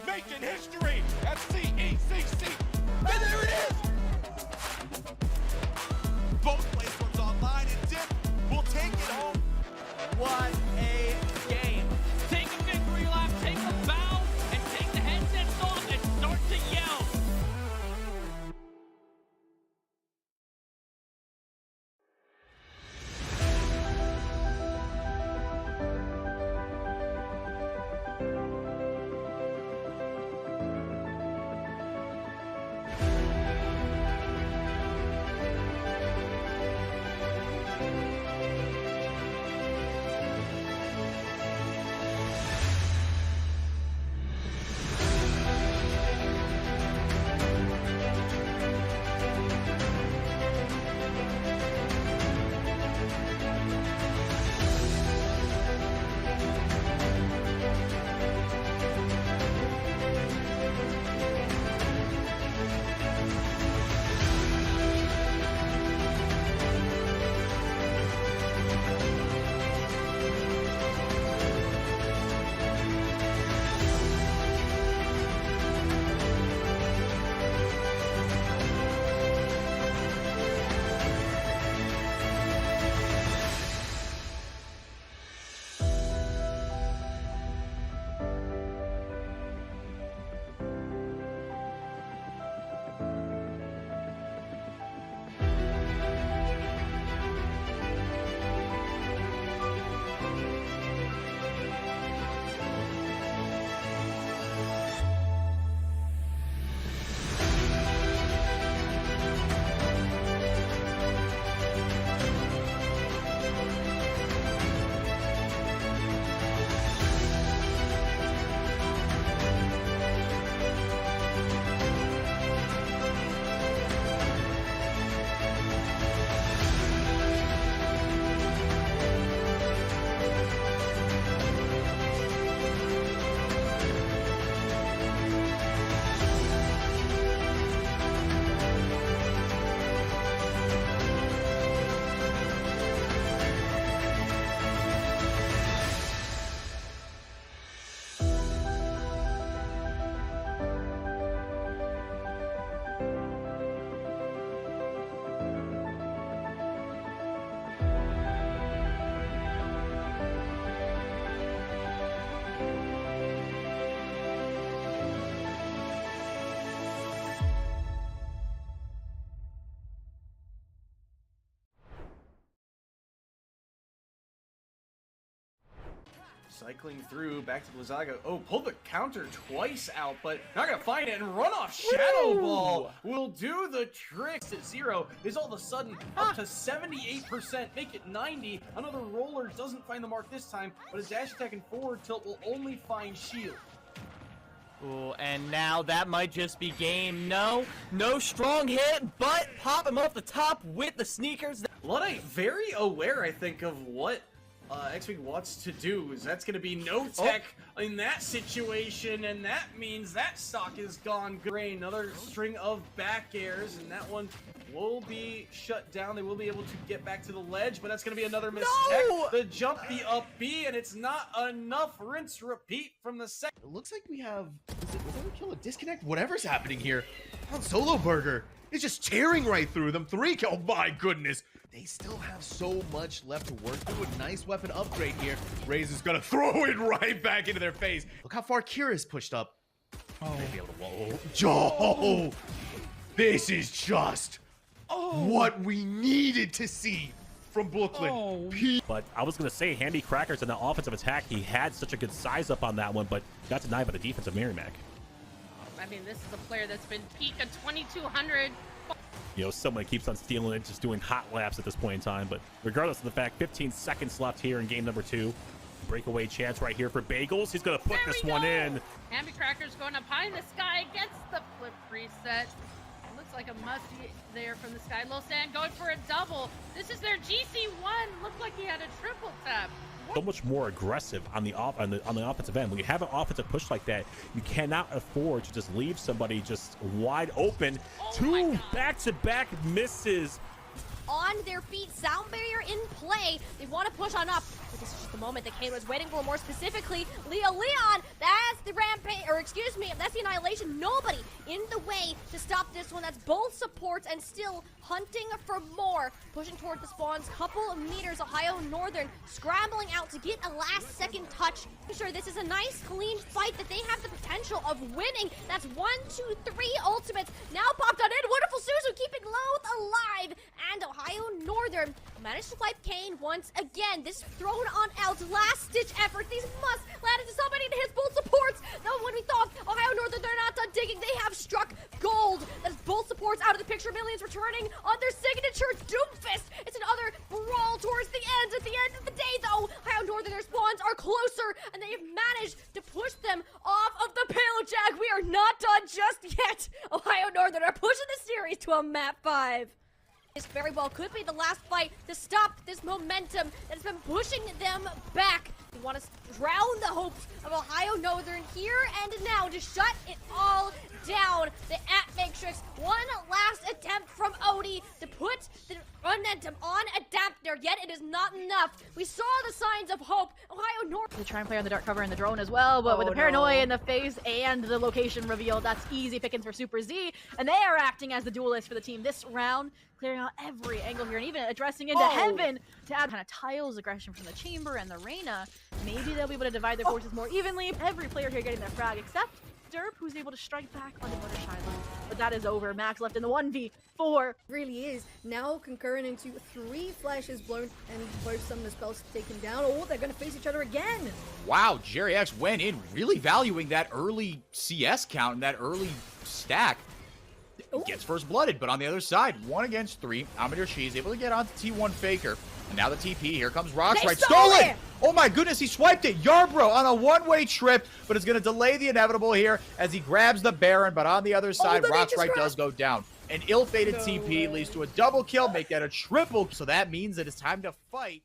making history at CECC. And there it is! Both platforms online, and Dip will take it home. What a game. Take a victory lap, take a bow, and take the headsets off and start to yell. Cycling through, back to Blizzaga. Oh, pulled the counter twice out, but not gonna find it, and run off Shadow Ball will do the tricks at 0. Is all of a sudden up to 78%, make it 90. Another roller doesn't find the mark this time, but a dash attack and forward tilt will only find shield. Ooh, and now that might just be game. No strong hit, but pop him off the top with the sneakers. Luddite very aware, I think, of what X-Wing wants to do. Is that's going to be no tech in that situation, and that means that stock is gone. Grain, another string of back airs, and that one will be shut down. They will be able to get back to the ledge, but that's going to be another mistake. The jump, the up B, and it's not enough. Rinse, repeat from the second. It looks like we have, was it overkill, a disconnect? Whatever's happening here. Solo Burger is just tearing right through them. 3 kill, oh my goodness. They still have so much left to work through. A nice weapon upgrade here. Raze is gonna throw it right back into their face. Look how far Kira's pushed up. Oh, be able to whoa. Joe, this is just what we needed to see from Brooklyn. But I was going to say, Handy Crackers in the offensive attack, he had such a good size up on that one, but got denied by the defense of Merrimack. I mean, this is a player that's been peak at 2,200. You know, someone keeps on stealing it, just doing hot laps at this point in time. But regardless of the fact, 15 seconds left here in game number 2. Breakaway chance right here for Bagels. He's going to put this one in. Hammy Cracker's going up high in the sky, gets the flip reset. Looks like a musty there from the sky. Losan going for a double. This is their GC1. Looked like he had a triple tap. So much more aggressive on the offensive end. When you have an offensive push like that, you cannot afford to just leave somebody just wide open. Two back-to-back misses. On their feet, sound barrier in play. They want to push on up, but this is just the moment that Kane was waiting for. More specifically, Leon, that's the rampage, or excuse me, that's the annihilation. Nobody in the way to stop this one. That's both supports and still hunting for more. Pushing toward the spawns, couple of meters. Ohio Northern scrambling out to get a last-second touch. I'm sure this is a nice, clean fight that they have the potential of winning. That's 1, 2, 3 ultimates. Now popped on in. Wonderful Suzu keeping Loath alive. And Ohio Northern managed to wipe Kane once again. This thrown on out, last-ditch effort. These must land into somebody to his both supports. Though when we thought Ohio Northern, they're not done digging, they have struck gold. That's both supports out of the picture. Millions returning on their signature Doomfist. It's another brawl towards the end. At the end of the day, though, Ohio Northern, their spawns are closer, and they have managed to push them off of the pale jag. We are not done just yet. Ohio Northern are pushing the series to a map 5. This very well could be the last fight to stop this momentum that has been pushing them back. We want to drown the hopes of Ohio Northern here and now to shut it all down. The Matrix, one last attempt from Odie to put the momentum on Adapter, yet it is not enough. We saw the signs of hope. Ohio North. They try and play on the dark cover and the drone as well, but with the paranoia in the face and the location reveal, that's easy pickings for Super Z, and they are acting as the duelist for the team this round, clearing out every angle here and even addressing into heaven to add kind of tiles aggression from the Chamber and the Reyna. Maybe they'll be able to divide their forces more evenly. Every player here getting their frag except Derp, who's able to strike back on the Butter Shiloh. But that is over. Max left in the 1v4. Really is now concurring into 3 flashes blown and both some of the spells taken down. Oh, they're going to face each other again. Wow, Jerry X went in really valuing that early CS count and that early stack. Gets first blooded, but on the other side, 1 against 3. Amadir Shi is able to get onto T1 Faker. And now the TP. Here comes Rockstrite. Stolen! Oh my goodness, he swiped it. Yarbrough on a one-way trip, but it's going to delay the inevitable here as he grabs the Baron. But on the other side, Rockstrite does go down. An ill-fated TP leads to a double kill, make that a triple. So that means that it's time to fight.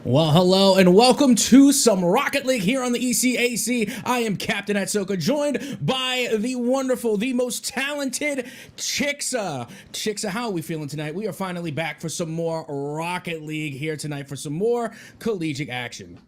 Well, hello and welcome to some Rocket League here on the ECAC. I am Captain Atsoka, joined by the wonderful, the most talented Chixa. Chixa, how are we feeling tonight? We are finally back for some more Rocket League here tonight for some more collegiate action.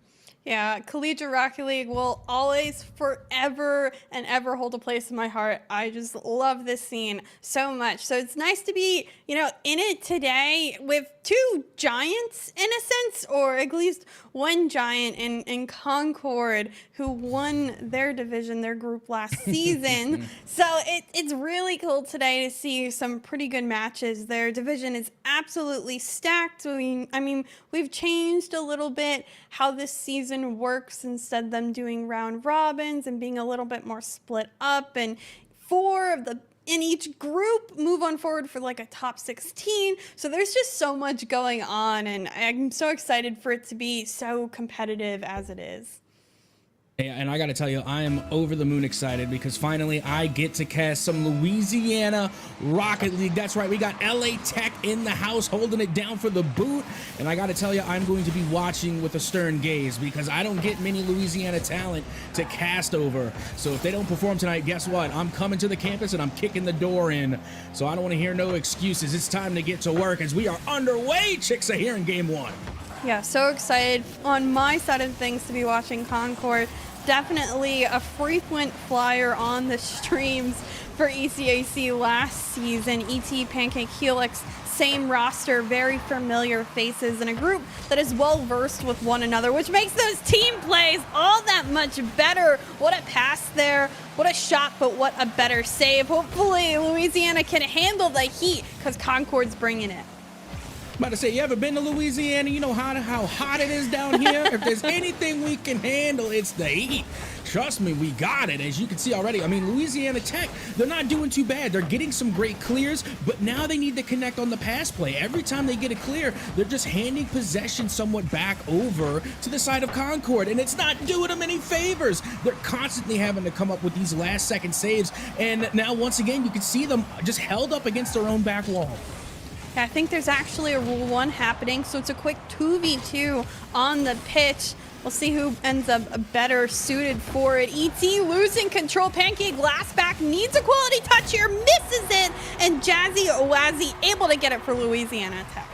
Yeah, Collegiate Rocket League will always, forever and ever hold a place in my heart. I just love this scene so much. So it's nice to be, in it today with 2 giants, in a sense, or at least one giant in Concord who won their division, their group last season. So it's really cool today to see some pretty good matches. Their division is absolutely stacked. I mean, we've changed a little bit how this season works, instead of them doing round robins and being a little bit more split up, and 4 of the in each group move on forward for like a top 16. So there's just so much going on, and I'm so excited for it to be so competitive as it is. And I gotta tell you, I am over the moon excited because finally I get to cast some Louisiana Rocket League. That's right, we got LA Tech in the house holding it down for the boot. And I gotta tell you, I'm going to be watching with a stern gaze because I don't get many Louisiana talent to cast over. So if they don't perform tonight, guess what? I'm coming to the campus and I'm kicking the door in. So I don't want to hear no excuses. It's time to get to work as we are underway, Chixa, here in Game 1. Yeah, so excited on my side of things to be watching Concord. definitely a frequent flyer on the streams for ECAC last season. ET, Pancake, Helix, same roster, very familiar faces, and a group that is well versed with one another, which makes those team plays all that much better. What a pass there, what a shot, but what a better save. Hopefully Louisiana can handle the heat because Concord's bringing it. About to say, you ever been to Louisiana? You know how hot it is down here? If there's anything we can handle, it's the heat. Trust me, we got it. As you can see already, I mean, Louisiana Tech, they're not doing too bad. They're getting some great clears, but now they need to connect on the pass play. Every time they get a clear, they're just handing possession somewhat back over to the side of Concord, and it's not doing them any favors. They're constantly having to come up with these last-second saves, and now, once again, you can see them just held up against their own back wall. I think there's actually a Rule 1 happening, so it's a quick 2v2 on the pitch. We'll see who ends up better suited for it. ET losing control. Pancake glass back, needs a quality touch here, misses it, and Jazzy Wazzy able to get it for Louisiana Tech.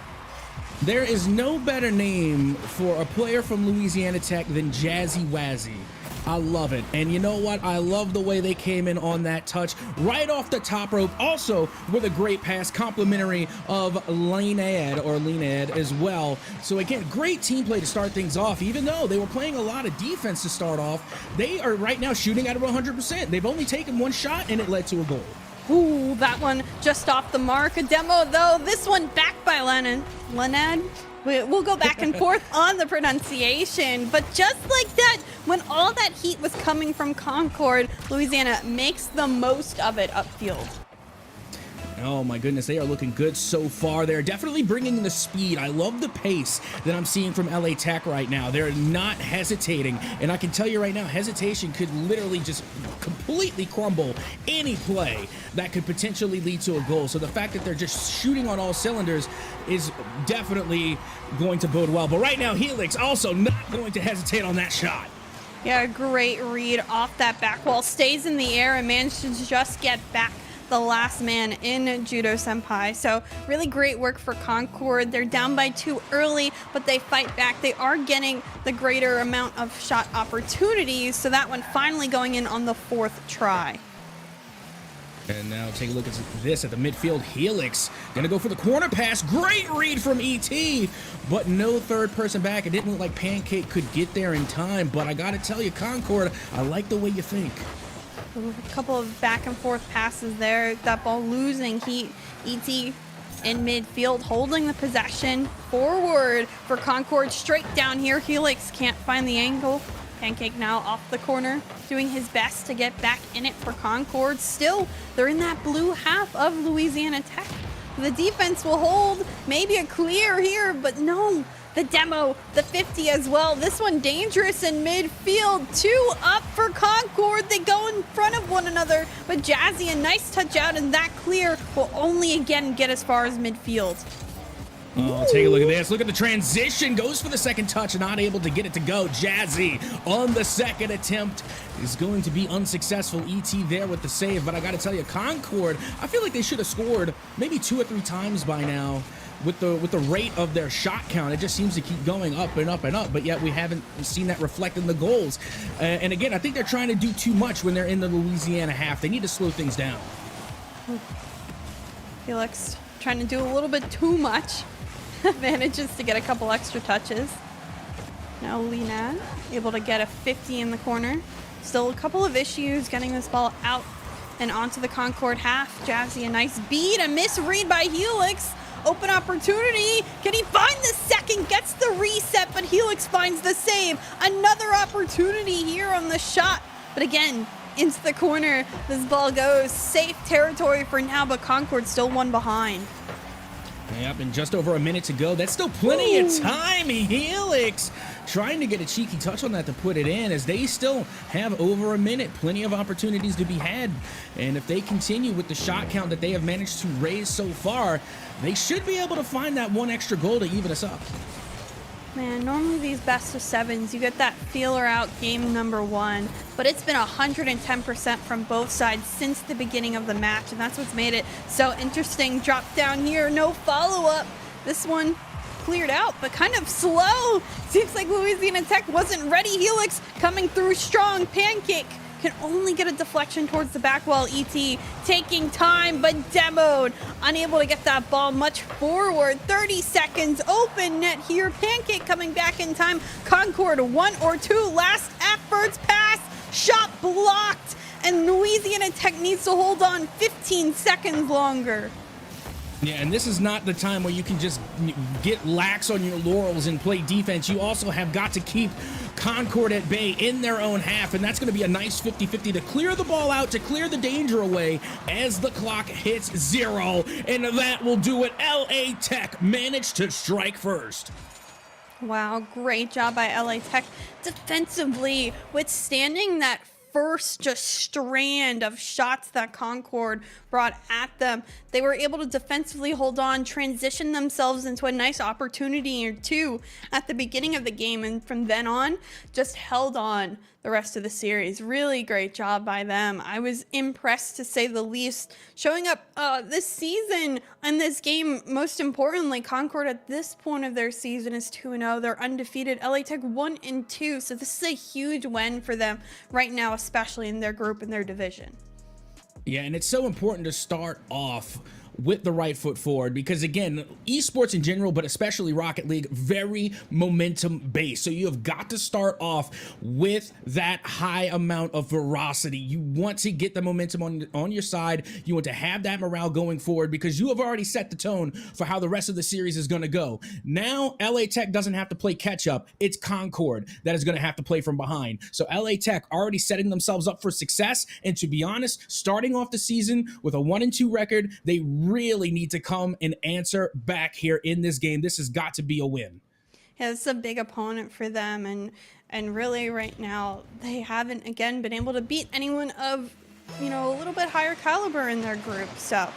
There is no better name for a player from Louisiana Tech than Jazzy Wazzy. I love it. And you know what? I love the way they came in on that touch right off the top rope. Also with a great pass, complimentary of Leanad as well. So again, great team play to start things off. Even though they were playing a lot of defense to start off, they are right now shooting at 100%. They've only taken one shot and it led to a goal. Ooh, that one just off the mark. A demo though, this one backed by Leanad. We'll go back and forth on the pronunciation, but just like that, when all that heat was coming from Concord, Louisiana makes the most of it upfield. Oh my goodness, they are looking good so far. They're definitely bringing the speed. I love the pace that I'm seeing from LA Tech right now. They're not hesitating, and I can tell you right now, hesitation could literally just completely crumble any play that could potentially lead to a goal. So the fact that they're just shooting on all cylinders is definitely going to bode well. But right now, Helix also not going to hesitate on that shot. Yeah, great read off that back wall. Stays in the air and manages to just get back the last man in Judo Senpai. So really great work for Concord. They're down by 2 early, but they fight back. They are getting the greater amount of shot opportunities. So that one finally going in on the 4th try. And now take a look at this at the midfield. Helix gonna go for the corner pass. Great read from ET, but no third person back. It didn't look like Pancake could get there in time, but I gotta tell you, Concord, I like the way you think. A couple of back and forth passes there. That ball losing heat. ET in midfield holding the possession forward for Concord. Straight down here. Helix can't find the angle. Pancake now off the corner, doing his best to get back in it for Concord. Still, they're in that blue half of Louisiana Tech. The defense will hold. Maybe a clear here, but no. The demo, the 50 as well. This one dangerous in midfield. 2 up for Concord. They go in front of one another, but Jazzy, a nice touch out, and that clear will only again get as far as midfield. Oh, take a look at this. Look at the transition. Goes for the second touch, not able to get it to go. Jazzy on the second attempt is going to be unsuccessful. ET there with the save, but I got to tell you, Concord, I feel like they should have scored maybe 2 or 3 times by now. With the rate of their shot count, it just seems to keep going up and up and up, but yet we haven't seen that reflect in the goals. And again, I think they're trying to do too much when they're in the Louisiana half. They need to slow things down. Felix trying to do a little bit too much. Manages to get a couple extra touches. Now Lena able to get a 50 in the corner. Still a couple of issues getting this ball out and onto the Concord half. Jazzy, a nice beat, a misread by Helix. Open opportunity. Can he find the second? Gets the reset, but Helix finds the save. Another opportunity here on the shot. But again, into the corner. This ball goes. Safe territory for now, but Concord still 1 behind. Yep, and just over a minute to go. That's still plenty of time. Helix trying to get a cheeky touch on that to put it in, as they still have over a minute. Plenty of opportunities to be had. And if they continue with the shot count that they have managed to raise so far, they should be able to find that 1 extra goal to even us up. Man, normally these best of 7s, you get that feeler out game number 1, but it's been 110% from both sides since the beginning of the match, and that's what's made it so interesting. Drop down here, no follow-up. This one cleared out, but kind of slow. Seems like Louisiana Tech wasn't ready. Helix coming through strong. Pancake can only get a deflection towards the back wall. ET taking time, but demoed. Unable to get that ball much forward. 30 seconds, open net here. Pancake coming back in time. Concord, 1 or 2 last efforts. Pass, shot blocked. And Louisiana Tech needs to hold on 15 seconds longer. Yeah, and this is not the time where you can just get lax on your laurels and play defense. You also have got to keep Concord at bay in their own half, and that's going to be a nice 50-50 to clear the ball out, to clear the danger away as the clock hits 0, and that will do it. LA Tech managed to strike first. Wow, great job by LA Tech defensively, withstanding that first just strand of shots that Concord brought at them. They were able to defensively hold on, transition themselves into a nice opportunity or two at the beginning of the game, and from then on just held on the rest of the series. Really great job by them. I was impressed, to say the least, showing up this season in this game. Most importantly, Concord at this point of their season is 2-0. They're undefeated. LA Tech 1-2. So this is a huge win for them right now, especially in their group and their division. Yeah, and it's so important to start off with the right foot forward, because again, esports in general, but especially Rocket League, very momentum based. So you have got to start off with that high amount of ferocity. You want to get the momentum on your side. You want to have that morale going forward, because you have already set the tone for how the rest of the series is going to go. Now LA Tech doesn't have to play catch up. It's Concord that is going to have to play from behind. So LA Tech already setting themselves up for success, and to be honest, starting off the season with a 1-2 record, they really need to come and answer back here in this game. This has got to be a win. Yeah, it's a big opponent for them, and really right now they haven't again been able to beat anyone of, you know, a little bit higher caliber in their group. So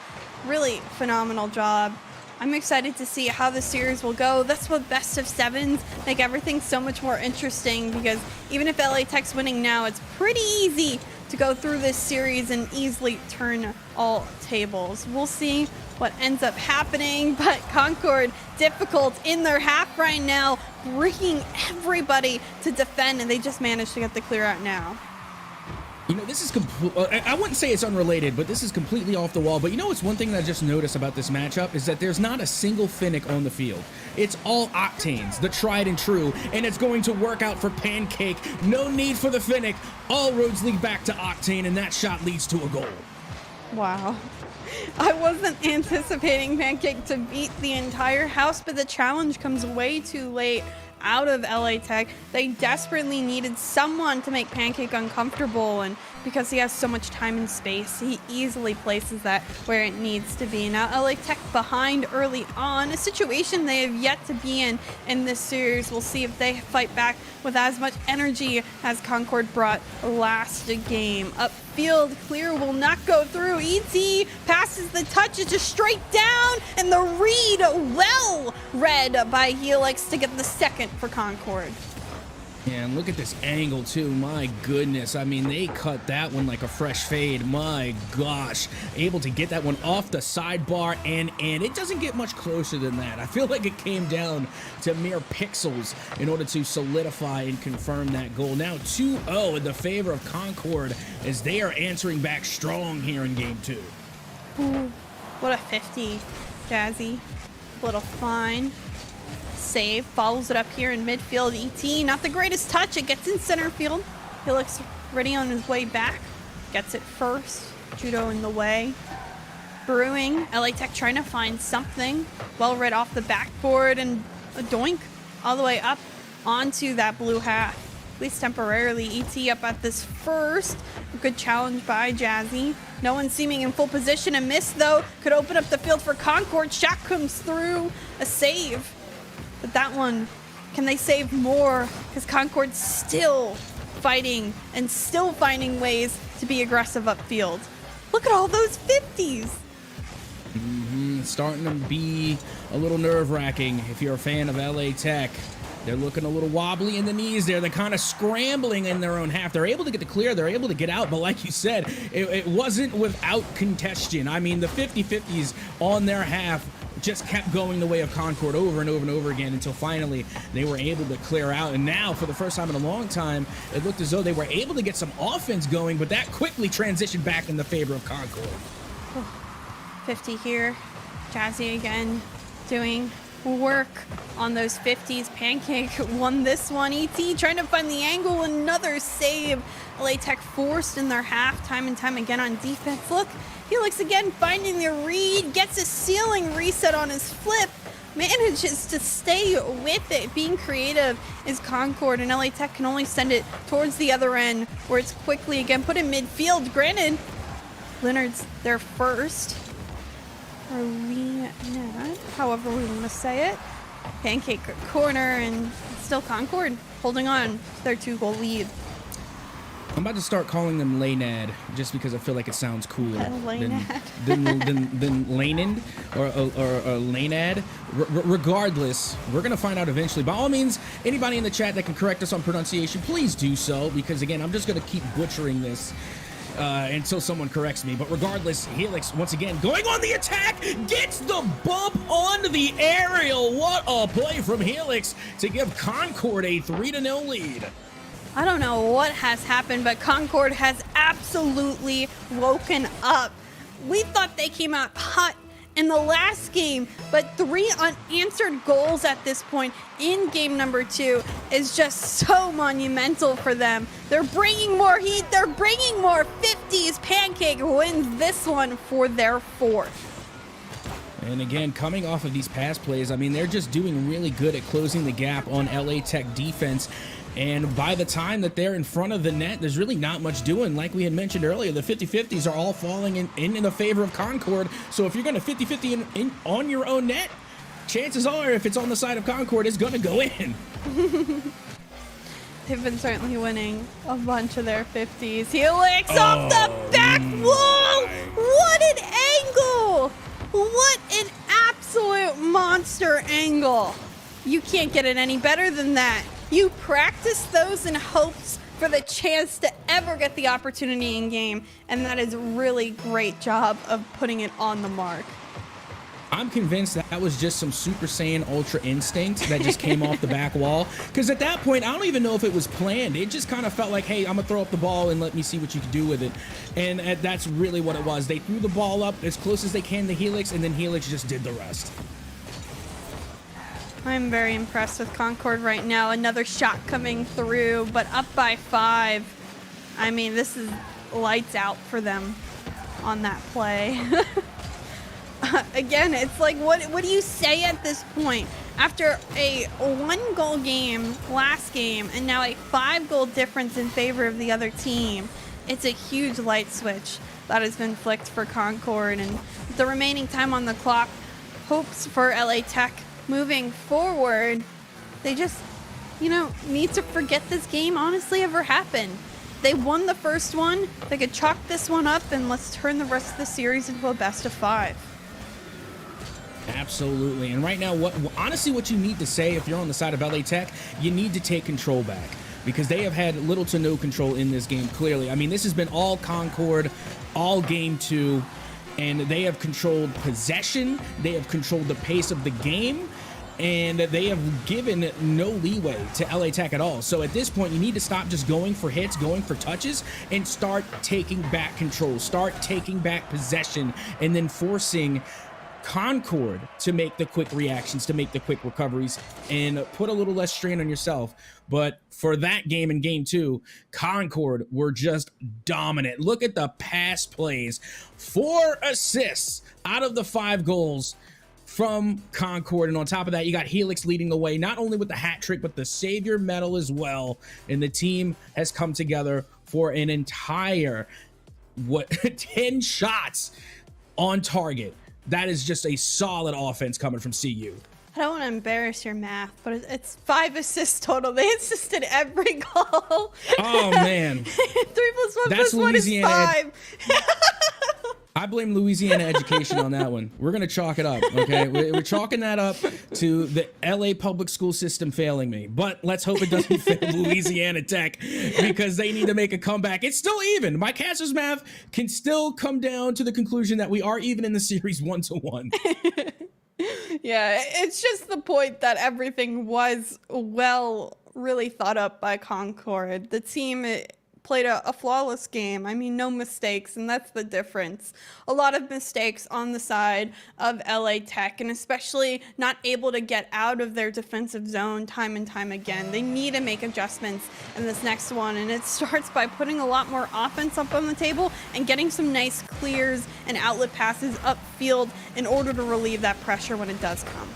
really phenomenal job. I'm excited to see how the series will go. That's what best of sevens make everything so much more interesting, because even if LA Tech's winning now, it's pretty easy to go through this series and easily turn all tables. We'll see what ends up happening, but Concord difficult in their half right now, bringing everybody to defend, and they just managed to get the clear out now. You know, this is I wouldn't say it's unrelated, but this is completely off the wall. But you know, it's one thing that I just noticed about this matchup is that there's not a single Finnick on the field. It's all Octanes, the tried and true, and it's going to work out for Pancake. No need for the Finnick. All roads lead back to Octane, and that shot leads to a goal. Wow. I wasn't anticipating Pancake to beat the entire house, but the challenge comes way too late out of LA Tech. They desperately needed someone to make Pancake uncomfortable, and because he has so much time and space, he easily places that where it needs to be. Now LA Tech behind early on, a situation they have yet to be in this series. We'll see if they fight back with as much energy as Concord brought last game. Upfield clear will not go through. ET passes the touch, it's just straight down, and the read well read by Helix to get the second for Concord. Yeah, and look at this angle too. My goodness. I mean, they cut that one like a fresh fade. My gosh. Able to get that one off the sidebar and in. It doesn't get much closer than that. I feel like it came down to mere pixels in order to solidify and confirm that goal. Now 2-0 in the favor of Concord as they are answering back strong here in game 2. Ooh, what a 50, Jazzy. Little fine. Save, follows it up here in midfield. ET, not the greatest touch. It gets in center field. Helix ready on his way back. Gets it first. Judo in the way. Brewing. LA Tech trying to find something. Well read off the backboard, and a doink all the way up onto that blue half. At least temporarily. ET up at this first. A good challenge by Jazzy. No one seeming in full position. A miss though could open up the field for Concord. Shot comes through. A save. But that one, can they save more? Because Concord's still fighting and still finding ways to be aggressive upfield. Look at all those 50s. Starting to be a little nerve-wracking if you're a fan of LA Tech. They're looking a little wobbly in the knees there. They're kind of scrambling in their own half. They're able to get the clear. They're able to get out. But like you said, it wasn't without contention. I mean, the 50-50s on their half just kept going the way of Concord over and over and over again until finally they were able to clear out. And now, for the first time in a long time, it looked as though they were able to get some offense going, but that quickly transitioned back in the favor of Concord. 50 here. Jazzy again doing work on those 50s. Pancake won this one. ET trying to find the angle. Another save. LA Tech forced in their half time and time again on defense. Look, Helix again finding the read. Gets a ceiling reset on his flip. Manages to stay with it. Being creative is Concord, and LA Tech can only send it towards the other end where it's quickly again put in midfield. Granted, Leonard's there first. Or Leonard, however we want to say it. Pancake corner, and still Concord holding on to their 2-goal lead. I'm about to start calling them Laynad just because I feel like it sounds cooler than Laynand or Laynad. Regardless, we're going to find out eventually. By all means, anybody in the chat that can correct us on pronunciation, please do so, because again, I'm just going to keep butchering this until someone corrects me. But regardless, Helix once again going on the attack, gets the bump onto the aerial. What a play from Helix to give Concord a 3-0 lead. I don't know what has happened, but Concord has absolutely woken up. We thought they came out hot in the last game, but 3 unanswered goals at this point in game number 2 is just so monumental for them. They're bringing more heat. They're bringing more 50s. Pancake wins this one for their 4th. And again, coming off of these pass plays, I mean, they're just doing really good at closing the gap on LA Tech defense. And by the time that they're in front of the net, there's really not much doing. Like we had mentioned earlier, the 50-50s are all falling in the favor of Concord. So if you're going to 50-50 on your own net, chances are, if it's on the side of Concord, it's going to go in. They've been certainly winning a bunch of their 50s. Helix off the back wall! What an angle! What an absolute monster angle! You can't get it any better than that. You practice those in hopes for the chance to ever get the opportunity in game, and that is a really great job of putting it on the mark. I'm convinced that was just some Super Saiyan Ultra instinct that just came off the back wall. Because at that point, I don't even know if it was planned. It just kind of felt like, hey, I'm going to throw up the ball and let me see what you can do with it. And that's really what it was. They threw the ball up as close as they can to Helix, and then Helix just did the rest. I'm very impressed with Concord right now. Another shot coming through, but up by 5. I mean, this is lights out for them on that play. Again, it's like, what do you say at this point? After a 1-goal game last game, and now a 5-goal difference in favor of the other team, it's a huge light switch that has been flicked for Concord. And the remaining time on the clock, hopes for LA Tech moving forward, they just, need to forget this game honestly ever happened. They won the first one. They could chalk this one up, and let's turn the rest of the series into a best of 5. Absolutely. And right now, honestly, what you need to say if you're on the side of LA Tech, you need to take control back, because they have had little to no control in this game, clearly. I mean, this has been all Concord, all game 2. And they have controlled possession, they have controlled the pace of the game, and they have given no leeway to LA Tech at all. So at this point, you need to stop just going for hits, going for touches, and start taking back control, start taking back possession, and then forcing Concord to make the quick reactions, to make the quick recoveries, and put a little less strain on yourself. But for that game in game 2, Concord were just dominant. Look at the pass plays. 4 assists out of the 5 goals from Concord. And on top of that, you got Helix leading the way, not only with the hat trick, but the Savior medal as well. And the team has come together for an entire, 10 shots on target. That is just a solid offense coming from CU. I don't want to embarrass your math, but it's 5 assists total. They assisted every goal. Oh, man. 3 plus 1 That's plus 1 is 5. I blame Louisiana education on that one. We're going to chalk it up, okay? We're chalking that up to the LA public school system failing me. But let's hope it doesn't fail Louisiana Tech, because they need to make a comeback. It's still even. My caster's math can still come down to the conclusion that we are even in the series 1-1. Yeah, it's just the point that everything was really thought up by Concord. The team played a flawless game. I mean, no mistakes, and that's the difference. A lot of mistakes on the side of LA Tech, and especially not able to get out of their defensive zone time and time again. They need to make adjustments in this next one, and it starts by putting a lot more offense up on the table and getting some nice clears and outlet passes upfield in order to relieve that pressure when it does come.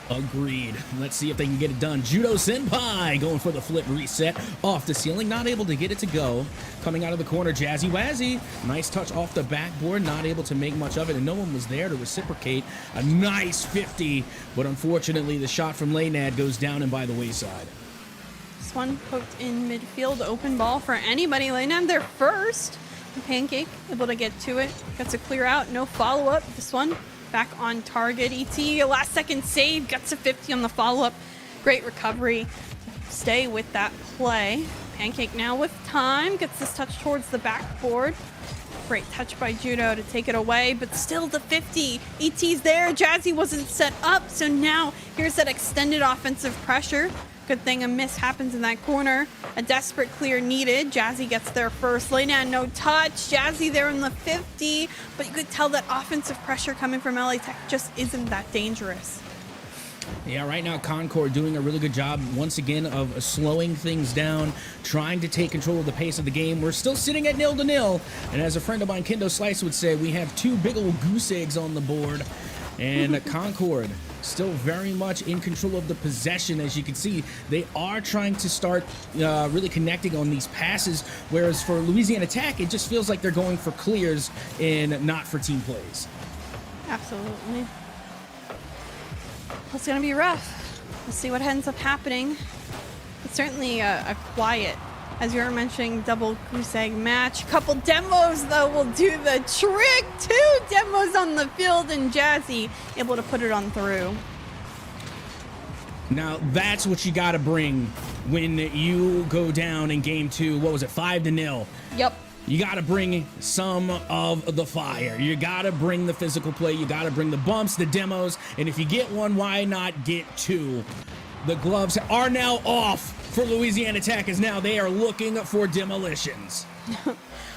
Agreed. Let's see if they can get it done. Judo Senpai going for the flip reset off the ceiling. Not able to get it to go. Coming out of the corner, Jazzy Wazzy. Nice touch off the backboard. Not able to make much of it, and no one was there to reciprocate. A nice 50, but unfortunately the shot from Laynad goes down and by the wayside. This one poked in midfield. Open ball for anybody. Laynad there first. Pancake able to get to it. Gets a clear out. No follow-up. This one back on target. ET, a last second save, gets a 50 on the follow-up. Great recovery to stay with that play. Pancake now with time, gets this touch towards the backboard. Great touch by Judo to take it away, but still the 50. ET's there, Jazzy wasn't set up, so now here's that extended offensive pressure. Good thing a miss happens in that corner. A desperate clear needed. Jazzy gets there first. Laynad no touch. Jazzy there in the 50. But you could tell that offensive pressure coming from LA Tech just isn't that dangerous. Yeah, right now Concord doing a really good job once again of slowing things down, trying to take control of the pace of the game. We're still sitting at 0-0. And as a friend of mine, Kendo Slice, would say, we have two big old goose eggs on the board. And Concord still very much in control of the possession. As you can see, they are trying to start really connecting on these passes, whereas for Louisiana Tech, it just feels like they're going for clears and not for team plays. Absolutely. It's going to be rough. We'll see what ends up happening. It's certainly a quiet, as you were mentioning, double goose egg match. A couple demos, though, will do the trick. 2 demos on the field, and Jazzy able to put it on through. Now, that's what you got to bring when you go down in game 2. What was it, 5-0? Yep. You got to bring some of the fire. You got to bring the physical play. You got to bring the bumps, the demos. And if you get one, why not get 2? The gloves are now off for Louisiana Tech, as now they are looking for demolitions.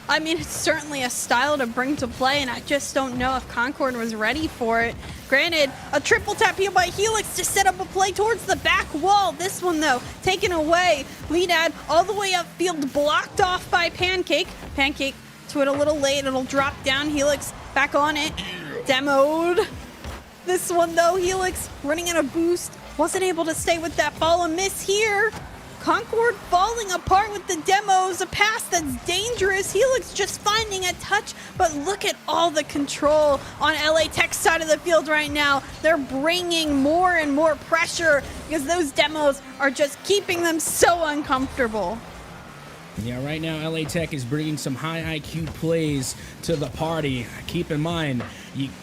I mean, it's certainly a style to bring to play, and I just don't know if Concord was ready for it. Granted, a triple tap here by Helix to set up a play towards the back wall. This one, though, taken away. Laynad all the way upfield, blocked off by Pancake. Pancake to it a little late. It'll drop down. Helix back on it. Demoed. This one, though, Helix running in a boost. Wasn't able to stay with that ball. A miss here. Concord falling apart with the demos. A pass that's dangerous. Helix just finding a touch, but look at all the control on LA Tech's side of the field right now. They're bringing more and more pressure because those demos are just keeping them so uncomfortable. Yeah, right now LA Tech is bringing some high IQ plays to the party. Keep in mind,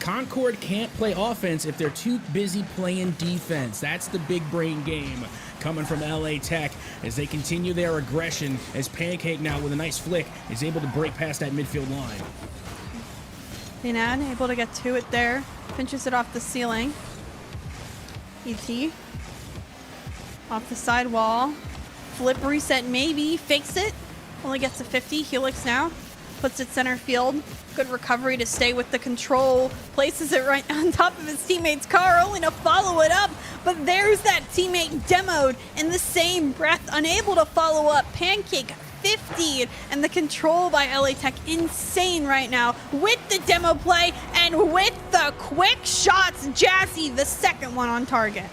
Concord can't play offense if they're too busy playing defense. That's the big brain game coming from LA Tech as they continue their aggression, as Pancake now with a nice flick is able to break past that midfield line. Laynad able to get to it there. Pinches it off the ceiling. ET. Off the side wall. Flip reset maybe. Fakes it. Only gets a 50. Helix now. Puts it center field. Good recovery to stay with the control. Places it right on top of his teammate's car, only to follow it up. But there's that teammate demoed in the same breath, unable to follow up. Pancake 50, and the control by LA Tech insane right now with the demo play and with the quick shots. Jazzy, the second one on target.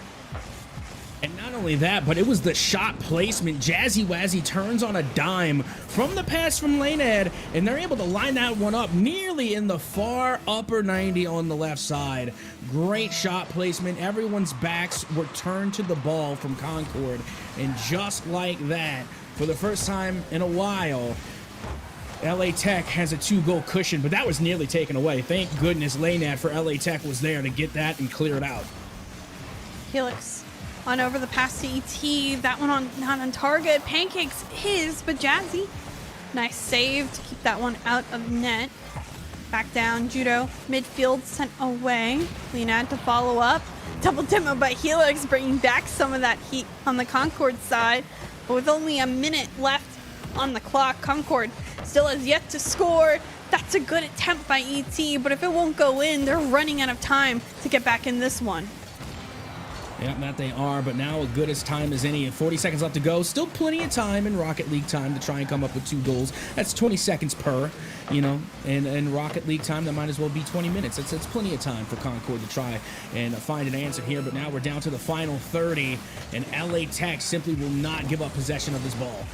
And not only that, but it was the shot placement. Jazzy Wazzy turns on a dime from the pass from Laynad, and they're able to line that one up nearly in the far upper 90 on the left side. Great shot placement. Everyone's backs were turned to the ball from Concord, and just like that, for the first time in a while, LA Tech has a 2-goal cushion, but that was nearly taken away. Thank goodness Laynad for LA Tech was there to get that and clear it out. Helix on over the pass to ET. That one not on target. Pancake's his, but Jazzy. Nice save to keep that one out of net. Back down, Judo, midfield sent away. Leonad to follow up. Double demo by Helix, bringing back some of that heat on the Concord side. But with only a minute left on the clock, Concord still has yet to score. That's a good attempt by ET, but if it won't go in, they're running out of time to get back in this one. Yeah, that they are, but now as good as time as any. 40 seconds left to go. Still plenty of time in Rocket League time to try and come up with 2 goals. That's 20 seconds per, you know, and Rocket League time, that might as well be 20 minutes. It's plenty of time for Concord to try and find an answer here, but now we're down to the final 30, and LA Tech simply will not give up possession of this ball.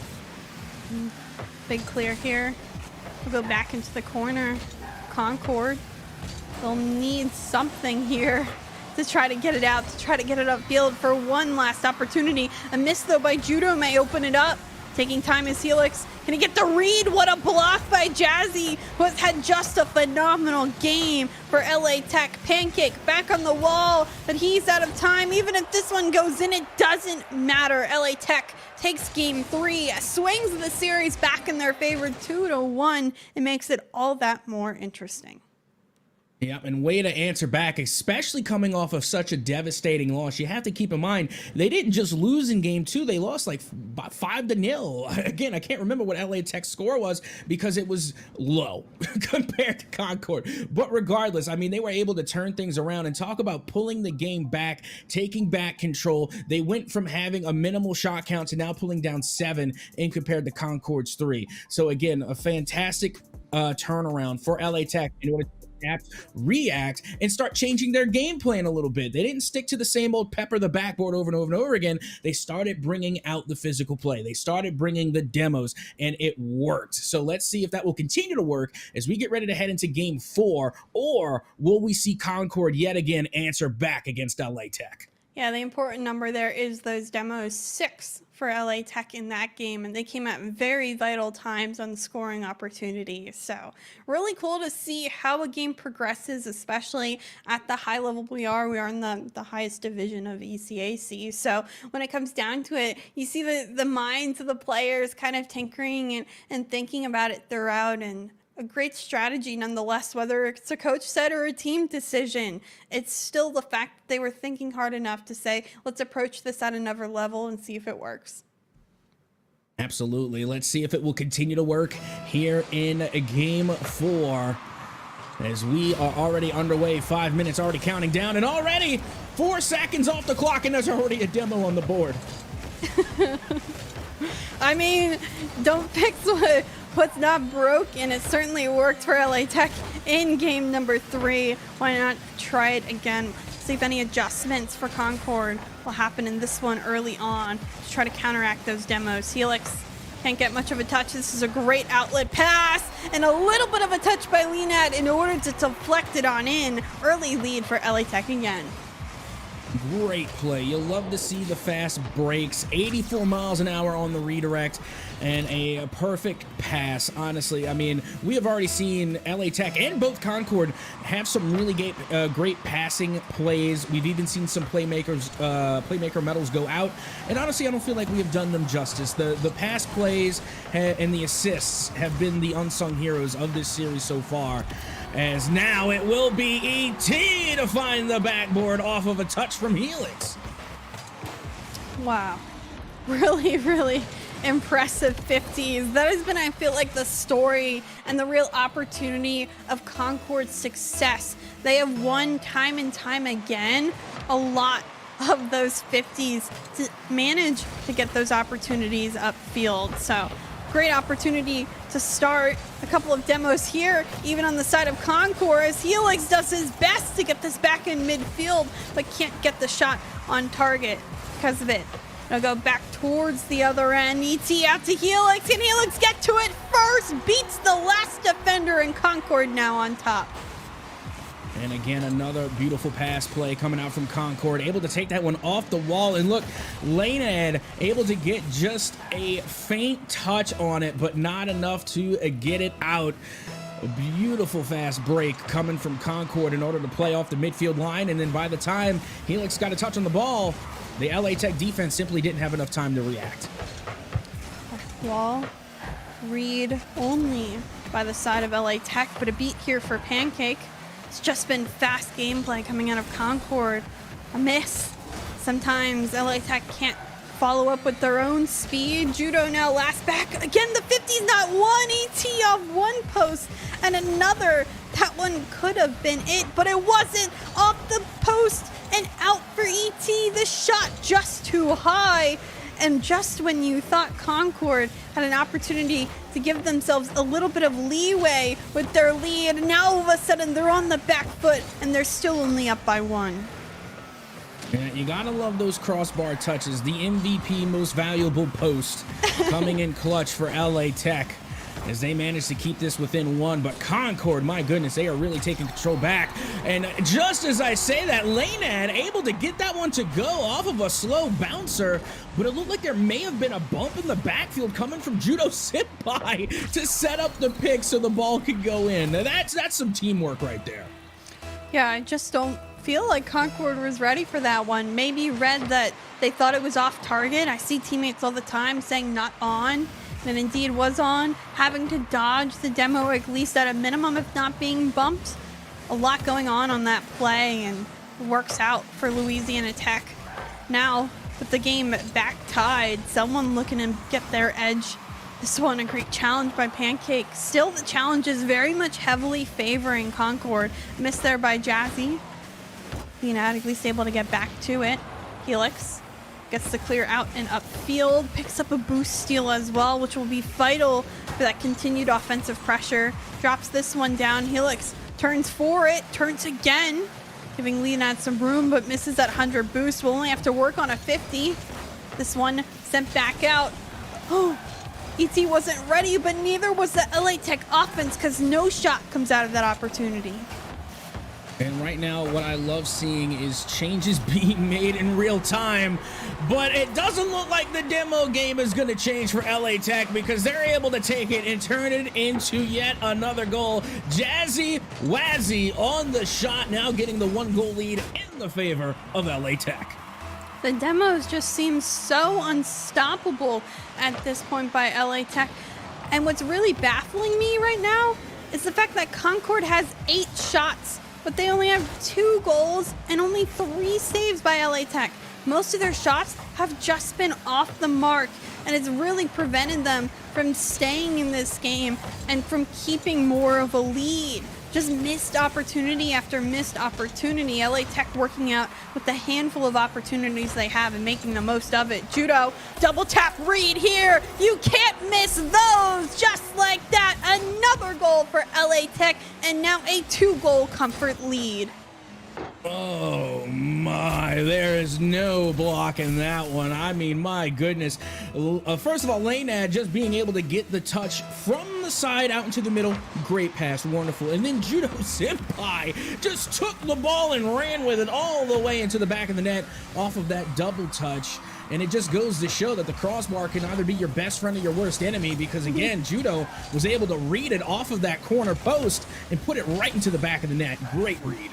Big clear here. We'll go back into the corner. Concord, they'll need something here to try to get it out, to try to get it upfield for one last opportunity. A miss, though, by Judo may open it up. Taking time is Helix. Can he get the read? What a block by Jazzy, who has had just a phenomenal game for LA Tech. Pancake back on the wall, but he's out of time. Even if this one goes in, it doesn't matter. LA Tech takes game 3, swings the series back in their favor 2-1. It makes it all that more interesting. Yep, and way to answer back, especially coming off of such a devastating loss. You have to keep in mind, they didn't just lose in game 2, they lost like 5-0. Again, I can't remember what LA Tech's score was because it was low compared to Concord. But regardless, I mean, they were able to turn things around and talk about pulling the game back, taking back control. They went from having a minimal shot count to now pulling down 7 in compared to Concord's 3. So again, a fantastic turnaround for LA Tech in order to react and start changing their game plan a little bit. They didn't stick to the same old pepper the backboard over and over and over again. They started bringing out the physical play. They started bringing the demos, and it worked. So let's see if that will continue to work as we get ready to head into game 4, or will we see Concord yet again answer back against LA Tech? Yeah, the important number there is those demos, 6 for LA Tech in that game, and they came at very vital times on scoring opportunities. So really cool to see how a game progresses, especially at the high level we are. We are in the highest division of ECAC. So when it comes down to it, you see the minds of the players kind of tinkering and thinking about it throughout, and a great strategy nonetheless, whether it's a coach set or a team decision. It's still the fact that they were thinking hard enough to say, let's approach this at another level and see if it works. Absolutely. Let's see if it will continue to work here in game 4 as we are already underway. 5 minutes already counting down, and already 4 seconds off the clock, and there's already a demo on the board. I mean, don't fix what's not broken. It certainly worked for LA Tech in game number 3. Why not try it again? See if any adjustments for Concord will happen in this one early on to try to counteract those demos. Helix can't get much of a touch. This is a great outlet pass and a little bit of a touch by Leonad in order to deflect it on in. Early lead for LA Tech again. Great play. You'll love to see the fast breaks. 84 miles an hour on the redirect and a perfect pass. Honestly, I mean, we have already seen LA Tech and both Concord have some really great passing plays. We've even seen some playmaker medals go out. And honestly, I don't feel like we have done them justice. The pass plays and the assists have been the unsung heroes of this series so far. As now it will be ET to find the backboard off of a touch from Helix. Wow. Really, really impressive 50s. That has been, I feel like, the story and the real opportunity of Concord's success. They have won time and time again a lot of those 50s to manage to get those opportunities upfield. So great opportunity to start. A couple of demos here, even on the side of Concord, as Helix does his best to get this back in midfield, but can't get the shot on target because of it. Now go back towards the other end. ET out to Helix. Can Helix get to it first? Beats the last defender, and Concord now on top. And again, another beautiful pass play coming out from Concord, able to take that one off the wall. And look, Leonad able to get just a faint touch on it, but not enough to get it out. A beautiful fast break coming from Concord in order to play off the midfield line. And then by the time Helix got a touch on the ball, the LA Tech defense simply didn't have enough time to react. Wall read only by the side of LA Tech, but a beat here for Pancake. It's just been fast gameplay coming out of Concord. A miss. Sometimes LA Tech can't follow up with their own speed. Judo now last back. Again, the 50's not one. ET off one post and another. That one could have been it, but it wasn't. Off the post and out for ET. The shot just too high. And just when you thought Concord had an opportunity to give themselves a little bit of leeway with their lead, now all of a sudden they're on the back foot and they're still only up by 1. Yeah, you gotta love those crossbar touches. The MVP most valuable post coming in clutch for LA Tech as they manage to keep this within 1. But Concord, my goodness, they are really taking control back. And just as I say that, Laynad able to get that one to go off of a slow bouncer, but it looked like there may have been a bump in the backfield coming from Judo Senpai to set up the pick so the ball could go in. Now that's some teamwork right there. Yeah, I just don't feel like Concord was ready for that one. Maybe read that they thought it was off target. I see teammates all the time saying not on, and indeed was on, having to dodge the demo at least at a minimum if not being bumped. A lot going on that play, and works out for Louisiana Tech. Now, with the game back tied, someone looking to get their edge. This one a great challenge by Pancake. Still the challenge is very much heavily favoring Concord. Missed there by Jazzy. Leonard at least able to get back to it. Helix gets the clear out and upfield. Picks up a boost steal as well, which will be vital for that continued offensive pressure. Drops this one down. Helix turns for it. Turns again. Giving Leonard some room, but misses that 100 boost. Will only have to work on a 50. This one sent back out. Oh, ET wasn't ready, but neither was the LA Tech offense because no shot comes out of that opportunity. And right now, what I love seeing is changes being made in real time, but it doesn't look like the demo game is going to change for LA Tech because they're able to take it and turn it into yet another goal. Jazzy Wazzy on the shot, now getting the 1-goal lead in the favor of LA Tech. The demos just seem so unstoppable at this point by LA Tech. And what's really baffling me right now is the fact that Concord has 8 shots, but they only have 2 goals and only 3 saves by LA Tech. Most of their shots have just been off the mark, and it's really prevented them from staying in this game and from keeping more of a lead. Just missed opportunity after missed opportunity. LA Tech working out with the handful of opportunities they have and making the most of it. Judo, double tap read here. You can't miss those. Just like that, another goal for LA Tech, and now a 2-goal comfort lead. Oh my, there is no blocking that one. I mean, my goodness. First of all, Laynad just being able to get the touch from the side out into the middle. Great pass, wonderful. And then Judo Senpai just took the ball and ran with it all the way into the back of the net off of that double touch. And it just goes to show that the crossbar can either be your best friend or your worst enemy, because again, Judo was able to read it off of that corner post and put it right into the back of the net. Great read.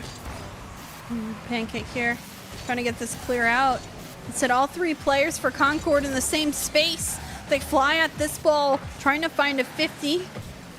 Pancake here, trying to get this clear out. Instead, all 3 players for Concord in the same space. They fly at this ball, trying to find a 50.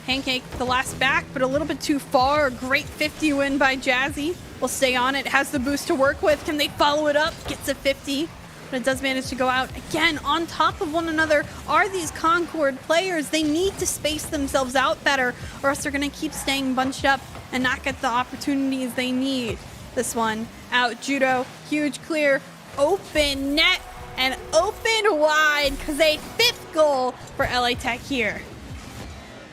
Pancake, the last back, but a little bit too far. A great 50 win by Jazzy. Will stay on it, has the boost to work with. Can they follow it up? Gets a 50. But it does manage to go out. Again, on top of one another are these Concord players. They need to space themselves out better, or else they're going to keep staying bunched up and not get the opportunities they need. This one out. Judo, huge clear, open net, and open wide, because a 5th goal for LA Tech here.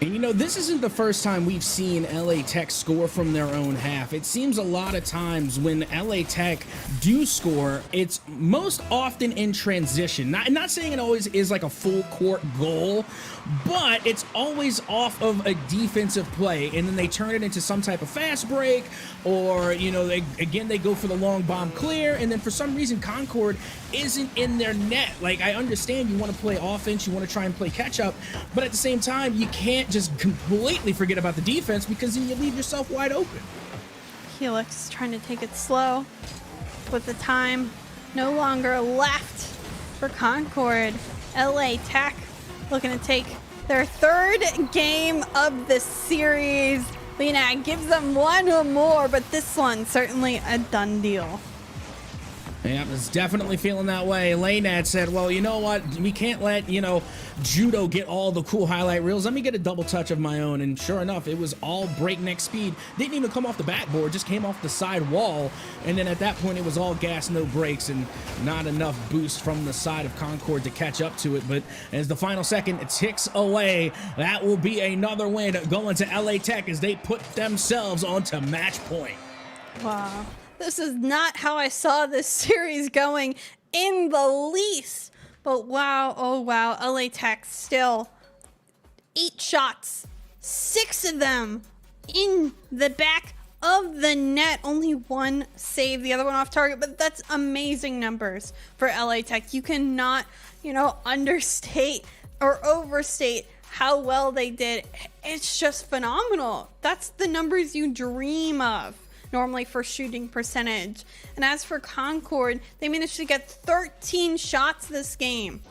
And you know, this isn't the first time we've seen LA Tech score from their own half. It seems a lot of times when LA Tech do score, it's most often in transition. Not saying it always is like a full court goal, but it's always off of a defensive play, and then they turn it into some type of fast break, or, you know, they go for the long bomb clear, and then for some reason Concord isn't in their net. Like, I understand you want to play offense, you want to try and play catch up, but at the same time, you can't just completely forget about the defense, because then you leave yourself wide open. Helix trying to take it slow with the time no longer left for Concord. LA Tech looking to take their third game of the series. Lena gives them one or more, but this one certainly a done deal. Yeah, it's definitely feeling that way. Laynad said, well, you know what? We can't let, Judo get all the cool highlight reels. Let me get a double touch of my own. And sure enough, it was all breakneck speed. Didn't even come off the backboard, just came off the side wall. And then at that point, it was all gas, no brakes, and not enough boost from the side of Concord to catch up to it. But as the final second ticks away, that will be another win going to LA Tech as they put themselves onto match point. Wow. This is not how I saw this series going in the least. But wow, oh wow, LA Tech still 8 shots, 6 of them in the back of the net. Only 1 save, the other one off target, but that's amazing numbers for LA Tech. You cannot, understate or overstate how well they did. It's just phenomenal. That's the numbers you dream of normally for shooting percentage. And as for Concord, they managed to get 13 shots this game.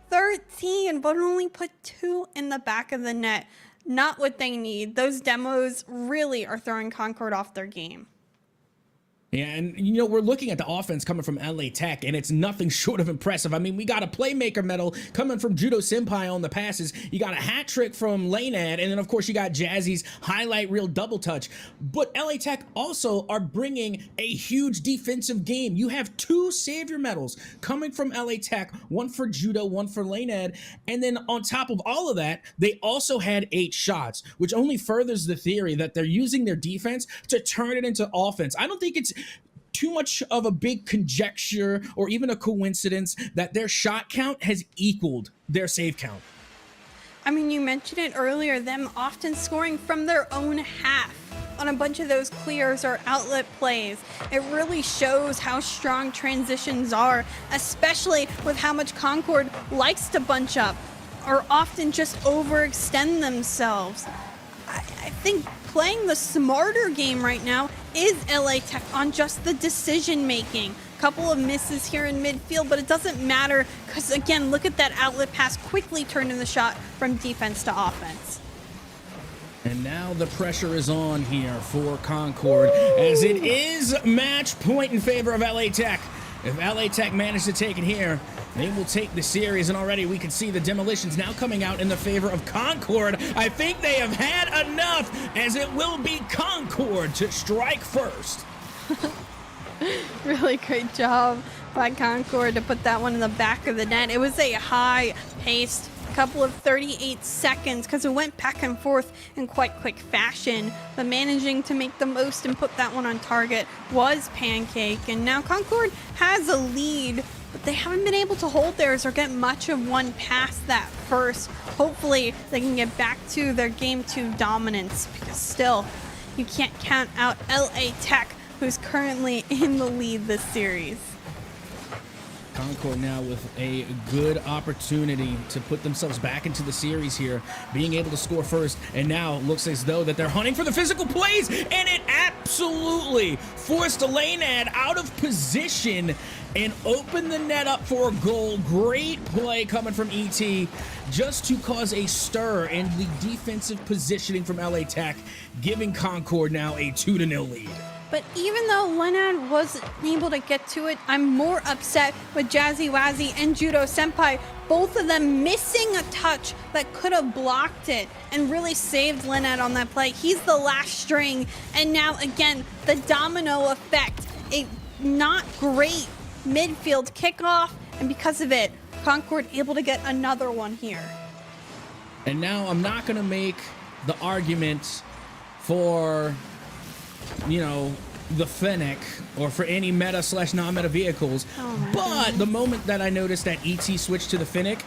13, but only put 2 in the back of the net. Not what they need. Those demos really are throwing Concord off their game. Yeah, and we're looking at the offense coming from LA Tech, and it's nothing short of impressive. I mean, we got a playmaker medal coming from Judo Senpai on the passes. You got a hat trick from Laynad, and then of course you got Jazzy's highlight reel double touch. But LA Tech also are bringing a huge defensive game. You have 2 savior medals coming from LA Tech, one for Judo, one for Laynad, and then on top of all of that, they also had 8 shots, which only furthers the theory that they're using their defense to turn it into offense. I don't think it's too much of a big conjecture or even a coincidence that their shot count has equaled their save count. I mean, you mentioned it earlier, them often scoring from their own half on a bunch of those clears or outlet plays. It really shows how strong transitions are, especially with how much Concord likes to bunch up or often just overextend themselves. I think playing the smarter game right now is LA Tech on just the decision making. Couple of misses here in midfield, but it doesn't matter because again, look at that outlet pass quickly turning the shot from defense to offense. And now the pressure is on here for Concord as it is match point in favor of LA Tech. If LA Tech managed to take it here, they will take the series, and already we can see the demolitions now coming out in the favor of Concord. I think they have had enough, as it will be Concord to strike first. Really great job by Concord to put that one in the back of the net. It was a high-paced couple of 38 seconds because it went back and forth in quite quick fashion, but managing to make the most and put that one on target was Pancake. And now Concord has a lead, but they haven't been able to hold theirs or get much of one past that first. Hopefully they can get back to their game 2 dominance, because still you can't count out LA Tech, who's currently in the lead this series. Concord now with a good opportunity to put themselves back into the series here, being able to score first, and now looks as though that they're hunting for the physical plays, and it absolutely forced Laynad out of position and opened the net up for a goal. Great play coming from ET just to cause a stir in the defensive positioning from LA Tech, giving Concord now a 2-0 lead. But even though Laynad wasn't able to get to it, I'm more upset with Jazzy Wazzy and Judo Senpai, both of them missing a touch that could have blocked it and really saved Laynad on that play. He's the last string, and now again, the domino effect. A not great midfield kickoff, and because of it, Concord able to get another one here. And now I'm not going to make the argument for, the Fennec or for any meta/non-meta vehicles, but the moment that I noticed that ET switched to the Fennec,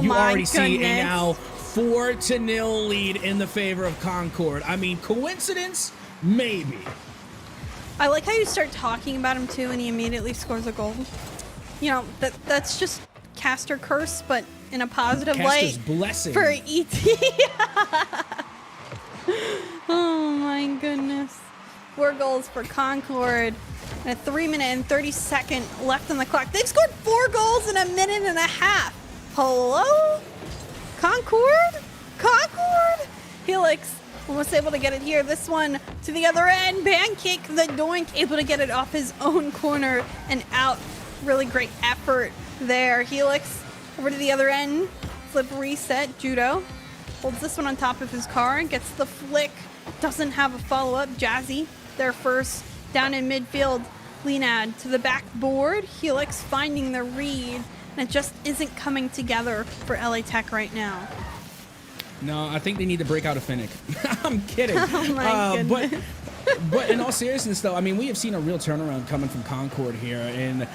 you already see a now 4-0 lead in the favor of Concord. I mean, coincidence? Maybe. I like how you start talking about him too and he immediately scores a goal. That's just caster curse, but in a positive Caster's light blessing for ET. Oh my goodness. 4 goals for Concord and a 3-minute and 30-second left on the clock. They've scored 4 goals in a minute and a half. Hello? Concord? Concord! Helix almost able to get it here. This one to the other end. Pancake the doink, able to get it off his own corner and out. Really great effort there. Helix over to the other end. Flip reset. Judo holds this one on top of his car and gets the flick. Doesn't have a follow-up. Jazzy there first. Down in midfield. Leonad to the backboard. Helix finding the read. And it just isn't coming together for LA Tech right now. No, I think they need to break out a Finnick. I'm kidding. Oh my goodness. But in all seriousness, though, I mean, we have seen a real turnaround coming from Concord here, and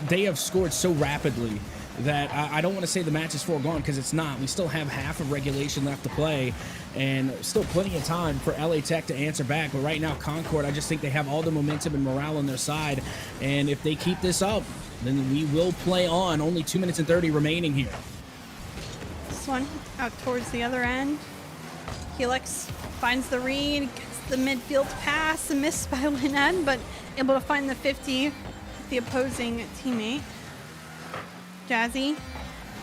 they have scored so rapidly that I don't want to say the match is foregone, because it's not. We still have half of regulation left to play, and still plenty of time for LA Tech to answer back. But right now, Concord, I just think they have all the momentum and morale on their side, and if they keep this up, then we will play on. Only 2 minutes and 30 remaining here. This one out towards the other end. Helix finds the read, gets the midfield pass, a miss by Linan, but able to find the 50 with the opposing teammate. Jazzy,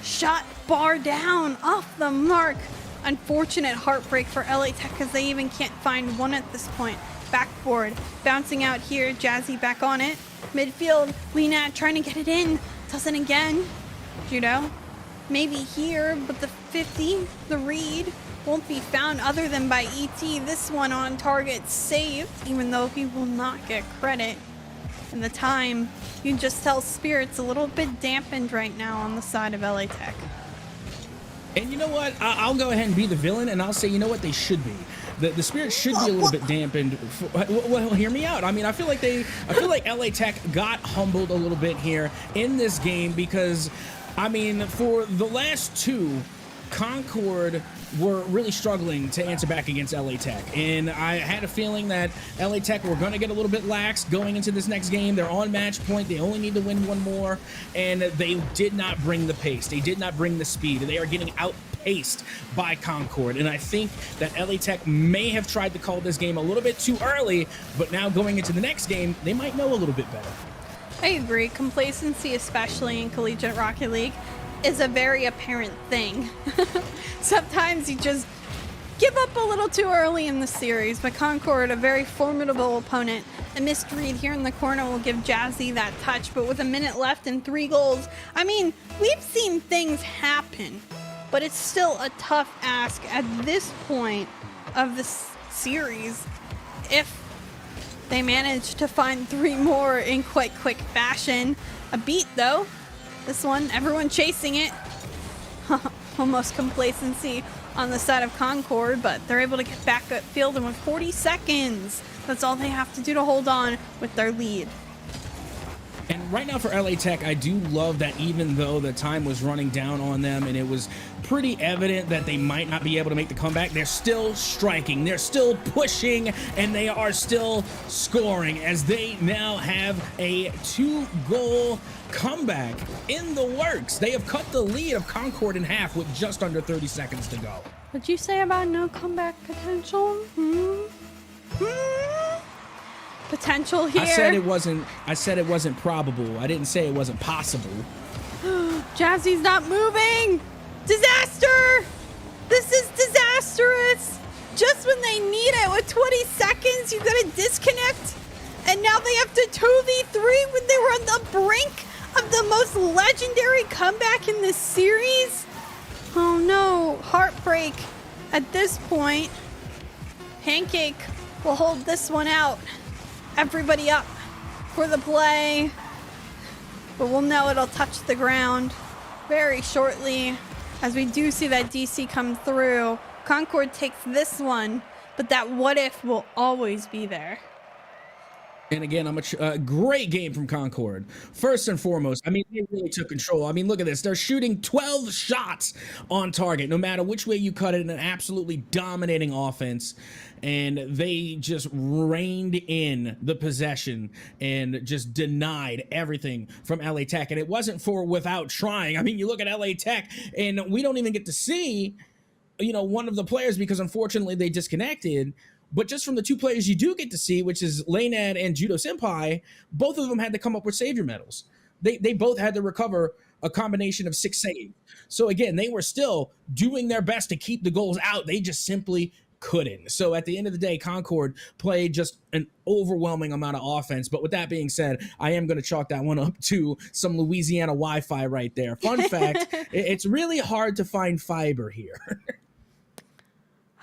shot bar down, off the mark. Unfortunate heartbreak for LA Tech because they even can't find one at this point. Backboard, bouncing out here, Jazzy back on it. Midfield, Linan trying to get it in, doesn't again. Judo, maybe here, but the 50, the read, won't be found other than by ET. This one on target saved, even though he will not get credit. And the time, you can just tell Spirit's a little bit dampened right now on the side of LA Tech. And you know what? I'll go ahead and be the villain, and I'll say, you know what? They should be. The Spirit should be a little bit dampened. Well, hear me out. I mean, I feel like LA Tech got humbled a little bit here in this game because, I mean, for the last two, Concord were really struggling to answer back against LA Tech. And I had a feeling that LA Tech were going to get a little bit lax going into this next game. They're on match point. They only need to win one more. And they did not bring the pace. They did not bring the speed. They are getting outpaced by Concord. And I think that LA Tech may have tried to call this game a little bit too early, but now going into the next game, they might know a little bit better. I agree. Complacency, especially in Collegiate Rocket League, is a very apparent thing. Sometimes you just give up a little too early in the series, but Concord, a very formidable opponent. A missed read here in the corner will give Jazzy that touch, but with a minute left and 3 goals, I mean, we've seen things happen, but it's still a tough ask at this point of the series if they manage to find 3 more in quite quick fashion. A beat though. This one, everyone chasing it. Almost complacency on the side of Concord, but they're able to get back at field, and with 40 seconds, that's all they have to do to hold on with their lead. And right now for LA Tech, I do love that even though the time was running down on them and it was pretty evident that they might not be able to make the comeback, they're still striking, they're still pushing, and they are still scoring as they now have a 2-goal comeback in the works. They have cut the lead of Concord in half with just under 30 seconds to go. What'd you say about no comeback potential? Potential here. I said it wasn't probable. I didn't say it wasn't possible. Jazzy's not moving. Disaster. This is disastrous. Just when they need it, with 20 seconds, you got a disconnect. And now they have to 2v3 when they were on the brink of the most legendary comeback in this series. Oh no, heartbreak at this point. Pancake will hold this one out. Everybody up for the play, but we'll know it'll touch the ground very shortly as we do see that DC come through. Concord takes this one, but that what if will always be there. And again, a great game from Concord. First and foremost, I mean, they really took control. I mean, look at this. They're shooting 12 shots on target, no matter which way you cut it, an absolutely dominating offense. And they just reined in the possession and just denied everything from LA Tech. And it wasn't for without trying. I mean, you look at LA Tech, and we don't even get to see, one of the players because unfortunately they disconnected. But just from the 2 players you do get to see, which is Laynad and Judo Senpai, both of them had to come up with savior medals. They both had to recover a combination of 6 saves. So again, they were still doing their best to keep the goals out. They just simply couldn't. So at the end of the day, Concord played just an overwhelming amount of offense. But with that being said, I am going to chalk that one up to some Louisiana Wi-Fi right there. Fun fact, it's really hard to find fiber here.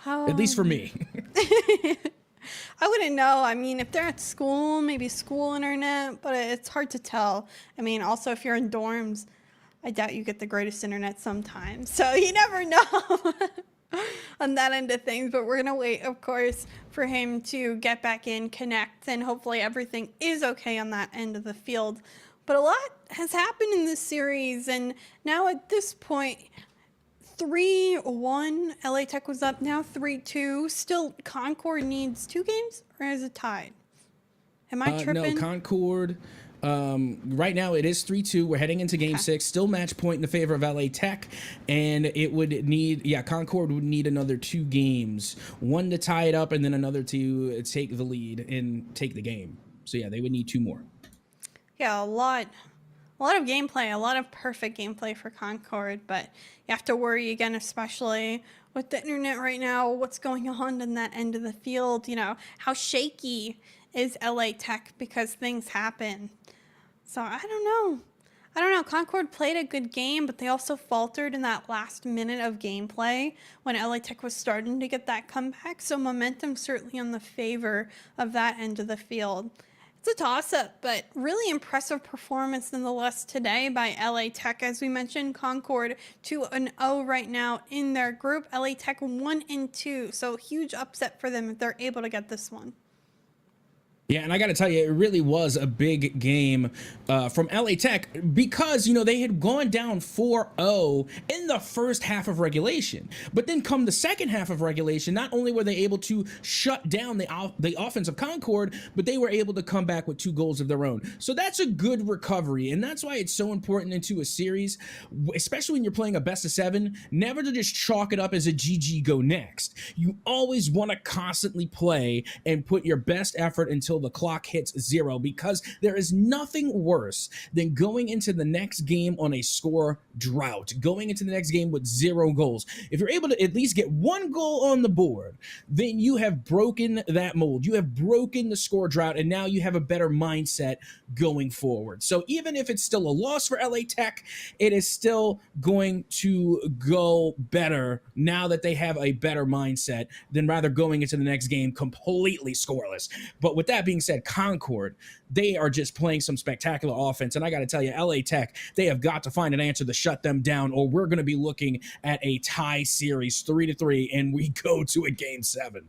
At least for me. I wouldn't know. I mean, if they're at school, maybe school internet, but it's hard to tell. I mean, also if you're in dorms, I doubt you get the greatest internet sometimes. So you never know on that end of things. But we're going to wait, of course, for him to get back in, connect, and hopefully everything is okay on that end of the field. But a lot has happened in this series, and now at this point, 3-1, LA Tech was up, now 3-2. Still, Concord needs 2 games, or is it tied? Am I tripping? No, Concord, right now it is 3-2. We're heading into game 6. Still match point in the favor of LA Tech, and it would need, Concord would need another 2 games. 1 to tie it up, and then another to take the lead and take the game. So yeah, they would need 2 more. Yeah, a lot of gameplay, a lot of perfect gameplay for Concord, but you have to worry again, especially with the internet right now, what's going on in that end of the field, you know, how shaky is LA Tech because things happen. So I don't know. Concord played a good game, but they also faltered in that last minute of gameplay when LA Tech was starting to get that comeback. So momentum certainly on the favor of that end of the field. It's a toss-up, but really impressive performance nonetheless today by LA Tech. As we mentioned, Concord 2-0 right now in their group. LA Tech 1-2, so huge upset for them if they're able to get this one. Yeah, and I got to tell you, it really was a big game from LA Tech because, you know, they had gone down 4-0 in the first half of regulation. But then come the second half of regulation, not only were they able to shut down the offense of Concord, but they were able to come back with 2 goals of their own. So that's a good recovery, and that's why it's so important into a series, especially when you're playing a best-of-7, never to just chalk it up as a GG go next. You always want to constantly play and put your best effort until the clock hits 0, because there is nothing worse than going into the next game on a score drought, going into the next game with 0 goals. If you're able to at least get 1 goal on the board, then you have broken that mold. You have broken the score drought, and now you have a better mindset going forward. So even if it's still a loss for LA Tech, it is still going to go better now that they have a better mindset than rather going into the next game completely scoreless. But with that being said, Concord, they are just playing some spectacular offense, and I got to tell you, LA Tech, they have got to find an answer to shut them down, or we're going to be looking at a tie series 3-3, and we go to a game 7.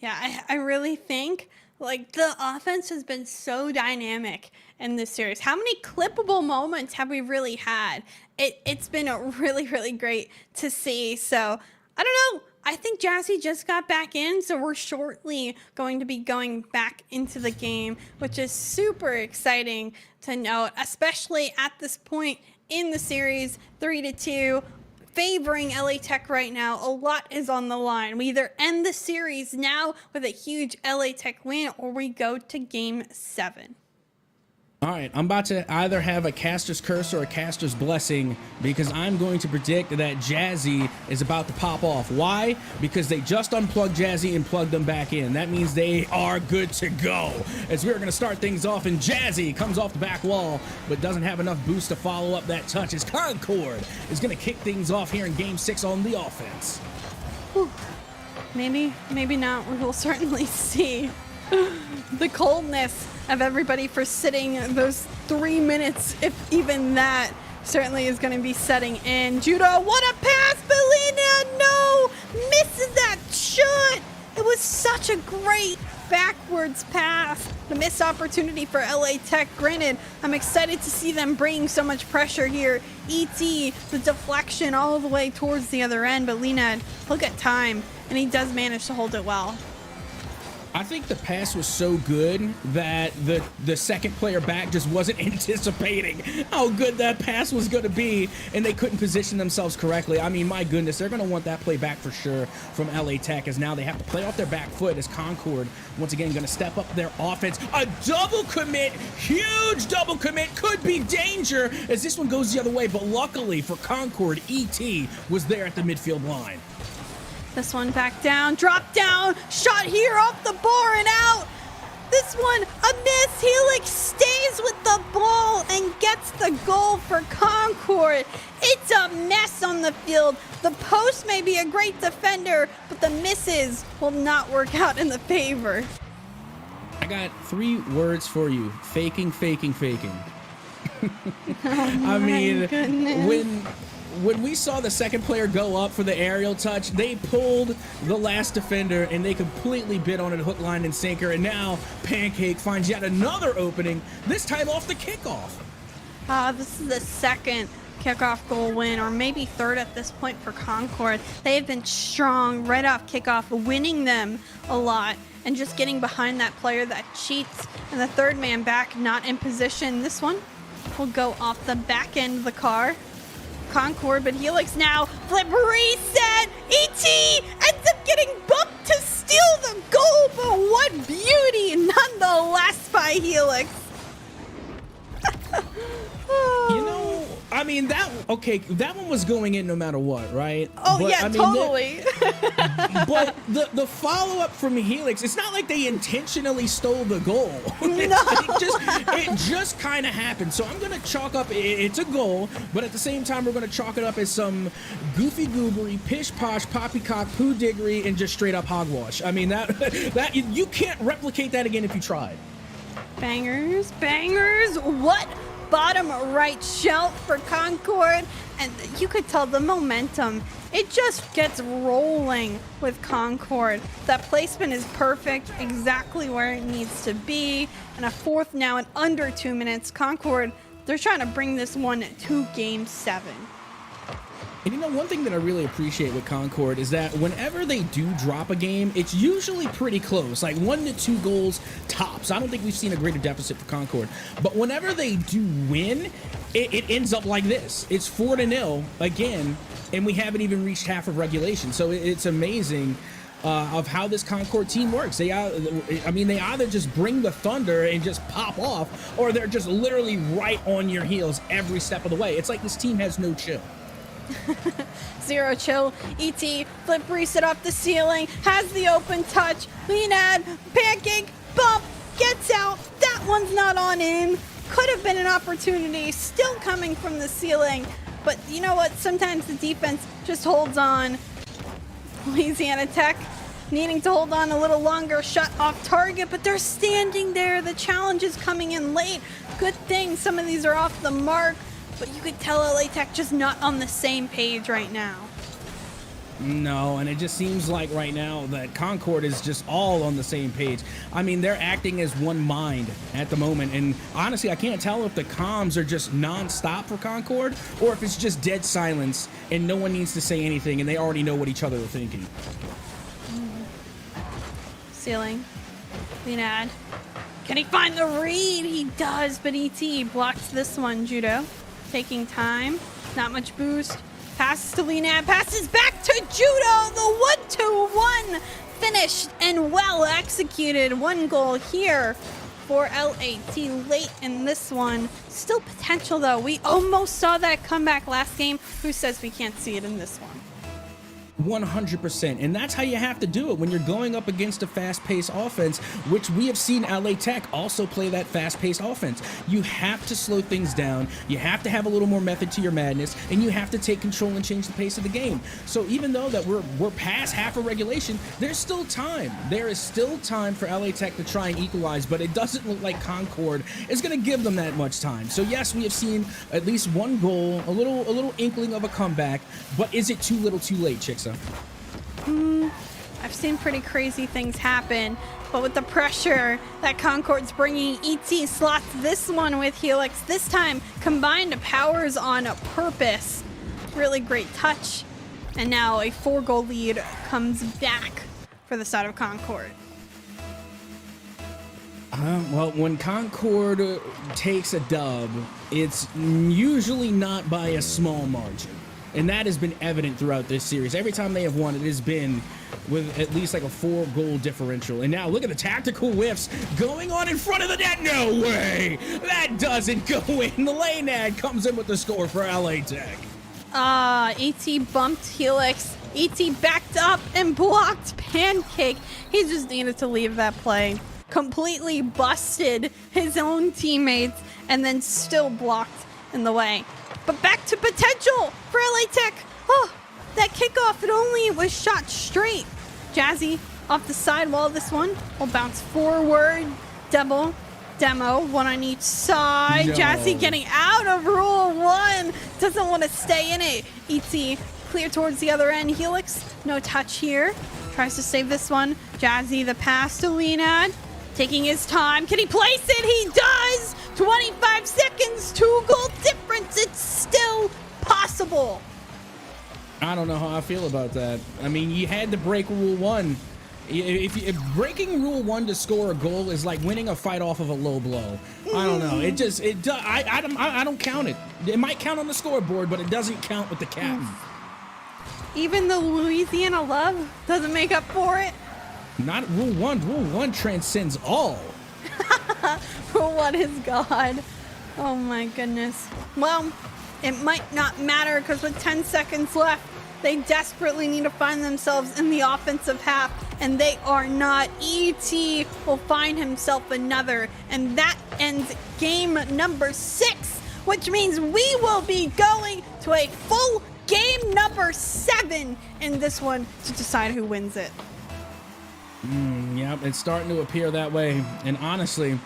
Yeah, I really think like the offense has been so dynamic in this series. How many clippable moments have we really had? It's been a really great to see. So I don't know. I think Jazzy just got back in, so we're shortly going to be going back into the game, which is super exciting to note, especially at this point in the series, 3-2, favoring LA Tech right now. A lot is on the line. We either end the series now with a huge LA Tech win, or we go to game 7. All right, I'm about to either have a caster's curse or a caster's blessing, because I'm going to predict that Jazzy is about to pop off. Why? Because they just unplugged Jazzy and plugged them back in. That means they are good to go. As we're going to start things off, and Jazzy comes off the back wall, but doesn't have enough boost to follow up that touch, as Concord is going to kick things off here in Game 6 on the offense. Whew. Maybe not. We will certainly see. The coldness of everybody for sitting those 3 minutes, if even that, certainly is going to be setting in. Judo, what a pass! Belina, no! Misses that shot! It was such a great backwards pass. The missed opportunity for LA Tech. Granted, I'm excited to see them bring so much pressure here. ET, the deflection all the way towards the other end, but Lena, he'll get time, and he does manage to hold it well. I think the pass was so good that the second player back just wasn't anticipating how good that pass was going to be, and they couldn't position themselves correctly. I mean, my goodness, they're going to want that play back for sure from LA Tech, as now they have to play off their back foot as Concord, once again, going to step up their offense. A double commit, huge double commit, could be danger as this one goes the other way, but luckily for Concord, ET was there at the midfield line. This one back down, drop down, shot here off the bar and out. This one, a miss. Helix stays with the ball and gets the goal for Concord. It's a mess on the field. The post may be a great defender, but the misses will not work out in the favor. I got 3 words for you. Faking, faking, faking. I mean, goodness. when we saw the second player go up for the aerial touch, they pulled the last defender and they completely bit on it hook, line, and sinker. And now Pancake finds yet another opening, this time off the kickoff. This is the second kickoff goal win, or maybe third at this point for Concord. They have been strong right off kickoff, winning them a lot and just getting behind that player that cheats. And the third man back not in position. This one will go off the back end of the car. Concord, but Helix now, flip reset, ET ends up getting bumped to steal the goal, but what beauty nonetheless by Helix. You know, I mean, that one was going in no matter what, right? Oh, but, yeah, I mean, totally. But the follow-up from Helix, it's not like they intentionally stole the goal. No. it just kind of happened. So I'm going to chalk up, it's a goal, but at the same time, we're going to chalk it up as some goofy goobery, pish-posh, poppycock, poo-diggery, and just straight-up hogwash. I mean, that you can't replicate that again if you tried. Bangers, bangers, what? Bottom right shelf for Concord, and you could tell the momentum, it just gets rolling with Concord. That placement is perfect, exactly where it needs to be, and a fourth now in under 2 minutes. Concord, they're trying to bring this one to game 7. And you know, one thing that I really appreciate with Concord is that whenever they do drop a game, it's usually pretty close, like 1 to 2 goals tops. I don't think we've seen a greater deficit for Concord. But whenever they do win, it ends up like this. It's 4-0 again, and we haven't even reached half of regulation. So it's amazing of how this Concord team works. They either just bring the thunder and just pop off, or they're just literally right on your heels every step of the way. It's like this team has no chill. Zero chill. ET flip reset off the ceiling, has the open touch. Leonad, pancake, bump, gets out. That one's not on in. Could have been an opportunity, still coming from the ceiling. But you know what? Sometimes the defense just holds on. Louisiana Tech needing to hold on a little longer, shot off target, but they're standing there. The challenge is coming in late. Good thing some of these are off the mark. But you could tell LA Tech just not on the same page right now. No, and it just seems like right now that Concord is just all on the same page. I mean, they're acting as one mind at the moment. And honestly, I can't tell if the comms are just non-stop for Concord or if it's just dead silence and no one needs to say anything and they already know what each other are thinking. Ceiling. Leonad. Can he find the read? He does, but ET blocks this one, Judo. Taking time, not much boost. Passes to Leonad, passes back to Judo. The 1-2-1 finished and well executed. 1 goal here for LAT late in this one. Still potential though. We almost saw that comeback last game. Who says we can't see it in this one? 100%, and that's how you have to do it when you're going up against a fast-paced offense, which we have seen LA Tech also play that fast-paced offense. You have to slow things down, you have to have a little more method to your madness, and you have to take control and change the pace of the game. So even though that we're past half of regulation, there's still time. There is still time for LA Tech to try and equalize, but it doesn't look like Concord is going to give them that much time. So yes, we have seen at least 1 goal, a little inkling of a comeback, but is it too little too late, Chicksa? I've seen pretty crazy things happen, but with the pressure that Concord's bringing, ET slots this one with Helix. This time, combined powers on purpose. Really great touch. And now a 4-goal lead comes back for the side of Concord. Well, when Concord takes a dub, it's usually not by a small margin. And that has been evident throughout this series. Every time they have won, it has been with at least like a 4-goal differential. And now look at the tactical whiffs going on in front of the net. No way! That doesn't go in. The Laynad comes in with the score for LA Tech. ET bumped Helix. ET backed up and blocked Pancake. He just needed to leave that play. Completely busted his own teammates and then still blocked in the way. But back to potential for LA Tech. Oh, that kickoff, it only was shot straight. Jazzy off the sidewall. This one will bounce forward. Demo, one on each side. No. Jazzy getting out of Rule 1. Doesn't want to stay in it. ET clear towards the other end. Helix, no touch here. Tries to save this one. Jazzy, the pass to Leonard. Taking his time. Can he place it? He does! 25 seconds, 2-goal difference. It's still possible. I don't know how I feel about that. I mean, you had to break Rule 1. If breaking Rule 1 to score a goal is like winning a fight off of a low blow. I don't know. I don't count it. It might count on the scoreboard, but it doesn't count with the captain. Even the Louisiana love doesn't make up for it. Not Rule 1. Rule 1 transcends all. Rule 1 is God. Oh my goodness. Well, it might not matter because with 10 seconds left, they desperately need to find themselves in the offensive half, and they are not. ET will find himself another, and that ends game number 6, which means we will be going to a full game number 7 in this one to decide who wins it. Yep, it's starting to appear that way. And honestly,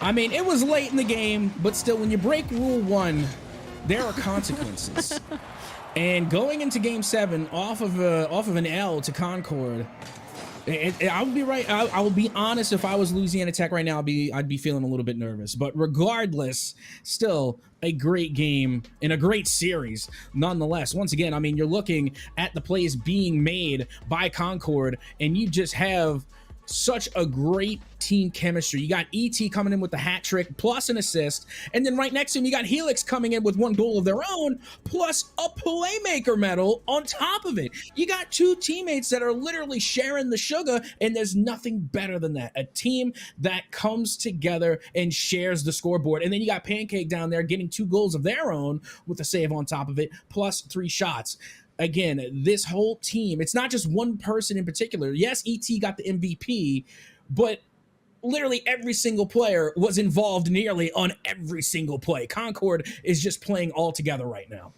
I mean, it was late in the game, but still, when you break Rule 1, there are consequences. And going into Game 7 off of an L to Concord, I would be right. I will be honest. If I was Louisiana Tech right now, I'd be feeling a little bit nervous. But regardless, still a great game and a great series nonetheless. Once again, I mean, you're looking at the plays being made by Concord, and you just have such a great team chemistry. You got ET coming in with the hat trick plus an assist, and then right next to him you got Helix coming in with 1 goal of their own plus a playmaker medal on top of it. You got 2 teammates that are literally sharing the sugar, and there's nothing better than that. A team that comes together and shares the scoreboard. And then you got Pancake down there getting 2 goals of their own with a save on top of it plus 3 shots. Again, this whole team, it's not just one person in particular. Yes, ET got the MVP, but literally every single player was involved nearly on every single play. Concord is just playing all together right now.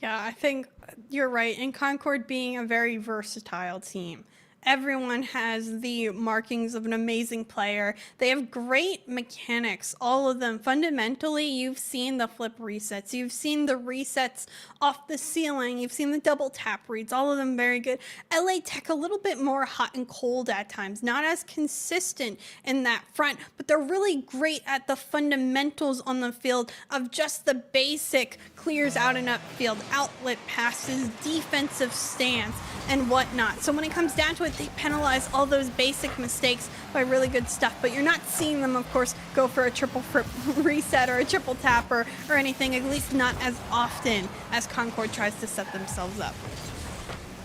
Yeah, I think you're right. And Concord being a very versatile team. Everyone has the markings of an amazing player. They have great mechanics, all of them. Fundamentally, you've seen the flip resets. You've seen the resets off the ceiling. You've seen the double tap reads, all of them very good. LA Tech a little bit more hot and cold at times, not as consistent in that front, but they're really great at the fundamentals on the field of just the basic clears out and upfield, outlet passes, defensive stance, and whatnot. So when it comes down to it, they penalize all those basic mistakes by really good stuff, but you're not seeing them, of course, go for a triple reset or a triple tapper or anything, at least not as often as Concord tries to set themselves up.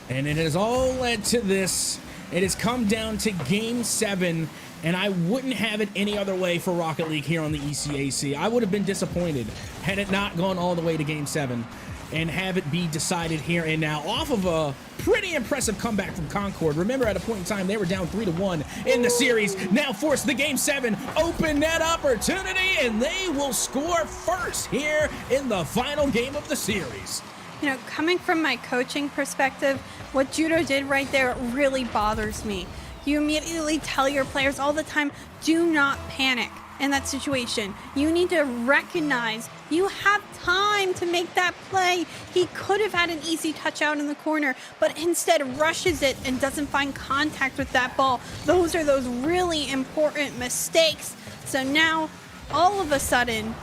And it has all led to this. It has come down to Game 7, and I wouldn't have it any other way for Rocket League here on the ECAC. I would have been disappointed had it not gone all the way to Game 7 and have it be decided here and now off of a pretty impressive comeback from Concord. Remember, at a point in time, they were down 3-1 in the series. Now forced the Game 7 open net opportunity, and they will score first here in the final game of the series. You know, coming from my coaching perspective, what Judo did right there really bothers me. You immediately tell your players all the time, do not panic in that situation. You need to recognize you have time to make that play. He could have had an easy touch out in the corner, but instead rushes it and doesn't find contact with that ball. Those are those really important mistakes. So now, all of a sudden,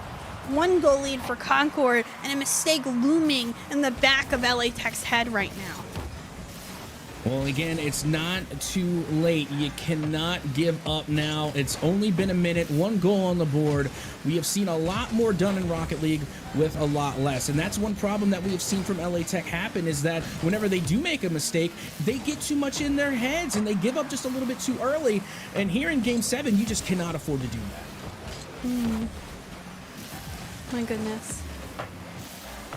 1-goal lead for Concord and a mistake looming in the back of LA Tech's head right now. Well, again, it's not too late. You cannot give up now. It's only been a minute, 1 goal on the board. We have seen a lot more done in Rocket League with a lot less. And that's one problem that we have seen from LA Tech happen, is that whenever they do make a mistake, they get too much in their heads and they give up just a little bit too early. And here in Game 7, you just cannot afford to do that. My goodness.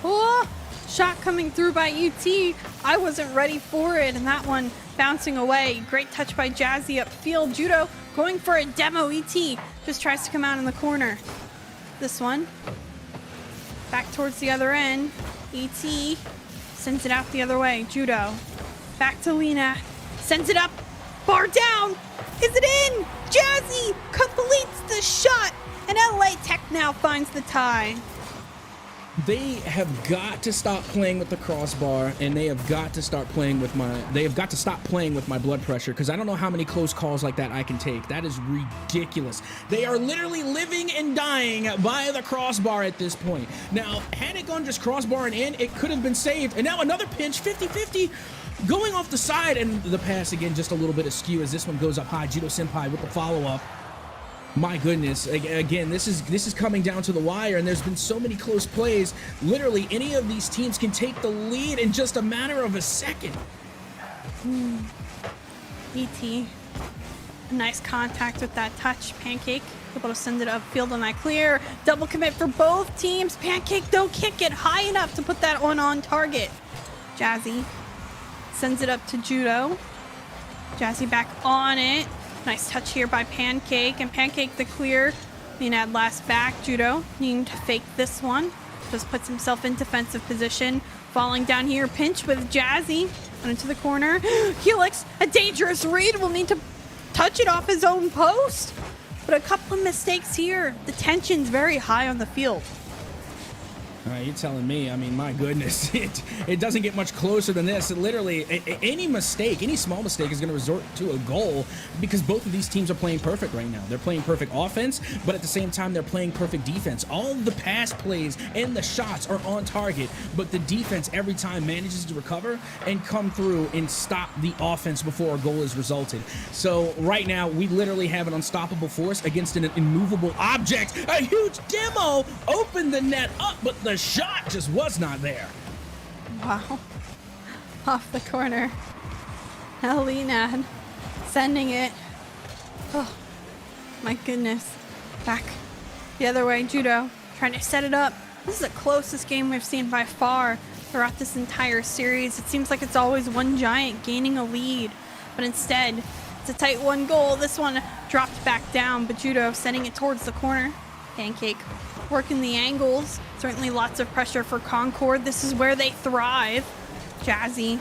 Oh! Shot coming through by UT. I wasn't ready for it, and that one bouncing away. Great touch by Jazzy upfield. Judo going for a demo. ET just tries to come out in the corner. This one back towards the other end. ET sends it out the other way. Judo back to Lena. Sends it up. Bar down. Is it in? Jazzy completes the shot, and LA Tech now finds the tie. They have got to stop playing with the crossbar, and they have got to start playing with my. They have got to stop playing with my blood pressure, because I don't know how many close calls like that I can take. That is ridiculous. They are literally living and dying by the crossbar at this point. Now, had it gone just crossbar and in, it could have been saved. And now another pinch, 50-50. Going off the side, and the pass again just a little bit askew as this one goes up high. Judo Senpai with the follow-up. My goodness, again, this is coming down to the wire, and there's been so many close plays. Literally, any of these teams can take the lead in just a matter of a second. ET, nice contact with that touch. Pancake able to send it upfield on that clear. Double commit for both teams. Pancake don't kick it high enough to put that one on target. Jazzy sends it up to Judo. Jazzy back on it. Nice touch here by Pancake, and Pancake the clear. Leonad last back. Judo needing to fake this one. Just puts himself in defensive position. Falling down here, pinch with Jazzy. And into the corner. Helix, a dangerous read. Will need to touch it off his own post. But a couple of mistakes here. The tension's very high on the field. All right, you're telling me. I mean, my goodness, it doesn't get much closer than this. It literally, any mistake, any small mistake is going to resort to a goal, because both of these teams are playing perfect right now. They're playing perfect offense, but at the same time, they're playing perfect defense. All of the pass plays and the shots are on target, but the defense every time manages to recover and come through and stop the offense before a goal is resulted. So right now, we literally have an unstoppable force against an immovable object. A huge demo opened the net up, but the shot just was not there. Wow. Off the corner. Leonad sending it. Oh, my goodness. Back the other way. Judo trying to set it up. This is the closest game we've seen by far throughout this entire series. It seems like it's always one giant gaining a lead, but instead it's a tight 1 goal. This one dropped back down, but Judo sending it towards the corner. Pancake working the angles. Certainly lots of pressure for Concord. This is where they thrive. Jazzy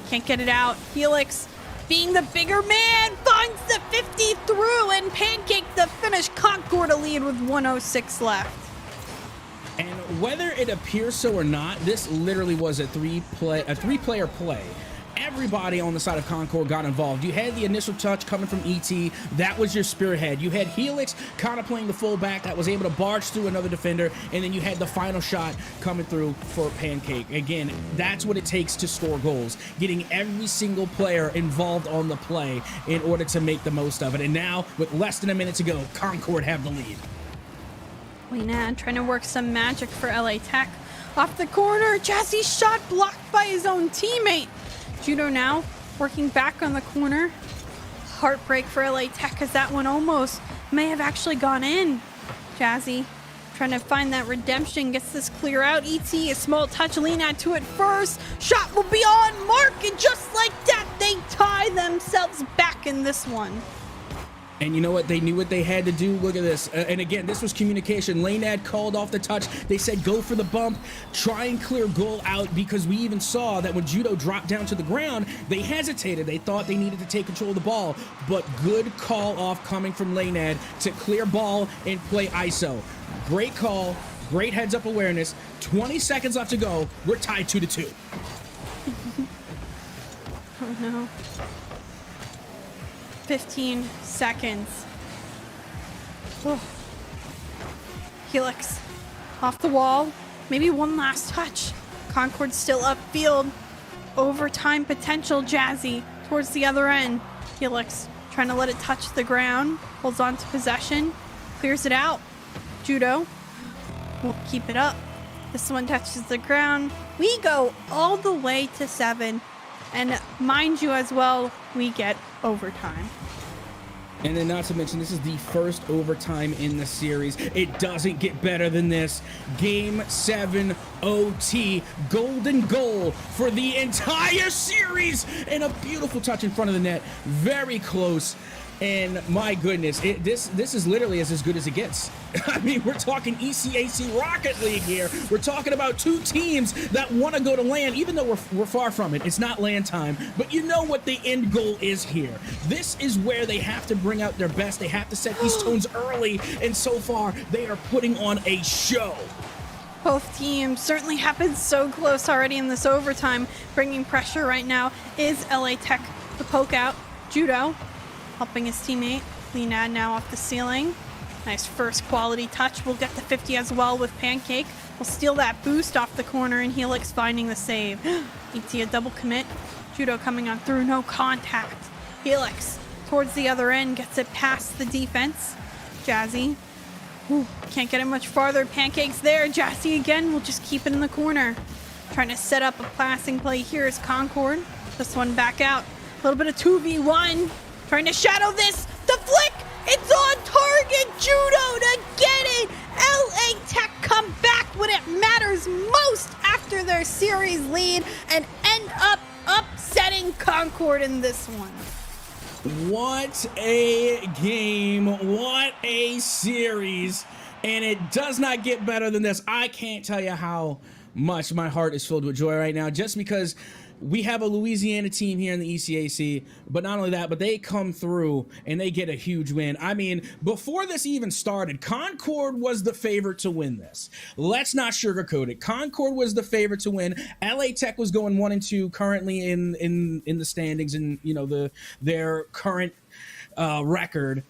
can't get it out. Helix, being the bigger man, finds the 50 through, and Pancake the finish. Concord a lead with 1:06 left. And whether it appears so or not, this literally was a three-player play. Everybody on the side of Concord got involved. You had the initial touch coming from ET. That was your spearhead. You had Helix kind of playing the fullback that was able to barge through another defender, and then you had the final shot coming through for Pancake. Again, that's what it takes to score goals. Getting every single player involved on the play in order to make the most of it. And now, with less than a minute to go, Concord have the lead. Leonad trying to work some magic for LA Tech. Off the corner, Jazzy's shot blocked by his own teammate. Judo now working back on the corner. Heartbreak for LA Tech, as that one almost may have actually gone in. Jazzy trying to find that redemption, gets this clear out. ET, a small touch, Leonad to it first. Shot will be on mark, and just like that, they tie themselves back in this one. And you know what? They knew what they had to do. Look at this. And again, this was communication. Leonad called off the touch. They said, go for the bump. Try and clear goal out, because we even saw that when Judo dropped down to the ground, they hesitated. They thought they needed to take control of the ball. But good call off coming from Leonad to clear ball and play ISO. Great call. Great heads-up awareness. 20 seconds left to go. We're tied 2-2. Oh, no. 15 seconds. Oh. Helix off the wall. Maybe one last touch. Concord still upfield. overtime potential. Jazzy towards the other end. Helix trying to let it touch the ground. Holds on to possession. Clears it out. Judo will keep it up. This one touches the ground. We go all the way to 7. And mind you as well, we get overtime. And then not to mention, this is the first overtime in the series. It doesn't get better than this. Game 7 OT, golden goal for the entire series. And a beautiful touch in front of the net. Very close. And my goodness, this is literally as good as it gets. I mean, we're talking ECAC Rocket League here. We're talking about two teams that want to go to LAN, even though we're far from it. It's not LAN time, but you know what the end goal is here. This is where they have to bring out their best. They have to set these tones early, and so far, they are putting on a show. Both teams certainly have been so close already in this overtime. Bringing pressure right now is LA Tech. The poke out. Judo helping his teammate. Leonad now off the ceiling. Nice first quality touch. We'll get the 50 as well with Pancake. We'll steal that boost off the corner, and Helix finding the save. ET a double commit. Judo coming on through, no contact. Helix towards the other end, gets it past the defense. Jazzy. Ooh, can't get it much farther. Pancake's there. Jazzy again will just keep it in the corner. Trying to set up a passing play here is Concord. This one back out. A little bit of 2v1. Trying to shadow this. The flick! It's on target! Judo to get it! LA Tech come back when it matters most after their series lead and end up upsetting Concord in this one. What a game. What a series. And it does not get better than this. I can't tell you how much my heart is filled with joy right now, just because we have a Louisiana team here in the ECAC, but not only that, but they come through and they get a huge win. I mean, before this even started, Concord was the favorite to win this. Let's not sugarcoat it. Concord was the favorite to win. LA Tech was going 1-2 currently in the standings, and you know their current record,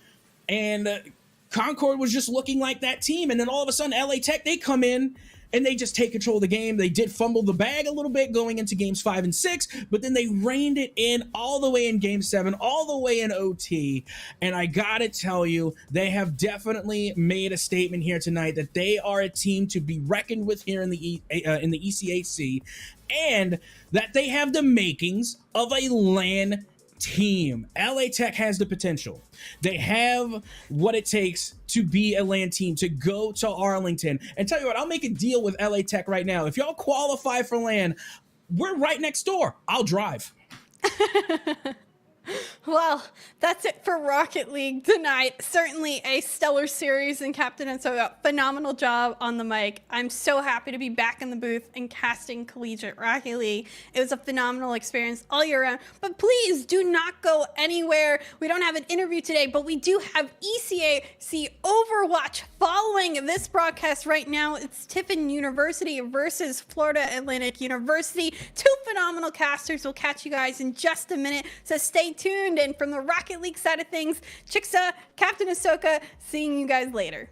and Concord was just looking like that team. And then all of a sudden, LA Tech, they come in and they just take control of the game. They did fumble the bag a little bit going into games 5 and 6, but then they reined it in all the way in game 7, all the way in OT. And I gotta tell you, they have definitely made a statement here tonight that they are a team to be reckoned with here in the ECAC, and that they have the makings of a LAN team. LA Tech has the potential. They have what it takes to be a LAN team, to go to Arlington. And tell you what, I'll make a deal with LA Tech right now. If y'all qualify for LAN, we're right next door. I'll drive. Well, that's it for Rocket League tonight. Certainly a stellar series, and Captain and Soga, phenomenal job on the mic. I'm so happy to be back in the booth and casting Collegiate Rocket League. It was a phenomenal experience all year round, but please do not go anywhere. We don't have an interview today, but we do have ECAC Overwatch following this broadcast right now. It's Tiffin University versus Florida Atlantic University. Two phenomenal casters. We'll catch you guys in just a minute, so stay tuned. And from the Rocket League side of things, Chixa, Captain Ahsoka, seeing you guys later.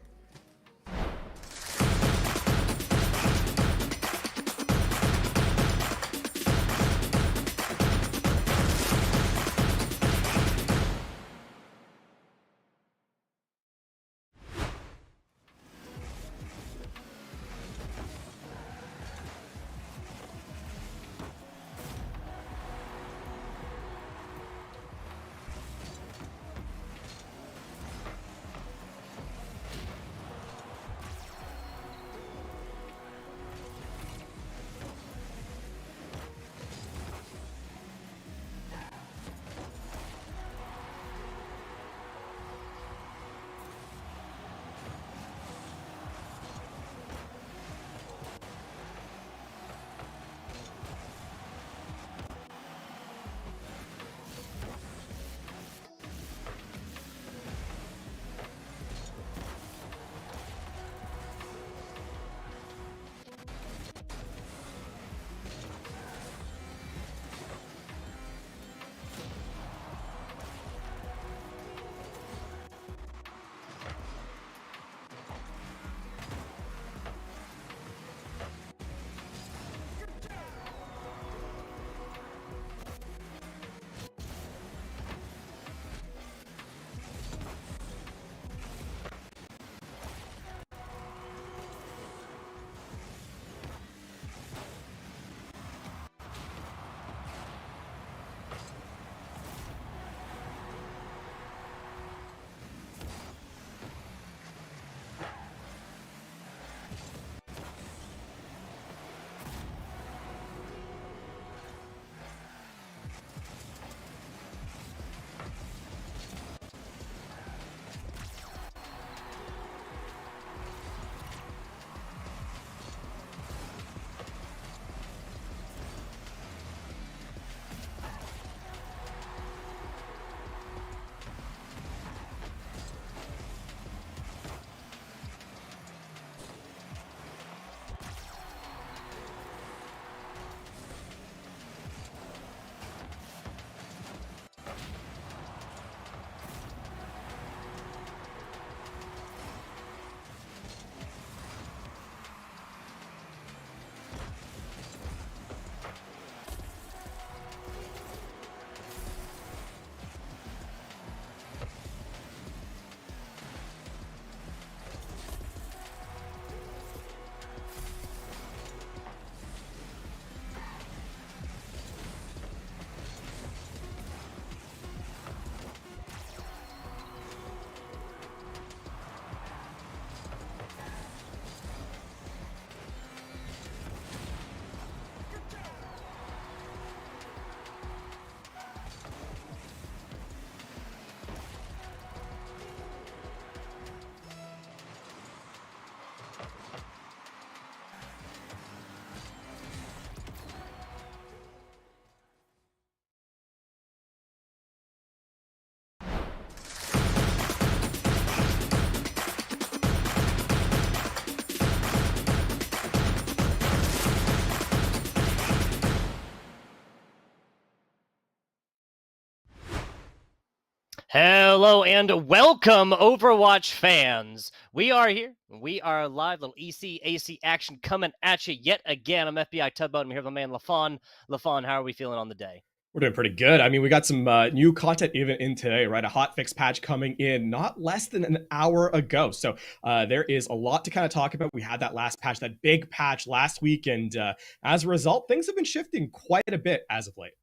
Hello and welcome, Overwatch fans. We are here. We are live. Little ECAC action coming at you yet again. I'm FBI Tugboat. I'm here with my man LaFon. LaFon, how are we feeling on the day? We're doing pretty good. I mean, we got some new content even in today, right? A hotfix patch coming in not less than an hour ago. So there is a lot to kind of talk about. We had that last patch, that big patch last week. And as a result, things have been shifting quite a bit as of late.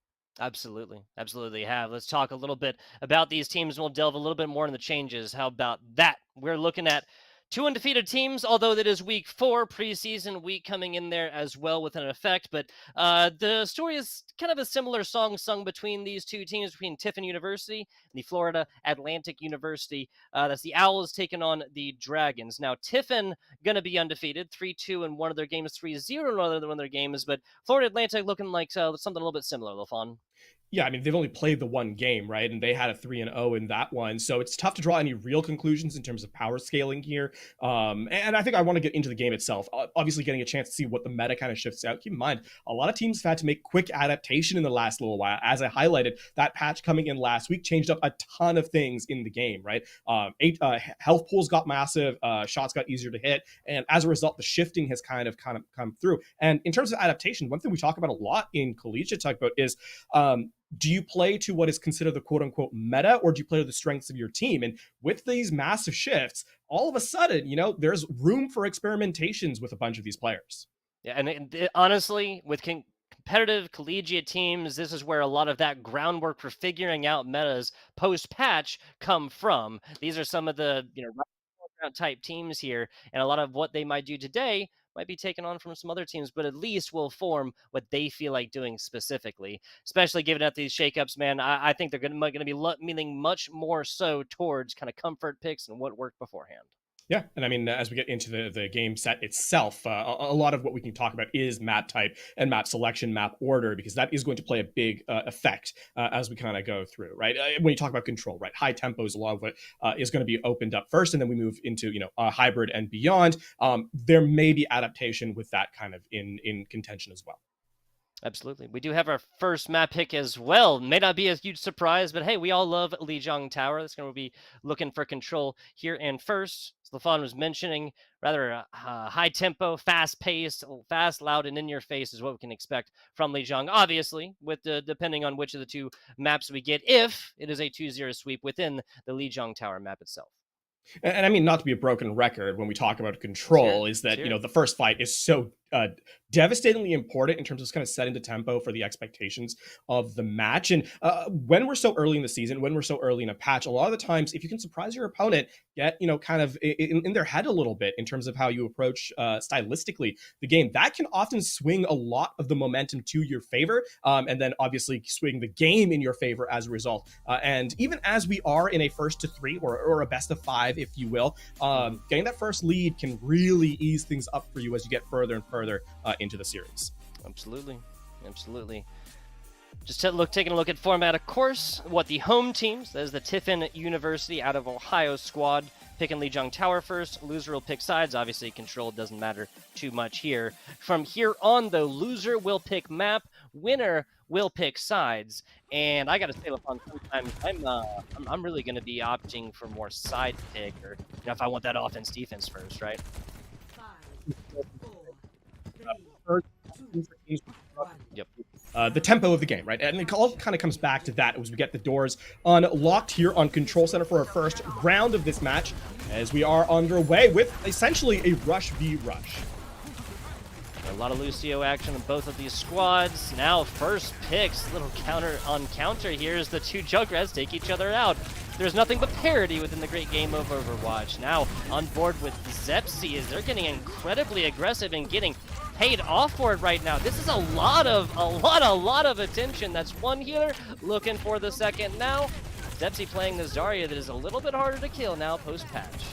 Absolutely. Absolutely have. Let's talk a little bit about these teams, and we'll delve a little bit more into the changes. How about that? We're looking at 2 undefeated teams, although that is week 4, preseason week coming in there as well with an effect. But the story is kind of a similar song sung between these two teams, between Tiffin University and the Florida Atlantic University. That's the Owls taking on the Dragons. Now, Tiffin going to be undefeated, 3-2 in one of their games, 3-0 in one of their games. But Florida Atlantic looking like something a little bit similar, LaFon. Yeah, I mean, they've only played the one game, right? And they had a 3-0 in that one. So it's tough to draw any real conclusions in terms of power scaling here. And I think I want to get into the game itself. Obviously, getting a chance to see what the meta kind of shifts out. Keep in mind, a lot of teams have had to make quick adaptation in the last little while. As I highlighted, that patch coming in last week changed up a ton of things in the game, right? Health pools got massive, shots got easier to hit. And as a result, the shifting has kind of come through. And in terms of adaptation, one thing we talk about a lot in Collegiate Tugboat is, do you play to what is considered the quote-unquote meta, or do you play to the strengths of your team? And with these massive shifts, all of a sudden, there's room for experimentations with a bunch of these players. Yeah, and honestly, with competitive collegiate teams, this is where a lot of that groundwork for figuring out metas post-patch come from. These are some of the type teams here, and a lot of what they might do today might be taken on from some other teams, but at least will form what they feel like doing specifically, especially given that these shakeups, man. I think they're going to be leaning much more so towards kind of comfort picks and what worked beforehand. Yeah, and I mean, as we get into the game set itself, a lot of what we can talk about is map type and map selection, map order, because that is going to play a big effect as we kind of go through, right? When you talk about control, right? High tempo is a lot of what is going to be opened up first, and then we move into, hybrid and beyond. There may be adaptation with that kind of in contention as well. Absolutely. We do have our first map pick as well. May not be a huge surprise, but hey, we all love Lijiang Tower. That's going to be looking for control here. And first, as LaFon was mentioning, rather high tempo, fast paced, fast, loud, and in your face is what we can expect from Lijiang. Obviously, with depending on which of the two maps we get, if it is a 2-0 sweep within the Lijiang Tower map itself. And I mean, not to be a broken record when we talk about control, is that, the first fight is so devastatingly important in terms of kind of setting the tempo for the expectations of the match. And when we're so early in the season, when we're so early in a patch, a lot of the times, if you can surprise your opponent, get, kind of in their head a little bit in terms of how you approach stylistically the game, that can often swing a lot of the momentum to your favor. And then obviously swing the game in your favor as a result. And even as we are in a 1-3 or a best of 5, if you will, getting that first lead can really ease things up for you as you get further and further into the series. Absolutely. Just taking a look at format, of course, what the home teams, that is the Tiffin University out of Ohio squad, picking Lijiang Tower first. Loser will pick sides. Obviously, control doesn't matter too much here. From here on, though, loser will pick map, winner will pick sides. And I got to say, LaFon, sometimes I'm really going to be opting for more side pick, or if I want that offense defense first, right? 5, 4, 3, 2, 1. Yep. The tempo of the game, right? And it all kind of comes back to that as we get the doors unlocked here on Control Center for our first round of this match, as we are underway with essentially a rush v rush. A lot of Lucio action in both of these squads. Now first picks, little counter on counter here as the two Jugrats take each other out. There's nothing but parity within the great game of Overwatch. Now on board with Zepsi as they're getting incredibly aggressive and getting paid off for it right now. This is a lot of attention. That's one healer looking for the second now. Zepsi playing the Zarya that is a little bit harder to kill now post-patch.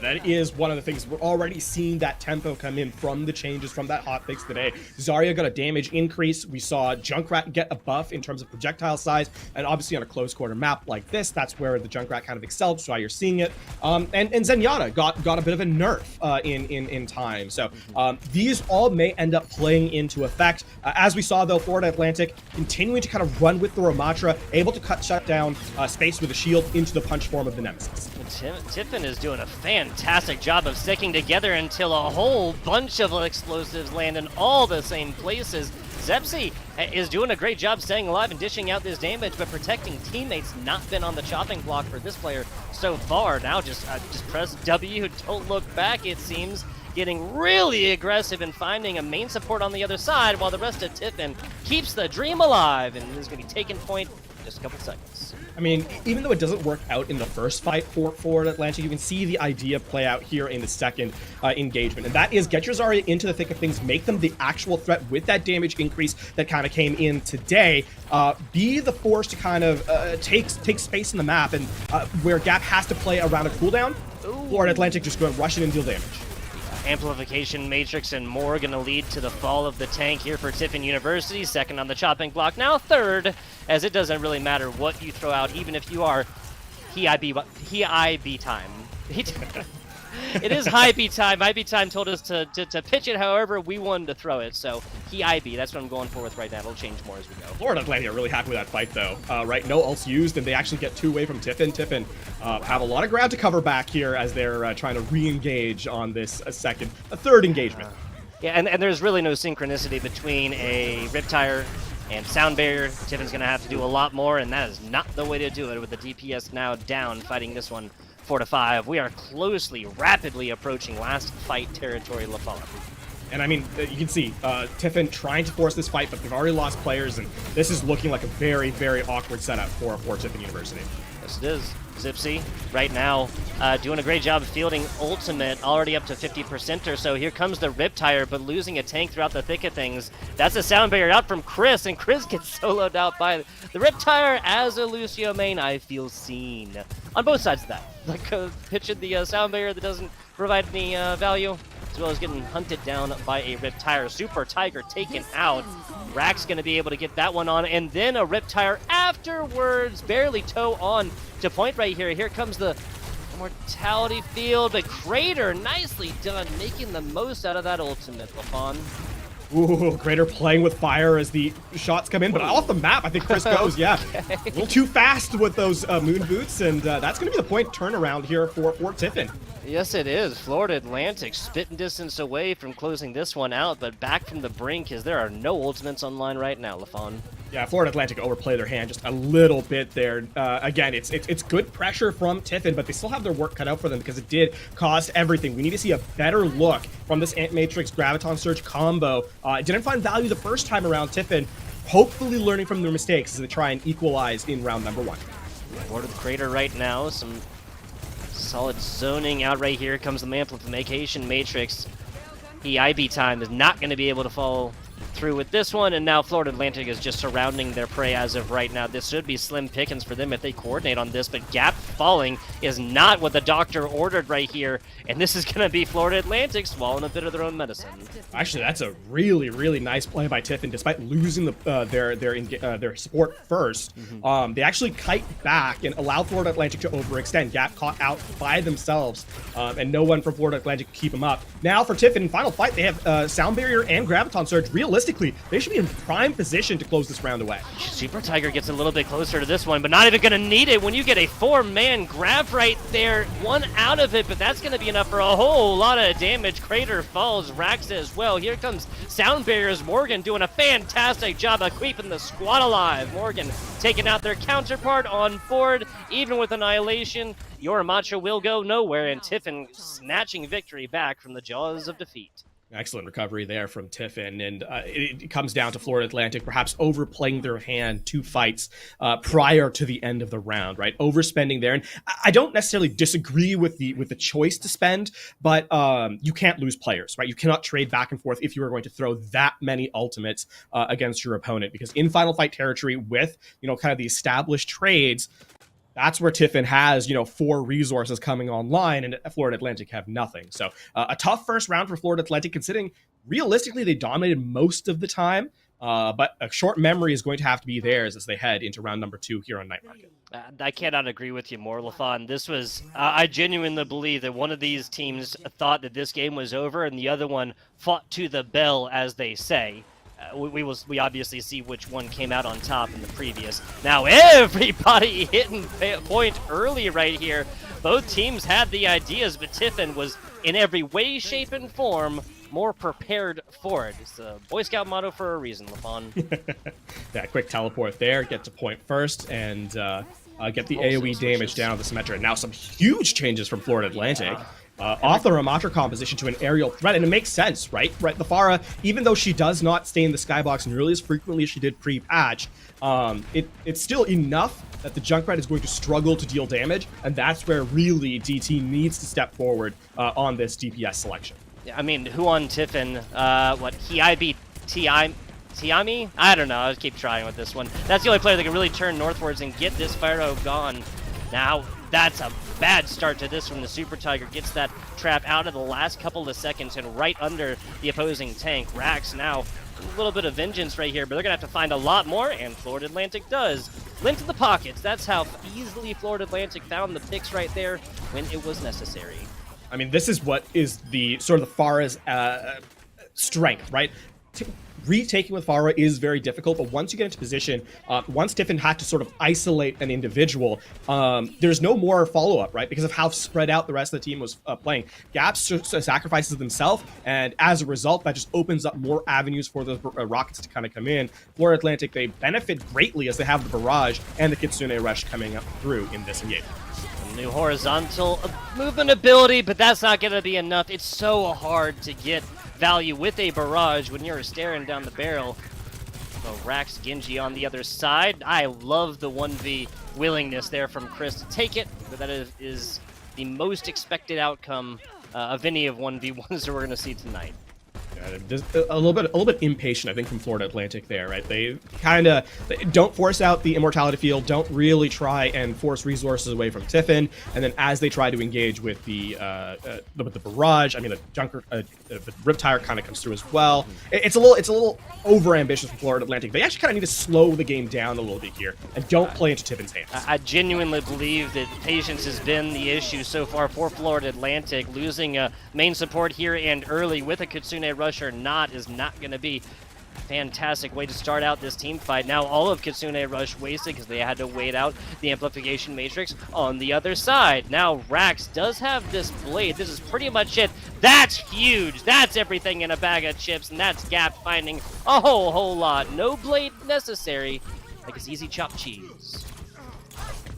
that is one of the things. We're already seeing that tempo come in from the changes from that hotfix today. Zarya got a damage increase. We saw Junkrat get a buff in terms of projectile size, and obviously on a close quarter map like this, that's where the Junkrat kind of excelled. So you're seeing it. And Zenyatta got a bit of a nerf in time. So these all may end up playing into effect. As we saw though, Florida Atlantic continuing to kind of run with the Ramatra, able to shut down space with a shield into the punch form of the Nemesis. Tiffin is doing a fantastic job of sticking together until a whole bunch of explosives land in all the same places. Zepsi is doing a great job staying alive and dishing out this damage, but protecting teammates. Not been on the chopping block for this player so far. Now just press W, don't look back, it seems. Getting really aggressive and finding a main support on the other side, while the rest of Tiffin keeps the dream alive and is going to be taking point in just a couple seconds. I mean, even though it doesn't work out in the first fight for Atlantic, you can see the idea play out here in the second engagement. And that is get your Zarya into the thick of things, make them the actual threat with that damage increase that kind of came in today. Be the force to kind of take space in the map, and where Gap has to play around a cooldown, Florida Atlantic just going to rush in and deal damage. Amplification Matrix and more going to lead to the fall of the tank here for Tiffin University. Second on the chopping block, now third, as it doesn't really matter what you throw out, even if you are IB time. It is high B time. IB time told us to pitch it however we wanted to throw it, so IB, that's what I'm going for with right now. It'll change more as we go. Florida Atlantic are really happy with that fight though. Right, no ults used, and they actually get 2 away from Tiffin. Tiffin have a lot of ground to cover back here as they're trying to re-engage on this third engagement. Yeah, and there's really no synchronicity between a Riptire and Sound Barrier. Tiffin's going to have to do a lot more, and that is not the way to do it with the DPS now down, fighting this one 4-5. We are rapidly approaching last fight territory, LaFon. And I mean, you can see Tiffin trying to force this fight, but they've already lost players, and this is looking like a very, very awkward setup for Tiffin University. Yes, it is. Zipsy, right now, doing a great job of fielding ultimate, already up to 50% or so. Here comes the Riptire, but losing a tank throughout the thick of things. That's a Sound Barrier out from Chris, and Chris gets soloed out by the Riptire. As a Lucio main, I feel seen. On both sides of that. Like pitching the Sound Barrier that doesn't provide any value, as well as getting hunted down by a Riptire. Super Tiger taken out. Rack's going to be able to get that one on, and then a Riptire afterwards. Barely toe on to point right here. Here comes the Mortality Field, but Crater, nicely done, making the most out of that ultimate, LaFon. Ooh, Crater playing with fire as the shots come in, but off the map, I think Chris goes, yeah. Okay. A little too fast with those moon boots, and that's going to be the point turnaround here for Tiffin. Yes, it is. Florida Atlantic spitting distance away from closing this one out, but back from the brink as there are no ultimates online right now, LaFon. Yeah, Florida Atlantic overplay their hand just a little bit there. Again, it's good pressure from Tiffin, but they still have their work cut out for them because it did cost everything. We need to see a better look from this Ant Matrix Graviton Surge combo. It didn't find value the first time around. Tiffin hopefully learning from their mistakes as they try and equalize in round number 1. Board of the Crater right now, some solid zoning out right here. Comes the Amplification Matrix. EIB time is not going to be able to follow through with this one, and now Florida Atlantic is just surrounding their prey as of right now. This should be slim pickings for them if they coordinate on this, but Gap falling is not what the doctor ordered right here, and this is going to be Florida Atlantic swallowing a bit of their own medicine. Actually, that's a really, really nice play by Tiffin. Despite losing their support first, they actually kite back and allow Florida Atlantic to overextend. Gap caught out by themselves, and no one from Florida Atlantic could keep them up. Now for Tiffin, in final fight, they have Sound Barrier and Graviton Surge. Realistically, they should be in prime position to close this round away. Super Tiger gets a little bit closer to this one, but not even going to need it when you get a 4-man grab right there. One out of it, but that's going to be enough for a whole lot of damage. Crater falls, Rax as well. Here comes Sound Barriers. Morgan doing a fantastic job of keeping the squad alive. Morgan taking out their counterpart on board, even with Annihilation. Your Macho will go nowhere, and Tiffin snatching victory back from the jaws of defeat. Excellent recovery there from Tiffin, and it comes down to Florida Atlantic perhaps overplaying their hand 2 fights prior to the end of the round, right? Overspending there, and I don't necessarily disagree with the choice to spend, but you can't lose players, right? You cannot trade back and forth if you are going to throw that many ultimates against your opponent, because in final fight territory with kind of the established trades, that's where Tiffin has, 4 resources coming online, and Florida Atlantic have nothing. So a tough first round for Florida Atlantic, considering realistically they dominated most of the time. But a short memory is going to have to be theirs as they head into round number 2 here on Night Market. I cannot agree with you more, Lafon. This was, I genuinely believe that one of these teams thought that this game was over, and the other one fought to the bell, as they say. We obviously see which one came out on top in the previous. Now everybody hitting point early right here. Both teams had the ideas, but Tiffin was in every way, shape, and form more prepared for it. It's the Boy Scout motto for a reason, Lafon. Yeah, quick teleport there, get to point first, and get the AoE damage down to the Symmetra. Now some huge changes from Florida Atlantic. Off the Ramatra composition to an aerial threat, and it makes sense, right? The Pharah, even though she does not stay in the skybox nearly as frequently as she did pre-patch, it's still enough that the Junkrat is going to struggle to deal damage, and that's where really DT needs to step forward on this DPS selection. Yeah, I mean, who on Tiffin? What, Hiibi Tiami? I don't know, I'll keep trying with this one. That's the only player that can really turn northwards and get this Pharaoh gone. Now, that's a bad start to this one. The Super Tiger gets that trap out of the last couple of seconds and right under the opposing tank. Rax now a little bit of vengeance right here, but they're going to have to find a lot more, and Florida Atlantic does. Lint to the pockets. That's how easily Florida Atlantic found the picks right there when it was necessary. I mean, this is what is the sort of the Pharah's strength, right? Retaking with Pharah is very difficult, but once you get into position, once Tiffin had to sort of isolate an individual, there's no more follow-up, right? Because of how spread out the rest of the team was playing. Gaps sacrifices themselves, and as a result, that just opens up more avenues for the Rockets to kind of come in. Florida Atlantic, they benefit greatly as they have the Barrage and the Kitsune Rush coming up through in this engagement. New horizontal movement ability, but that's not going to be enough. It's so hard to get value with a barrage when you're staring down the barrel. So Rax Genji on the other side. I love the 1v willingness there from Chris to take it, but that is the most expected outcome of any of 1v1s that we're going to see tonight. Just a little bit impatient, I think, from Florida Atlantic there, right? They kind of don't force out the immortality field, don't really try and force resources away from Tiffin, and then as they try to engage with the barrage, I mean the Riptire kind of comes through as well. It's a little over ambitious for Florida Atlantic. They actually kind of need to slow the game down a little bit here and don't play into Tiffin's hands. I genuinely believe that patience has been the issue so far for Florida Atlantic. Losing a main support here and early with a Kitsune Rush or not is not going to be a fantastic way to start out this team fight. Now all of Kitsune Rush wasted because they had to wait out the amplification matrix on the other side. Now Rax does have this blade. This is pretty much it. That's huge. That's everything in a bag of chips, and that's gap finding a whole lot. No blade necessary, like it's easy chopped cheese.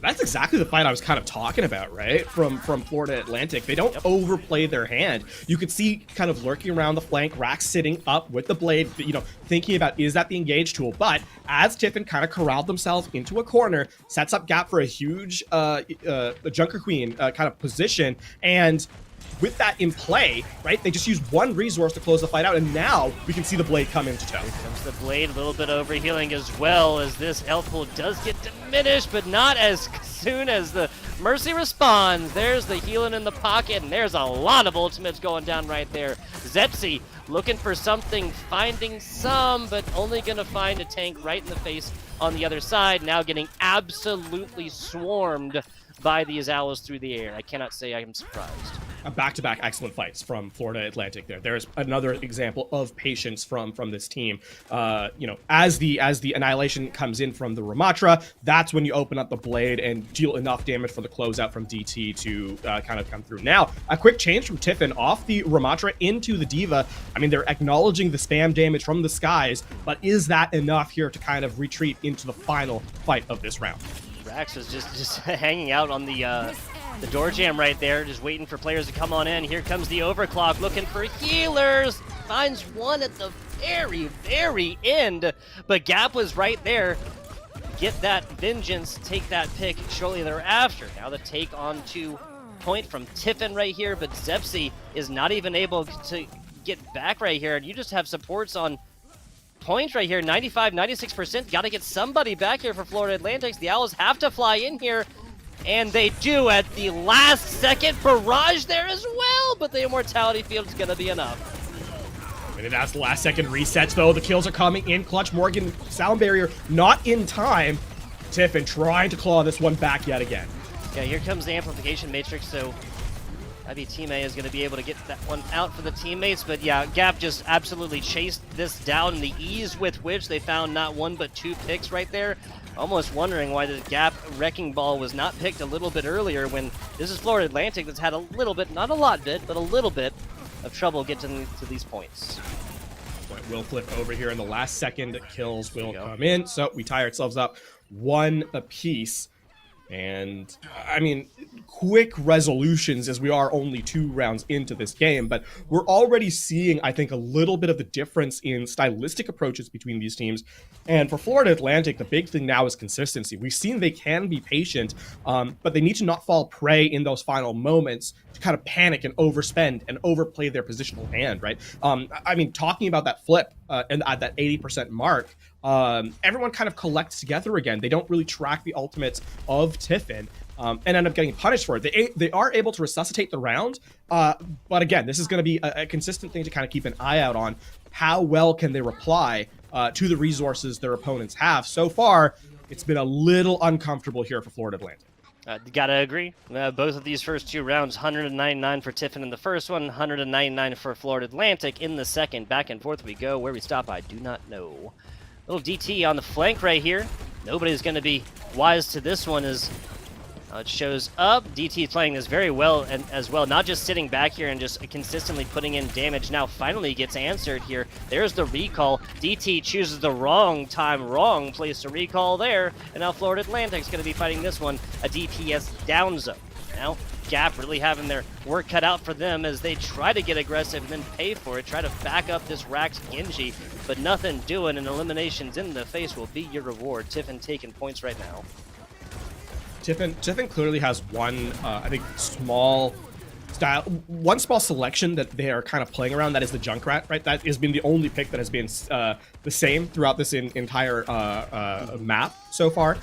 That's exactly the fight I was kind of talking about, right? From Florida Atlantic. They don't overplay their hand. You could see kind of lurking around the flank, Rax sitting up with the blade, thinking about, is that the engage tool? But as Tiffin kind of corralled themselves into a corner, sets up gap for a huge Junker Queen kind of position, and with that in play, right, they just used one resource to close the fight out, and now we can see the blade come into tow. Here comes the blade, a little bit overhealing as well, as this health pool does get diminished, but not as soon as the Mercy responds. There's the healing in the pocket, and there's a lot of ultimates going down right there. Zepsi looking for something, finding some, but only going to find a tank right in the face on the other side, now getting absolutely swarmed by these owls through the air. I cannot say I am surprised. Back-to-back excellent fights from Florida Atlantic there. There's another example of patience from this team. As the annihilation comes in from the Ramatra, that's when you open up the blade and deal enough damage for the closeout from DT to kind of come through. Now, a quick change from Tiffin off the Ramatra into the Diva. I mean, they're acknowledging the spam damage from the skies, but is that enough here to kind of retreat into the final fight of this round? Rax was just hanging out on the door jam right there, just waiting for players to come on in. Here comes the overclock, looking for healers. Finds one at the very end, but Gap was right there. Get that vengeance, take that pick shortly thereafter. Now the take on 2 point from Tiffin right here, but Zepsi is not even able to get back right here, and you just have supports on point right here, 95, 96%. Got to get somebody back here for Florida Atlantic. The Owls have to fly in here. And they do at the last second. Barrage there as well, but the Immortality Field is going to be enough. And that's the last second resets, though. The kills are coming in clutch. Morgan, sound barrier, not in time. Tiffin trying to claw this one back yet again. Yeah, here comes the amplification matrix, so maybe Team A is going to be able to get that one out for the teammates. But yeah, Gap just absolutely chased this down, and the ease with which they found not one but two picks right there. Almost wondering why the Gap Wrecking Ball was not picked a little bit earlier, when this is Florida Atlantic that's had a little bit, not a lot bit, but a little bit of trouble getting to these points. Point will flip over here in the last second. Kills will come in, so we tie ourselves up 1 apiece. And I mean, quick resolutions as we are only 2 rounds into this game, but we're already seeing, I think, a little bit of the difference in stylistic approaches between these teams. And for Florida Atlantic, the big thing now is consistency. We've seen they can be patient, but they need to not fall prey in those final moments to kind of panic and overspend and overplay their positional hand, right? I mean, talking about that flip and at that 80% mark, everyone kind of collects together again. They don't really track the ultimates of Tiffin and end up getting punished for it. They are able to resuscitate the round, but again, this is going to be a consistent thing to kind of keep an eye out on. How well can they reply to the resources their opponents have? So far, it's been a little uncomfortable here for Florida Atlantic. Gotta agree. Both of these first 2 rounds, 199 for Tiffin in the first one, 199 for Florida Atlantic in the second. Back and forth we go. Where we stop, I do not know. Little DT on the flank right here. Nobody's going to be wise to this one as it shows up. DT playing this very well and as well, not just sitting back here and just consistently putting in damage. Now finally gets answered here. There's the recall. DT chooses the wrong time, wrong place to recall there. And now Florida Atlantic's going to be fighting this one, a DPS down zone. Now Gap really having their work cut out for them as they try to get aggressive and then pay for it, try to back up this Rax Genji, but nothing doing, and eliminations in the face will be your reward. Tiffin taking points right now. Tiffin clearly has one, I think, one small selection that they are kind of playing around. That is the Junkrat, right? That has been the only pick that has been the same throughout this entire map so far.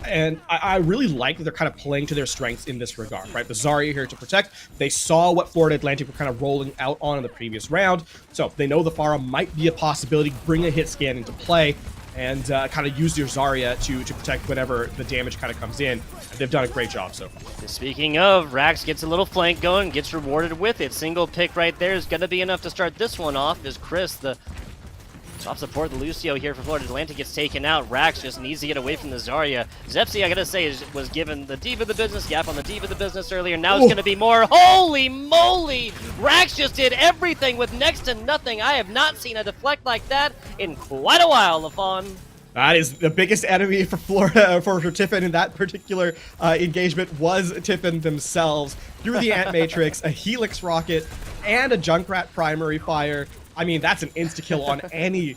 And I really like that they're kind of playing to their strengths in this regard, right? The Zarya here to protect. They saw what Florida Atlantic were kind of rolling out on in the previous round, so they know the Pharah might be a possibility. Bring a hit scan into play and kind of use your Zarya to protect whenever the damage kind of comes in. And they've done a great job so far. Speaking of, Rax gets a little flank going, gets rewarded with it. Single pick right there is going to be enough to start this one off as Chris, the top support, the Lucio here for Florida Atlantic, gets taken out. Rax just needs to get away from the Zarya. Zepsi, I gotta say, was given the Diva the business, Gap on the Diva the business earlier. Now it's going to be more. Holy moly! Rax just did everything with next to nothing. I have not seen a deflect like that in quite a while, LaFawn. That is the biggest enemy for Florida, for Tiffin in that particular engagement was Tiffin themselves. Through the Ant Matrix, a Helix Rocket, and a Junkrat primary fire. I mean, that's an insta-kill on any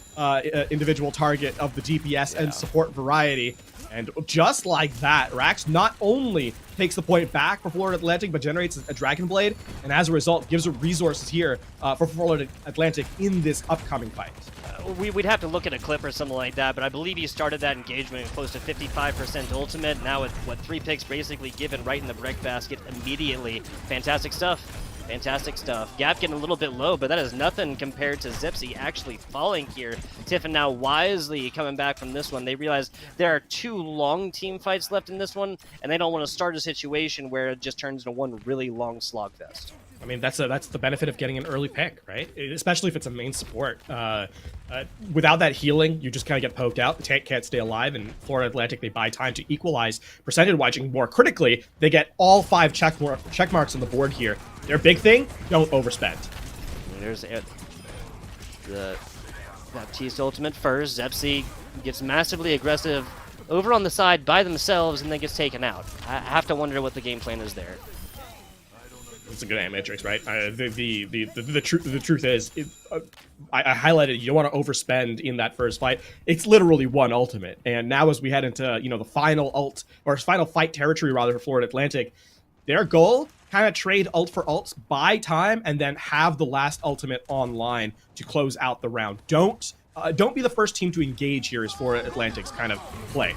individual target of the DPS and support variety. And just like that, Rax not only takes the point back for Florida Atlantic, but generates a Dragon Blade, and as a result, gives resources here for Florida Atlantic in this upcoming fight. We'd have to look at a clip or something like that, but I believe he started that engagement at close to 55% ultimate. Now with, 3 picks basically given right in the breakbasket immediately. Fantastic stuff. Fantastic stuff. Gap getting a little bit low, but that is nothing compared to Zipsy actually falling here. Tiffin now wisely coming back from this one. They realize there are 2 long team fights left in this one, and they don't want to start a situation where it just turns into one really long slogfest. I mean, that's the benefit of getting an early pick, right? Especially if it's a main support. Without that healing, you just kind of get poked out. The tank can't stay alive, and Florida Atlantic, they buy time to equalize percentage-wise. More critically, they get all 5 check marks on the board here. Their big thing, don't overspend. There's the Baptiste ultimate first. Zepsi gets massively aggressive over on the side by themselves and then gets taken out. I have to wonder what the game plan is there. It's a good Ant Matrix, right? The truth is, I highlighted you don't want to overspend in that first fight. It's literally one ultimate, and now as we head into the final fight territory rather for Florida Atlantic, their goal kind of trade ult for ults, buy time, and then have the last ultimate online to close out the round. Don't be the first team to engage here is Florida Atlantic's kind of play.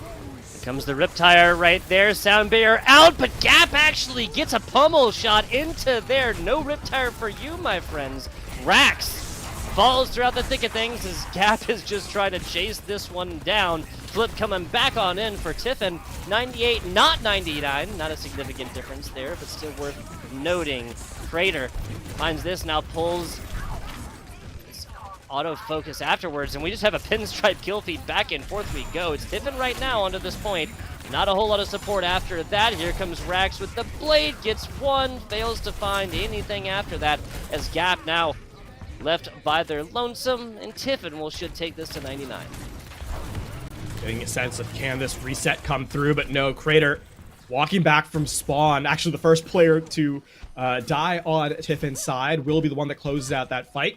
Comes the Riptire right there. Sound barrier out, but Gap actually gets a pummel shot into there. No Riptire for you, my friends. Rax falls throughout the thick of things as Gap is just trying to chase this one down. Flip coming back on in for Tiffin. 98, not 99. Not a significant difference there, but still worth noting. Crater finds this, now pulls autofocus afterwards, and we just have a pinstripe kill feed. Back and forth we go. It's Tiffin right now onto this point. Not a whole lot of support after that. Here comes Rax with the blade, gets one, fails to find anything after that, as Gap now left by their lonesome, and Tiffin should take this to 99. Getting a sense of, can this reset come through? But no, Crater walking back from spawn. Actually, the first player to die on Tiffin's side will be the one that closes out that fight.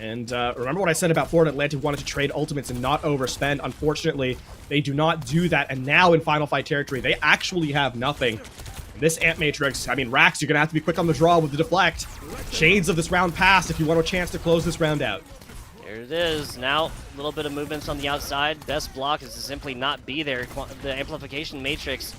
And remember what I said about Florida Atlantic wanted to trade ultimates and not overspend. Unfortunately, they do not do that. And now in Final Fight territory, they actually have nothing. This Ant Matrix, I mean, Rax, you're going to have to be quick on the draw with the deflect. Shades of this round passed if you want a chance to close this round out. There it is. Now, a little bit of movements on the outside. Best block is to simply not be there. The Amplification Matrix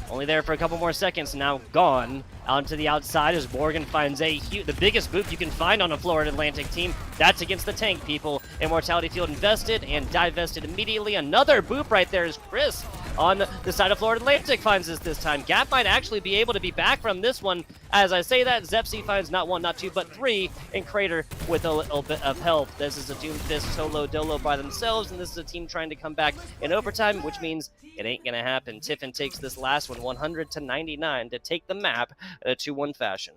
only there for a couple more seconds, now gone. Out to the outside as Morgan finds the biggest boop you can find on a Florida Atlantic team. That's against the tank, people. Immortality Field invested and divested immediately. Another boop right there is Chris on the side of Florida Atlantic finds this time. Gap might actually be able to be back from this one. As I say that, Zepsi finds not one, not two, but three, and Crater with a little bit of help. This is a Doomfist solo dolo by themselves, and this is a team trying to come back in overtime, which means it ain't gonna happen. Tiffin takes this last one 100 to 99 to take the map in a 2-1 fashion.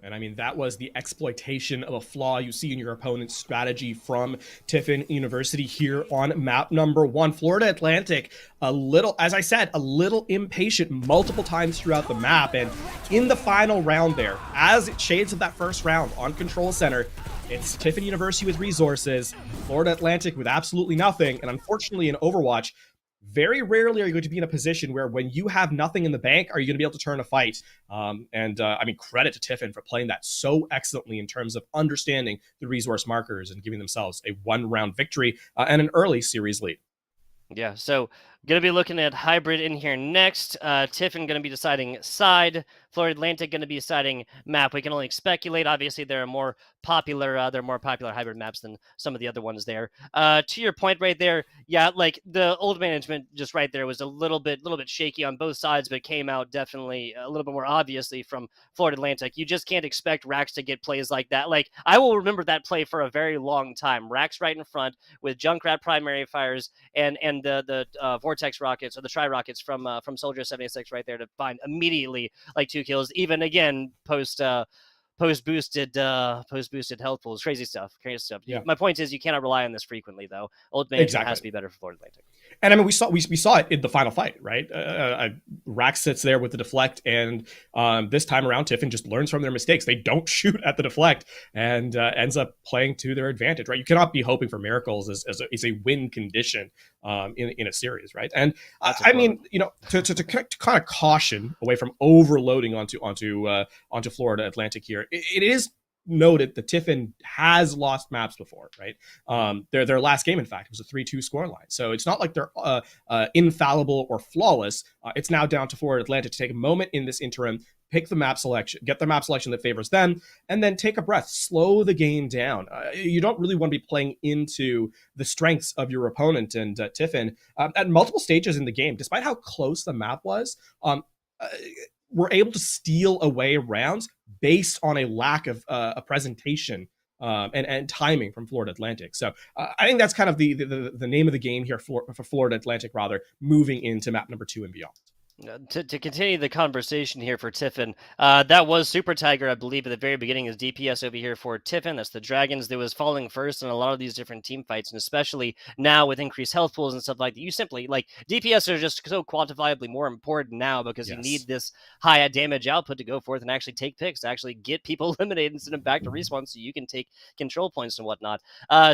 And I mean, that was the exploitation of a flaw you see in your opponent's strategy from Tiffin University here on map number 1. Florida Atlantic, a little, as I said, a little impatient multiple times throughout the map. And in the final round there, as it shades of that first round on Control Center, it's Tiffin University with resources, Florida Atlantic with absolutely nothing. And unfortunately in Overwatch, very rarely are you going to be in a position where when you have nothing in the bank, are you going to be able to turn a fight? I mean, credit to Tiffin for playing that so excellently in terms of understanding the resource markers and giving themselves a 1-round victory and an early series lead. Yeah, so going to be looking at hybrid in here next. Tiffin going to be deciding side. Florida Atlantic going to be deciding map. We can only speculate. Obviously, there are more popular hybrid maps than some of the other ones there. To your point right there, yeah, like the old management just right there was a little bit shaky on both sides, but came out definitely a little bit more obviously from Florida Atlantic. You just can't expect Rax to get plays like that. Like, I will remember that play for a very long time. Rax right in front with Junkrat primary fires and the Vortex rockets or the Tri rockets from Soldier 76 right there to find immediately like 2 kills, even again post boosted health pools. Crazy stuff. Yeah. My point is you cannot rely on this frequently though. Old management has to be better for Florida Atlantic. And I mean, we saw it in the final fight, right? Rax sits there with the deflect, and this time around, Tiffin just learns from their mistakes. They don't shoot at the deflect, and ends up playing to their advantage, right? You cannot be hoping for miracles as a win condition in a series, right? And I mean, you know, to kind of caution away from overloading onto Florida Atlantic here, it is noted that Tiffin has lost maps before, right? Their last game, in fact, was a 3-2 scoreline. So it's not like they're infallible or flawless. It's now down to Florida Atlantic to take a moment in this interim, pick the map selection, get the map selection that favors them, and then take a breath, slow the game down. You don't really want to be playing into the strengths of your opponent. And Tiffin, at multiple stages in the game, despite how close the map was, were able to steal away rounds based on a lack of a presentation and timing from Florida Atlantic. So I think that's kind of the name of the game here for Florida Atlantic, rather, moving into map number 2 and beyond. To continue the conversation here for Tiffin, that was Super Tiger, I believe, at the very beginning is DPS over here for Tiffin. That's the Dragons that was falling first in a lot of these different team fights, and especially now with increased health pools and stuff like that. You simply, like, DPS are just so quantifiably more important now because you need this high damage output to go forth and actually take picks, to actually get people eliminated and send them back to respawn so you can take control points and whatnot.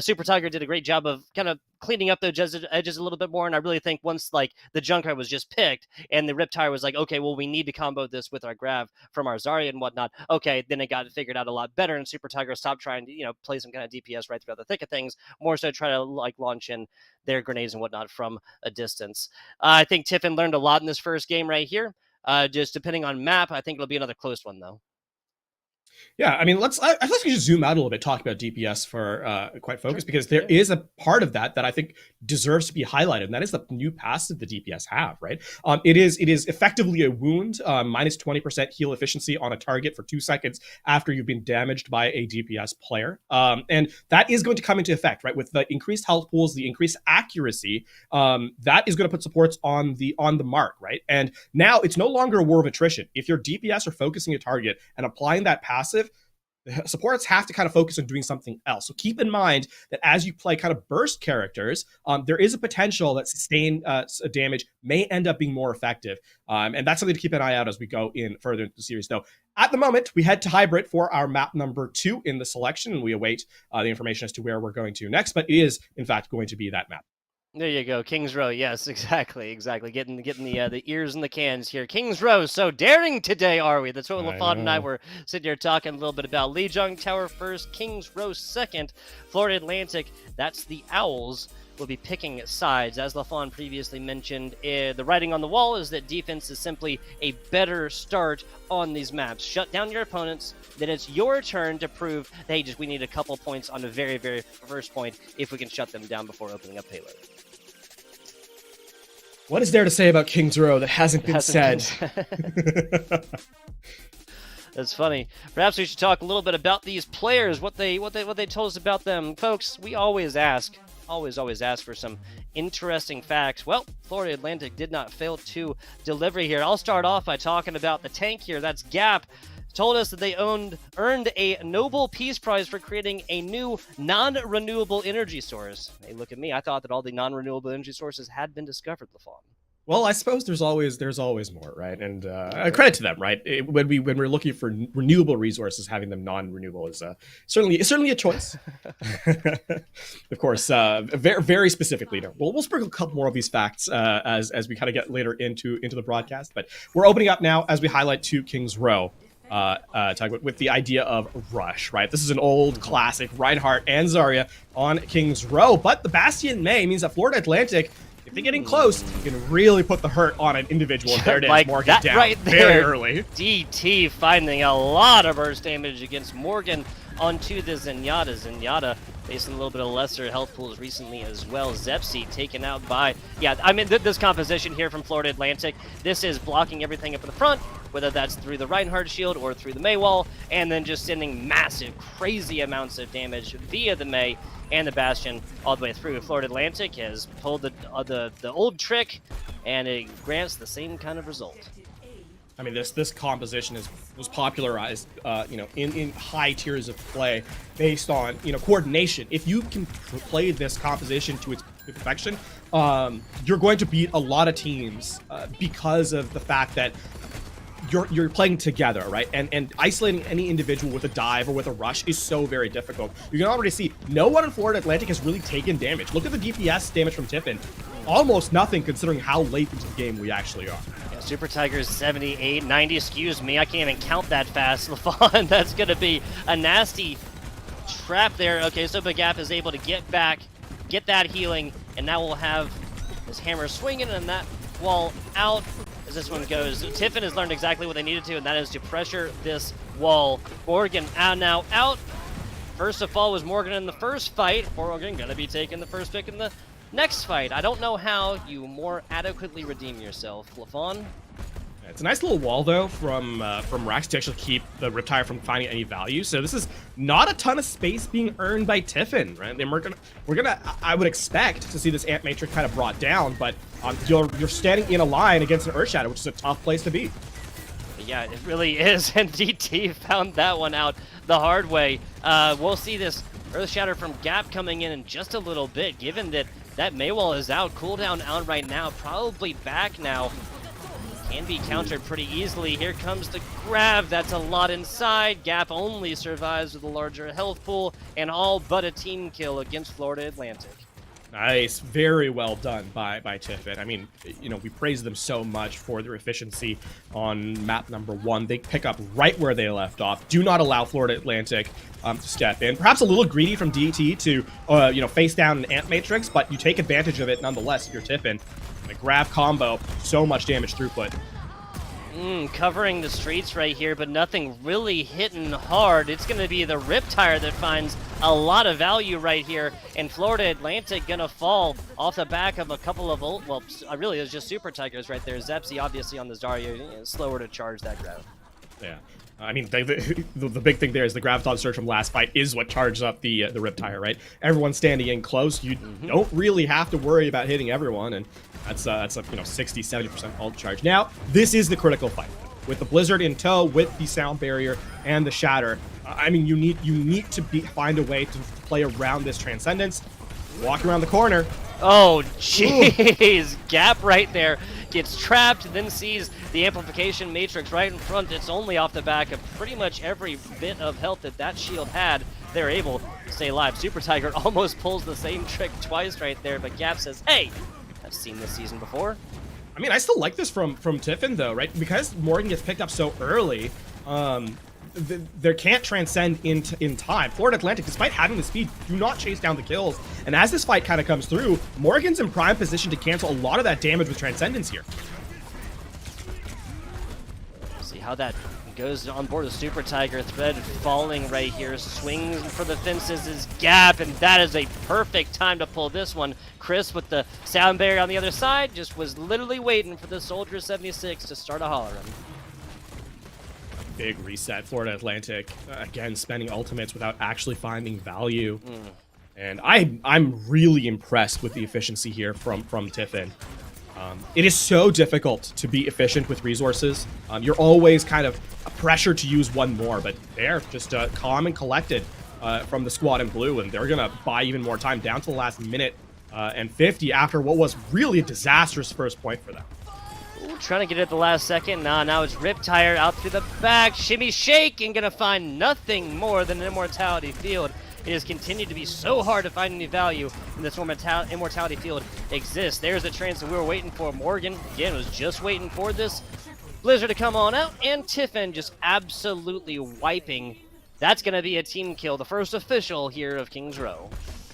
Super Tiger did a great job of kind of cleaning up those edges a little bit more. And I really think once like the Junkrat was just picked and the Riptire was like, okay, well, we need to combo this with our Grav from our Zarya and whatnot. Okay, then it got figured out a lot better, and Super Tiger stopped trying to, play some kind of DPS right throughout the thick of things, more so try to like launch in their grenades and whatnot from a distance. I think Tiffin learned a lot in this first game right here. Just depending on map, I think it'll be another close one though. Yeah, I mean, I think we should zoom out a little bit, talk about DPS for quite focused, because there is a part of that I think deserves to be highlighted, and that is the new passive the DPS have, right? It is effectively a wound, minus 20% heal efficiency on a target for 2 seconds after you've been damaged by a DPS player. And that is going to come into effect, right? With the increased health pools, the increased accuracy, that is going to put supports on the mark, right? And now it's no longer a war of attrition. If your DPS are focusing a target and applying that passive, supports have to kind of focus on doing something else. So keep in mind that as you play kind of burst characters, there is a potential that sustained damage may end up being more effective. And that's something to keep an eye out as we go in further into the series. Though at the moment, we head to Hybrid for our map number 2 in the selection, and we await the information as to where we're going to next. But it is, in fact, going to be that map. There you go, Kings Row. Yes, exactly. Getting the ears in the cans here. Kings Row. So daring today, are we? That's what LaFon and I were sitting here talking a little bit about. Lijiang Tower first, Kings Row second, Florida Atlantic. That's the Owls. Will be picking sides. As LaFon previously mentioned, the writing on the wall is that defense is simply a better start on these maps. Shut down your opponents, then it's your turn to prove, hey, we need a couple points on the very, very first point if we can shut them down before opening up payload. What is there to say about Kings Row that hasn't been said? That's funny. Perhaps we should talk a little bit about these players, what they told us about them. Folks, we always ask for some interesting facts. Well, Florida Atlantic did not fail to deliver here. I'll start off by talking about the tank here. That's Gap. Told us that they earned a Nobel Peace Prize for creating a new non-renewable energy source. Hey, look at me. I thought that all the non-renewable energy sources had been discovered, LaFon. Well, I suppose there's always more, right? And credit to them, right? When we're looking for renewable resources, having them non-renewable is certainly a choice. Of course, very, very specifically. We'll sprinkle a couple more of these facts as we kind of get later into the broadcast. But we're opening up now as we highlight to Kings Row. With the idea of rush, right? This is an old classic, Reinhardt and Zarya on Kings Row, but the Bastion May means that Florida Atlantic, if they're getting close, you can really put the hurt on an individual. There it is, like Morgan down right there, very early. DT finding a lot of burst damage against Morgan onto the Zenyatta. Zenyatta facing a little bit of lesser health pools recently as well. Zepsi taken out by, this composition here from Florida Atlantic, this is blocking everything up in the front, whether that's through the Reinhardt shield or through the Mei wall, and then just sending massive, crazy amounts of damage via the Mei and the Bastion all the way through. Florida Atlantic has pulled the old trick, and it grants the same kind of result. I mean, this composition was popularized, in high tiers of play based on, coordination. If you can play this composition to its perfection, you're going to beat a lot of teams because of the fact that you're playing together, right? And isolating any individual with a dive or with a rush is so very difficult. You can already see no one in Florida Atlantic has really taken damage. Look at the DPS damage from Tiffin. Almost nothing considering how late into the game we actually are. Yeah, Super Tigers 78, 90, excuse me. I can't even count that fast, LaFon. That's going to be a nasty trap there. Okay, so Big Gap is able to get back, get that healing, and now we'll have his hammer swinging and that wall out. As this one goes, Tiffin has learned exactly what they needed to, and that is to pressure this wall. Morgan now out. First of all was Morgan in the first fight. Morgan gonna be taking the first pick in the next fight. I don't know how you more adequately redeem yourself, LaFon. It's a nice little wall though from Rax to actually keep the Riptire from finding any value. So this is not a ton of space being earned by Tiffin, right? And we're gonna I would expect to see this Ant Matrix kind of brought down, but you're standing in a line against an Earthshadow, which is a tough place to be. Yeah, it really is, and DT found that one out the hard way. We'll see this Earthshatter from Gap coming in just a little bit, given that Maywall is out, cooldown out right now, probably back now. Can be countered pretty easily. Here comes the grab. That's a lot inside. Gap only survives with a larger health pool, and all but a team kill against Florida Atlantic. Nice, very well done by Tiffin. I mean, you know, we praise them so much for their efficiency on map number 1. They pick up right where they left off. Do not allow Florida Atlantic to step in. Perhaps a little greedy from DT to, you know, face down an Ant Matrix, but you take advantage of it nonetheless if you're Tiffin. The grab combo, so much damage throughput. Covering the streets right here, but nothing really hitting hard. It's going to be the Riptire that finds a lot of value right here, and Florida Atlantic going to fall off the back of a couple of well, really it was just Super Tigers right there. Zepsi obviously on the Zarya, slower to charge that grab. Yeah. I mean, the big thing there is the Graviton Surge from last fight is what charged up the Riptire, right? Everyone's standing in close. You don't really have to worry about hitting everyone, and that's a 60-70% ult charge. Now, this is the critical fight with the Blizzard in tow, with the Sound Barrier and the Shatter. I mean, you need to find a way to play around this Transcendence. Walk around the corner. Oh, jeez. Gap right there. Gets trapped, then sees the amplification matrix right in front. It's only off the back of pretty much every bit of health that shield had. They're able to stay alive. Super Tiger almost pulls the same trick twice right there, but Gap says, hey, I've seen this season before. I mean, I still like this from Tiffin, though, right? Because Morgan gets picked up so early, there can't transcend in time. Florida Atlantic, despite having the speed, do not chase down the kills. And as this fight kind of comes through, Morgan's in prime position to cancel a lot of that damage with Transcendence here. See how that goes on board with Super Tiger. Thread falling right here. Swings for the fences is Gap, and that is a perfect time to pull this one. Chris with the Sound Barrier on the other side just was literally waiting for the Soldier 76 to start a holler run. Big reset. Florida Atlantic, again, spending ultimates without actually finding value. And I'm really impressed with the efficiency here from Tiffin. It is so difficult to be efficient with resources. You're always kind of pressured to use one more, but they're just calm and collected from the squad in blue, and they're going to buy even more time down to the last minute and 50 after what was really a disastrous first point for them. Ooh, trying to get it at the last second. Now it's Riptire out through the back. Shimmy shake and gonna find nothing more than an Immortality Field. It has continued to be so hard to find any value when this Immortality Field exists. There's the chance that we were waiting for. Morgan, again, was just waiting for this Blizzard to come on out, and Tiffin just absolutely wiping. That's gonna be a team kill, the first official here of Kings Row.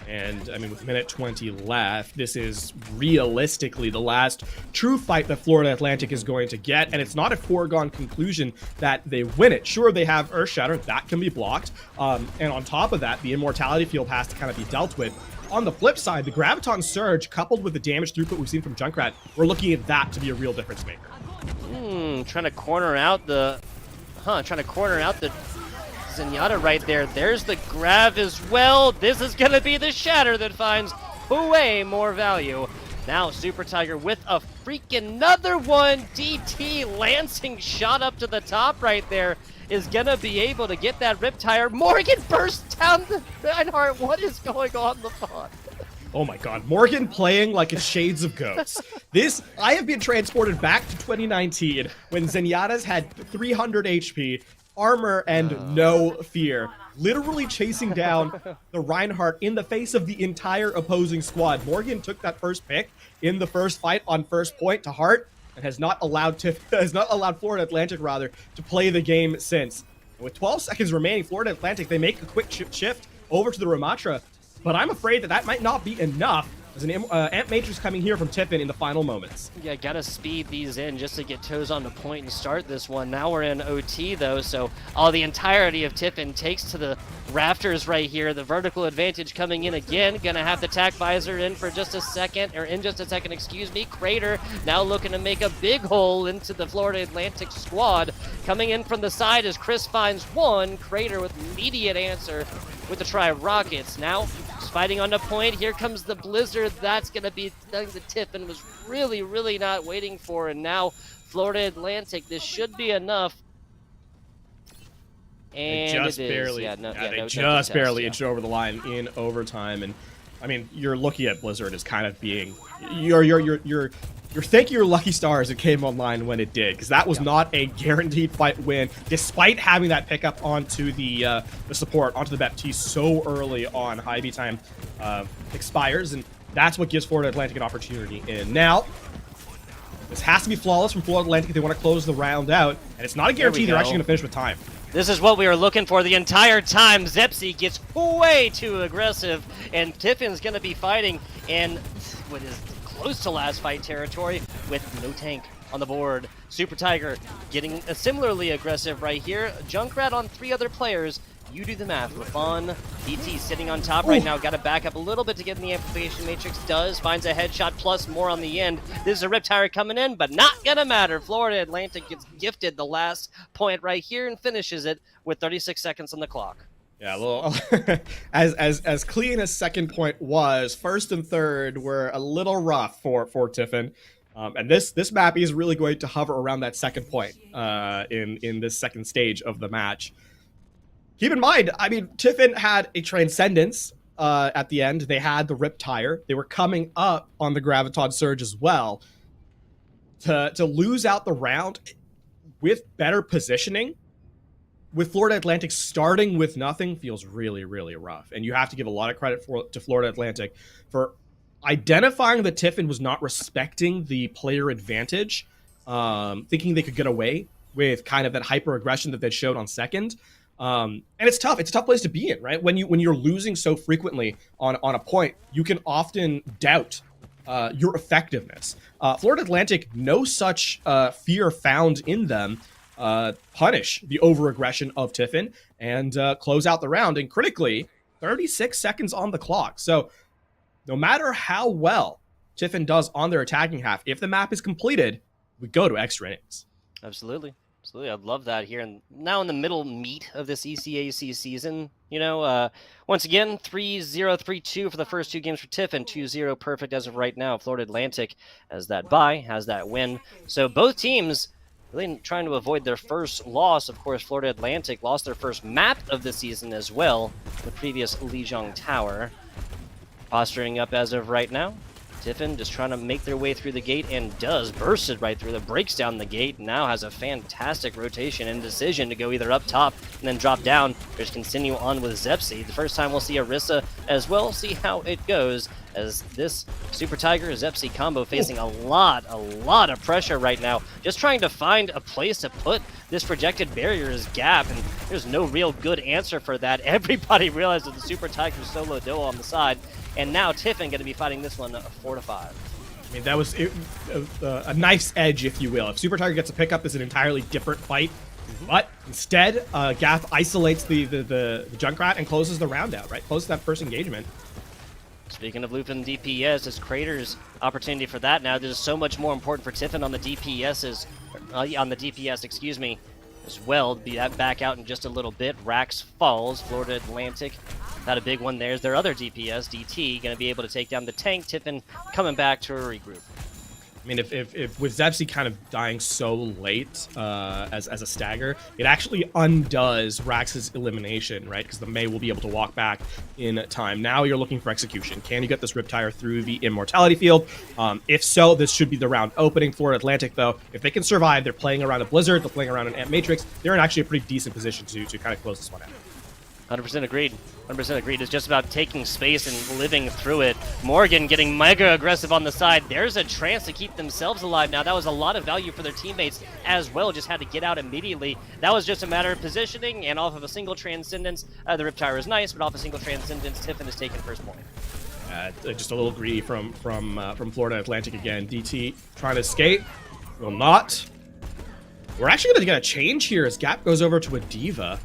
And, I mean, with minute 20 left, this is realistically the last true fight that Florida Atlantic is going to get, and it's not a foregone conclusion that they win it. Sure, they have Earthshatter, that can be blocked, and on top of that, the Immortality Field has to kind of be dealt with. On the flip side, the Graviton Surge, coupled with the damage throughput we've seen from Junkrat, we're looking at that to be a real difference maker. Trying to corner out the Zenyatta right there. There's the grab as well. This is going to be the Shatter that finds way more value. Now Super Tiger with a freaking another one. DT lancing shot up to the top right there is going to be able to get that Riptire. Morgan bursts down the Reinhardt. What is going on in the pod? Oh my god, Morgan playing like a Shades of Ghosts. I have been transported back to 2019 when Zenyatta's had 300 HP, armor, and no fear. Literally chasing down the Reinhardt in the face of the entire opposing squad. Morgan took that first pick in the first fight on first point to heart and has not allowed Florida Atlantic to play the game since. And with 12 seconds remaining, Florida Atlantic, they make a quick shift over to the Ramatra, but I'm afraid that might not be enough. There's an Ant Matrix coming here from Tiffin in the final moments. Yeah, gotta speed these in just to get toes on the point and start this one. Now we're in OT though, so all the entirety of Tiffin takes to the rafters right here. The vertical advantage coming in again. Gonna have the tack visor in for just a second, excuse me. Crater now looking to make a big hole into the Florida Atlantic squad. Coming in from the side as Chris finds one. Crater with immediate answer with the try rockets. Now fighting on the point. Here comes the Blizzard. That's going to be something that Tiffin was really not waiting for. And now Florida Atlantic, this should be enough. And they just barely, barely inched over the line in overtime. And I mean, you're looking at Blizzard as kind of being you're thanking your lucky stars it came online when it did, because that was not a guaranteed fight win, despite having that pickup onto the support, onto the Baptiste so early on. High B time expires, and That's what gives Florida Atlantic an opportunity in. Now, this has to be flawless from Florida Atlantic if they want to close the round out, and it's not a guarantee they're actually going to finish with time. This is what we were looking for the entire time. Zepsi gets way too aggressive, and Tiffin's going to be fighting in what is close to last fight territory with no tank on the board. Super Tiger getting similarly aggressive right here. Junkrat on 3 other players. You do the math. Lafon, DT sitting on top right now. Got to back up a little bit to get in the amplification matrix. Finds a headshot plus more on the end. This is a Riptire coming in, but not gonna matter. Florida Atlantic gets gifted the last point right here and finishes it with 36 seconds on the clock. Yeah, a little as clean as second point was, first and third were a little rough for Tiffin. And this map is really going to hover around that second point in this second stage of the match. Keep in mind, I mean, Tiffin had a Transcendence at the end. They had the Riptire. They were coming up on the Graviton Surge as well. To lose out the round with better positioning, with Florida Atlantic starting with nothing, feels really, really rough. And you have to give a lot of credit to Florida Atlantic for identifying that Tiffin was not respecting the player advantage, thinking they could get away with kind of that hyper aggression that they showed on second. And it's tough. It's a tough place to be in, right? When you're losing so frequently on a point, you can often doubt your effectiveness. Florida Atlantic, no such fear found in them. Punish the over-aggression of Tiffin and close out the round. And critically, 36 seconds on the clock. So no matter how well Tiffin does on their attacking half, if the map is completed, we go to extra innings. Absolutely. Absolutely, I'd love that here. And now in the middle meat of this ECAC season, you know, once again, 3-0, 3-2 for the first 2 games for Tiffin, 2-0 perfect as of right now. Florida Atlantic has that bye, has that win. So both teams really trying to avoid their first loss. Of course, Florida Atlantic lost their first map of the season as well, the previous Lijiang Tower. Posturing up as of right now. Tiffin just trying to make their way through the gate and does. Bursted right through, breaks down the gate, now has a fantastic rotation and decision to go either up top and then drop down, or just continue on with Zepsi. The first time we'll see Arissa as well, see how it goes, as this Super Tiger Zepsi combo facing a lot of pressure right now, just trying to find a place to put this projected barrier's gap, and there's no real good answer for that. Everybody realizes the Super Tiger solo duo on the side, and now Tiffin going to be fighting this one 4-5. I mean, that was a nice edge, if you will. If Super Tiger gets a pickup, it's an entirely different fight. But instead, Gaff isolates the Junkrat and closes the round out, right? Closes that first engagement. Speaking of looping DPS, it's Crater's opportunity for that now. This is so much more important for Tiffin on the DPS, excuse me, as well. Be that back out in just a little bit. Rax falls. Florida Atlantic had a big one. There's their other DPS, DT, going to be able to take down the tank. Tiffin coming back to a regroup. I mean, if with Zepsi kind of dying so late as a stagger, it actually undoes Rax's elimination, right? Because the Mei will be able to walk back in time. Now you're looking for execution. Can you get this Riptire through the Immortality Field? If so, this should be the round opening. Florida Atlantic, though, if they can survive, they're playing around a Blizzard, they're playing around an Amp Matrix, they're in actually a pretty decent position to kind of close this one out. 100% agreed. 100% agreed. It's just about taking space and living through it. Morgan getting mega aggressive on the side. There's a chance to keep themselves alive now. That was a lot of value for their teammates as well. Just had to get out immediately. That was just a matter of positioning, and off of a single Transcendence. The Riptire is nice, but off a single Transcendence, Tiffin has taken first point. Just a little greedy from Florida Atlantic again. DT trying to escape. Will not. We're actually going to get a change here as Gap goes over to a Diva.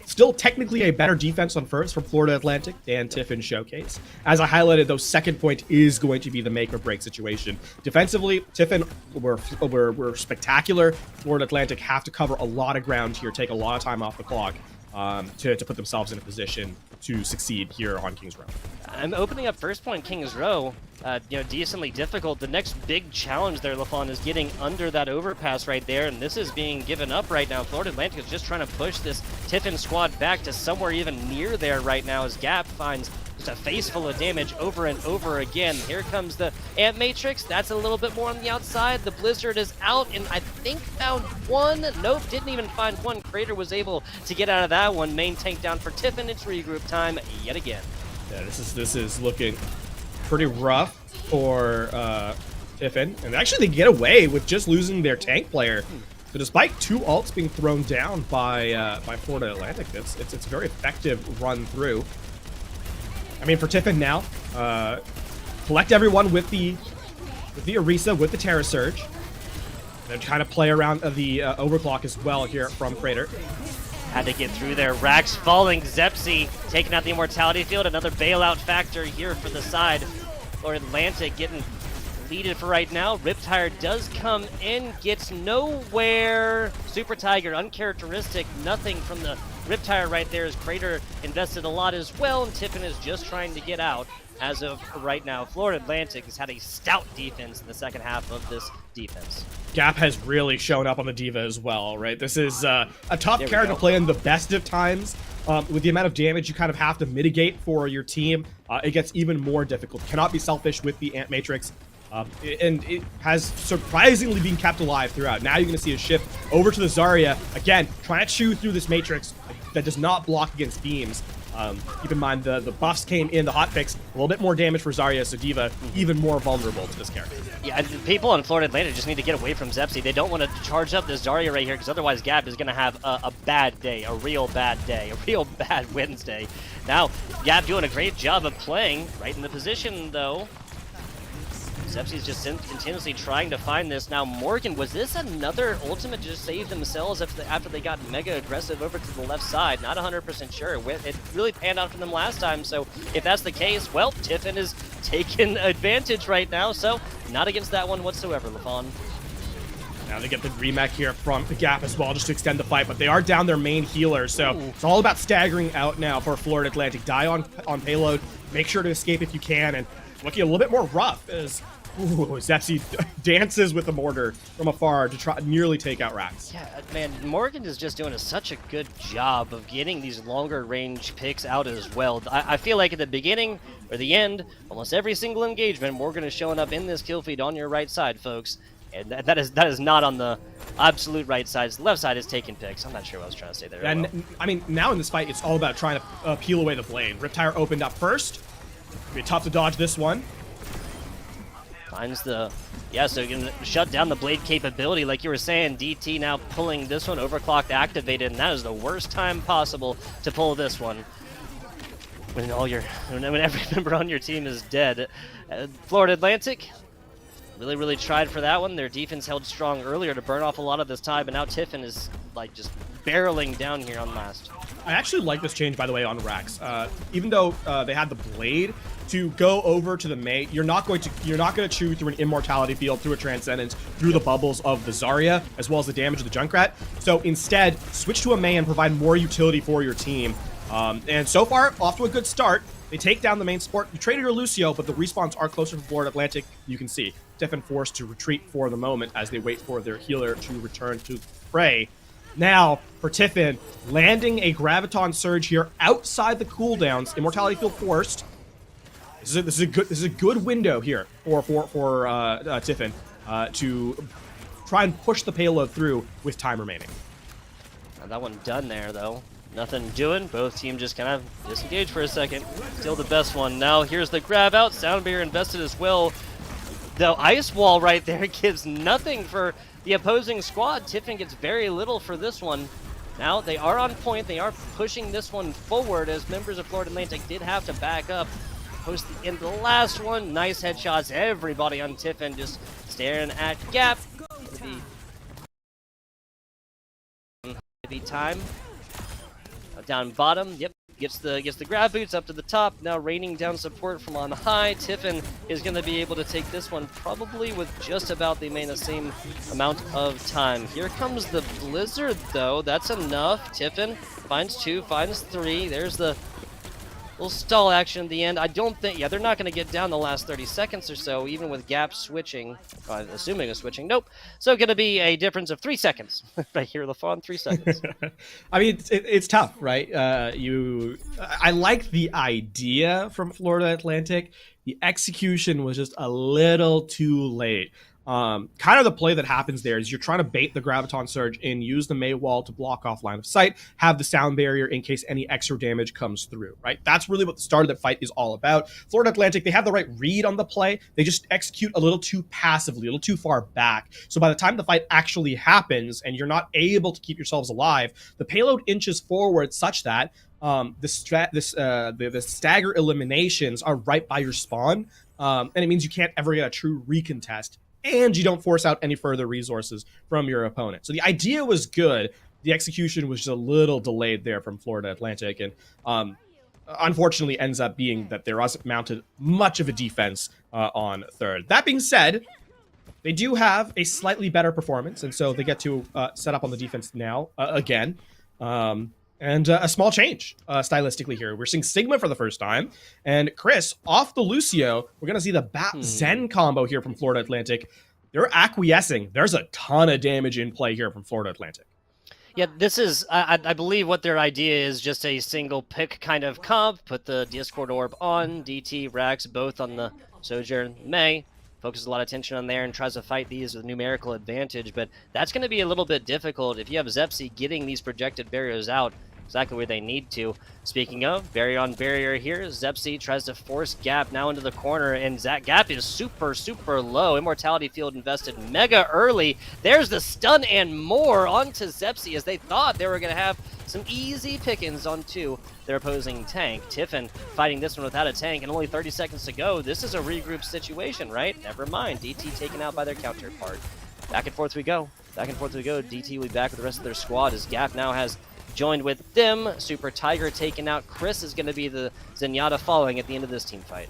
Still technically a better defense on first from Florida Atlantic than Tiffin Showcase. As I highlighted, though, second point is going to be the make or break situation. Defensively, Tiffin were spectacular. Florida Atlantic have to cover a lot of ground here, take a lot of time off the clock to put themselves in a position to succeed here on King's Row. I'm opening up first point King's Row, decently difficult. The next big challenge there, Lafon, is getting under that overpass right there, and this is being given up right now. Florida Atlantic is just trying to push this Tiffin squad back to somewhere even near there right now as Gap finds just a face full of damage over and over again. Here comes the Amp Matrix. That's a little bit more on the outside. The Blizzard is out, and I think found one. Nope, didn't even find one. Crater was able to get out of that one. Main tank down for Tiffin. It's regroup time yet again. Yeah, this is looking pretty rough for Tiffin. And actually, they get away with just losing their tank player. So despite 2 ults being thrown down by Florida Atlantic, it's a very effective run through. I mean, for Tiffin now, collect everyone with the Orisa, with the Terra Surge. They're trying to play around the overclock as well here from Crater. Had to get through there. Rax falling. Zepsi taking out the Immortality Field. Another bailout factor here for the side. Or Atlantic getting leaded for right now. Riptire does come in, gets nowhere. Super Tiger, uncharacteristic. Nothing from the Riptire right there as Crater invested a lot as well. And Tiffin is just trying to get out. As of right now, Florida Atlantic has had a stout defense in the second half of this defense. Gap has really shown up on the Diva as well, right? This is a tough character to play in the best of times. With the amount of damage you kind of have to mitigate for your team, it gets even more difficult. Cannot be selfish with the Ant Matrix. And it has surprisingly been kept alive throughout. Now you're going to see a shift over to the Zarya. Again, trying to chew through this Matrix that does not block against beams. Keep in mind the buffs came in, the hotfix, a little bit more damage for Zarya, so Diva even more vulnerable to this character. Yeah, and people on Florida Atlantic just need to get away from Zepsi. They don't want to charge up this Zarya right here, because otherwise Gap is going to have a bad day, a real bad day, a real bad Wednesday. Now, Gap doing a great job of playing right in the position, though. Zepsi's just continuously trying to find this. Now, Morgan, was this another ultimate to just save themselves after they got mega aggressive over to the left side? Not 100% sure. It really panned out for them last time, so if that's the case, well, Tiffin is taking advantage right now, so not against that one whatsoever, LaFawn. Now they get the remake here from the Gap as well, just to extend the fight, but they are down their main healer, so it's all about staggering out now for Florida Atlantic. Die on payload, make sure to escape if you can, and looking a little bit more rough as Zepsi dances with the mortar from afar to try nearly take out Rax. Yeah, man, Morgan is just doing such a good job of getting these longer range picks out as well. I feel like at the beginning or the end, almost every single engagement, Morgan is showing up in this kill feed on your right side, folks. And that is not on the absolute right side. The left side is taking picks. I'm not sure what I was trying to say there. And I mean, now in this fight, it's all about trying to peel away the blade. Riptire opened up first. It'll be tough to dodge this one. Finds the, yeah, so you can shut down the blade capability. Like you were saying, DT now pulling this one, overclocked activated, and that is the worst time possible to pull this one. When every member on your team is dead. Florida Atlantic really tried for that one. Their defense held strong earlier to burn off a lot of this time, but now Tiffin is like just barreling down here on last. I actually like this change, by the way, on Rax. Even though they had the blade to go over to the mate, you're not going to chew through an immortality field, through a transcendence, through the bubbles of the Zarya, as well as the damage of the Junkrat. So instead, switch to a Mei and provide more utility for your team. And so far, off to a good start. They take down the main support. You traded your Lucio, but the respawns are closer to Florida Atlantic. You can see Tiffin forced to retreat for the moment as they wait for their healer to return to the fray. Now, for Tiffin, landing a Graviton Surge here outside the cooldowns. Immortality Field forced. This is a good window here for Tiffin to try and push the payload through with time remaining. Now that one done there, though. Nothing doing. Both teams just kind of disengaged for a second. Still the best one. Now here's the grab out. Soundbeer invested as well. The ice wall right there gives nothing for the opposing squad. Tiffin gets very little for this one. Now they are on point. They are pushing this one forward as members of Florida Atlantic did have to back up. Post in the last one. Nice headshots. Everybody on Tiffin just staring at Gap. Be time. Down bottom, yep, gets the grab boots up to the top. Now raining down support from on high. Tiffin is going to be able to take this one probably with just about the same amount of time. Here comes the blizzard, though. That's enough. Tiffin finds 2, finds 3. There's the little stall action at the end. I don't think, yeah, they're not going to get down the last 30 seconds or so, even with Gap switching. Assuming a switching, nope. So going to be a difference of 3 seconds. Right here, LaFawn, 3 seconds. I mean, it's tough, right? I like the idea from Florida Atlantic. The execution was just a little too late. kind of the play that happens there is you're trying to bait the Graviton Surge in, use the Mei wall to block off line of sight, have the sound barrier in case any extra damage comes through, right? That's really what the start of the fight is all about. Florida Atlantic, they have the right read on the play. They just execute a little too passively, a little too far back. So by the time the fight actually happens and you're not able to keep yourselves alive, the payload inches forward such that the stagger eliminations are right by your spawn, and it means you can't ever get a true recontest, and you don't force out any further resources from your opponent. So the idea was good. The execution was just a little delayed there from Florida Atlantic, and unfortunately ends up being that there wasn't mounted much of a defense on third. That being said, they do have a slightly better performance, and so they get to set up on the defense now again. And a small change stylistically here. We're seeing Sigma for the first time. And Chris, off the Lucio, we're going to see the Bat Zen combo here from Florida Atlantic. They're acquiescing. There's a ton of damage in play here from Florida Atlantic. Yeah, this is, I believe what their idea is, just a single pick kind of comp. Put the Discord Orb on, DT, Rax, both on the Sojourn, Mei. Focuses a lot of attention on there and tries to fight these with numerical advantage, but that's going to be a little bit difficult if you have Zepsi getting these projected barriers out exactly where they need to. Speaking of, barrier on barrier here, Zepsi tries to force Gap now into the corner, and that Gap is super, super low. Immortality Field invested mega early. There's the stun and more onto Zepsi as they thought they were going to have some easy pickings onto their opposing tank. Tiffin fighting this one without a tank and only 30 seconds to go. This is a regroup situation, right? Never mind. DT taken out by their counterpart. Back and forth we go. Back and forth we go. DT will be back with the rest of their squad as Gap now has joined with them. Super Tiger taken out. Chris is going to be the Zenyatta following at the end of this team fight.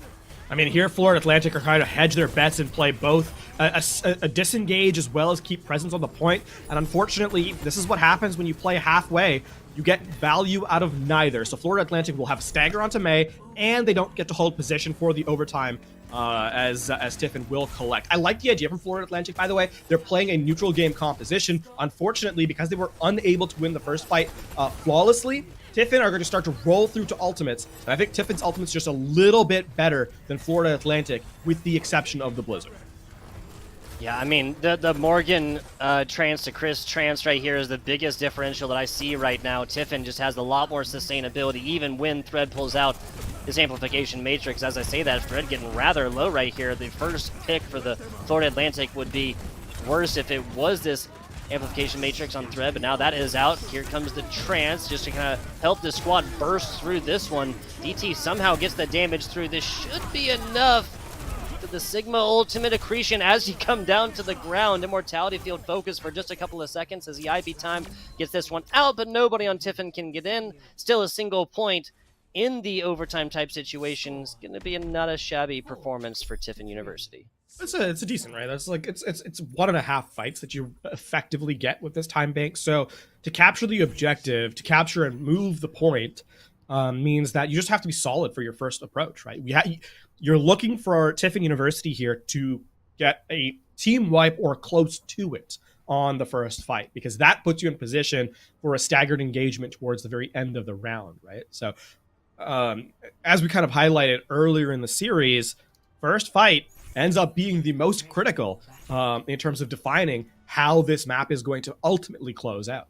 I mean, here Florida Atlantic are trying to hedge their bets and play both a disengage as well as keep presence on the point. And unfortunately, this is what happens when you play halfway. You get value out of neither. So Florida Atlantic will have a stagger onto Mei, and they don't get to hold position for the overtime as Tiffin will collect. I like the idea from Florida Atlantic, by the way. They're playing a neutral game composition. Unfortunately, because they were unable to win the first fight flawlessly, Tiffin are going to start to roll through to ultimates. And I think Tiffin's ultimate's just a little bit better than Florida Atlantic, with the exception of the Blizzard. Yeah, I mean, the Morgan trans to Chris trans right here is the biggest differential that I see right now. Tiffin just has a lot more sustainability, even when Thread pulls out this amplification matrix. As I say that, Thread getting rather low right here. The first pick for the Florida Atlantic would be worse if it was this amplification matrix on Thread, but now that is out. Here comes the trance just to kind of help the squad burst through this one. DT somehow gets the damage through. This should be enough. The Sigma ultimate accretion as he come down to the ground. Immortality Field focus for just a couple of seconds as the IV time gets this one out, but nobody on Tiffin can get in. Still a single point in the overtime type situation. It's going to be not a shabby performance for Tiffin University. It's a decent, right? That's like it's 1.5 fights that you effectively get with this time bank. So to capture the objective, to capture and move the point, means that you just have to be solid for your first approach, right? You're looking for Tiffin University here to get a team wipe or close to it on the first fight, because that puts you in position for a staggered engagement towards the very end of the round, right? So as we kind of highlighted earlier in the series, first fight ends up being the most critical in terms of defining how this map is going to ultimately close out.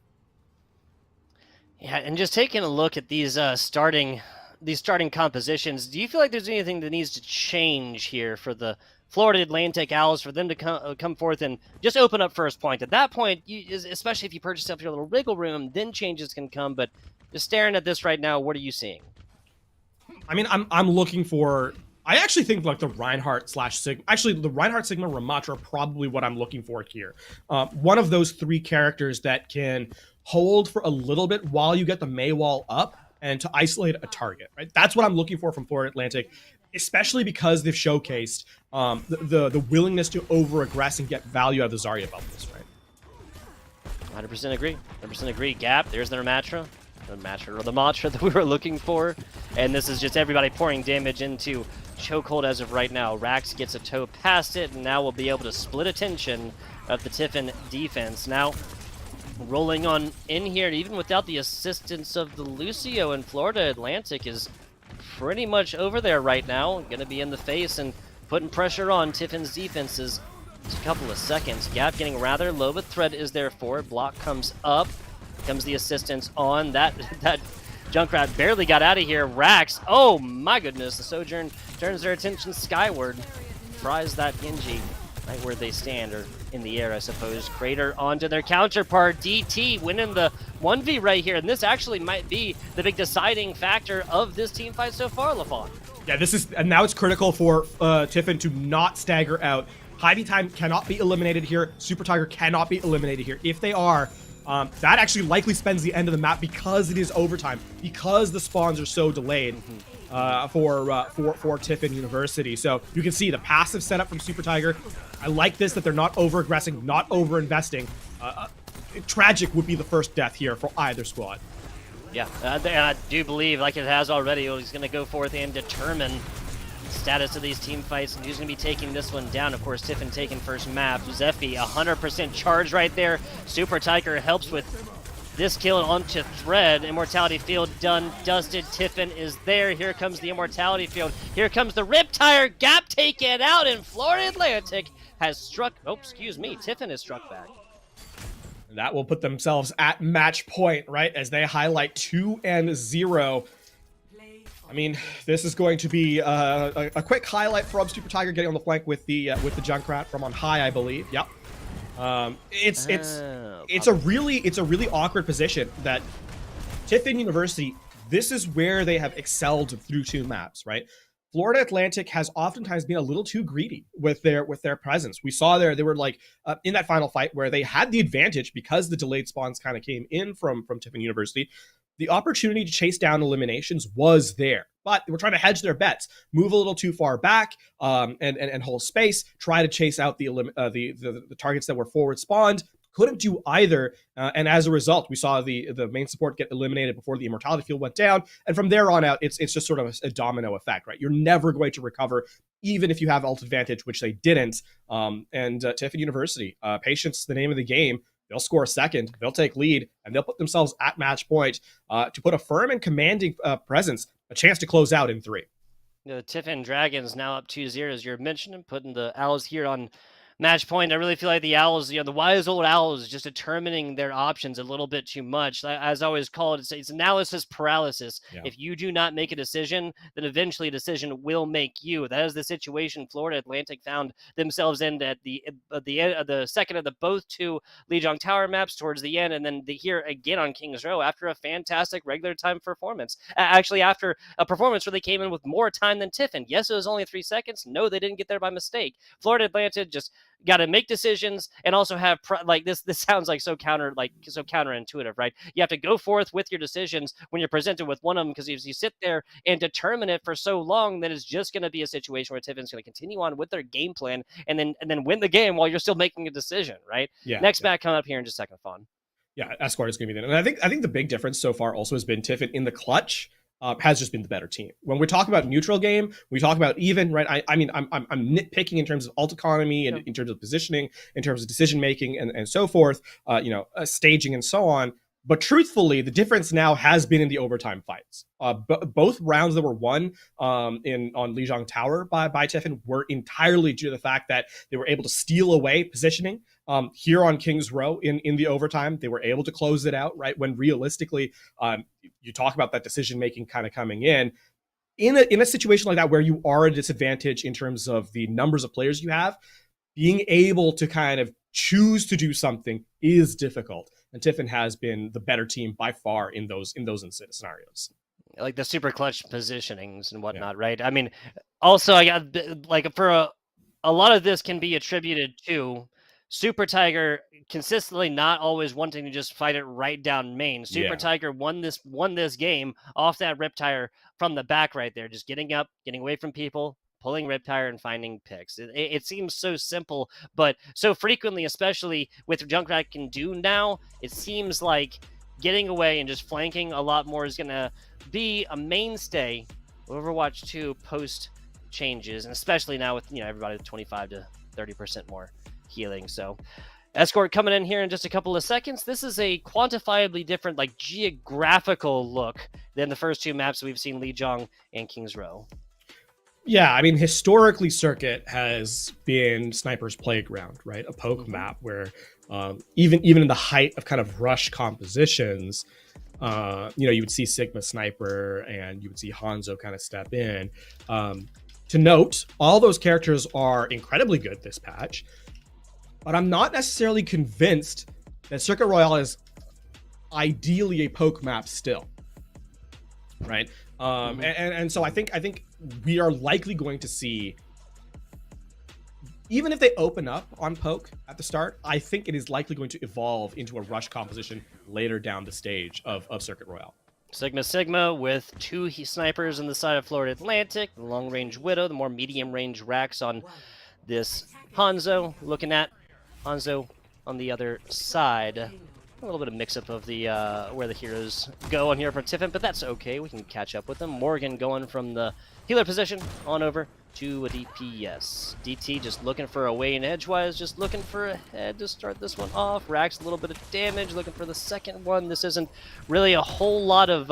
Yeah, and just taking a look at these starting compositions, do you feel like there's anything that needs to change here for the Florida Atlantic Owls, for them to come forth and just open up first point? At that point, especially if you purchase up your little wriggle room, then changes can come. But just staring at this right now, what are you seeing? I mean, I'm looking for. I actually think like the Reinhardt / Sigma. Actually, the Reinhardt, Sigma, Ramatra are probably what I'm looking for here. One of those three characters that can hold for a little bit while you get the Mei wall up and to isolate a target, right? That's what I'm looking for from Florida Atlantic, especially because they've showcased the willingness to over-aggress and get value out of the Zarya bubbles, right? 100% agree. 100% agree. Gap, there's their Matra. The Matra that we were looking for. And this is just everybody pouring damage into Chokehold as of right now. Rax gets a toe past it, and now we'll be able to split attention of the Tiffin defense. Now, rolling on in here, even without the assistance of the Lucio, and Florida Atlantic is pretty much over there right now. Going to be in the face and putting pressure on Tiffin's defenses. Just a couple of seconds. Gap getting rather low, but Thread is there for it. Block comes up. Comes the assistance on. That Junkrat barely got out of here. Rax, oh my goodness. The Sojourn turns their attention skyward. Tries that Genji right where they stand, or in the air, I suppose. Crater onto their counterpart. DT winning the 1v right here, and this actually might be the big deciding factor of this team fight so far, LaFon. Yeah, this is, and now it's critical for Tiffin to not stagger out. Heidi Time cannot be eliminated here. Super Tiger cannot be eliminated here. If they are, that actually likely spends the end of the map because it is overtime, because the spawns are so delayed for Tiffin University. So you can see the passive setup from Super Tiger. I like this, that they're not over-aggressing, not over-investing. Tragic would be the first death here for either squad. Yeah, I do believe, like it has already, he's going to go forth and determine status of these team fights, and who's going to be taking this one down. Of course, Tiffin taking first map. Zephy, 100% charge right there. Super Tiger helps with this kill onto Thread. Immortality Field done, dusted. Tiffin is there. Here comes the Immortality Field. Here comes the Riptire. Gap taken out, and Florida Atlantic has struck. Oh, excuse me. Tiffin has struck back. That will put themselves at match point, right, as they highlight 2-0. I mean, this is going to be a quick highlight from Super Tiger getting on the flank with the Junkrat from on high, I believe. Yep. It's a really awkward position that Tiffin University. This is where they have excelled through 2 maps, right? Florida Atlantic has oftentimes been a little too greedy with their presence. We saw they were like in that final fight where they had the advantage because the delayed spawns kind of came in from Tiffin University. The opportunity to chase down eliminations was there, but they were trying to hedge their bets, move a little too far back, and hold space, try to chase out the targets that were forward spawned. Couldn't do either, and as a result, we saw the main support get eliminated before the Immortality Field went down, and from there on out, it's just sort of a domino effect, right? You're never going to recover, even if you have ult advantage, which they didn't. Tiffin University, patience is the name of the game. They'll score a second, they'll take lead, and they'll put themselves at match point to put a firm and commanding presence, a chance to close out in 3. The Tiffin Dragons now up 2-0, as you're mentioning, putting the Owls here on match point. I really feel like the Owls, the wise old Owls, just determining their options a little bit too much. As I always call it, it's analysis paralysis. Yeah. If you do not make a decision, then eventually a decision will make you. That is the situation Florida Atlantic found themselves in at the second of the both 2 Lijiang Tower maps towards the end, and then here again on Kings Row after a fantastic regular time performance. Actually, after a performance where they came in with more time than Tiffin. Yes, it was only 3 seconds. No, they didn't get there by mistake. Florida Atlantic just got to make decisions and also have this sounds like so counterintuitive, right? You have to go forth with your decisions when you're presented with one of them, because if you sit there and determine it for so long, then it's just going to be a situation where Tiffin's going to continue on with their game plan and then win the game while you're still making a decision, right? Yeah. Next back coming up here in just a second, Fawn. Yeah, Escort is going to be there. And I think the big difference so far also has been Tiffin in the clutch. Has just been the better team. When we talk about neutral game, we talk about even, right? I mean, I'm nitpicking in terms of ult economy and in terms of positioning, in terms of decision making, and so forth. Staging and so on. But truthfully, the difference now has been in the overtime fights. Both rounds that were won on Lijiang Tower by Tiffin were entirely due to the fact that they were able to steal away positioning. Here on Kings Row in the overtime, they were able to close it out, right? When realistically, you talk about that decision-making kind of coming in a situation like that where you are at a disadvantage in terms of the numbers of players you have, being able to kind of choose to do something is difficult. And Tiffin has been the better team by far in those scenarios. Like the super clutch positionings and whatnot, right? I mean, also I got for a lot of this can be attributed to Super Tiger consistently not always wanting to just fight it right down main. Super Tiger won this game off that Riptire from the back right there, just getting up, getting away from people, pulling Riptire and finding picks. It seems so simple, but so frequently, especially with Junkrat can do now, it seems like getting away and just flanking a lot more is going to be a mainstay Overwatch 2 post changes, and especially now with everybody with 25 to 30% more healing. So Escort coming in here in just a couple of seconds. This is a quantifiably different geographical look than the first 2 maps we've seen, Lijiang and Kings Row. Yeah, I mean, historically, Circuit has been Sniper's playground, right? A poke map where even in the height of kind of rush compositions, you would see Sigma Sniper and you would see Hanzo kind of step in. To note, all those characters are incredibly good this patch, but I'm not necessarily convinced that Circuit Royale is ideally a poke map still, right? And so I think we are likely going to see, even if they open up on poke at the start, I think it is likely going to evolve into a rush composition later down the stage of Circuit Royale. Sigma with 2 snipers on the side of Florida Atlantic, the long-range Widow, the more medium-range racks on this Hanzo. Looking at Hanzo on the other side. A little bit of mix-up of the where the heroes go on here for Tiffin, but that's okay. We can catch up with them. Morgan going from the healer position on over to a DPS. DT just looking for a way in edgewise, just looking for a head to start this one off. Racks a little bit of damage, looking for the second one. This isn't really a whole lot of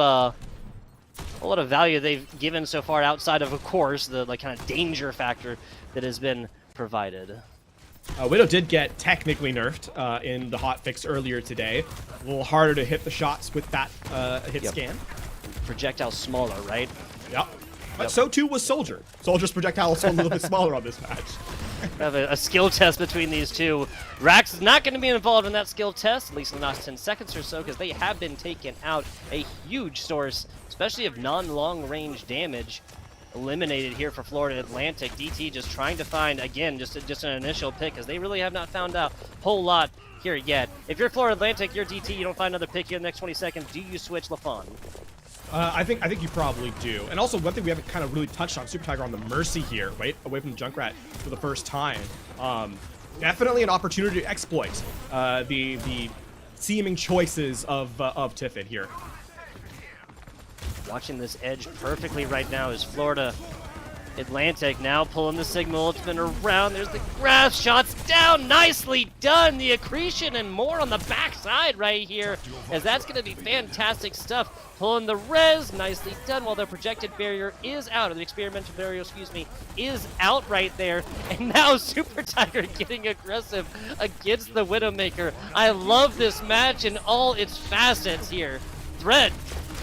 value they've given so far outside of course, the kind of danger factor that has been provided. Widow did get technically nerfed in the hotfix earlier today. A little harder to hit the shots with that hit scan. Projectile smaller, right? Yep. But so too was Soldier. Soldier's projectile is a little bit smaller on this match. Have a skill test between these two. Rax is not going to be involved in that skill test, at least in the last 10 seconds or so, because they have been taking out a huge source, especially of non-long range damage. Eliminated here for Florida Atlantic. DT just trying to find, again, just an initial pick, because they really have not found out a whole lot here yet. If you're Florida Atlantic, you're DT, you don't find another pick here in the next 20 seconds, do you switch LaFon? I think you probably do. And also, one thing we haven't kind of really touched on, Super Tiger on the Mercy here, right? Away from the Junkrat for the first time. Definitely an opportunity to exploit the seeming choices of Tiffin here. Watching this edge perfectly right now is Florida Atlantic now pulling the Sigma ultimate around. There's the grab, shots down, nicely done. The accretion and more on the backside right here, as that's going to be fantastic stuff. Pulling the res, nicely done, while the projected barrier is out, or the experimental barrier, excuse me, is out right there. And now Super Tiger getting aggressive against the Widowmaker. I love this match in all its facets here. Thread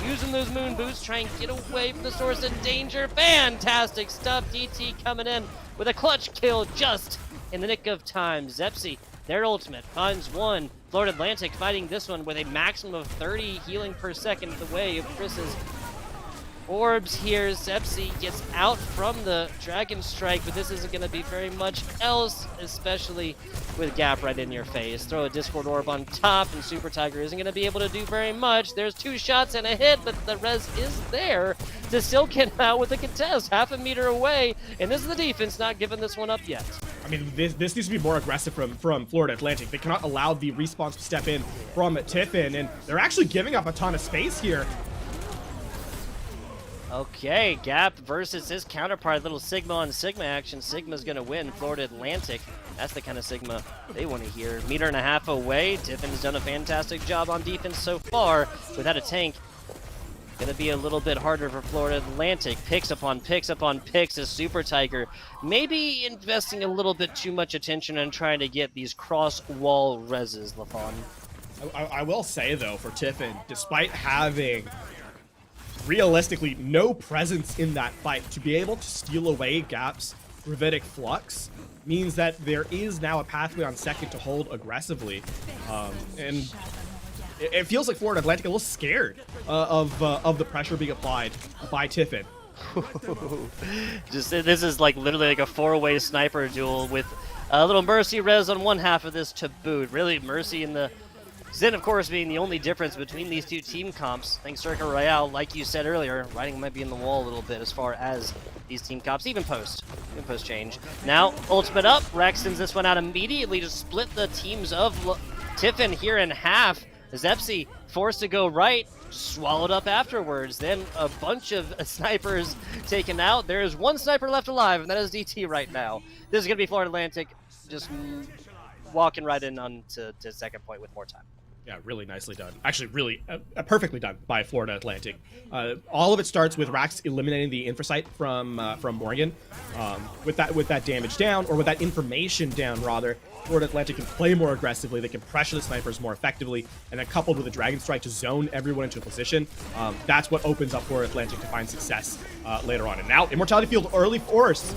using those moon boots, trying to get away from the source of danger. Fantastic stuff. DT coming in with a clutch kill just in the nick of time. Zepsi, their ultimate, finds one. Florida Atlantic fighting this one with a maximum of 30 healing per second the way of Chris's orbs here. Zepsi gets out from the Dragon Strike, but this isn't going to be very much else, especially with Gap right in your face. Throw a Discord Orb on top, and Super Tiger isn't going to be able to do very much. There's 2 shots and a hit, but the res is there to still get out with a contest, half a meter away, and this is the defense not giving this one up yet. I mean, this needs to be more aggressive from Florida Atlantic. They cannot allow the respawn to step in from Tiffin, and they're actually giving up a ton of space here. Okay, Gap versus his counterpart, little Sigma on Sigma action. Sigma's gonna win. Florida Atlantic, that's the kind of Sigma they want to hear. 1.5 meters away. Tiffin's done a fantastic job on defense so far. Without a tank, gonna be a little bit harder for Florida Atlantic. Picks upon picks upon picks as Super Tiger maybe investing a little bit too much attention and trying to get these cross-wall reses, LaFon. I will say, though, for Tiffin, despite having realistically no presence in that fight, to be able to steal away Gap's Gravitic Flux means that there is now a pathway on second to hold aggressively. And it feels like Florida Atlantic a little scared of the pressure being applied by Tiffin. This is like literally like a 4-way sniper duel with a little Mercy res on one half of this to boot. Really, Mercy in the Zen, of course, being the only difference between these two team comps. I think Circuit Royale, like you said earlier, writing might be in the wall a little bit as far as these team comps, even post change. Now, ultimate up, Rex sends this one out immediately to split the teams of Tiffin here in half. Zepsi forced to go right, swallowed up afterwards. Then a bunch of snipers taken out. There is one sniper left alive, and that is DT right now. This is going to be Florida Atlantic just walking right in on to second point with more time. Yeah, really nicely done. Actually, really perfectly done by Florida Atlantic. All of it starts with Rax eliminating the infrasight from Morgan. With that damage down, or with that information down, rather, Florida Atlantic can play more aggressively. They can pressure the snipers more effectively, and then coupled with a Dragon Strike to zone everyone into a position, that's what opens up Florida Atlantic to find success later on. And now, Immortality Field early force.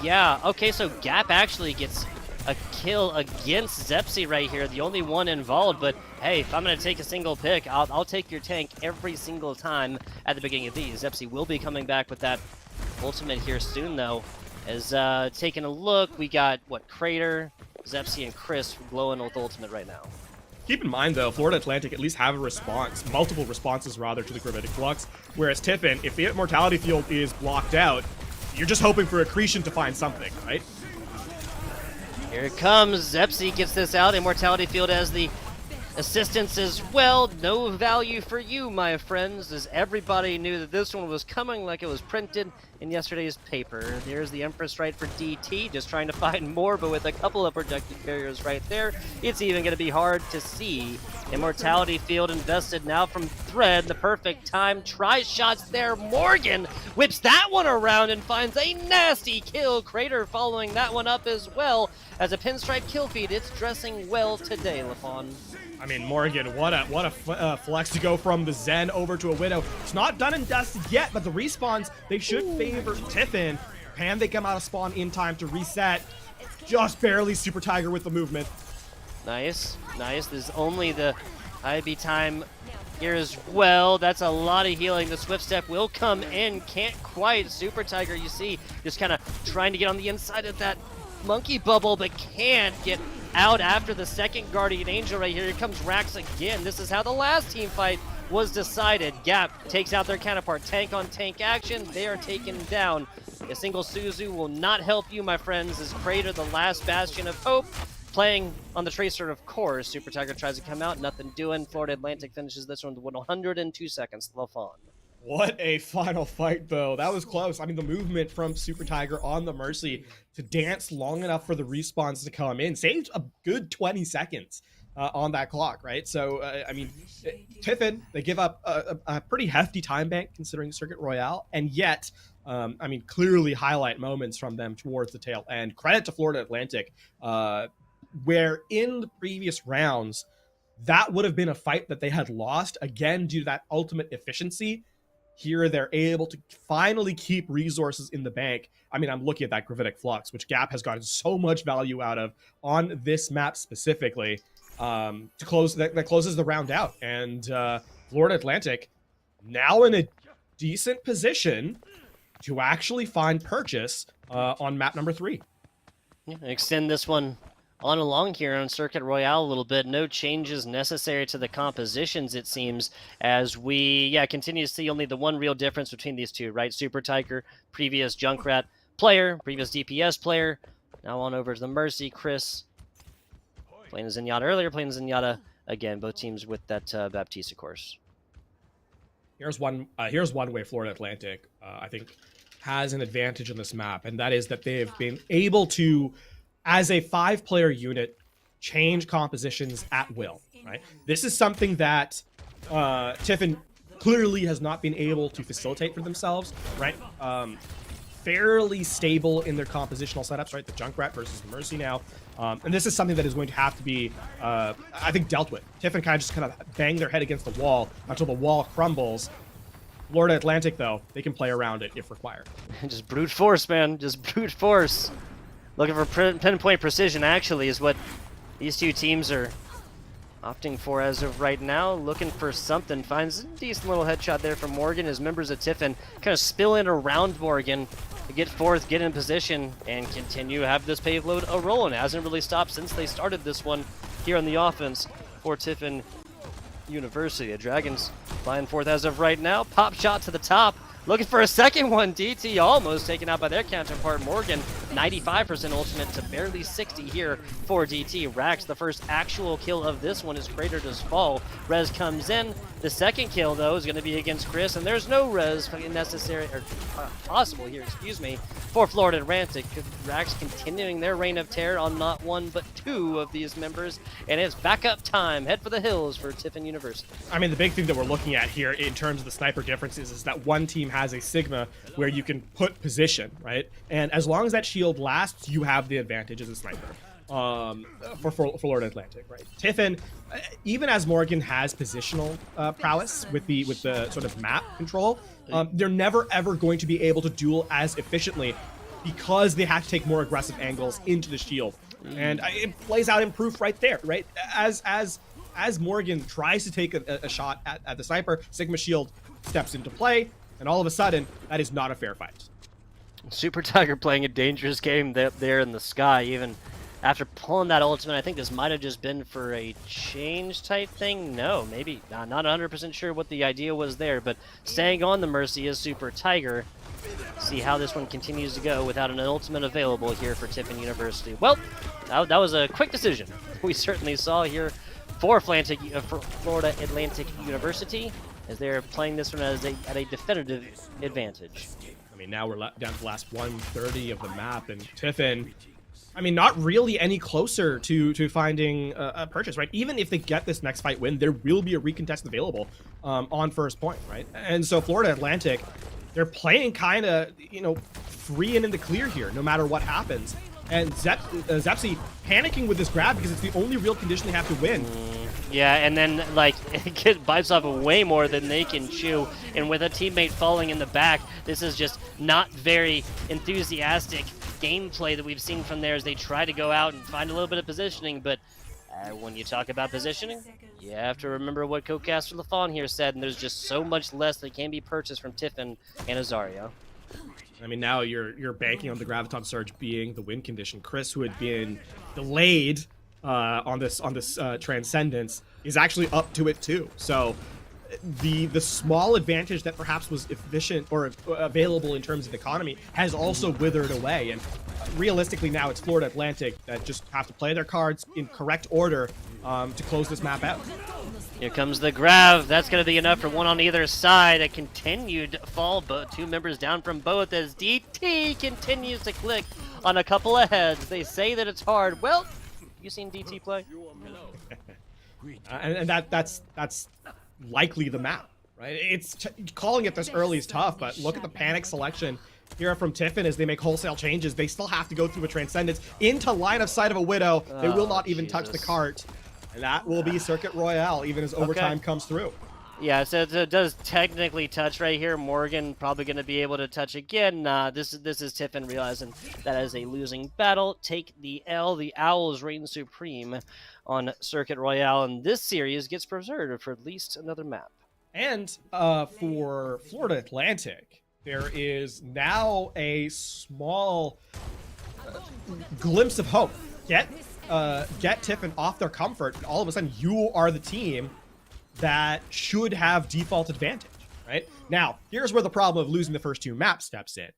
Yeah, okay, so Gap actually gets a kill against Zepsi right here, the only one involved, but hey, if I'm going to take a single pick, I'll take your tank every single time at the beginning of these. Zepsi will be coming back with that ultimate here soon, though. As taking a look, we got, what, Crater, Zepsi, and Chris glowing with ultimate right now. Keep in mind, though, Florida Atlantic at least have a response, multiple responses, rather, to the Gravitic Flux, whereas Tiffin, if the Immortality Field is blocked out, you're just hoping for Accretion to find something, right? Here it comes. Zepsi gets this out. Immortality Field as the assistance as well. No value for you, my friends, as everybody knew that this one was coming like it was printed in yesterday's paper. There's the Empress right for DT, just trying to find more, but with a couple of projected barriers right there, it's even going to be hard to see. Immortality Field invested now from Thread. The perfect time. Tries shots there. Morgan whips that one around and finds a nasty kill. Crater following that one up as well. As a pinstripe kill feed, it's dressing well today, LaFawn. I mean, Morgan, what a flex to go from the Zen over to a Widow. It's not done and dusted yet, but the respawns, they should favor Tiffin. Can they come out of spawn in time to reset? Just barely Super Tiger with the movement. Nice, nice. There's only the IB time here as well. That's a lot of healing. The Swift Step will come in. Can't quite. Super Tiger, you see, just kind of trying to get on the inside of that monkey bubble, but can't get out after the second Guardian Angel right here. Here comes Rax again. This is how the last team fight was decided. Gap takes out their counterpart. Tank on tank action. They are taken down. A single Suzu will not help you, my friends, as Crater, the last bastion of hope, playing on the Tracer, of course. Super Tiger tries to come out. Nothing doing. Florida Atlantic finishes this one with 102 seconds. LaFawn. What a final fight, though. That was close. I mean, the movement from Super Tiger on the Mercy to dance long enough for the respawns to come in saved a good 20 seconds on that clock, right? So, I mean, Tiffin, they give up a pretty hefty time bank considering Circuit Royale, and yet, I mean, clearly highlight moments from them towards the tail end. Credit to Florida Atlantic, where in the previous rounds, that would have been a fight that they had lost, again, due to that ultimate efficiency. Here, they're able to finally keep resources in the bank. I mean, I'm looking at that Gravitic Flux, which Gap has gotten so much value out of on this map specifically, to close that closes the round out. And Florida Atlantic now in a decent position to actually find purchase on map number 3. Yeah, extend this one on along here on Circuit Royale a little bit. No changes necessary to the compositions, it seems, as we continue to see only the one real difference between these two, right? Super Tiger, previous Junkrat player, previous DPS player, now on over to the Mercy. Chris playing Zenyatta earlier, playing Zenyatta again, both teams with that Baptista course. Here's one way Florida Atlantic, I think, has an advantage in this map, and that is that they have been able to, as a 5-player unit, change compositions at will, right? This is something that Tiffin clearly has not been able to facilitate for themselves, right? Fairly stable in their compositional setups, right? The Junkrat versus the Mercy now. And this is something that is going to have to be, I think, dealt with. Tiffin kind of bang their head against the wall until the wall crumbles. Florida Atlantic, though, they can play around it if required. Just brute force, man. Just brute force. Looking for pinpoint precision, actually, is what these two teams are opting for as of right now. Looking for something. Finds a decent little headshot there from Morgan as members of Tiffin kind of spill in around Morgan to get forth, get in position, and continue to have this pave load a rolling. It hasn't really stopped since they started this one here on the offense for Tiffin University. The Dragons flying forth as of right now. Pop shot to the top. Looking for a second one. DT almost taken out by their counterpart, Morgan. 95% ultimate to barely 60 here for DT. Rax, the first actual kill of this one, is Crater does fall. Rez comes in. The second kill, though, is going to be against Chris, and there's no res necessary, or possible here, excuse me, for Florida Atlantic. Rax continuing their reign of terror on not one, but two of these members, and it's backup time. Head for the hills for Tiffin University. I mean, the big thing that we're looking at here in terms of the sniper differences is that one team has a Sigma where you can put position, right? And as long as that shield lasts, you have the advantage as a sniper. For Florida Atlantic, right? Tiffin, even as Morgan has positional prowess with the sort of map control, they're never ever going to be able to duel as efficiently because they have to take more aggressive angles into the shield, and it plays out in proof right there, right? As Morgan tries to take a shot at the sniper, Sigma shield steps into play, and all of a sudden, that is not a fair fight. Super Tiger playing a dangerous game there in the sky, even after pulling that ultimate. I think this might have just been for a change type thing. No, maybe not 100% sure what the idea was there, but staying on the Mercy is Super Tiger. See how this one continues to go without an ultimate available here for Tiffin University. Well, that was a quick decision. We certainly saw here for Florida Atlantic University, as they're playing this one at a definitive advantage. I mean, now we're down to the last 130 of the map, and Tiffin, I mean, not really any closer to finding a purchase, right? Even if they get this next fight win, there will be a recontest available on first point, right? And so Florida Atlantic, they're playing kind of, free and in the clear here, no matter what happens. And Zepsi panicking with this grab because it's the only real condition they have to win. Yeah, and then, like, it bites off way more than they can chew. And with a teammate falling in the back, this is just not very enthusiastic gameplay that we've seen from there as they try to go out and find a little bit of positioning. But when you talk about positioning, you have to remember what co-caster LaFawn here said, and there's just so much less that can be purchased from Tiffin and Azario. I mean, now you're banking on the Graviton Surge being the win condition. Chris, who had been delayed on this Transcendence, is actually up to it too. So the small advantage that perhaps was efficient or available in terms of economy has also withered away. And realistically now it's Florida Atlantic that just have to play their cards in correct order to close this map out. Here comes the grab. That's going to be enough for one on either side. A continued fall, but two members down from both as DT continues to click on a couple of heads. They say that it's hard. Well, you seen DT play? And that's likely the map, right? It's calling it this early is tough, but look at the panic selection here from Tiffin as they make wholesale changes. They still have to go through a Transcendence into line of sight of a Widow. They will not even touch the cart. And that will be Circuit Royale, even as overtime comes through. Yeah, so it does technically touch right here. Morgan probably going to be able to touch again. This is Tiffin realizing that as a losing battle, take the L. The Owls reign supreme on Circuit Royale, and this series gets preserved for at least another map. And for Florida Atlantic, there is now a small glimpse of hope. Get Tiffin off their comfort, and all of a sudden you are the team that should have default advantage, right? Now, here's where the problem of losing the first two maps steps in.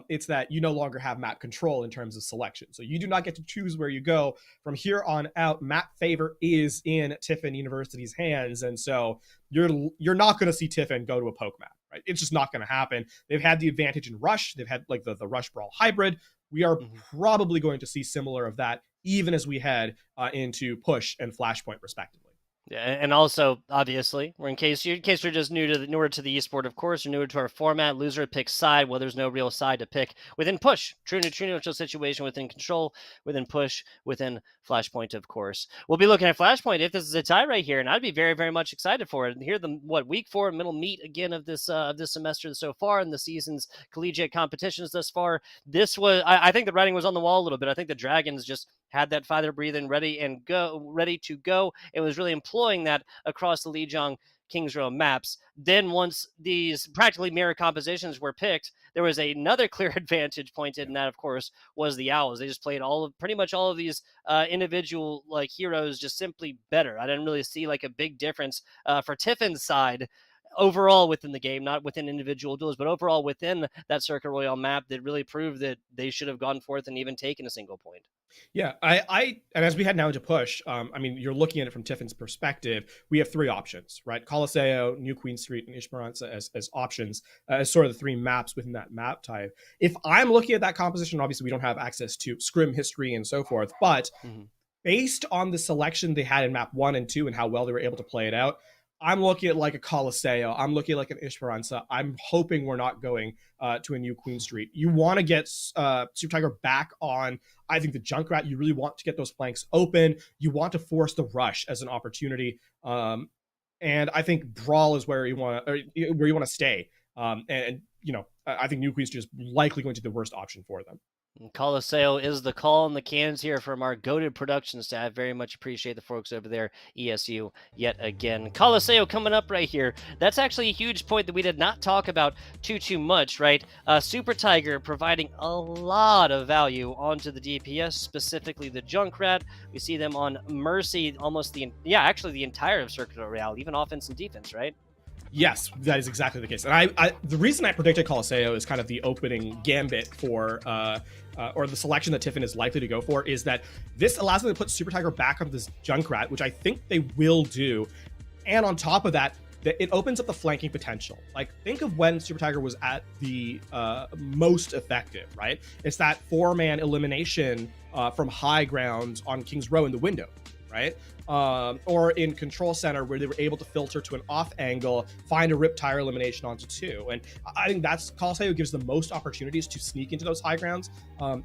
It's that you no longer have map control in terms of selection. So you do not get to choose where you go. From here on out, map favor is in Tiffin University's hands, and so you're not going to see Tiffin go to a poke map, right? It's just not going to happen. They've had the advantage in Rush. They've had like the Rush Brawl hybrid. We are probably going to see similar of that even as we head into Push and Flashpoint, respectively. Yeah, and also, obviously, in case you're just newer to the esport, of course, or newer to our format, loser picks side. Well, there's no real side to pick within Push. True neutral situation within Control, within Push, within Flashpoint, of course. We'll be looking at Flashpoint if this is a tie right here, and I'd be very, very much excited for it. And here, week 4 middle meet again of this semester so far in the season's collegiate competitions thus far. This was, I think the writing was on the wall a little bit. I think the Dragons just had that fire breathing ready to go. It was really employing that across the Lijiang Kings Row maps. Then once these practically mirror compositions were picked, there was another clear advantage pointed, and that of course was the Owls. They just played pretty much all of these individual heroes just simply better. I didn't really see like a big difference for Tiffin's side overall within the game, not within individual duels, but overall within that Circuit Royale map that really proved that they should have gone forth and even taken a single point. Yeah, and as we head now into push, I mean, you're looking at it from Tiffin's perspective. We have 3 options, right? Coliseo, New Queen Street, and Esperanza as options, as sort of the 3 maps within that map type. If I'm looking at that composition, obviously we don't have access to scrim history and so forth, but based on the selection they had in map 1 and 2 and how well they were able to play it out, I'm looking at like a Coliseo. I'm looking at like an Esperanza. I'm hoping we're not going to a New Queen Street. You want to get Super Tiger back on, I think, the Junkrat. You really want to get those flanks open. You want to force the rush as an opportunity. And I think Brawl is where you want to stay. And you know, I think New Queen Street is likely going to be the worst option for them. Coliseo is the call in the cans here from our goated production staff. Very much appreciate the folks over there, ESU, yet again. Coliseo coming up right here. That's actually a huge point that we did not talk about too much, right? Super Tiger providing a lot of value onto the DPS, specifically the Junkrat. We see them on Mercy almost actually the entire of Circuit Royale, even offense and defense, right? Yes, that is exactly the case. And the reason I predicted Coliseo is kind of the opening gambit for, or the selection that Tiffin is likely to go for, is that this allows them to put Super Tiger back on this Junkrat, which I think they will do. And on top of that, it opens up the flanking potential. Like, think of when Super Tiger was at the most effective, right? It's that 4-man elimination from high ground on King's Row in the window, right? Or in Control Center, where they were able to filter to an off angle, find a rip tire elimination onto 2. And I think that's Coliseo gives the most opportunities to sneak into those high grounds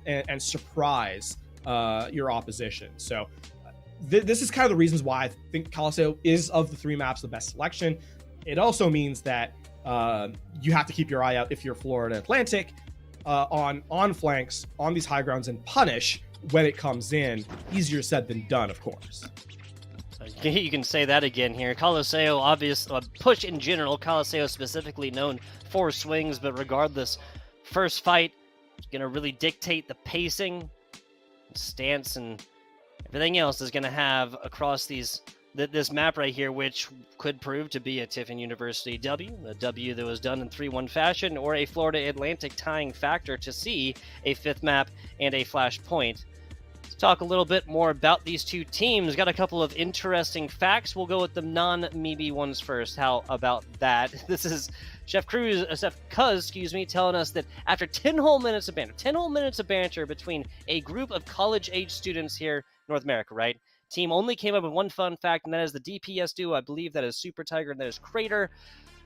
and surprise your opposition. So this is kind of the reasons why I think Coliseo is, of the 3 maps, the best selection. It also means that you have to keep your eye out, if you're Florida Atlantic, on flanks, on these high grounds, and punish when it comes in. Easier said than done, of course. You can say that again here. Coliseo, push in general. Coliseo specifically known for swings, but regardless, first fight is going to really dictate the pacing, stance, and everything else is going to have across this map right here, which could prove to be a Tiffin University W, a W that was done in 3-1 fashion, or a Florida Atlantic tying factor to see a 5th map and a flash point. Talk a little bit more about these 2 teams. Got a couple of interesting facts. We'll go with the non-Meebe ones first. How about that? This is Chef Cuz, telling us that after 10 whole minutes of banter between a group of college-age students here in North America, right? Team only came up with one fun fact, and that is the DPS duo. I believe that is Super Tiger and that is Crater.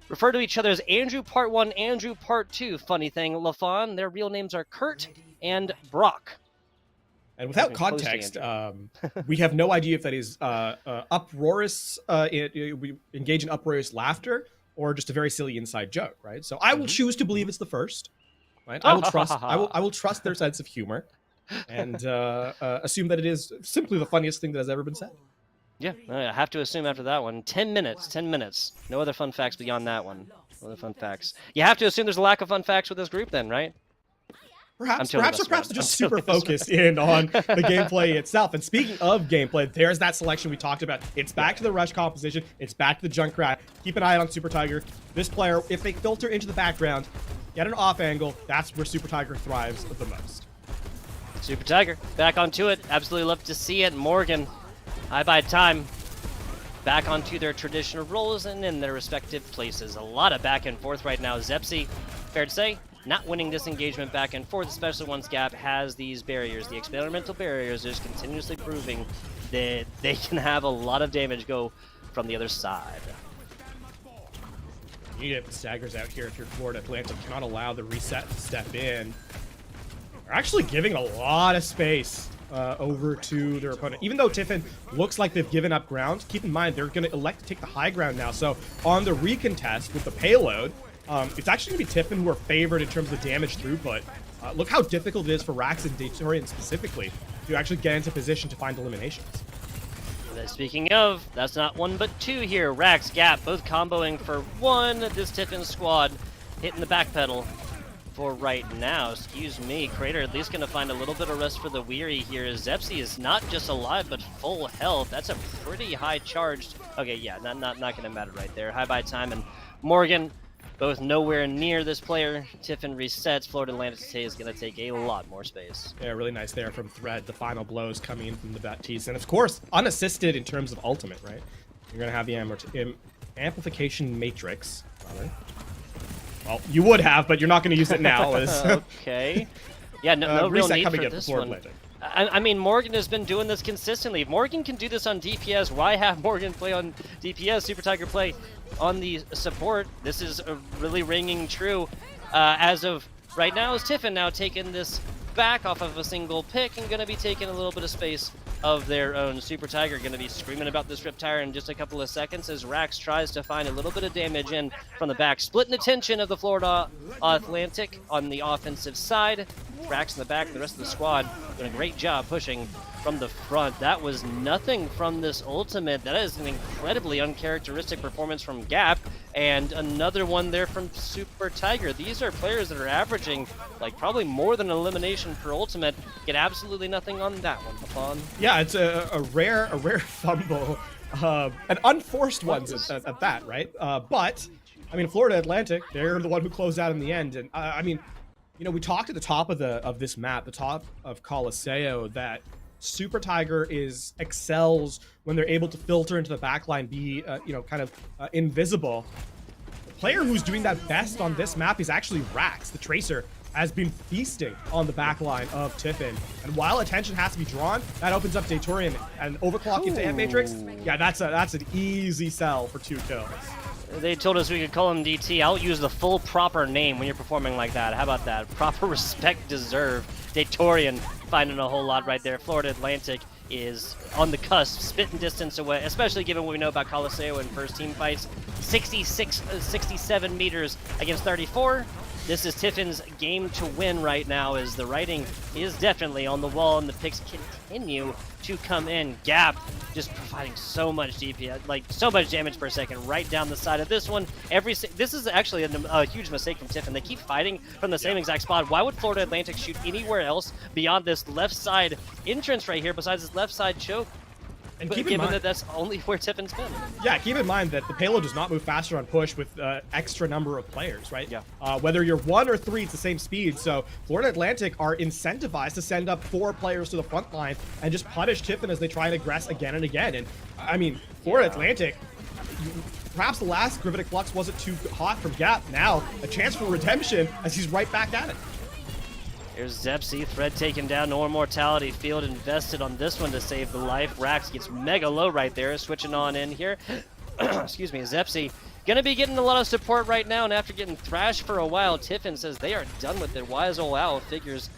Refer to each other as Andrew Part 1, Andrew Part 2. Funny thing, LaFawn, their real names are Kurt and Brock. And without context, we have no idea if that is uproarious, we engage in uproarious laughter, or just a very silly inside joke, right? So I will choose to believe it's the first, right? I will trust their sense of humor, and assume that it is simply the funniest thing that has ever been said. Yeah, I have to assume after that one. 10 minutes. No other fun facts beyond that one. No other fun facts. You have to assume there's a lack of fun facts with this group then, right? Perhaps they're just super focused in on the gameplay itself. And speaking of gameplay, there's that selection we talked about. It's back to the rush composition. It's back to the Junkrat. Keep an eye on Super Tiger. This player, if they filter into the background, get an off angle, that's where Super Tiger thrives the most. Super Tiger, back onto it. Absolutely love to see it. Morgan, high by time. Back onto their traditional roles and in their respective places. A lot of back and forth right now. Zepsi, fair to say, not winning this engagement back and forth, especially once Gap has these barriers. The experimental barriers are just continuously proving that they can have a lot of damage go from the other side. You get the staggers out here if you're Florida Atlantic. Cannot allow the reset to step in. They're actually giving a lot of space over to their opponent. Even though Tiffin looks like they've given up ground, keep in mind they're going to elect to take the high ground now. So on the recontest with the payload, it's actually going to be Tiffin who are favored in terms of the damage through, but look how difficult it is for Rax and Datorian specifically to actually get into position to find eliminations. Speaking of, that's not one but two here. Rax, Gap, both comboing for one. This Tiffin squad hitting the back pedal for right now. Excuse me, Crater at least going to find a little bit of rest for the weary here. Zepsi is not just alive, but full health. That's a pretty high charged. Okay, yeah, not going to matter right there. High by time and Morgan, both nowhere near this player. Tiffin resets. Florida Atlantic is going to take a lot more space. Yeah, really nice there from Thread. The final blows coming in from the Baptiste. And of course, unassisted in terms of ultimate, right? You're going to have the amplification matrix. Rather. Well, you would have, but you're not going to use it now. Okay. Yeah, no real need for this one. Atlantic. I mean, Morgan has been doing this consistently. If Morgan can do this on DPS, why have Morgan play on DPS, Super Tiger play on the support? This is really ringing true. As of right now, is Tiffin now taking this back off of a single pick and going to be taking a little bit of space of their own. Super Tiger going to be screaming about this Riptire in just a couple of seconds as Rax tries to find a little bit of damage in from the back. Splitting attention of the Florida Atlantic on the offensive side. Rax in the back, and the rest of the squad doing a great job pushing from the front. That was nothing from this ultimate. That is an incredibly uncharacteristic performance from Gap, and another one there from Super Tiger. These are players that are averaging like probably more than an elimination per ultimate. Get absolutely nothing on that one, Papon. Yeah, it's a rare fumble, an unforced one at that, right? But I mean, Florida Atlantic, they're the one who closed out in the end, and I mean, you know, we talked at the top of this map, the top of Coliseo, that Super Tiger excels when they're able to filter into the backline, be you know, kind of invisible. The player who's doing that best on this map is actually Rax. The Tracer has been feasting on the backline of Tiffin, and while attention has to be drawn, that opens up Datorian and overclock into Ant Matrix. Yeah, that's an easy sell for 2 kills. They told us we could call him DT. I'll use the full proper name when you're performing like that. How about that? Proper respect deserved. Datorian finding a whole lot right there. Florida Atlantic is on the cusp, spitting distance away, especially given what we know about Coliseo in first team fights. 67 meters against 34. This is Tiffin's game to win right now, as the writing is definitely on the wall and the picks continue to come in. Gap just providing so much DPS, like so much damage per second right down the side of this one. This is actually a huge mistake from Tiffin. They keep fighting from the same exact spot. Why would Florida Atlantic shoot anywhere else beyond this left side entrance right here, besides this left side choke? And but keep in given mind that that's only where Tiffin's been. Yeah, keep in mind that the payload does not move faster on push with extra number of players, right? Yeah. Whether you're 1 or 3, it's the same speed. So Florida Atlantic are incentivized to send up 4 players to the front line and just punish Tiffin as they try and aggress again and again. And I mean, Florida Atlantic, perhaps the last Gravitic Flux wasn't too hot from Gap. Now, a chance for redemption as he's right back at it. Here's Zepsi, Thread taken down, no immortality, Field invested on this one to save the life. Rax gets mega low right there, switching on in here. Excuse me, Zepsi gonna be getting a lot of support right now, and after getting thrashed for a while, Tiffin says they are done with it. Wise Ol Owl figures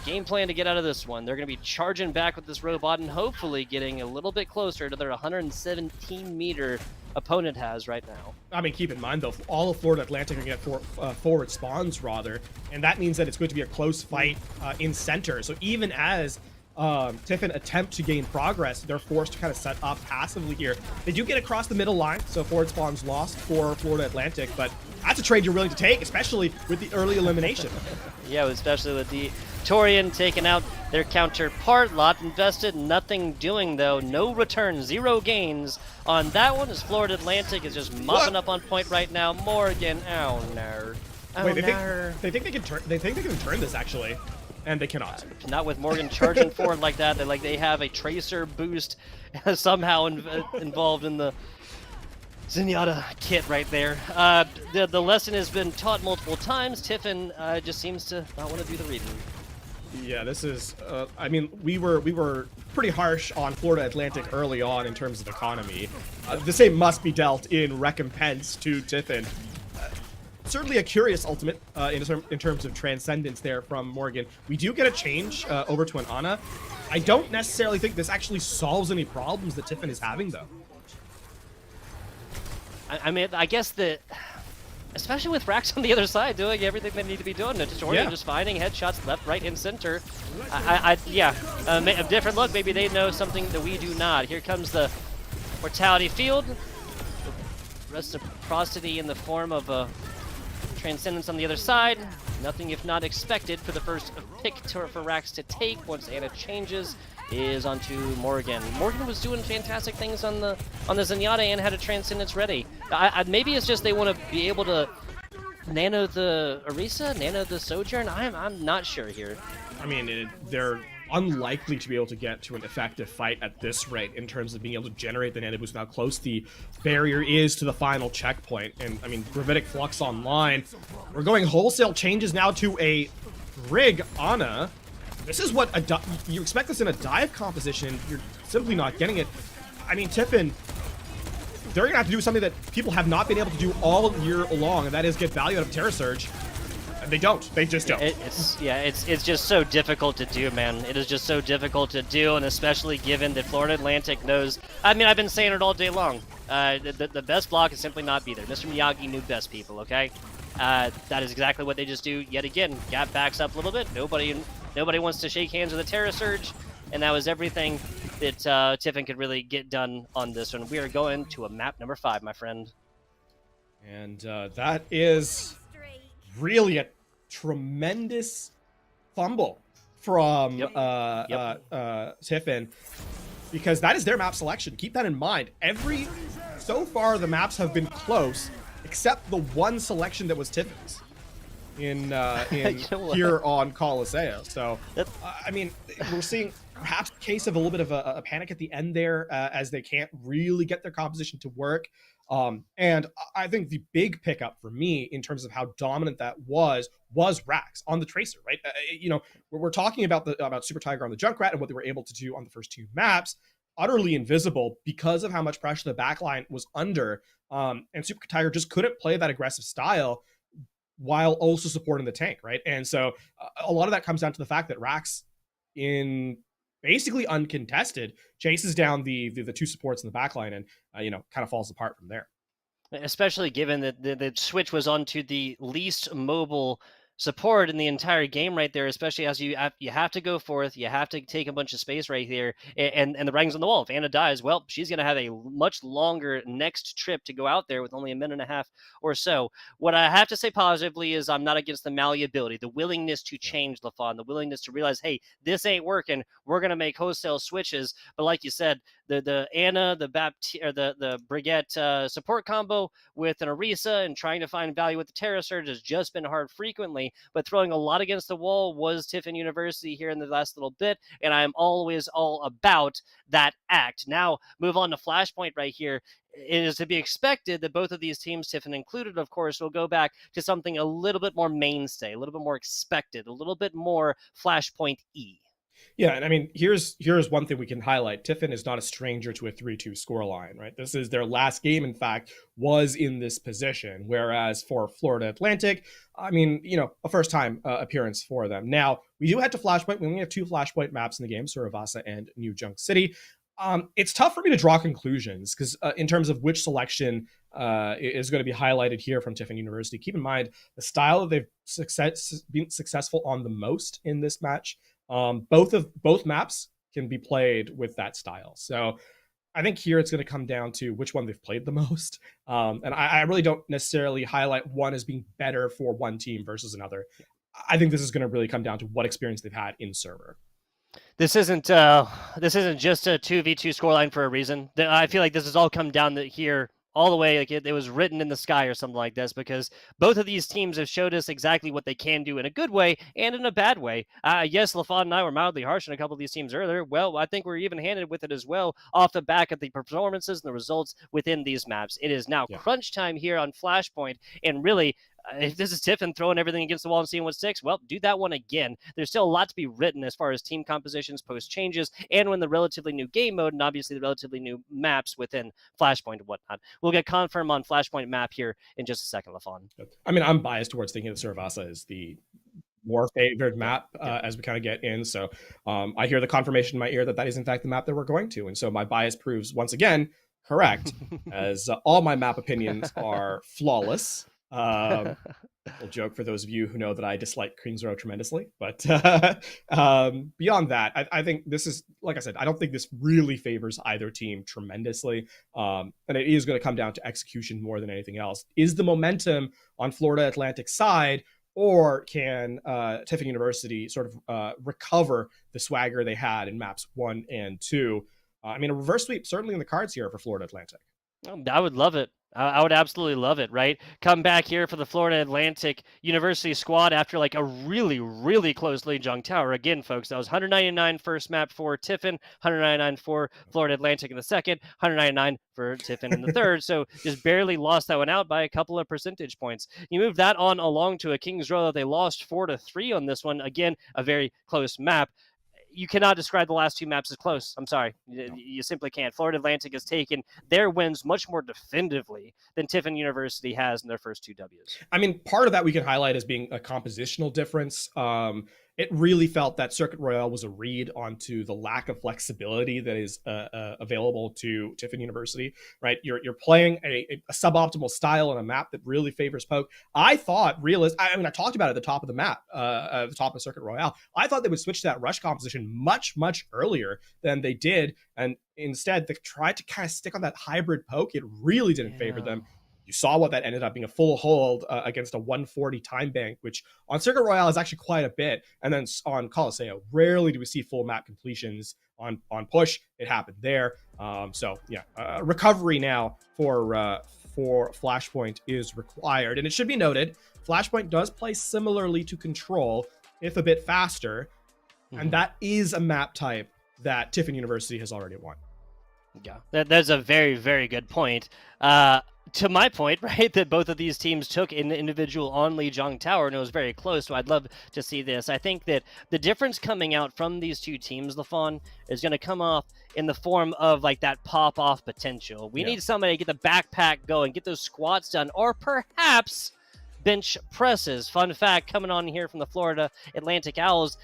game plan to get out of this one. They're gonna be charging back with this robot and hopefully getting a little bit closer to their 117-meter opponent has right now. I mean, keep in mind though, all of Florida Atlantic are going to get forward spawns rather, and that means that it's going to be a close fight in center. So even as Tiffin attempt to gain progress, they're forced to kind of set up passively here. They do get across the middle line, so forward spawns lost for Florida Atlantic, but that's a trade you're willing to take, especially with the early elimination. Yeah, especially with the Torian taking out their counterpart. Lot invested, nothing doing though. No return, 0 gains on that one, as Florida Atlantic is just mopping up on point right now. Morgan, oh no. Wait, they think they can turn this actually, and they cannot. Not with Morgan charging forward like that. They have a Tracer boost somehow involved in the Zenyatta kit right there. The lesson has been taught multiple times. Tiffin just seems to not want to do the reading. Yeah, this is, I mean, we were pretty harsh on Florida Atlantic early on in terms of economy. The same must be dealt in recompense to Tiffin. Certainly a curious ultimate in terms of transcendence there from Morgan. We do get a change over to an Ana. I don't necessarily think this actually solves any problems that Tiffin is having, though. I mean, I guess that, especially with Rax on the other side doing everything they need to be doing, Torian just finding headshots left, right, and center. Yeah, a different look. Maybe they know something that we do not. Here comes the Mortality Field. Reciprocity in the form of a Transcendence on the other side. Nothing if not expected for the first pick for Rax to take once Ana changes. Is onto Morgan. Morgan was doing fantastic things on the Zenyatta and had a Transcendence ready. Maybe it's just they want to be able to nano the Orisa, nano the Sojourn. I'm not sure here. I mean, they're unlikely to be able to get to an effective fight at this rate in terms of being able to generate the nano boost and how close the barrier is to the final checkpoint. And I mean, Gravitic Flux online. We're going wholesale changes now to a Brig Ana. This is what you expect this in a dive composition. You're simply not getting it. I mean, Tiffin, they're gonna have to do something that people have not been able to do all year long, and that is get value out of Terra Surge. And they don't. They just don't. It's just so difficult to do, man. It is just so difficult to do, and especially given that Florida Atlantic knows. I mean, I've been saying it all day long. The best block is simply not be there. Mr. Miyagi knew best people. Okay, that is exactly what they just do. Yet again, Gap backs up a little bit. Nobody wants to shake hands with a Terra Surge, and that was everything that Tiffin could really get done on this one. We are going to a map number 5, my friend. And that is really a tremendous fumble from Tiffin, because that is their map selection. Keep that in mind. So far the maps have been close, except the one selection that was Tiffin's in here on Colosseo. So I mean, we're seeing perhaps a case of a little bit of a panic at the end there, as they can't really get their composition to work. And I think the big pickup for me in terms of how dominant that was Rax on the Tracer, right? You know, we're talking about Super Tiger on the Junkrat and what they were able to do on the first 2 maps, utterly invisible because of how much pressure the backline was under. And Super Tiger just couldn't play that aggressive style while also supporting the tank, right? And so a lot of that comes down to the fact that Rax, in basically uncontested, chases down the 2 supports in the backline and you know, kind of falls apart from there. Especially given that the switch was onto the least mobile support in the entire game right there, especially as you have to go forth, you have to take a bunch of space right here, and the writing's on the wall. If Anna dies, well, she's going to have a much longer next trip to go out there with only a minute and a half or so. What I have to say positively is I'm not against the malleability, the willingness to change LaFon, the willingness to realize, hey, this ain't working, we're going to make wholesale switches. But like you said, the Anna, the the Brigitte support combo with an Orisa and trying to find value with the Terra Surge has just been hard frequently, but throwing a lot against the wall was Tiffin University here in the last little bit, and I'm always all about that act. Now, move on to Flashpoint right here. It is to be expected that both of these teams, Tiffin included, of course, will go back to something a little bit more mainstay, a little bit more expected, a little bit more Flashpoint-y. Yeah, and I mean, here's one thing we can highlight. Tiffin is not a stranger to a 3-2 scoreline, right? This is their last game, in fact, was in this position. Whereas for Florida Atlantic, I mean, you know, a first-time appearance for them. Now, we do head to Flashpoint. We only have 2 Flashpoint maps in the game, Suravasa and New Junk City. It's tough for me to draw conclusions because in terms of which selection is going to be highlighted here from Tiffin University, keep in mind the style that they've been successful on the most in this match. Both maps can be played with that style. So I think here it's going to come down to which one they've played the most. And I really don't necessarily highlight one as being better for one team versus another. I think this is going to really come down to what experience they've had in server. This isn't just a 2v2 scoreline for a reason. I feel like this has all come down to here all the way, like it was written in the sky or something like this, because both of these teams have showed us exactly what they can do in a good way and in a bad way. Yes, LaFon and I were mildly harsh on a couple of these teams earlier. Well, I think we're even-handed with it as well off the back of the performances and the results within these maps. It is now crunch time here on Flashpoint, and really, if this is Tiffin throwing everything against the wall and seeing what sticks, well, do that one again. There's still a lot to be written as far as team compositions, post changes, and when the relatively new game mode, and obviously the relatively new maps within Flashpoint and whatnot. We'll get confirm on Flashpoint map here in just a second, LaFon. I mean, I'm biased towards thinking that Suravasa is the more favored map as we kind of get in. So I hear the confirmation in my ear that is in fact the map that we're going to. And so my bias proves once again correct, as all my map opinions are flawless. Little joke for those of you who know that I dislike Kings Row tremendously, but beyond that, I think this is, like I said, I don't think this really favors either team tremendously, and it is going to come down to execution more than anything else. Is the momentum on Florida Atlantic side, or can Tiffin University sort of recover the swagger they had in maps 1 and 2? I mean, a reverse sweep certainly in the cards here for Florida Atlantic. I would love it. I would absolutely love it, right? Come back here for the Florida Atlantic University squad after like a really, really close lead Jung Tower. Again, folks, that was 199 first map for Tiffin, 199 for Florida Atlantic in the second, 199 for Tiffin in the third. So just barely lost that one out by a couple of percentage points. You move that on along to a Kings Row that they lost 4-3 on this one. Again, a very close map. You cannot describe the last two maps as close. I'm sorry. You simply can't. Florida Atlantic has taken their wins much more definitively than Tiffin University has in their first two Ws. I mean, part of that we can highlight as being a compositional difference. It really felt that Circuit Royale was a read onto the lack of flexibility that is available to Tiffin University, right? You're playing a suboptimal style on a map that really favors poke. I thought I talked about it at the top of the map, the top of Circuit Royale. I thought they would switch to that rush composition much, much earlier than they did. And instead, they tried to kind of stick on that hybrid poke. It really didn't favor them. You saw what that ended up being, a full hold against a 140 time bank, which on Circuit Royale is actually quite a bit. And then on Colosseo, rarely do we see full map completions on push. It happened there. Recovery now for Flashpoint is required. And it should be noted, Flashpoint does play similarly to Control, if a bit faster. And that is a map type that Tiffin University has already won. Yeah, that's a very, very good point. To my point, right, that both of these teams took an individual on Lijiang Tower, and it was very close, so I'd love to see this. I think that the difference coming out from these two teams, LaFawn, is going to come off in the form of, like, that pop-off potential. We need somebody to get the backpack going, get those squats done, or perhaps bench presses. Fun fact coming on here from the Florida Atlantic Owls,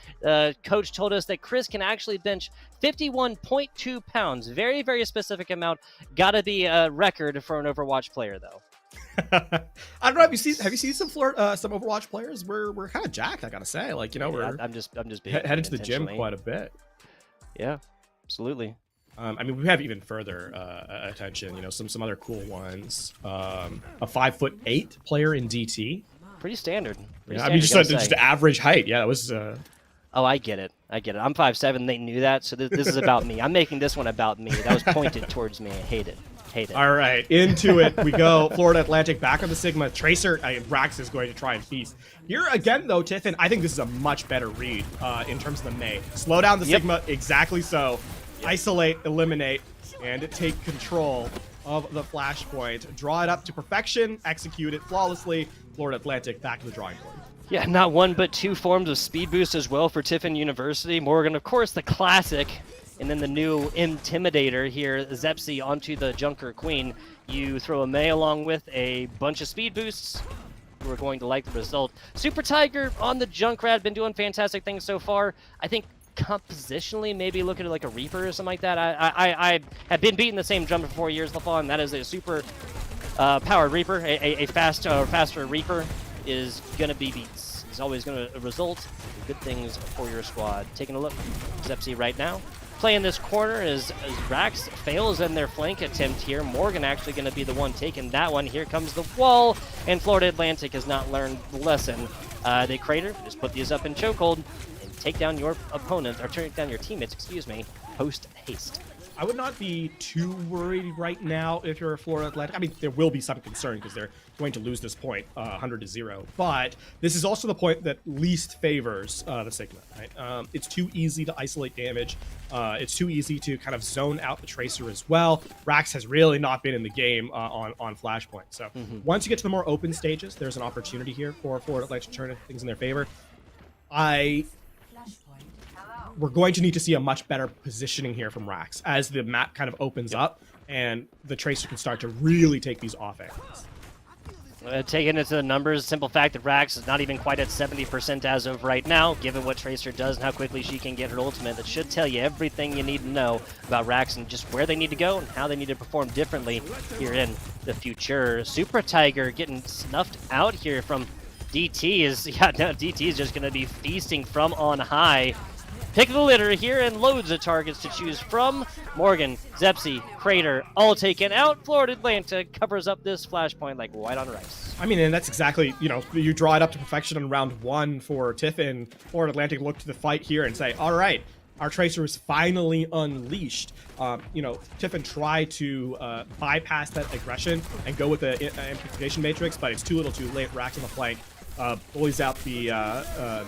coach told us that Chris can actually bench 51.2 pounds. Very, very specific amount. Gotta be a record for an Overwatch player, though. I don't know. Have you seen some Overwatch players? We're kind of jacked, I gotta say. Like, I'm just being headed to the gym quite a bit. Yeah, absolutely. We have even further attention. Some other cool ones. A 5'8" player in DT. Pretty standard. Just average height. Yeah, that was. Oh, I get it. I'm 5'7". They knew that, so this is about me. I'm making this one about me. That was pointed towards me. I hate it. All right, into it we go. Florida Atlantic back on the Sigma. Tracer, Rax is going to try and feast. Here again, though, Tiffin, I think this is a much better read in terms of the Mei. Slow down the Sigma, exactly so. Isolate, eliminate, and take control of the Flashpoint. Draw it up to perfection, execute it flawlessly. Florida Atlantic back to the drawing board. Yeah, not one but two forms of speed boost as well for Tiffin University. Morgan, of course, the classic, and then the new Intimidator here, Zepsi onto the Junker Queen. You throw a Mei along with a bunch of speed boosts. We're going to like the result. Super Tiger on the Junkrat, been doing fantastic things so far. I think compositionally, maybe look at it like a Reaper or something like that. I have been beating the same drum for 4 years, LaFawn. That is a super powered Reaper. A faster Reaper is going to be beats. It's always going to result in good things for your squad. Taking a look, Zepsi right now. Playing this corner as Rax fails in their flank attempt here. Morgan actually going to be the one taking that one. Here comes the wall, and Florida Atlantic has not learned the lesson. They crater, just put these up in chokehold, take down your opponent, or take down your teammates, post haste. I would not be too worried right now if you're a Florida Atlantic. There will be some concern because they're going to lose this point 100-0. But this is also the point that least favors the Sigma, right? It's too easy to isolate damage. It's too easy to kind of zone out the Tracer as well. Rax has really not been in the game on Flashpoint. So once you get to the more open stages, there's an opportunity here for Florida Atlantic to turn things in their favor. We're going to need to see a much better positioning here from Rax as the map kind of opens up and the Tracer can start to really take these off angles. Taking into the numbers, simple fact that Rax is not even quite at 70% as of right now, given what Tracer does and how quickly she can get her ultimate. That should tell you everything you need to know about Rax and just where they need to go and how they need to perform differently here in the future. Super Tiger getting snuffed out here from DT DT is just going to be feasting from on high. Pick the litter here and loads of targets to choose from. Morgan, Zepsi, Crater, all taken out. Florida Atlantic covers up this Flashpoint like white on rice. And that's exactly, you draw it up to perfection in round one for Tiffin. Florida Atlantic look to the fight here and say, all right, our Tracer is finally unleashed. You know, Tiffin tried to bypass that aggression and go with the amplification matrix, but it's too little too late. Racks on the flank, bullies out the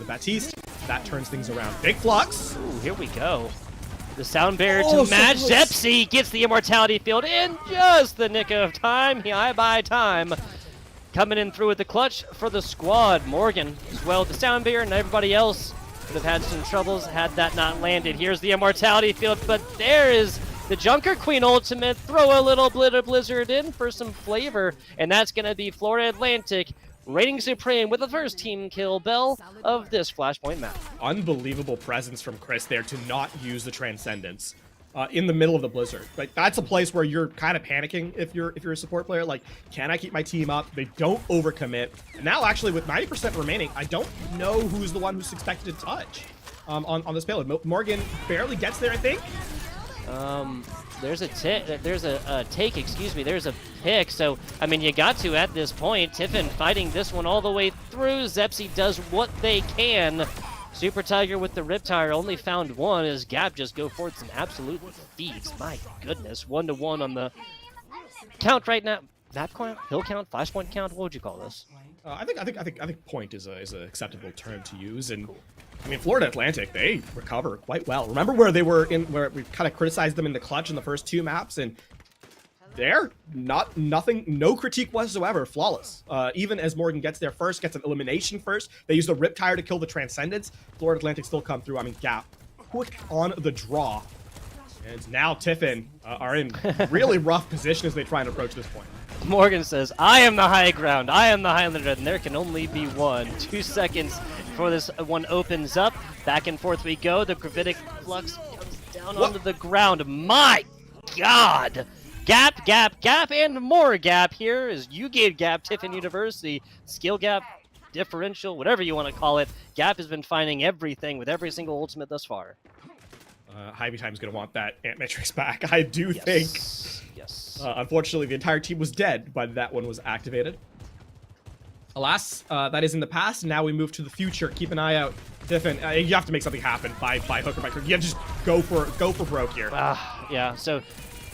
Baptiste. That turns things around. Big Flux. Ooh, here we go. The sound barrier to match. Zepsi gets the immortality field in just the nick of time. I buy time. Coming in through with the clutch for the squad. Morgan as well. The sound barrier and everybody else would have had some troubles had that not landed. Here's the immortality field, but there is the Junker Queen ultimate. Throw a little blizzard in for some flavor, and that's going to be Florida Atlantic reigning supreme with the first team kill bell of this Flashpoint map. Unbelievable presence from Chris there to not use the Transcendence in the middle of the blizzard. Like, that's a place where you're kind of panicking if you're a support player. Like, can I keep my team up? They don't overcommit. And now, actually, with 90% remaining, I don't know who's the one who's expected to touch on this payload. Morgan barely gets there, I think. There's a take, excuse me. There's a pick. So, I mean, you got to at this point. Tiffin fighting this one all the way through. Zepsi does what they can. Super Tiger with the Riptire only found one as Gap just go forth and absolutely feeds. My goodness, 1-to-1 on the count right now. Map count, hill count, Flashpoint count. What would you call this? I think point is an acceptable term to use. And I mean, Florida Atlantic, they recover quite well. Remember where they were where we kind of criticized them in the clutch in the first two maps, and they're no critique whatsoever. Flawless. Even as Morgan gets there first, gets an elimination first. They use the Riptire to kill the Transcendence. Florida Atlantic still come through. I mean, Gap quick on the draw. And now Tiffin are in really rough position as they try and approach this point. Morgan says, I am the high ground. I am the Highlander, and there can only be one. 2 seconds before this one opens up. Back and forth we go. The Gravitic Flux comes down onto the ground. My God! Gap, and more gap here as you gave Gap Tiffin University. Skill gap, differential, whatever you want to call it. Gap has been finding everything with every single ultimate thus far. Hy-Vee Time's going to want that Ant Matrix back, I do think. Yes. Unfortunately, the entire team was dead when that one was activated. Alas, that is in the past. Now we move to the future. Keep an eye out. Tiffin, you have to make something happen by hook or by crook. You have to just go for broke here. Yeah, so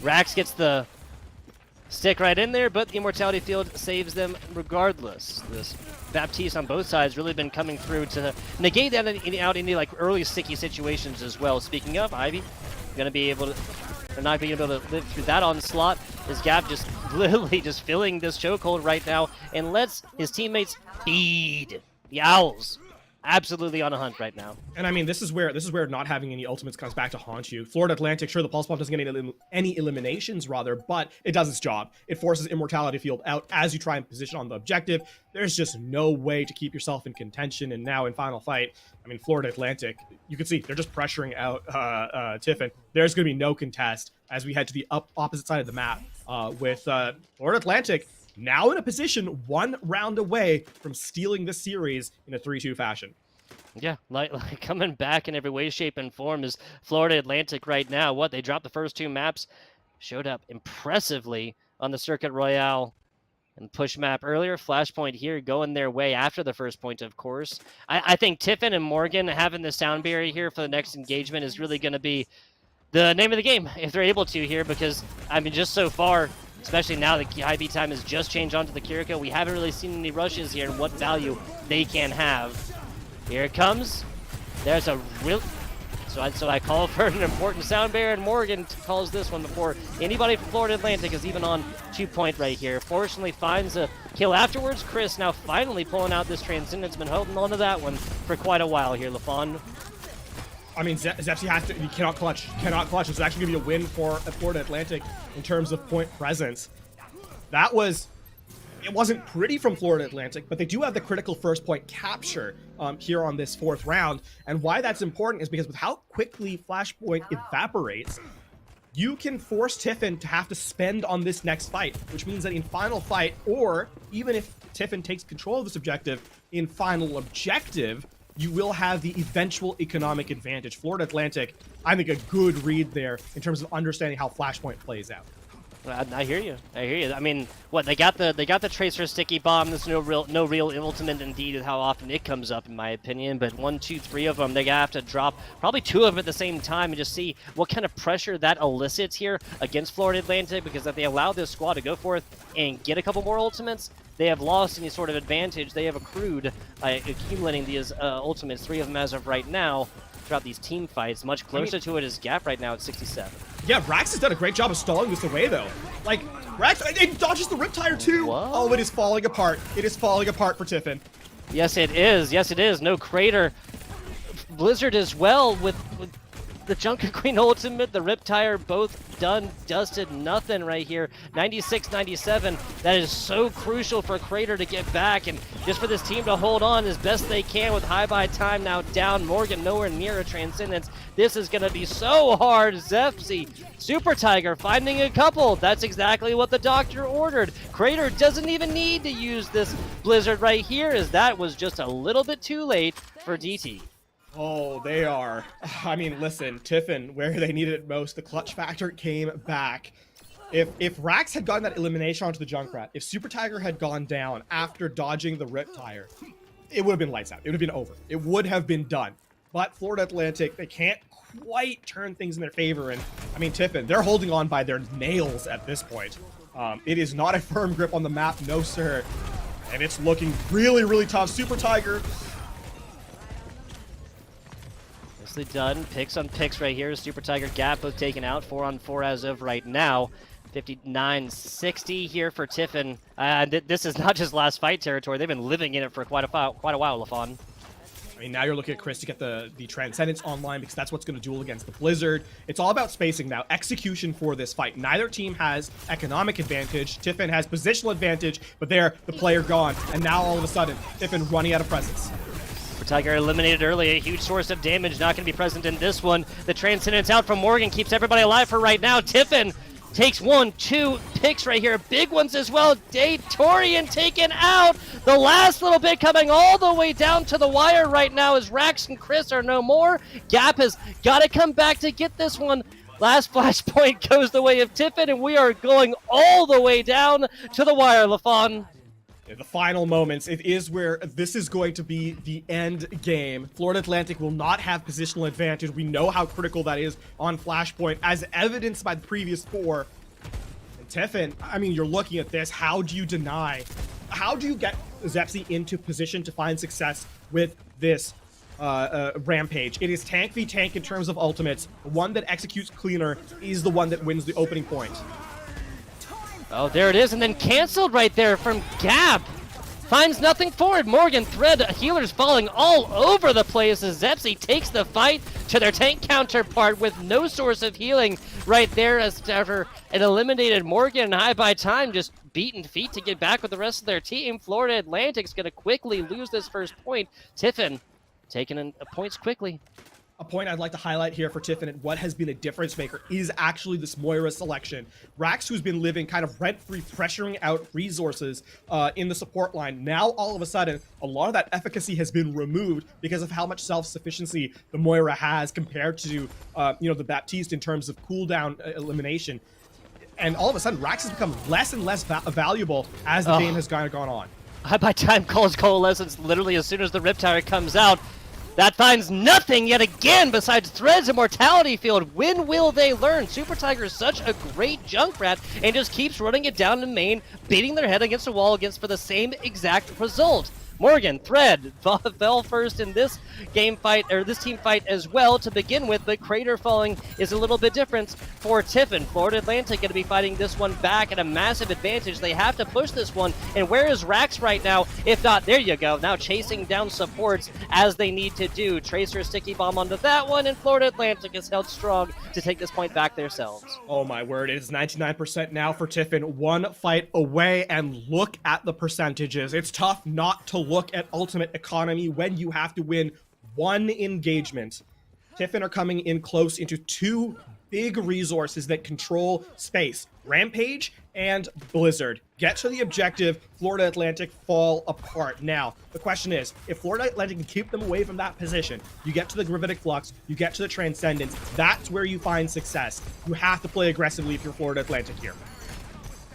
Rax gets the stick right in there, but the immortality field saves them regardless. This Baptiste on both sides really been coming through to negate that out into like early sticky situations as well. Speaking of, Ivy gonna be able to, they're not being able to live through that onslaught. His Gap just literally just filling this chokehold right now and lets his teammates feed the Owls. Absolutely on a hunt right now. And I mean, this is where not having any ultimates comes back to haunt you. Florida Atlantic, sure, the Pulse Bomb doesn't get any eliminations, rather, but it does its job. It forces Immortality Field out as you try and position on the objective. There's just no way to keep yourself in contention. And now in Final Fight, I mean, Florida Atlantic, you can see they're just pressuring out Tiffin. There's going to be no contest as we head to the opposite side of the map with Florida Atlantic now in a position 1 round away from stealing the series in a 3-2 fashion. Yeah, like coming back in every way, shape, and form is Florida Atlantic right now. What, they dropped the first 2 maps, showed up impressively on the Circuit Royale and push map earlier. Flashpoint here going their way after the first point, of course. I think Tiffin and Morgan having the sound barrier here for the next engagement is really going to be the name of the game if they're able to here, because, I mean, just so far, especially now that Hy-Vee Time has just changed onto the Kiriko, we haven't really seen any rushes here and what value they can have. Here it comes. There's a real... So I call for an important sound barrier, and Morgan calls this one before anybody from Florida Atlantic is even on 2 point right here. Fortunately finds a kill afterwards. Chris now finally pulling out this Transcendence. Been holding on to that one for quite a while here, LaFon. I mean, Zepsi has to, he cannot clutch. It's actually going to be a win for Florida Atlantic in terms of point presence. That was, it wasn't pretty from Florida Atlantic, but they do have the critical first point capture here on this 4th round. And why that's important is because with how quickly Flashpoint evaporates, you can force Tiffin to have to spend on this next fight, which means that in Final Fight, or even if Tiffin takes control of this objective, in Final Objective, you will have the eventual economic advantage. Florida Atlantic, I think a good read there in terms of understanding how Flashpoint plays out. I hear you. I hear you. I mean, what they got the Tracer sticky bomb. There's no real ultimate indeed with how often it comes up in my opinion. But 1, 2, 3 of them, they have to drop probably 2 of them at the same time and just see what kind of pressure that elicits here against Florida Atlantic. Because if they allow this squad to go forth and get a couple more ultimates, they have lost any sort of advantage they have accrued by accumulating these ultimates. 3 of them as of right now throughout these team fights. Much closer to it is Gap right now at 67. Yeah, Rax has done a great job of stalling this away, though. Like, Rax, it dodges the Riptire, too. Whoa. Oh, it is falling apart. It is falling apart for Tiffin. Yes, it is. Yes, it is. No Crater. Blizzard as well with the Junker Queen ultimate, the Riptire, both done, dusted, nothing right here. 96-97. That is so crucial for Crater to get back and just for this team to hold on as best they can with high by time now down. Morgan nowhere near a Transcendence. This is going to be so hard. Zepsi, Super Tiger finding a couple. That's exactly what the doctor ordered. Crater doesn't even need to use this Blizzard right here as that was just a little bit too late for DT. Oh, they are. I mean, listen, Tiffin, where they needed it most, the clutch factor came back. If Rax had gotten that elimination onto the Junkrat, if Super Tiger had gone down after dodging the Riptire, it would have been lights out. It would have been over. It would have been done. But Florida Atlantic, they can't quite turn things in their favor. And, I mean, Tiffin, they're holding on by their nails at this point. It is not a firm grip on the map, no sir. And it's looking really, really tough. Super Tiger... Nicely done. Picks on picks right here. Super Tiger Gap both taken out. 4-on-4 as of right now. 59-60 here for Tiffin. This is not just last fight territory. They've been living in it for quite a while, LaFon. I mean, now you're looking at Chris to get the Transcendence online because that's what's going to duel against the Blizzard. It's all about spacing now. Execution for this fight. Neither team has economic advantage. Tiffin has positional advantage, but there, the player gone. And now all of a sudden, Tiffin running out of presence. Tiger eliminated early, a huge source of damage, not going to be present in this one. The Transcendence out from Morgan keeps everybody alive for right now. Tiffin takes 1, 2 picks right here, big ones as well. Datorian taken out. The last little bit coming all the way down to the wire right now as Rax and Chris are no more. Gap has got to come back to get this one. Last flashpoint goes the way of Tiffin, and we are going all the way down to the wire, LaFon. The final moments, it is where this is going to be the end game. Florida Atlantic will not have positional advantage. We know how critical that is on Flashpoint, as evidenced by the previous 4. And Tiffin, I mean, you're looking at this. How do you deny? How do you get Zepsi into position to find success with this Rampage? It is tank v tank in terms of ultimates. The one that executes cleaner is the one that wins the opening point. Oh, there it is, and then canceled right there from Gap. Finds nothing for it. Morgan, Thread, healers falling all over the place as Zepsi takes the fight to their tank counterpart with no source of healing right there as after an eliminated Morgan and high by time just beaten feet to get back with the rest of their team. Florida Atlantic's going to quickly lose this first point. Tiffin taking in points quickly. A point I'd like to highlight here for Tiffin and what has been a difference maker is actually this Moira selection. Rax, who's been living kind of rent-free, pressuring out resources in the support line. Now, all of a sudden, a lot of that efficacy has been removed because of how much self-sufficiency the Moira has compared to, the Baptiste in terms of cooldown elimination. And all of a sudden, Rax has become less and less valuable as the game has gone on. High by time calls Coalescence literally as soon as the Riptire comes out. That finds nothing yet again besides Thread's Immortality Field. When will they learn? Super Tiger is such a great Junkrat and just keeps running it down in main, beating their head against the wall for the same exact result. Morgan, Thread, fell first in this game fight, or this team fight as well to begin with, but Crater falling is a little bit different for Tiffin. Florida Atlantic going to be fighting this one back at a massive advantage. They have to push this one, and where is Rax right now? If not, there you go, now chasing down supports as they need to do. Tracer sticky bomb onto that one, and Florida Atlantic is held strong to take this point back themselves. Oh my word, it is 99% now for Tiffin, one fight away, and look at the percentages. It's tough not to look at ultimate economy when you have to win one engagement. Tiffin are coming in close into 2 big resources that control space. Rampage and Blizzard. Get to the objective, Florida Atlantic fall apart. Now, the question is, if Florida Atlantic can keep them away from that position, you get to the Gravitic Flux, you get to the Transcendence, that's where you find success. You have to play aggressively if you're Florida Atlantic here.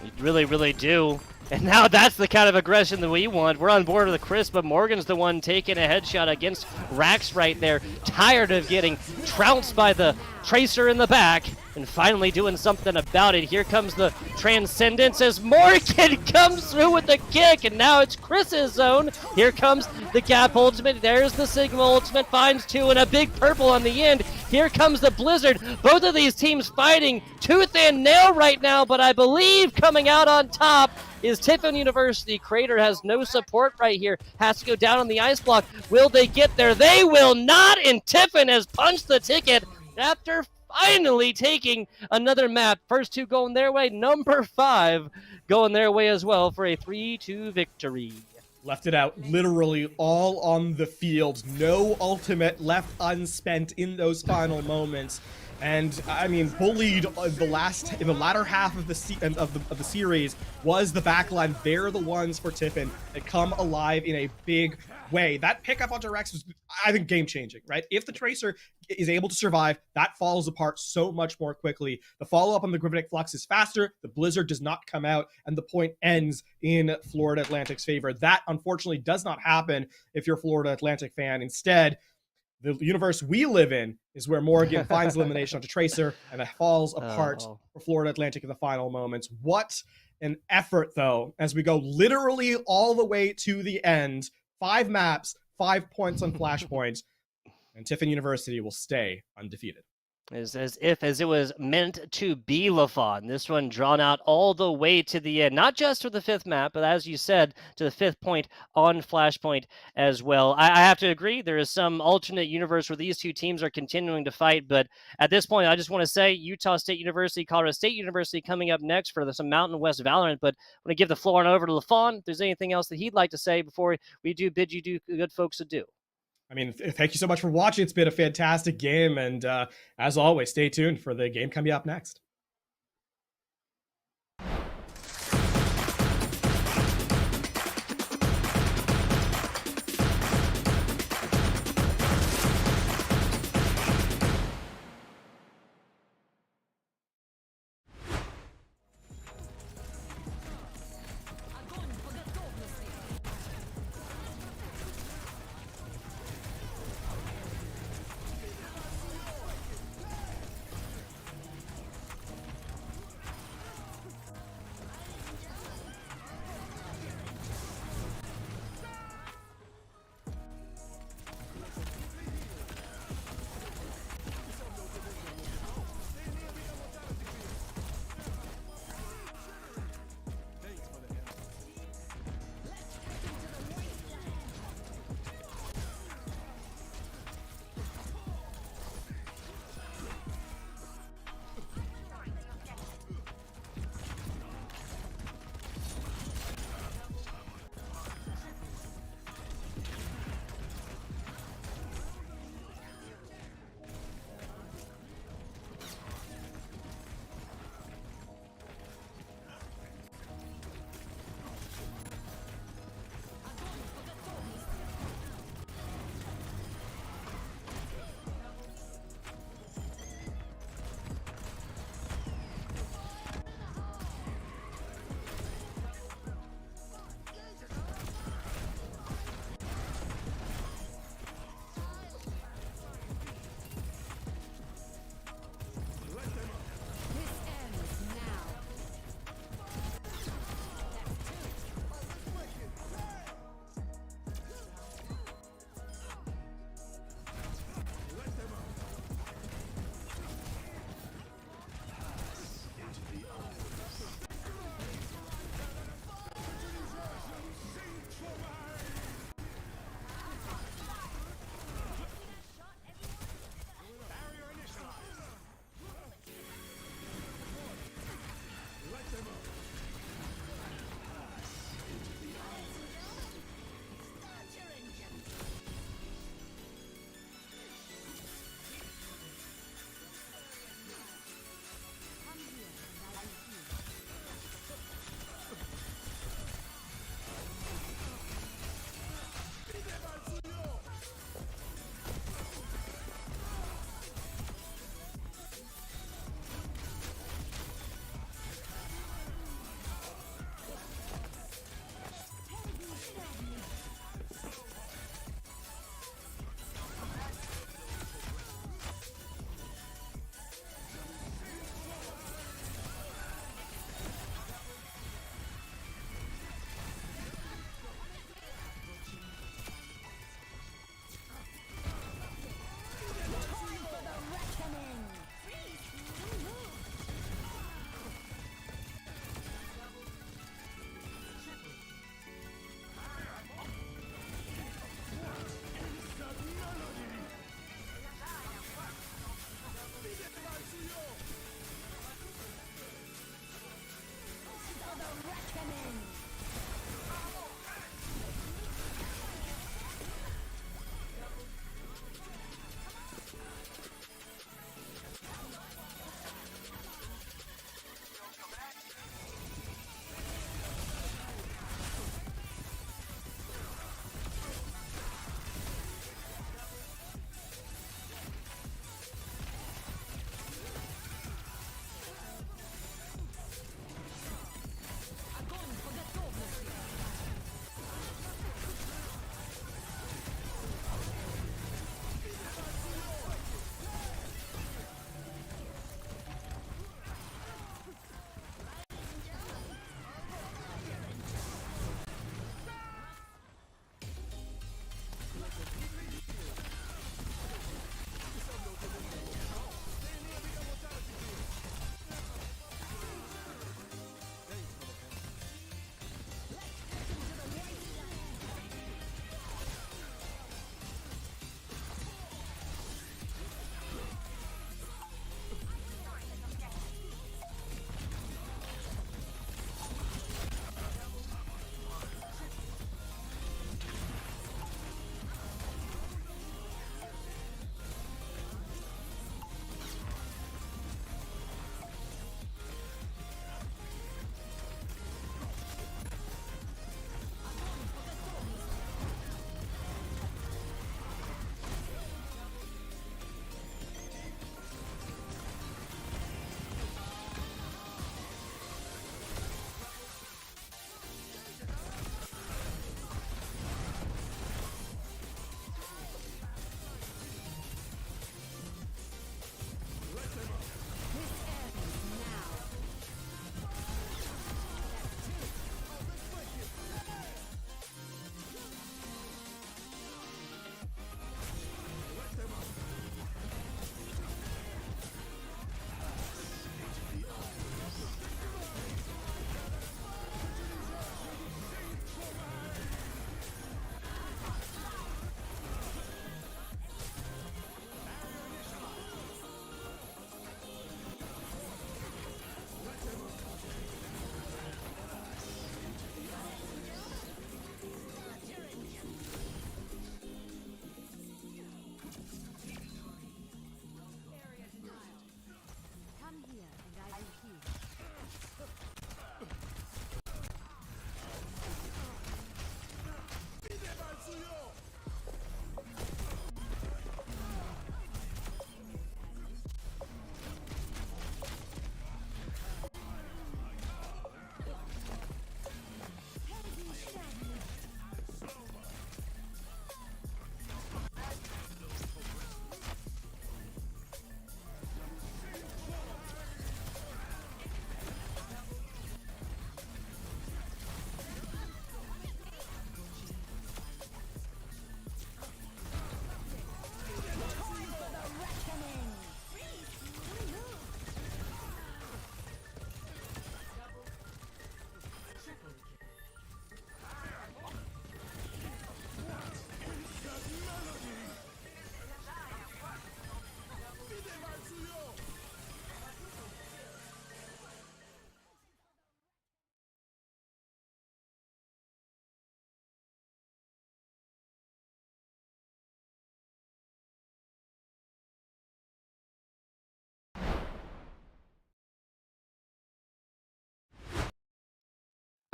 You really, really do. And now that's the kind of aggression that we want. We're on board with the Chris, but Morgan's the one taking a headshot against Rax right there. Tired of getting trounced by the Tracer in the back and finally doing something about it. Here comes the Transcendence as Morgan comes through with the kick, and now it's Chris's zone. Here comes the Gap ultimate. There's the Sigma ultimate, finds two, and a big purple on the end. Here comes the Blizzard. Both of these teams fighting tooth and nail right now, but I believe coming out on top is Tiffin University. Crater has no support right here. Has to go down on the ice block. Will they get there? They will not, and Tiffin has punched the ticket after finally taking another map. First two going their way. Number 5 going their way as well for a 3-2 victory. Left it out literally all on the field. No ultimate left unspent in those final moments. And I mean, bullied in the latter half of the series was the backline. They're the ones for Tiffin that come alive in a big way. That pickup onto Rex was, I think, game changing, right? If the Tracer is able to survive, that falls apart so much more quickly. The follow up on the Gravitic Flux is faster. The Blizzard does not come out, and the point ends in Florida Atlantic's favor. That unfortunately does not happen if you're a Florida Atlantic fan. Instead, the universe we live in is where Morgan finds elimination onto Tracer, and it falls apart for Florida Atlantic in the final moments. What an effort, though, as we go literally all the way to the end. 5 maps, 5 points on Flashpoint, and Tiffin University will stay undefeated. As if it was meant to be, LaFon. This one drawn out all the way to the end, not just for the 5th map, but as you said, to the 5th point on Flashpoint as well. I have to agree, there is some alternate universe where these two teams are continuing to fight, but at this point, I just want to say Utah State University, Colorado State University coming up next for some Mountain West Valorant, but I'm going to give the floor on over to LaFon if there's anything else that he'd like to say before we do bid you do good folks adieu. I mean, thank you so much for watching. It's been a fantastic game. And as always, stay tuned for the game coming up next.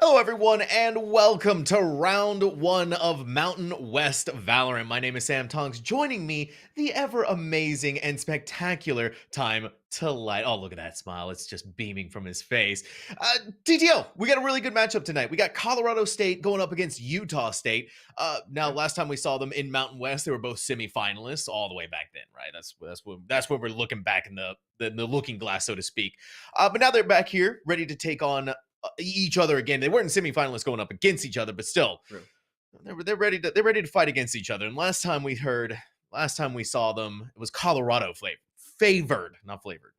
Hello everyone and welcome to round 1 of Mountain West Valorant. My name is Sam Tongs. Joining me, the ever amazing and spectacular Time to Light. Oh, look at that smile. It's just beaming from his face. TTO, we got a really good matchup tonight. We got Colorado State going up against Utah State. Now, last time we saw them in Mountain West, they were both semifinalists all the way back then, right? That's when we're looking back in the looking glass, so to speak. But now they're back here, ready to take on each other again. They weren't semifinalists going up against each other, but still, they're ready to fight against each other. And last time we saw them, it was Colorado favored, not flavored.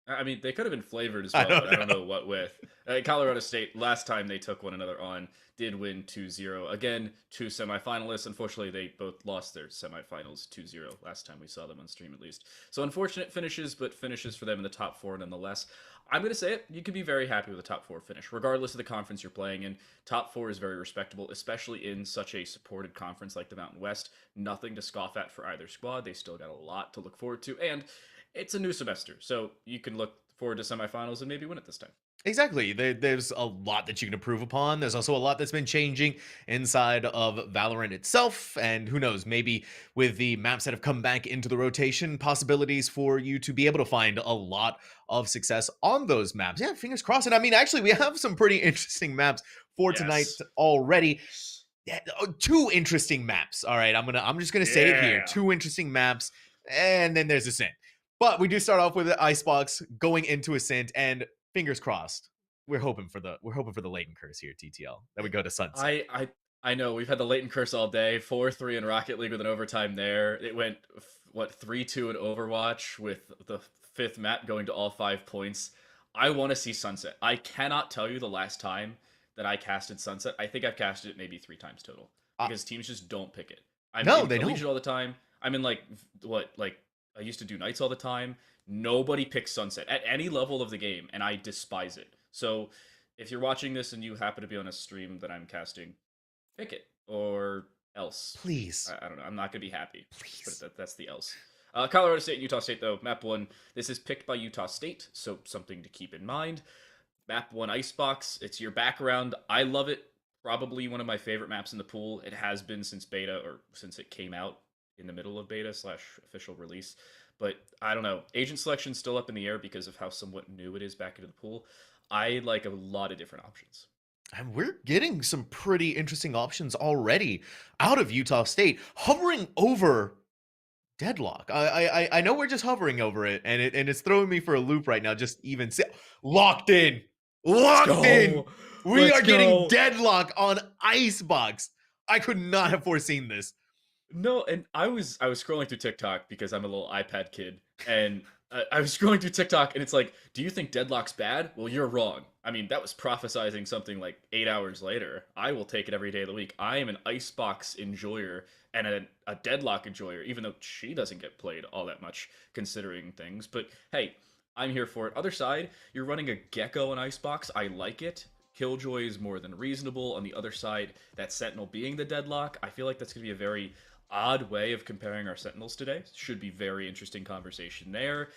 I mean, they could have been flavored as well, but I don't know what with. Colorado State, last time they took one another on, did win 2-0. Again, 2 semifinalists. Unfortunately, they both lost their semifinals 2-0 last time we saw them on stream, at least. So unfortunate finishes, but finishes for them in the top 4 nonetheless. I'm going to say it, you can be very happy with a top 4 finish, regardless of the conference you're playing in. Top 4 is very respectable, especially in such a supported conference like the Mountain West. Nothing to scoff at for either squad. They still got a lot to look forward to, and it's a new semester, so you can look forward to semifinals and maybe win it this time. Exactly. There's a lot that you can improve upon. There's also a lot that's been changing inside of Valorant itself. And who knows, maybe with the maps that have come back into the rotation, possibilities for you to be able to find a lot of success on those maps. Yeah, fingers crossed. And I mean, actually, we have some pretty interesting maps for tonight already. Yeah, 2 interesting maps. All right, I'm just gonna say it here. 2 interesting maps, and then there's Ascent. But we do start off with the Icebox going into Ascent, and fingers crossed, we're hoping for the latent curse here, TTL, that we go to Sunset. I know we've had the latent curse all day. 4-3 in Rocket League with an overtime there. It went 3-2 in Overwatch with the 5th map going to all 5 points. I want to see Sunset. I cannot tell you the last time that I casted Sunset. I think I've casted it maybe 3 times total because teams just don't pick it. I'm in Legion all the time. I'm in I used to do Knights all the time. Nobody picks Sunset at any level of the game, and I despise it. So if you're watching this and you happen to be on a stream that I'm casting, pick it, or else. Please. I don't know. I'm not going to be happy. Please. But that's the else. Colorado State and Utah State, though. Map 1, this is picked by Utah State, so something to keep in mind. Map 1 Icebox, it's your background. I love it. Probably one of my favorite maps in the pool. It has been since beta, or since it came out in the middle of beta / official release. But I don't know. Agent selection's still up in the air because of how somewhat new it is back into the pool. I like a lot of different options. And we're getting some pretty interesting options already out of Utah State, hovering over Deadlock. I know we're just hovering over it, and it's throwing me for a loop right now. Just even locked in. We are getting Deadlock on Icebox. I could not have foreseen this. No, and I was scrolling through TikTok because I'm a little iPad kid, and I was scrolling through TikTok, and it's like, do you think Deadlock's bad? Well, you're wrong. I mean, that was prophesizing something like 8 hours later. I will take it every day of the week. I am an Icebox enjoyer and a Deadlock enjoyer, even though she doesn't get played all that much considering things. But hey, I'm here for it. Other side, you're running a Gecko in Icebox. I like it. Killjoy is more than reasonable. On the other side, that Sentinel being the Deadlock, I feel like that's going to be a very odd way of comparing our Sentinels today. Should be very interesting conversation there.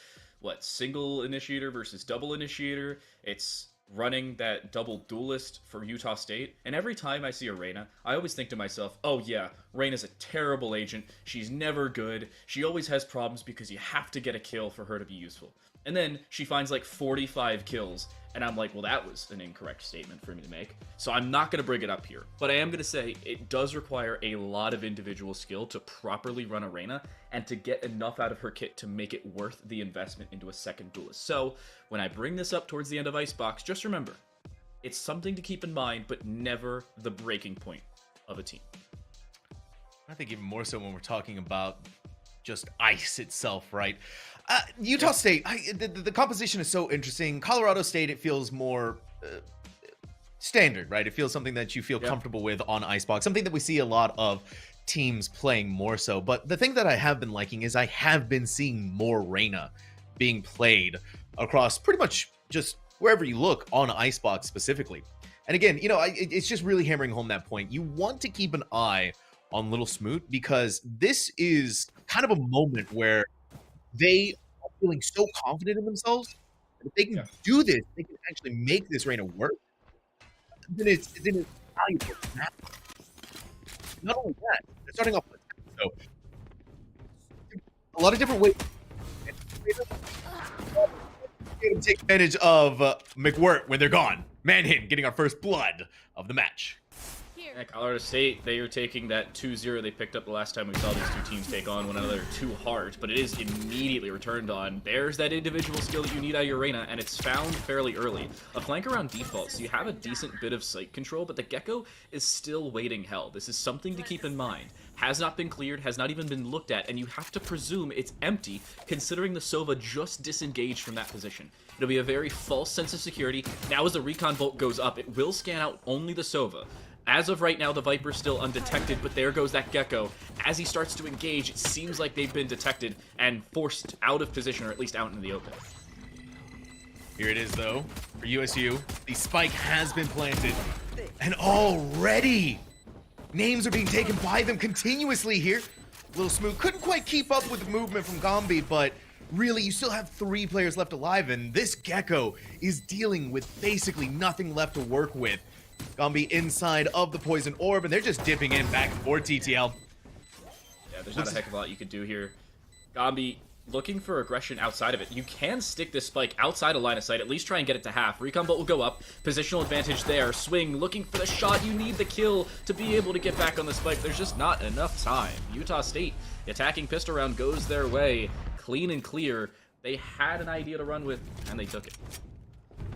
Single initiator versus double initiator? It's running that double duelist for Utah State. And every time I see a Reyna, I always think to myself, oh yeah, Reyna's a terrible agent. She's never good. She always has problems because you have to get a kill for her to be useful. And then she finds like 45 kills, and I'm like, well, that was an incorrect statement for me to make. So I'm not going to bring it up here. But I am going to say it does require a lot of individual skill to properly run a Reyna and to get enough out of her kit to make it worth the investment into a second duelist. So when I bring this up towards the end of Icebox, just remember, it's something to keep in mind, but never the breaking point of a team. I think even more so when we're talking about just ice itself, right? Utah State, the composition is so interesting. Colorado State, it feels more standard, right? It feels something that you feel comfortable with on Icebox, something that we see a lot of teams playing more so. But the thing that I have been liking is I have been seeing more Reyna being played across pretty much just wherever you look on Icebox specifically. And again, you know, it's just really hammering home that point. You want to keep an eye on Little Smoot because this is kind of a moment where they are feeling so confident in themselves that if they can do this, they can actually make this Reyna work. then it's valuable. Not only that, they're starting off with so a lot of different ways to take advantage of McWirt when they're gone. Manhin getting our first blood of the match. Yeah, Colorado State, they are taking that 2-0 they picked up the last time we saw these two teams take on one another too hard, but it is immediately returned on. There's that individual skill that you need out of your arena, and it's found fairly early. A flank around default, so you have a decent bit of sight control, but the Gecko is still waiting hell. This is something to keep in mind. Has not been cleared, has not even been looked at, and you have to presume it's empty, considering the Sova just disengaged from that position. It'll be a very false sense of security. Now as the recon bolt goes up, it will scan out only the Sova. As of right now, the Viper's still undetected, but there goes that Gecko. As he starts to engage, it seems like they've been detected and forced out of position, or at least out into the open. Here it is, though, for USU. The spike has been planted, and already names are being taken by them continuously here. Little Smooth couldn't quite keep up with the movement from Gombi, but really, you still have 3 players left alive, and this Gecko is dealing with basically nothing left to work with. Gombi inside of the poison orb, and they're just dipping in back and forth, TTL. Yeah, there's not a heck of a lot you could do here. Gombi looking for aggression outside of it. You can stick this spike outside of line of sight, at least try and get it to half. Recon bolt will go up, positional advantage there. Swing, looking for the shot. You need the kill to be able to get back on the spike. There's just not enough time. Utah State, the attacking pistol round goes their way. Clean and clear. They had an idea to run with, and they took it.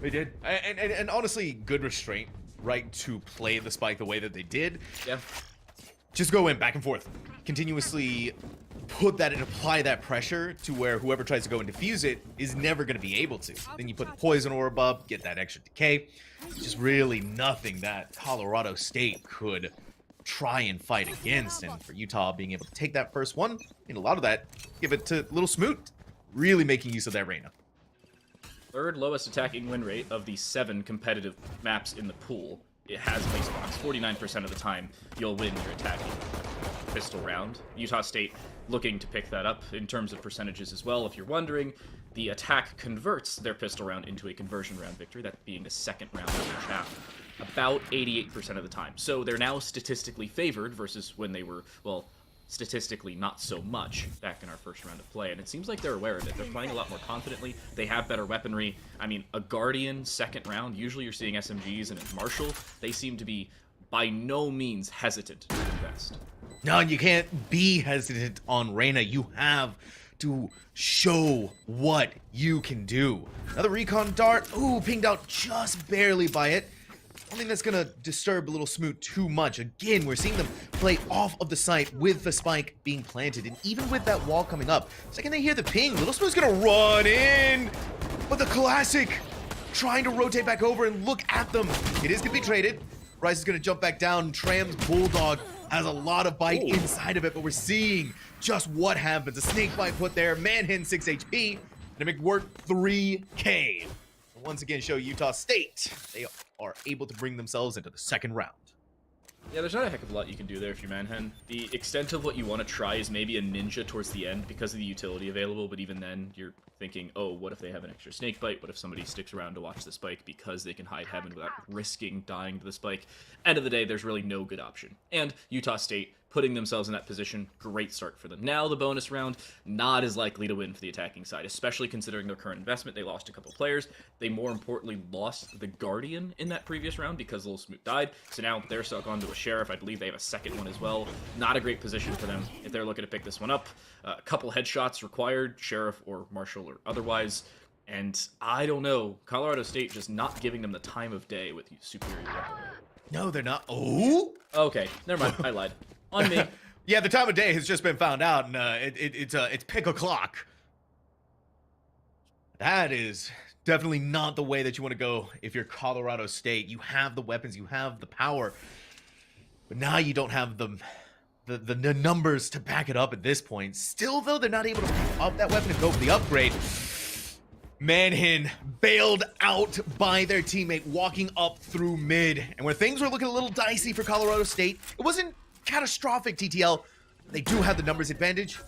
They did. And honestly, good restraint, right, to play the spike the way that they did. Yeah. Just go in, back and forth. Continuously put that and apply that pressure to where whoever tries to go and defuse it is never going to be able to. Then you put the poison orb up, get that extra decay. Just really nothing that Colorado State could try and fight against. And for Utah being able to take that first one, and a lot of that, give it to Little Smoot, really making use of that Reyna. Third lowest attacking win rate of the 7 competitive maps in the pool. It has base box. 49% of the time, you'll win your attacking pistol round. Utah State looking to pick that up in terms of percentages as well. If you're wondering, the attack converts their pistol round into a conversion round victory, that being the second round of each half, about 88% of the time. So they're now statistically favored versus when they were, well, statistically not so much back in our first round of play, and it seems like they're aware of it. They're playing a lot more confidently. They have better weaponry. I mean, a Guardian second round, usually you're seeing SMGs and a Marshall. They seem to be by no means hesitant to invest. No, you can't be hesitant on Reyna. You have to show what you can do. Another recon dart. Ooh, pinged out just barely by it. I don't think that's gonna disturb a Little Smoot too much. Again, we're seeing them play off of the site with the spike being planted, and even with that wall coming up, the second they hear the ping, Little Smoot's gonna run in. But the classic, trying to rotate back over and look at them. It is gonna be traded. Rice is gonna jump back down. Tram's Bulldog has a lot of bite inside of it, but we're seeing just what happens. A snake bite put there, Manhin 6 HP, and a McWirt 3K. Once again, show Utah State they are able to bring themselves into the second round. Yeah, there's not a heck of a lot you can do there if you're Manhen. The extent of what you want to try is maybe a ninja towards the end because of the utility available, but even then, you're thinking, oh, what if they have an extra snake bite? What if somebody sticks around to watch the spike because they can hide heaven without risking dying to the spike? End of the day, there's really no good option. And Utah State putting themselves in that position, great start for them. Now the bonus round, not as likely to win for the attacking side, especially considering their current investment. They lost a couple players. They more importantly lost the Guardian in that previous round because Little Smoot died. So now they're stuck onto a Sheriff. I believe they have a second one as well. Not a great position for them if they're looking to pick this one up. A couple headshots required, Sheriff or Marshall or otherwise. And I don't know, Colorado State just not giving them the time of day with superior weaponry. No, they're not. Oh? Okay, never mind. I lied. On me. Yeah, the time of day has just been found out, and it's pick o'clock. That is definitely not the way that you want to go if you're Colorado State. You have the weapons, you have the power, but now you don't have the numbers to back it up at this point. Still, though, they're not able to pick up that weapon and go for the upgrade. Manhin bailed out by their teammate walking up through mid, and where things were looking a little dicey for Colorado State, it wasn't catastrophic, TTL. They do have the numbers advantage.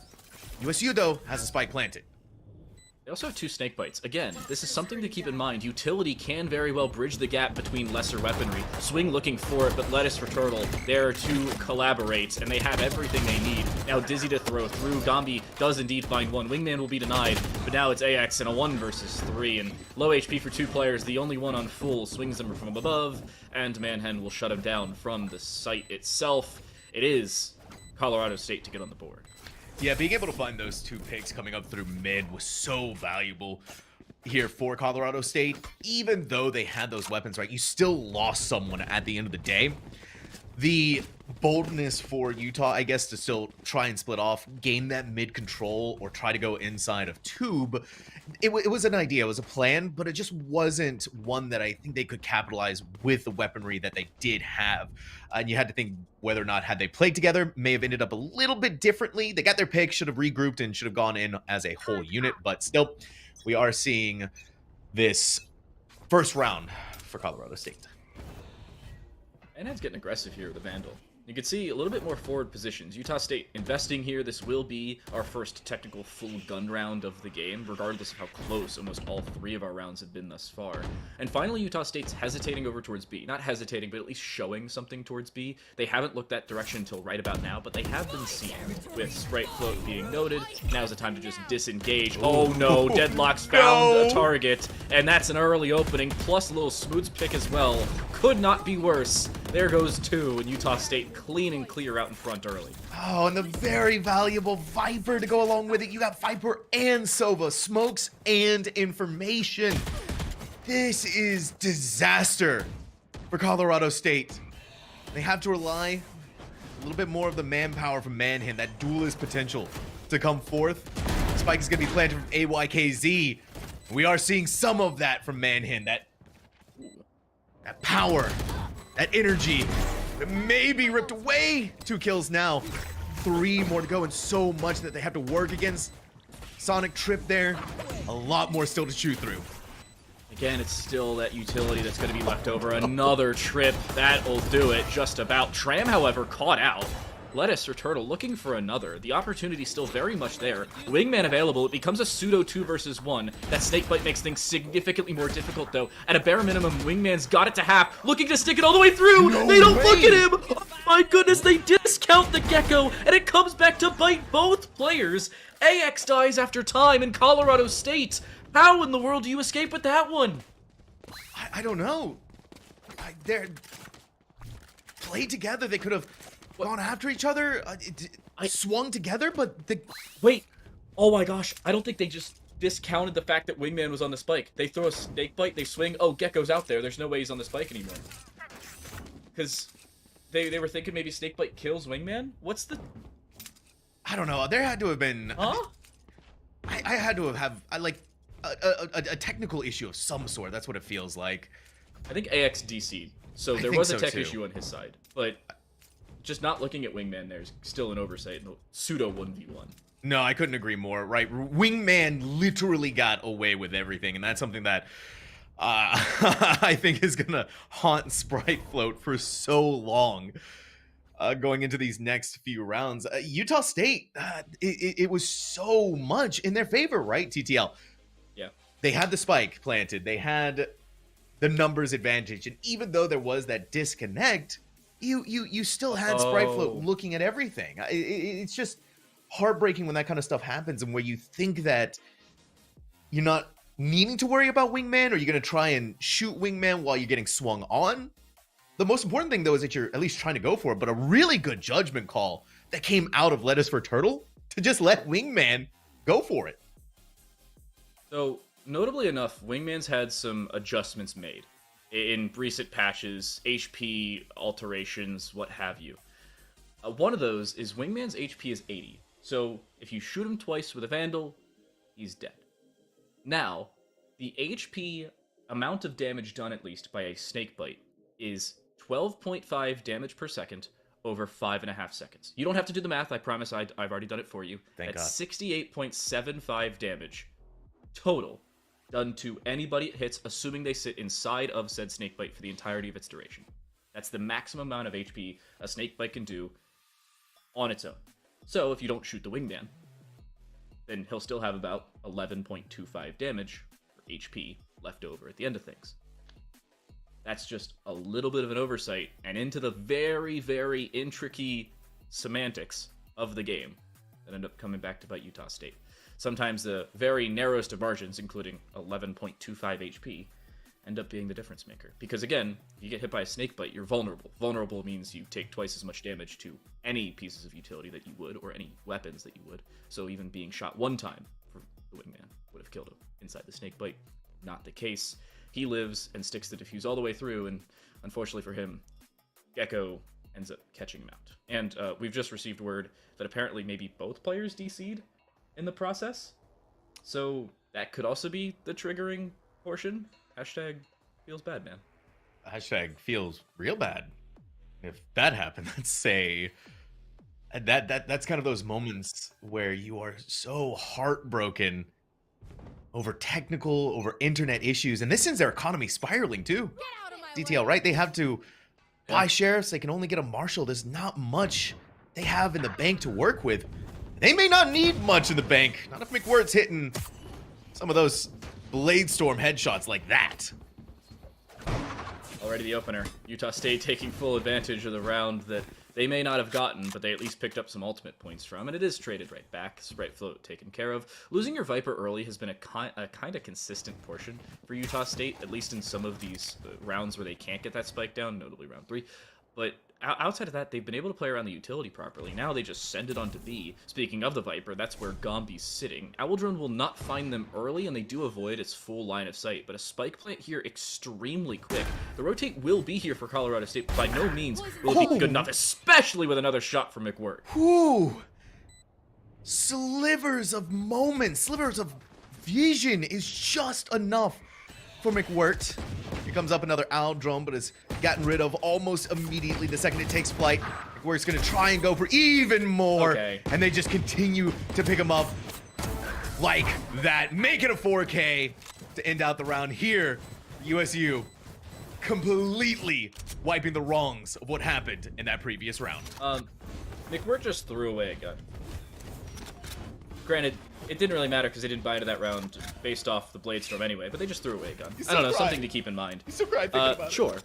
USU, though, has a spike planted. They also have 2 snake bites. Again, this is something to keep in mind. Utility can very well bridge the gap between lesser weaponry. Swing looking for it, but Lettuce for Turtle there to collaborate, and they have everything they need. Now Dizzy to throw through. Gombi does indeed find one. Wingman will be denied, but now it's AX in a 1 versus 3, and low HP for 2 players. The only one on full swings him from above, and Manhen will shut him down from the site itself. It is Colorado State to get on the board. Yeah, being able to find those 2 picks coming up through mid was so valuable here for Colorado State. Even though they had those weapons, right, you still lost someone at the end of the day. The boldness for Utah, I guess, to still try and split off, gain that mid control, or try to go inside of Tube, it was an idea, it was a plan, but it just wasn't one that I think they could capitalize with the weaponry that they did have. And you had to think whether or not, had they played together, may have ended up a little bit differently. They got their pick, should have regrouped, and should have gone in as a whole unit, but still, we are seeing this first round for Colorado State. Manhead's getting aggressive here with the Vandal. You can see a little bit more forward positions. Utah State investing here. This will be our first technical full gun round of the game, regardless of how close almost all 3 of our rounds have been thus far. And finally, Utah State's hesitating over towards B. Not hesitating, but at least showing something towards B. They haven't looked that direction until right about now, but they have been seen. With Sprite Float being noted, now's the time to just disengage. Oh no, Deadlock's found a target, and that's an early opening, plus a little Smooth's pick as well. Could not be worse. There goes 2, and Utah State clean and clear out in front early. Oh, and the very valuable Viper to go along with it. You got Viper and Sova, smokes and information. This is disaster for Colorado State. They have to rely a little bit more of the manpower from Manhen, that duelist potential to come forth. Spike is going to be planted from AYKZ. We are seeing some of that from Manhen, that power, that energy, maybe ripped away. 2 kills now, 3 more to go, and so much that they have to work against. Sonic Trip there, a lot more still to chew through. Again, it's still that utility that's going to be left over. Another trip, that'll do it just about. Tram, however, caught out. Lettuce or Turtle looking for another. The opportunity still very much there. Wingman available. It becomes a pseudo 2 versus 1. That snakebite makes things significantly more difficult, though. At a bare minimum, Wingman's got it to half, looking to stick it all the way through. They don't look at him. Oh my goodness, they discount the Gecko, and it comes back to bite both players. AX dies after time in Colorado State. How in the world do you escape with that one? I don't know. They're played together. They could have gone after each other, swung together, but Wait. Oh my gosh. I don't think they just discounted the fact that Wingman was on the spike. They throw a snake bite, they swing. Oh, Gecko's out there. There's no way he's on the spike anymore. Because they were thinking maybe snake bite kills Wingman? What's the... I don't know. There had to have been... Huh? I had to have like a technical issue of some sort. That's what it feels like. I think AX DC'd. So there was a tech issue on his side. But just not looking at Wingman there's still an oversight. Pseudo 1v1. No, I couldn't agree more, right? Wingman literally got away with everything, and that's something that I think is going to haunt Sprite Float for so long going into these next few rounds. Utah State, it was so much in their favor, right, TTL? Yeah. They had the spike planted. They had the numbers advantage, and even though there was that disconnect, you still had Sprite Float looking at everything. It's just heartbreaking when that kind of stuff happens, and where you think that you're not needing to worry about Wingman, or you're going to try and shoot Wingman while you're getting swung on. The most important thing, though, is that you're at least trying to go for it, but a really good judgment call that came out of Lettuce for Turtle to just let Wingman go for it. So, notably enough, Wingman's had some adjustments made in recent patches, HP alterations, what have you. One of those is Wingman's HP is 80. So, if you shoot him twice with a Vandal, he's dead. Now, the HP amount of damage done, at least, by a snakebite is 12.5 damage per second over 5.5 seconds. You don't have to do the math, I promise. I've already done it for you. Thank God. 68.75 damage total done to anybody it hits, assuming they sit inside of said snakebite for the entirety of its duration. That's the maximum amount of HP a snakebite can do on its own. So if you don't shoot the Wingman, then he'll still have about 11.25 damage for HP left over at the end of things. That's just a little bit of an oversight, and into the very, very intricate semantics of the game that end up coming back to bite Utah State. Sometimes the very narrowest of margins, including 11.25 HP, end up being the difference maker. Because again, if you get hit by a snake bite, you're vulnerable. Vulnerable means you take twice as much damage to any pieces of utility that you would, or any weapons that you would. So even being shot one time for the wingman would have killed him inside the snake bite. Not the case. He lives and sticks the defuse all the way through, and unfortunately for him, Gecko ends up catching him out. And we've just received word that apparently maybe both players DC'd in the process. So that could also be the triggering portion. Hashtag feels bad, man. Hashtag feels real bad. If that happened, let's say that's kind of those moments where you are so heartbroken over internet issues, and this sends their economy spiraling too. DTL, right? They have to buy sheriffs. They can only get a marshal. There's not much they have in the bank to work with. They may not need much in the bank. Not if McWhirt's hitting some of those Blade Storm headshots like that. Already the opener. Utah State taking full advantage of the round that they may not have gotten, but they at least picked up some ultimate points from, and it is traded right back. Sprite float taken care of. Losing your Viper early has been a kind of consistent portion for Utah State, at least in some of these rounds where they can't get that spike down, notably round 3. But outside of that, they've been able to play around the utility properly. Now they just send it on to B. Speaking of the Viper, that's where Gombi's sitting. Owldrone will not find them early, and they do avoid its full line of sight, but a spike plant here extremely quick. The rotate will be here for Colorado State, but by no means will it be good enough, especially with another shot from McWhirт. Whew. Slivers of moments, slivers of vision is just enough for McWhirt. Here comes up another Owldrone, but is gotten rid of almost immediately the second it takes flight. McWhirt's gonna try and go for even more, and they just continue to pick him up like that. Make it a 4K to end out the round here. USU completely wiping the wrongs of what happened in that previous round. McWhirt just threw away a gun. Granted, it didn't really matter because they didn't buy into that round based off the Blade Storm anyway, but they just threw away a gun. I don't know, something to keep in mind. He's so cried thinking about sure.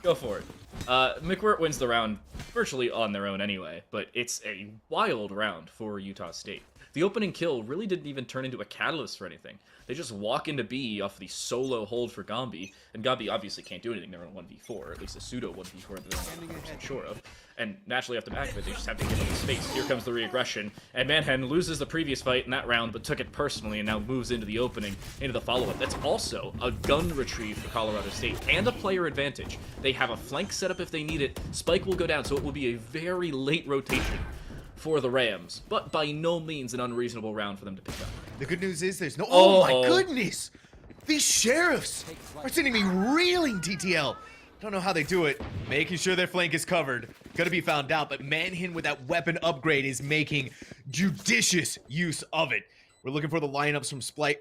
Go for it. McWhirt wins the round virtually on their own anyway, but it's a wild round for Utah State. The opening kill really didn't even turn into a catalyst for anything. They just walk into B off the solo hold for Gombi, and Gombi obviously can't do anything. They're on 1v4, or at least a pseudo 1v4 that they're not 100% sure of. And naturally off the back of it, they just have to give up the space. Here comes the re-aggression, and Manhen loses the previous fight in that round, but took it personally and now moves into the opening, into the follow-up. That's also a gun retrieve for Colorado State, and a player advantage. They have a flank setup if they need it. Spike will go down, so it will be a very late rotation for the Rams, but by no means an unreasonable round for them to pick up. The good news is there's no... Oh my goodness! These sheriffs are sending me reeling, TTL. Don't know how they do it. Making sure their flank is covered. Gonna be found out, but Manhin with that weapon upgrade is making judicious use of it. We're looking for the lineups from Sprite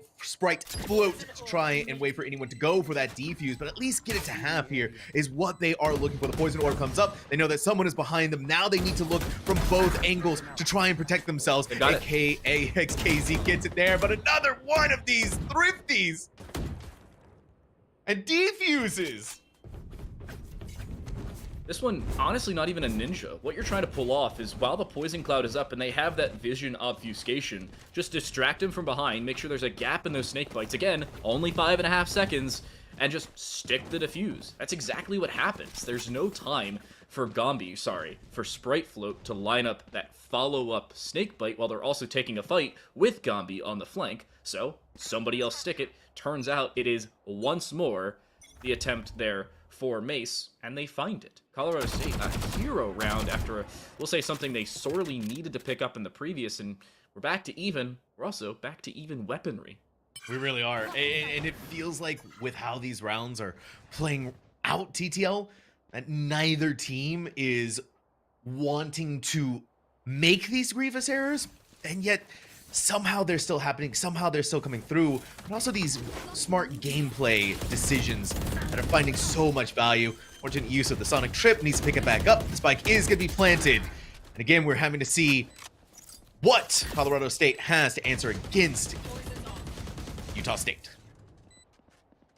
Float to try and wait for anyone to go for that defuse, but at least get it to half here is what they are looking for. The poison orb comes up. They know that someone is behind them. Now they need to look from both angles to try and protect themselves. XKZ gets it there, but another one of these thrifties and defuses. This one, honestly, not even a ninja. What you're trying to pull off is while the poison cloud is up and they have that vision obfuscation, just distract him from behind, make sure there's a gap in those snake bites. Again, only 5.5 seconds, and just stick the defuse. That's exactly what happens. There's no time for for Sprite Float to line up that follow-up snake bite while they're also taking a fight with Gombi on the flank. So, somebody else stick it. Turns out it is once more the attempt there for Mace, and they find it. Colorado State, a hero round after, we'll say, something they sorely needed to pick up in the previous, and we're back to even. We're also back to even weaponry. We really are, and it feels like with how these rounds are playing out, TTL, that neither team is wanting to make these grievous errors, and yet somehow they're still happening, somehow they're still coming through, but also these smart gameplay decisions that are finding so much value. Fortunate use of the Sonic Trip, needs to pick it back up. The spike is going to be planted. And again, we're having to see what Colorado State has to answer against Utah State.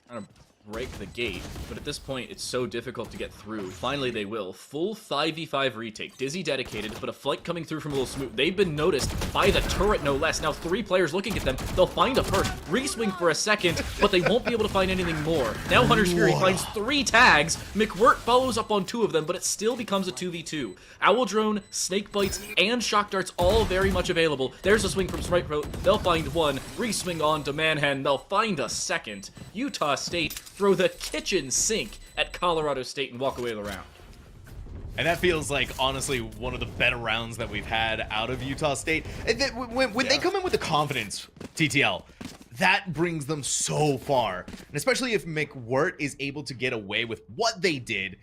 Trying to break the gate, but at this point it's so difficult to get through. Finally they will. Full 5v5 retake. Dizzy dedicated, but a flight coming through from a little smooth. They've been noticed by the turret, no less. Now 3 players looking at them. They'll find a first. Re-swing for a second, but they won't be able to find anything more. Now Hunter's Fury finds 3 tags. McWirt follows up on 2 of them, but it still becomes a 2v2. Owl Drone, Snake Bites, and Shock Darts all very much available. There's a swing from Sprite Pro. They'll find 1. Re-swing on to Manhen. They'll find a second. Utah State throw the kitchen sink at Colorado State and walk away with the round. And that feels like, honestly, one of the better rounds that we've had out of Utah State. And when they come in with the confidence, TTL, that brings them so far. And especially if McWirt is able to get away with what they did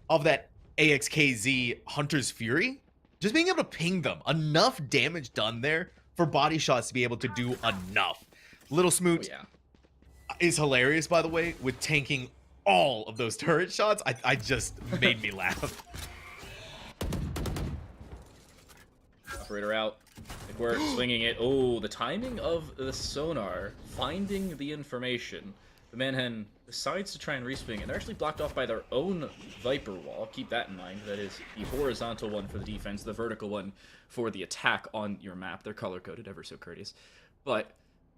of that AXKZ Hunter's Fury, just being able to ping them. Enough damage done there for body shots to be able to do enough. Little Smoot is hilarious, by the way, with tanking all of those turret shots. I just made me laugh. Operator out. McWirt swinging it. Oh, the timing of the sonar finding the information. The Manhen decides to try and reswing, and they're actually blocked off by their own Viper wall. Keep that in mind. That is the horizontal one for the defense, the vertical one for the attack on your map. They're color-coded, ever so courteous. But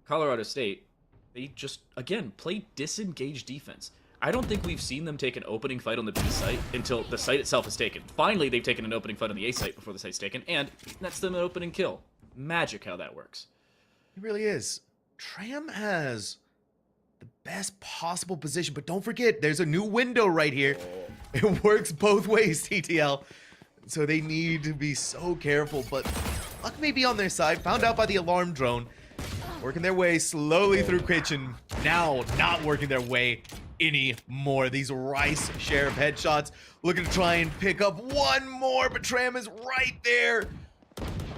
Colorado State, they just, again, play disengaged defense. I don't think we've seen them take an opening fight on the B site until the site itself is taken. Finally, they've taken an opening fight on the A site before the site's taken, and that's them an opening kill. Magic how that works. It really is. Tram has the best possible position, but don't forget, there's a new window right here. It works both ways, TTL. So they need to be so careful, but luck may be on their side. Found out by the alarm drone. Working their way slowly through kitchen. Now not working their way anymore. These Rice Sheriff headshots looking to try and pick up one more, but Tram is right there.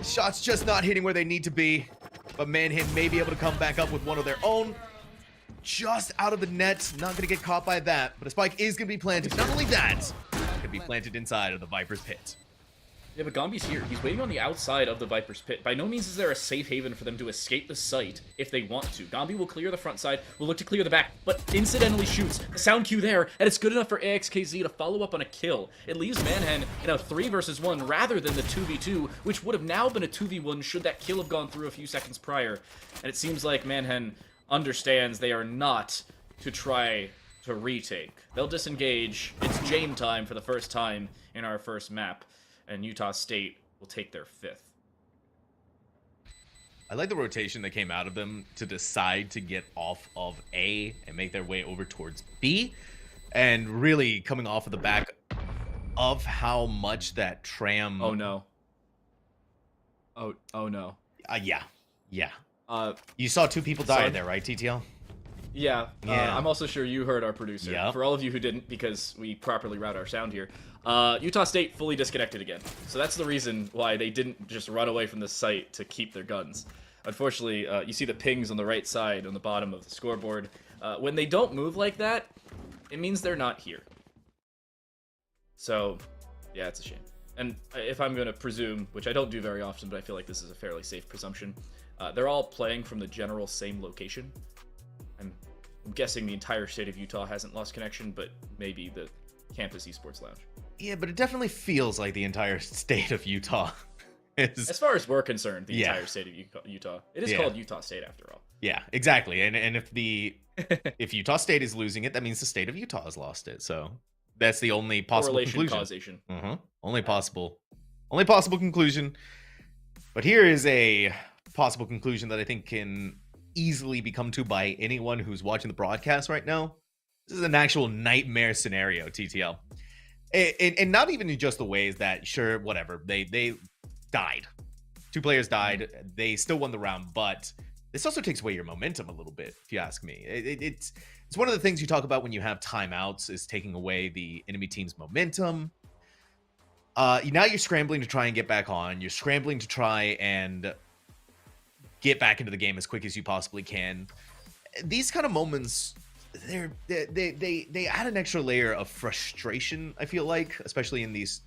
Shots just not hitting where they need to be, but Manhen may be able to come back up with one of their own. Just out of the net, not going to get caught by that, but a spike is going to be planted. Not only that, it's going to be planted inside of the Viper's pit. Yeah, but Gombi's here. He's waiting on the outside of the Viper's pit. By no means is there a safe haven for them to escape the site if they want to. Gombi will clear the front side, will look to clear the back, but incidentally shoots. The sound cue there, and it's good enough for AXKZ to follow up on a kill. It leaves Manhen in a 3 versus 1 rather than the 2v2, which would have now been a 2v1 should that kill have gone through a few seconds prior. And it seems like Manhen understands they are not to try to retake. They'll disengage. It's Jane time for the first time in our first map. And Utah State will take their 5th. I like the rotation that came out of them to decide to get off of A and make their way over towards B. And really coming off of the back of how much that Tram... Oh, no. Oh no. Yeah. You saw 2 people die there, right, TTL? Yeah. I'm also sure you heard our producer. Yep. For all of you who didn't, because we properly route our sound here, Utah State fully disconnected again. So that's the reason why they didn't just run away from the site to keep their guns. Unfortunately, you see the pings on the right side on the bottom of the scoreboard. When they don't move like that, it means they're not here. So, yeah, it's a shame. And if I'm going to presume, which I don't do very often, but I feel like this is a fairly safe presumption, they're all playing from the general same location. I'm guessing the entire state of Utah hasn't lost connection, but maybe the campus esports lounge. Yeah, but it definitely feels like the entire state of Utah is... As far as we're concerned, the entire state of Utah. It is called Utah State, after all. Yeah, exactly. And if if Utah State is losing it, that means the state of Utah has lost it. So that's the only possible conclusion. Causation. Only possible conclusion. But here is a possible conclusion that I think can easily be come to by anyone who's watching the broadcast right now. This is an actual nightmare scenario, TTL. And not even in just the ways that, sure, whatever, they died. 2 players died. They still won the round, but this also takes away your momentum a little bit, if you ask me. It's one of the things you talk about when you have timeouts, is taking away the enemy team's momentum. Now you're scrambling to try and get back on. You're scrambling to try and get back into the game as quick as you possibly can. These kind of moments, they add an extra layer of frustration, I feel like, especially in these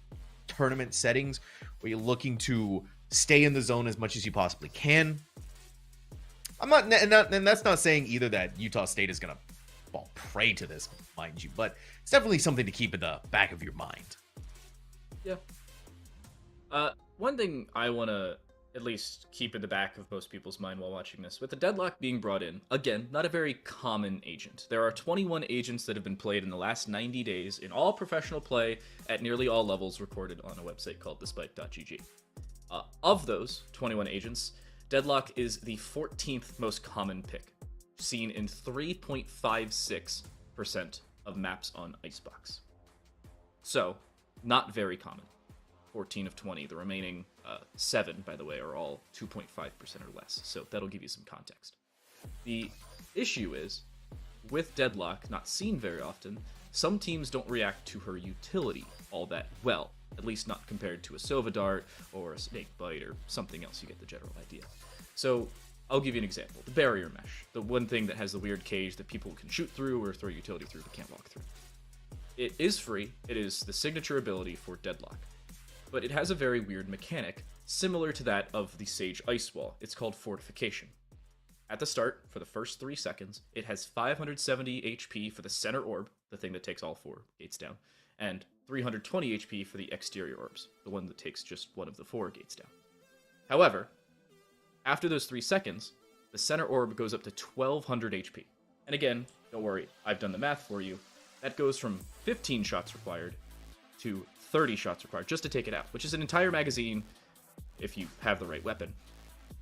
tournament settings where you're looking to stay in the zone as much as you possibly can. And that's not saying either that Utah State is going to fall prey to this, mind you, but it's definitely something to keep in the back of your mind. Yeah. One thing I want to at least keep in the back of most people's mind while watching this, with the Deadlock being brought in, again, not a very common agent. There are 21 agents that have been played in the last 90 days in all professional play at nearly all levels, recorded on a website called thespike.gg. Of those 21 agents, Deadlock is the 14th most common pick, seen in 3.56% of maps on Icebox. So, not very common. 14 of 20. The remaining 7, by the way, are all 2.5% or less. So that'll give you some context. The issue is, with Deadlock not seen very often, some teams don't react to her utility all that well. At least not compared to a Sova Dart or a Snake Bite or something else. You get the general idea. So I'll give you an example. The Barrier Mesh. The one thing that has the weird cage that people can shoot through or throw utility through but can't walk through. It is free. It is the signature ability for Deadlock. But it has a very weird mechanic, similar to that of the Sage Ice Wall. It's called Fortification. At the start, for the first 3 seconds, it has 570 HP for the center orb, the thing that takes all 4 gates down, and 320 HP for the exterior orbs, the one that takes just one of the 4 gates down. However, after those 3 seconds, the center orb goes up to 1200 HP. And again, don't worry, I've done the math for you. That goes from 15 shots required to 30 shots required just to take it out, which is an entire magazine if you have the right weapon,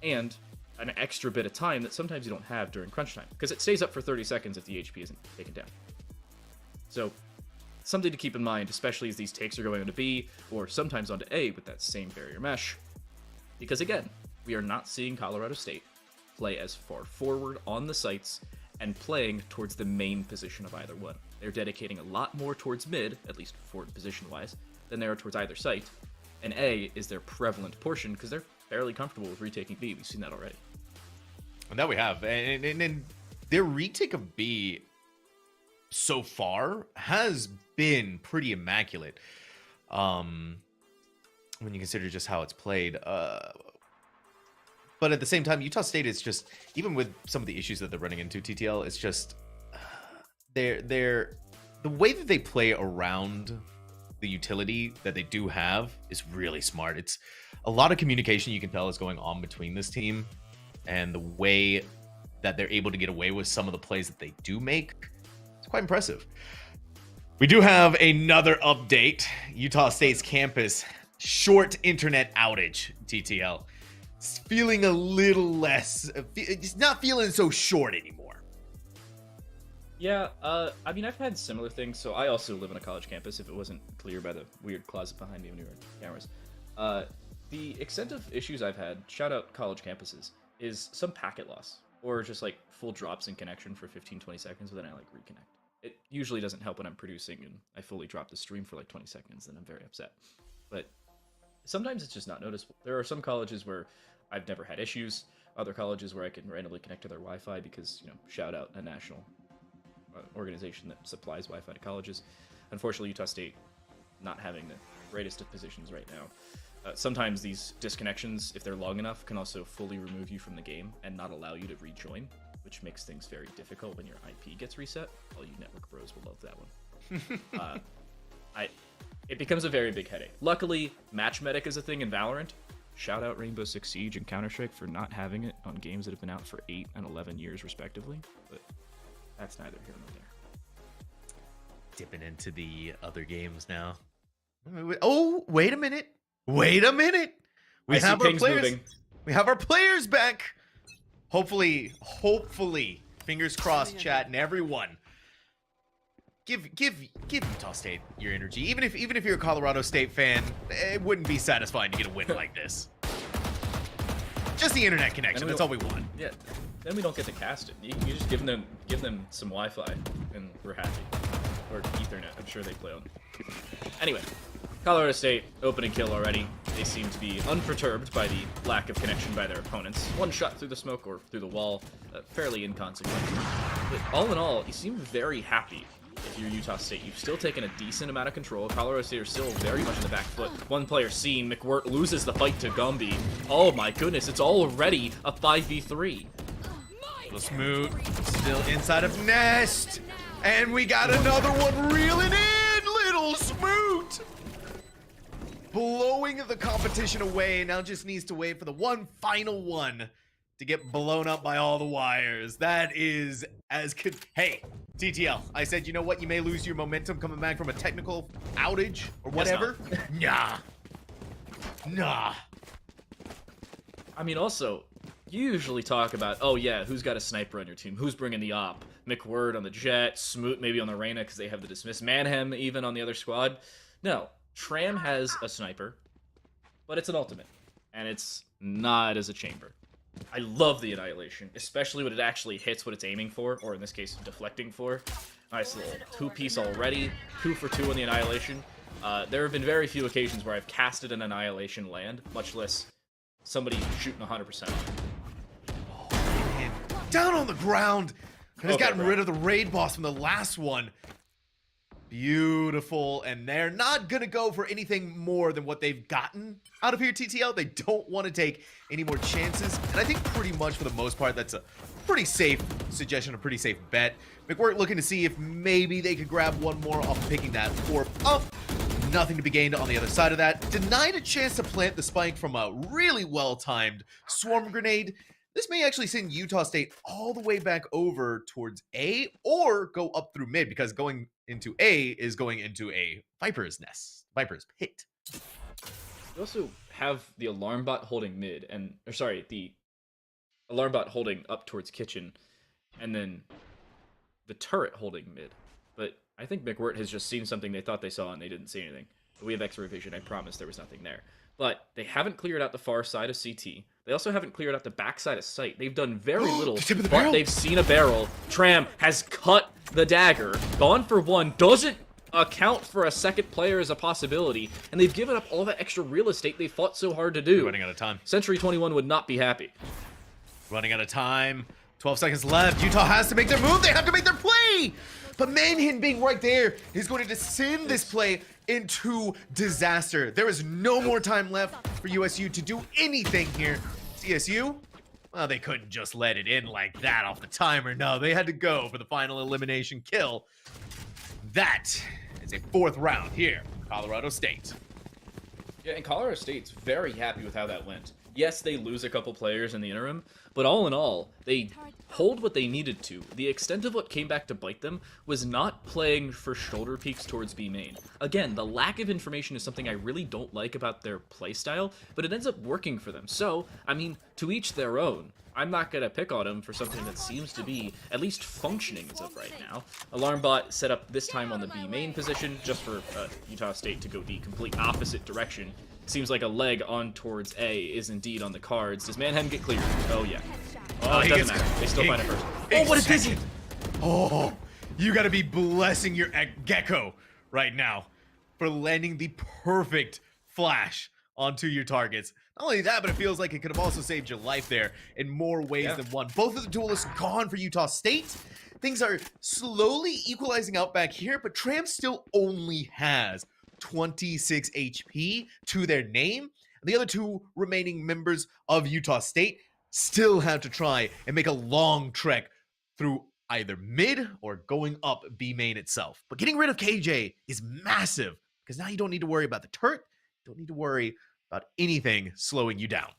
and an extra bit of time that sometimes you don't have during crunch time, because it stays up for 30 seconds if the HP isn't taken down. So, something to keep in mind, especially as these takes are going onto B, or sometimes onto A with that same barrier mesh, because again, we are not seeing Colorado State play as far forward on the sites and playing towards the main position of either one. They're dedicating a lot more towards mid, at least forward position-wise, than they are towards either site, and A is their prevalent portion because they're fairly comfortable with retaking B. We've seen that already. And that we have. And their retake of B so far has been pretty immaculate. When you consider just how it's played. But at the same time, Utah State is just, even with some of the issues that they're running into, TTL, it's just the way that they play around the utility that they do have is really smart. It's a lot of communication you can tell is going on between this team, and the way that they're able to get away with some of the plays that they do make, it's quite impressive. We do have another update. Utah State's campus, short internet outage, TTL. It's feeling a little less, it's not feeling so short anymore. Yeah, I mean, I've had similar things, so I also live on a college campus, if it wasn't clear by the weird closet behind me when you were on cameras. The extent of issues I've had, shout out college campuses, is some packet loss, or just like full drops in connection for 15-20 seconds, but then I like reconnect. It usually doesn't help when I'm producing and I fully drop the stream for like 20 seconds, then I'm very upset. But sometimes it's just not noticeable. There are some colleges where I've never had issues, other colleges where I can randomly connect to their Wi-Fi because, you know, shout out a national organization that supplies Wi-Fi to colleges. Unfortunately, Utah State not having the greatest of positions right now. Sometimes these disconnections, if they're long enough, can also fully remove you from the game and not allow you to rejoin, which makes things very difficult when your IP gets reset. All you network bros will love that one. It becomes a very big headache. Luckily, match medic is a thing in Valorant. Shout out Rainbow Six Siege and Counter-Strike for not having it on games that have been out for 8 and 11 years respectively, but that's neither here nor there. Dipping into the other games now. Oh, wait a minute. Wait a minute. We have our players. Moving. We have our players back. Hopefully, fingers crossed, chat, and everyone. Give Utah State your energy. Even if you're a Colorado State fan, it wouldn't be satisfying to get a win like this. Just the internet connection. That's all we want. Yeah. Then we don't get to cast it. You just give them some Wi-Fi, and we're happy. Or Ethernet. I'm sure they play on. Anyway, Colorado State opening kill already. They seem to be unperturbed by the lack of connection by their opponents. One shot through the smoke or through the wall, fairly inconsequential. But all in all, he seemed very happy if you're Utah State. You've still taken a decent amount of control. Colorado State are still very much in the back foot. One player seen. McWirt loses the fight to Gumby. Oh my goodness, it's already a 5v3. Little Smoot still inside of Nest. And we got another one reeling in. Little Smoot blowing the competition away. Now just needs to wait for the one final one to get blown up by all the wires. That is as good. Hey, TTL, I said, you know what? You may lose your momentum coming back from a technical outage or whatever. Nah. Nah. I mean, also, you usually talk about, oh yeah, who's got a sniper on your team? Who's bringing the op? McWirt on the Jet, Smoot maybe on the Reyna because they have the dismiss. Manhem even on the other squad. No, Tram has a sniper, but it's an ultimate, and it's not as a chamber. I love the Annihilation, especially when it actually hits what it's aiming for, or in this case, deflecting for. Nice little two-piece already, 2 for 2 on the Annihilation. There have been very few occasions where I've casted an Annihilation land, much less somebody shooting 100%. Down on the ground. Has gotten rid of the raid boss from the last one. Beautiful. And they're not going to go for anything more than what they've gotten out of here, TTL. They don't want to take any more chances. And I think pretty much for the most part, that's a pretty safe suggestion, a pretty safe bet. McWirt looking to see if maybe they could grab one more off picking that orb up. Nothing to be gained on the other side of that. Denied a chance to plant the spike from a really well-timed swarm grenade. This may actually send Utah State all the way back over towards A or go up through mid, because going into A is going into a Viper's nest, Viper's pit. You also have the alarm bot holding mid, and or sorry, the alarm bot holding up towards kitchen, and then the turret holding mid. But I think McWirt has just seen something they thought they saw and they didn't see anything. We have X-ray vision. I promise there was nothing there. But they haven't cleared out the far side of CT. They also haven't cleared out the back side of site. They've done very little, but they've seen a barrel. Tram has cut the dagger, gone for one, doesn't account for a second player as a possibility, and they've given up all that extra real estate they fought so hard to do. Running out of time. Century 21 would not be happy. Running out of time. 12 seconds left. Utah has to make their move. They have to make their play. But Manhin being right there is going to send this play into disaster. There is no more time left for USU to do anything here. CSU, well, they couldn't just let it in like that off the timer. No, they had to go for the final elimination kill. That is a 4th round here for Colorado State. Yeah, and Colorado State's very happy with how that went. Yes, they lose a couple players in the interim, but all in all, they hold what they needed to. The extent of what came back to bite them was not playing for shoulder peaks towards B main. Again, the lack of information is something I really don't like about their playstyle, but it ends up working for them. So, I mean, to each their own. I'm not going to pick on them for something that seems to be at least functioning as of right now. Alarm bot set up this time on the B main position, just for Utah State to go the complete opposite direction. Seems like a leg on towards A is indeed on the cards. Does Manhem get cleared? Oh, yeah. Oh, it doesn't matter. They still find it first. Oh, what a dizzy! Oh, you got to be blessing your Gecko right now for landing the perfect flash onto your targets. Not only that, but it feels like it could have also saved your life there in more ways than one. Both of the duelists gone for Utah State. Things are slowly equalizing out back here, but Tram still only has 26 HP to their name. The other 2 remaining members of Utah State still have to try and make a long trek through either mid or going up B main itself. But getting rid of KJ is massive, because now you don't need to worry about the turret. You don't need to worry about anything slowing you down.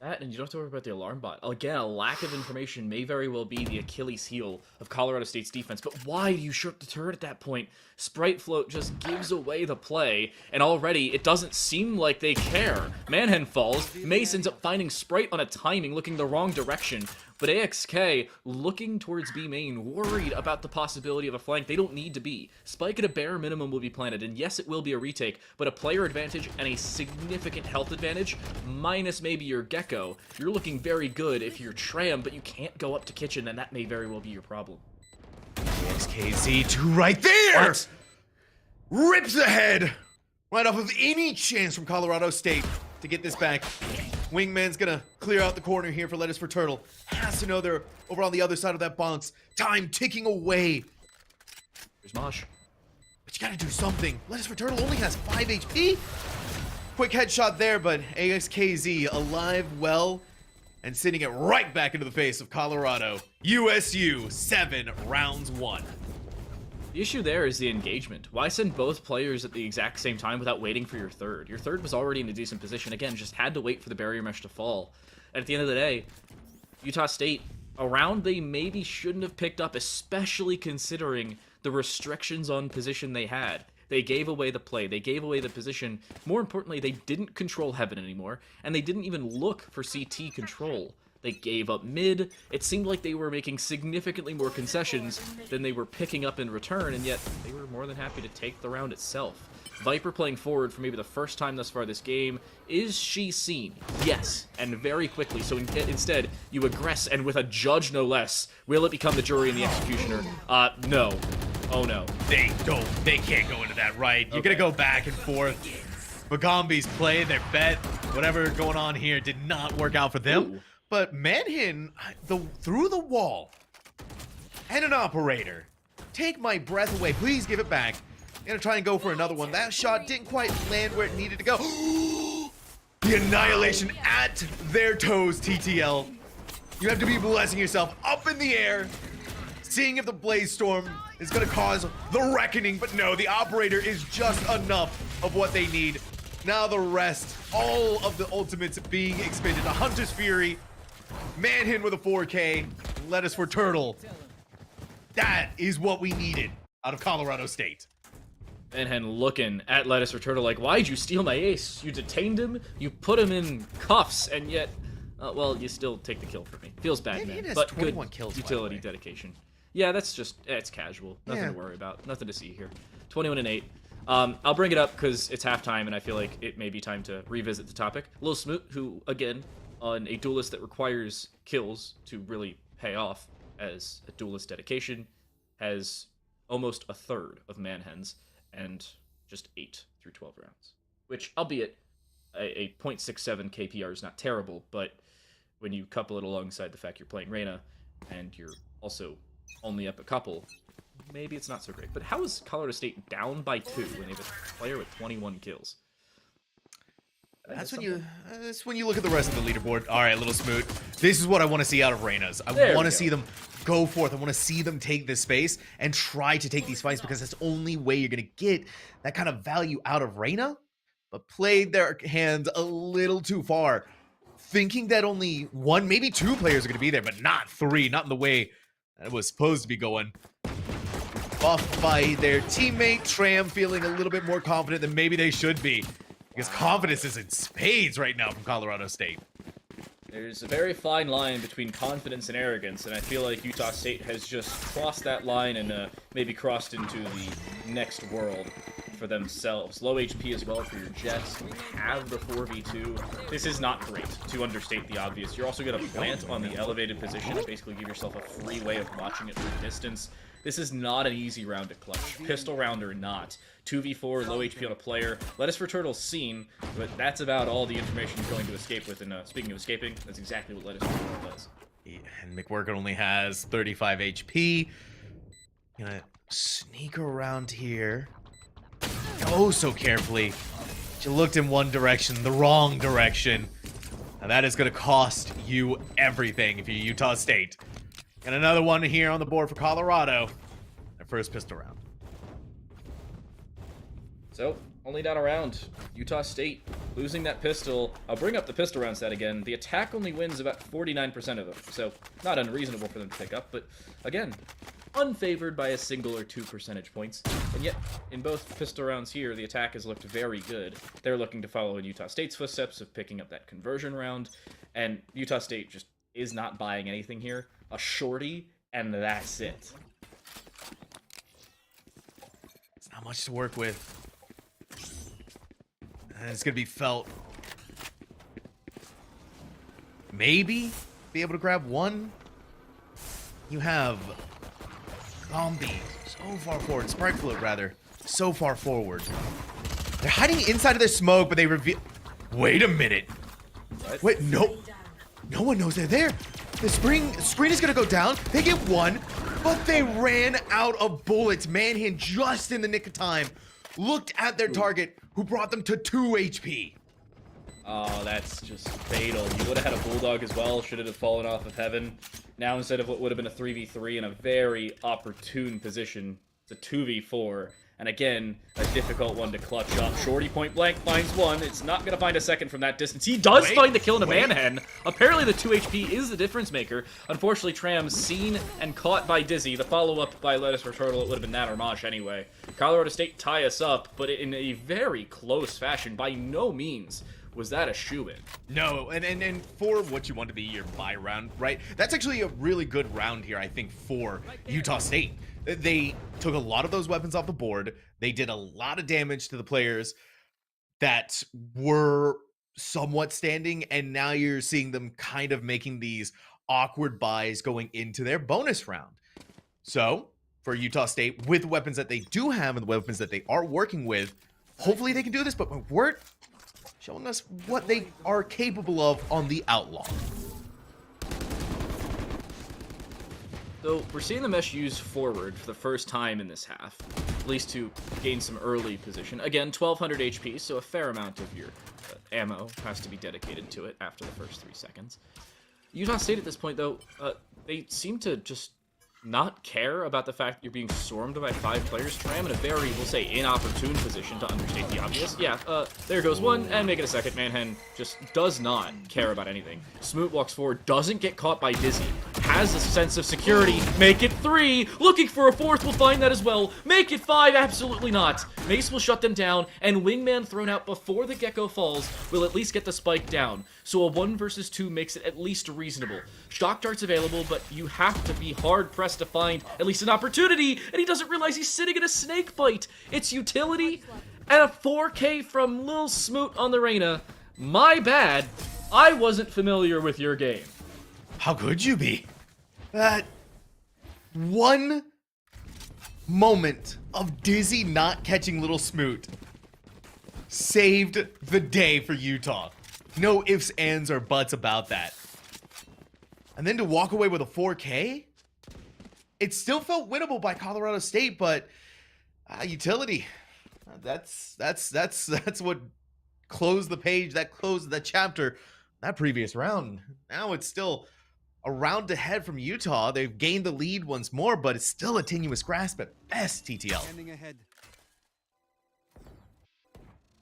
That, and you don't have to worry about the alarm bot. Again, a lack of information may very well be the Achilles heel of Colorado State's defense, but why do you shirk the turret at that point? Sprite Float just gives away the play, and already it doesn't seem like they care. Manhen falls, Mace ends up finding Sprite on a timing, looking the wrong direction, but AXK looking towards B main, worried about the possibility of a flank. They don't need to be. Spike at a bare minimum will be planted, and yes, it will be a retake, but a player advantage and a significant health advantage, minus maybe your Gecko. You're looking very good if you're Tram, but you can't go up to kitchen, and that may very well be your problem. XKZ2 right there! What? Rips ahead right off of any chance from Colorado State to get this back. Wingman's gonna clear out the corner here for Lettuce for Turtle. Has to know they're over on the other side of that box. Time ticking away. Here's Mosh. But you gotta do something. Lettuce for Turtle only has 5 HP. Quick headshot there, but AXKZ alive, well, and sending it right back into the face of Colorado. USU 7 rounds 1. The issue there is the engagement. Why send both players at the exact same time without waiting for your third? Your third was already in a decent position. Again, just had to wait for the barrier mesh to fall. And at the end of the day, Utah State, a round they maybe shouldn't have picked up, especially considering the restrictions on position they had. They gave away the play. They gave away the position. More importantly, they didn't control Heaven anymore, and they didn't even look for CT control. They gave up mid. It seemed like they were making significantly more concessions than they were picking up in return, and yet they were more than happy to take the round itself. Viper playing forward for maybe the first time thus far this game. Is she seen? Yes, and very quickly. So instead, you aggress, and with a judge no less, will it become the jury and the executioner? No. Oh no. They can't go into that, right? You're gonna go back and forth. Bagombi's play, their bet, whatever going on here did not work out for them. Ooh. But Manhin, through the wall, and an operator. Take my breath away. Please give it back. Gonna try and go for another one. That shot didn't quite land where it needed to go. The annihilation at their toes, TTL. You have to be blessing yourself up in the air, seeing if the Blaze Storm is gonna cause the reckoning, but no, the operator is just enough of what they need. Now the rest, all of the ultimates being expended. A Hunter's Fury, Manhin with a 4K, Lettuce for Turtle. That is what we needed out of Colorado State. Manhin looking at Lettuce for Turtle like, why'd you steal my ace? You detained him, you put him in cuffs, and yet, well, you still take the kill for me. Feels bad, man. But good kills, utility dedication. Yeah, that's just, it's casual. Nothing to worry about. Nothing to see here. 21-8. I'll bring it up because it's halftime, and I feel like it may be time to revisit the topic. Lil Smoot, who, again, on a duelist that requires kills to really pay off as a duelist dedication, has almost a third of Manhens and just 8 through 12 rounds. Which, albeit a 0.67 KPR is not terrible, but when you couple it alongside the fact you're playing Reyna and you're also only up a couple, maybe it's not so great. But how is Colorado State down by 2 when they have a player with 21 kills? That's when you look at the rest of the leaderboard. All right, Little Smoot. This is what I want to see out of Reyna's. I want to see them go forth. I want to see them take this space and try to take these fights because that's the only way you're going to get that kind of value out of Reyna. But played their hands a little too far, thinking that only 1, maybe 2 players are going to be there, but not 3, not in the way that it was supposed to be going. Buffed by their teammate, Tram feeling a little bit more confident than maybe they should be. Because confidence is in spades right now from Colorado State. There's a very fine line between confidence and arrogance, and I feel like Utah State has just crossed that line and maybe crossed into the next world for themselves. Low HP as well for your Jets. You have the 4v2. This is not great, to understate the obvious. You're also going to plant on the elevated position and basically give yourself a free way of watching it from distance. This is not an easy round to clutch. Pistol round or not. 2v4, low HP on a player. Lettuce for Turtle's seen, but that's about all the information you're going to escape with. And speaking of escaping, that's exactly what Lettuce for Turtle does. Yeah, and McWorker only has 35 HP. Gonna sneak around here. Oh, so carefully. She looked in one direction, the wrong direction. And that is gonna cost you everything if you're Utah State. And another one here on the board for Colorado. Their first pistol round. So, only down a round. Utah State losing that pistol. I'll bring up the pistol round stat again. The attack only wins about 49% of them. So, not unreasonable for them to pick up. But, again, unfavored by a single or 2 percentage points. And yet, in both pistol rounds here, the attack has looked very good. They're looking to follow in Utah State's footsteps of picking up that conversion round. And Utah State just is not buying anything here. A shorty, and that's it. It's not much to work with. And it's going to be felt. Maybe be able to grab one. You have Zombie so far forward. Spark Float, rather. So far forward. They're hiding inside of their smoke, but they reveal... Wait a minute. What? Wait, no. No one knows they're there. The screen is going to go down. They get one. but they ran out of bullets. Manhan just in the nick of time looked at their target, who brought them to 2 HP. Oh, that's just fatal. You would have had a Bulldog as well, should it have fallen off of Heaven. Now instead of what would have been a 3v3 in a very opportune position, it's a 2v4. And again, a difficult one to clutch up. Shorty point blank finds one. It's not going to find a second from that distance. He does find the kill in a Manhen. Apparently the 2 HP is the difference maker. Unfortunately, Tram seen and caught by Dizzy. The follow-up by Lettuce or Turtle, it would have been that or Mosh anyway. Colorado State tie us up, but in a very close fashion. By no means was that a shoo-in. No, and for what you want to be your bye round, right? That's actually a really good round here, I think, for Utah State. They took a lot of those weapons off the board. They did a lot of damage to the players that were somewhat standing, and now you're seeing them kind of making these awkward buys going into their bonus round. So, for Utah State, with the weapons that they do have and the weapons that they are working with, hopefully they can do this, but we're showing us what they are capable of on the Outlaw. So we're seeing the mesh used forward for the first time in this half, at least to gain some early position. Again, 1200 HP, so a fair amount of your ammo has to be dedicated to it after the first 3 seconds. Utah State at this point, though, they seem to just not care about the fact you're being swarmed by 5 players. Tram in a very, we'll say, inopportune position to understate the obvious. Yeah, there goes one, and make it a second. Manhen just does not care about anything. Smoot walks forward, doesn't get caught by Dizzy, has a sense of security. Make it 3, looking for a 4th, will find that as well. Make it 5, absolutely not. Mace will shut them down, and Wingman thrown out before the Gecko falls will at least get the spike down. So a 1 versus 2 makes it at least reasonable. Shock darts available, but you have to be hard-pressed to find at least an opportunity, and he doesn't realize he's sitting in a snake bite. It's utility and a 4K from Lil Smoot on the Reyna. My bad, I wasn't familiar with your game. How could you be? That one moment of Dizzy not catching Little Smoot saved the day for Utah. No ifs, ands, or buts about that. And then to walk away with a 4K? It still felt winnable by Colorado State, but utility. That's what closed the page, that closed the chapter, that previous round. Now it's still a round ahead from Utah. They've gained the lead once more, but it's still a tenuous grasp at best, TTL.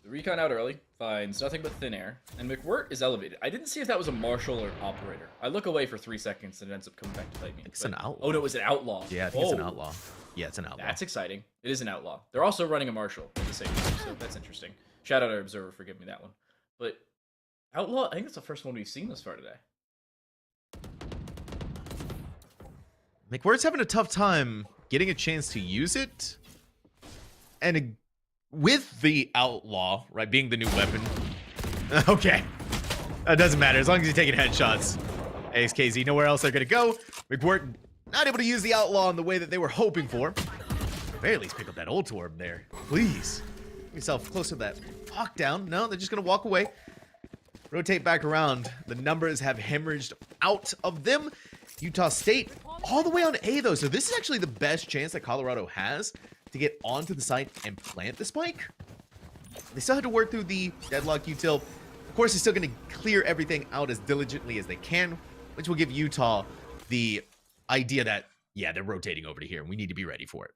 The recon out early finds nothing but thin air, and McWirt is elevated. I didn't see if that was a marshal or an operator. I look away for 3 seconds and it ends up coming back to bite me. It's an outlaw. Oh no, it was an outlaw. Yeah, I think it's an outlaw. Yeah, it's an outlaw. That's exciting. It is an outlaw. They're also running a marshal at the same time, so that's interesting. Shout out our observer for giving me that one. But outlaw, I think that's the first one we've seen this far today. McWirt's having a tough time getting a chance to use it, and with the outlaw, right, being the new weapon. Okay, that doesn't matter as long as you're taking headshots. Ace KZ, nowhere else they're gonna go. McWirt not able to use the outlaw in the way that they were hoping for. At the very least, pick up that ult orb there, please. Get yourself close to that lockdown. No, they're just gonna walk away. Rotate back around. The numbers have hemorrhaged out of them. Utah State all the way on A though, so this is actually the best chance that Colorado has to get onto the site and plant the spike. They still have to work through the deadlock util. Of course, they're still going to clear everything out as diligently as they can, which will give Utah the idea that, yeah, they're rotating over to here and we need to be ready for it.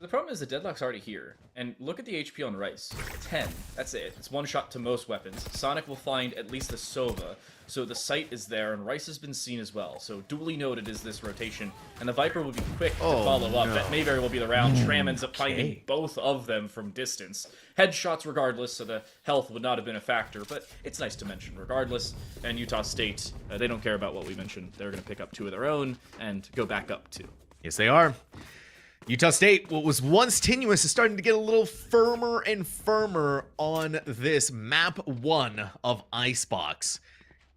The problem is the deadlock's already here, and look at the HP on Rice. 10. That's it. It's 1 shot to most weapons. Sonic will find at least the Sova, so the sight is there, and Rice has been seen as well. So duly noted is this rotation, and the Viper will be quick to follow up. That may very well be the round. Tram ends up finding both of them from distance. Headshots regardless, so the health would not have been a factor, but it's nice to mention regardless. And Utah State, they don't care about what we mentioned. They're going to pick up 2 of their own and go back up 2. Yes, they are. Utah State, what was once tenuous, is starting to get a little firmer and firmer on this map 1 of Icebox.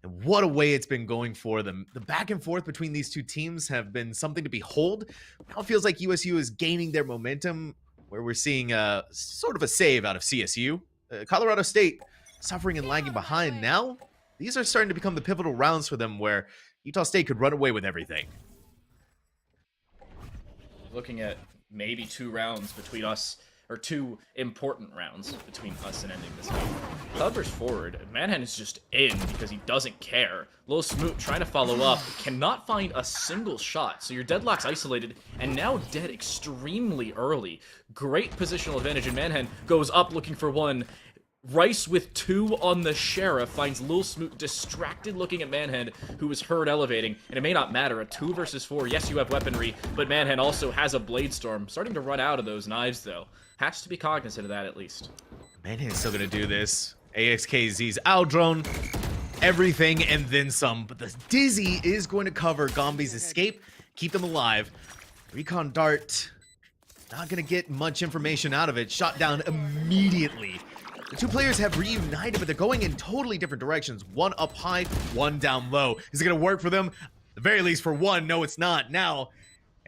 And what a way it's been going for them. The back and forth between these two teams have been something to behold. Now it feels like USU is gaining their momentum, where we're seeing sort of a save out of CSU. Colorado State suffering and lagging behind. Now, these are starting to become the pivotal rounds for them where Utah State could run away with everything. looking at maybe 2 rounds between us, or 2 important rounds between us and ending this game. Cloud burst forward. Manhattan is just in because he doesn't care. Lil Smoot trying to follow up, cannot find a single shot. So your Deadlock's isolated and now dead extremely early. Great positional advantage, and Manhattan goes up looking for one. Rice with 2 on the Sheriff finds Lil Smoot distracted looking at Manhead, who was heard elevating, and it may not matter. A 2 versus 4, yes, you have weaponry, but Manhead also has a Blade Storm. Starting to run out of those knives, though. Has to be cognizant of that, at least. Manhead's still gonna do this. AXKZ's Aldrone, everything, and then some. But the Dizzy is going to cover Gombi's escape, keep them alive. Recon Dart, not gonna get much information out of it. Shot down immediately. The 2 players have reunited, but they're going in totally different directions. One up high, one down low. Is it going to work for them? At the very least for one. No, it's not. Now,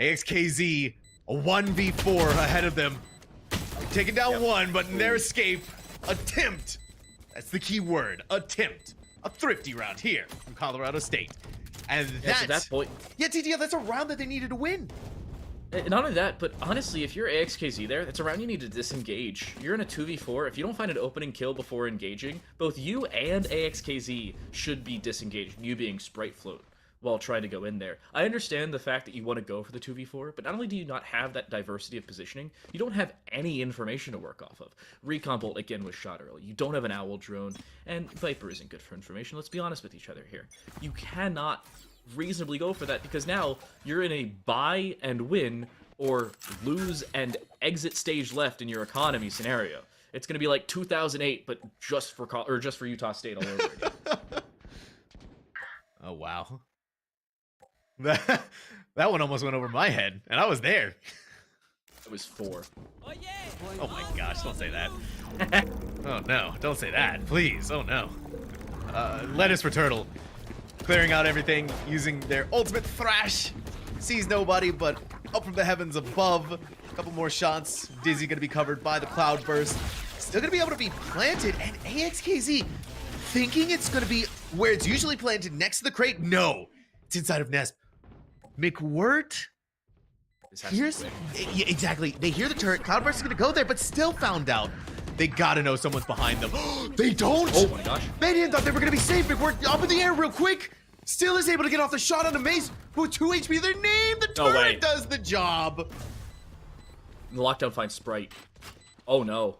AXKZ, a 1v4 ahead of them. Taking down one, but in their escape, attempt. That's the key word, attempt. A thrifty round here from Colorado State. And that's... at that point... Yeah, TTL, that's a round that they needed to win. Not only that, but honestly, if you're AXKZ there, it's a round you need to disengage. You're in a 2v4. If you don't find an opening kill before engaging, both you and AXKZ should be disengaged, you being Sprite Float, while trying to go in there. I understand the fact that you want to go for the 2v4, but not only do you not have that diversity of positioning, you don't have any information to work off of. Recon Bolt, again, was shot early. You don't have an Owl drone, and Viper isn't good for information. Let's be honest with each other here. You cannot reasonably go for that because now you're in a buy and win or lose and exit stage left in your economy scenario. It's going to be like 2008, but just for Utah State all over again. Oh, wow. That one almost went over my head, and I was there. It was 4. Oh my gosh, don't say that. Oh no, don't say that, please. Oh no. Lettuce for Turtle. Clearing out everything, using their ultimate thrash. Sees nobody, but up from the heavens above. A couple more shots. Dizzy gonna be covered by the cloud burst. Still gonna be able to be planted, and AXKZ thinking it's gonna be where it's usually planted next to the crate. No, it's inside of Nesp. McWirt here's yeah, exactly. They hear the turret. Cloudburst is gonna go there, but still found out. They gotta know someone's behind them. They don't. Oh my gosh. Manian thought they were gonna be safe. McWirt up in the air real quick. Still is able to get off the shot on the Mace with 2 HP. Their name, the turret does the job. The lockdown finds Sprite. Oh no.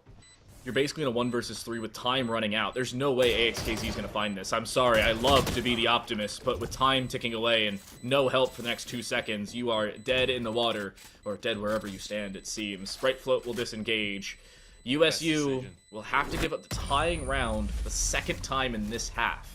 You're basically in a 1 versus 3 with time running out. There's no way AXKZ is going to find this. I'm sorry, I love to be the optimist, but with time ticking away and no help for the next 2 seconds, you are dead in the water, or dead wherever you stand, it seems. Sprite Float will disengage. USU will have to give up the tying round for the 2nd time in this half.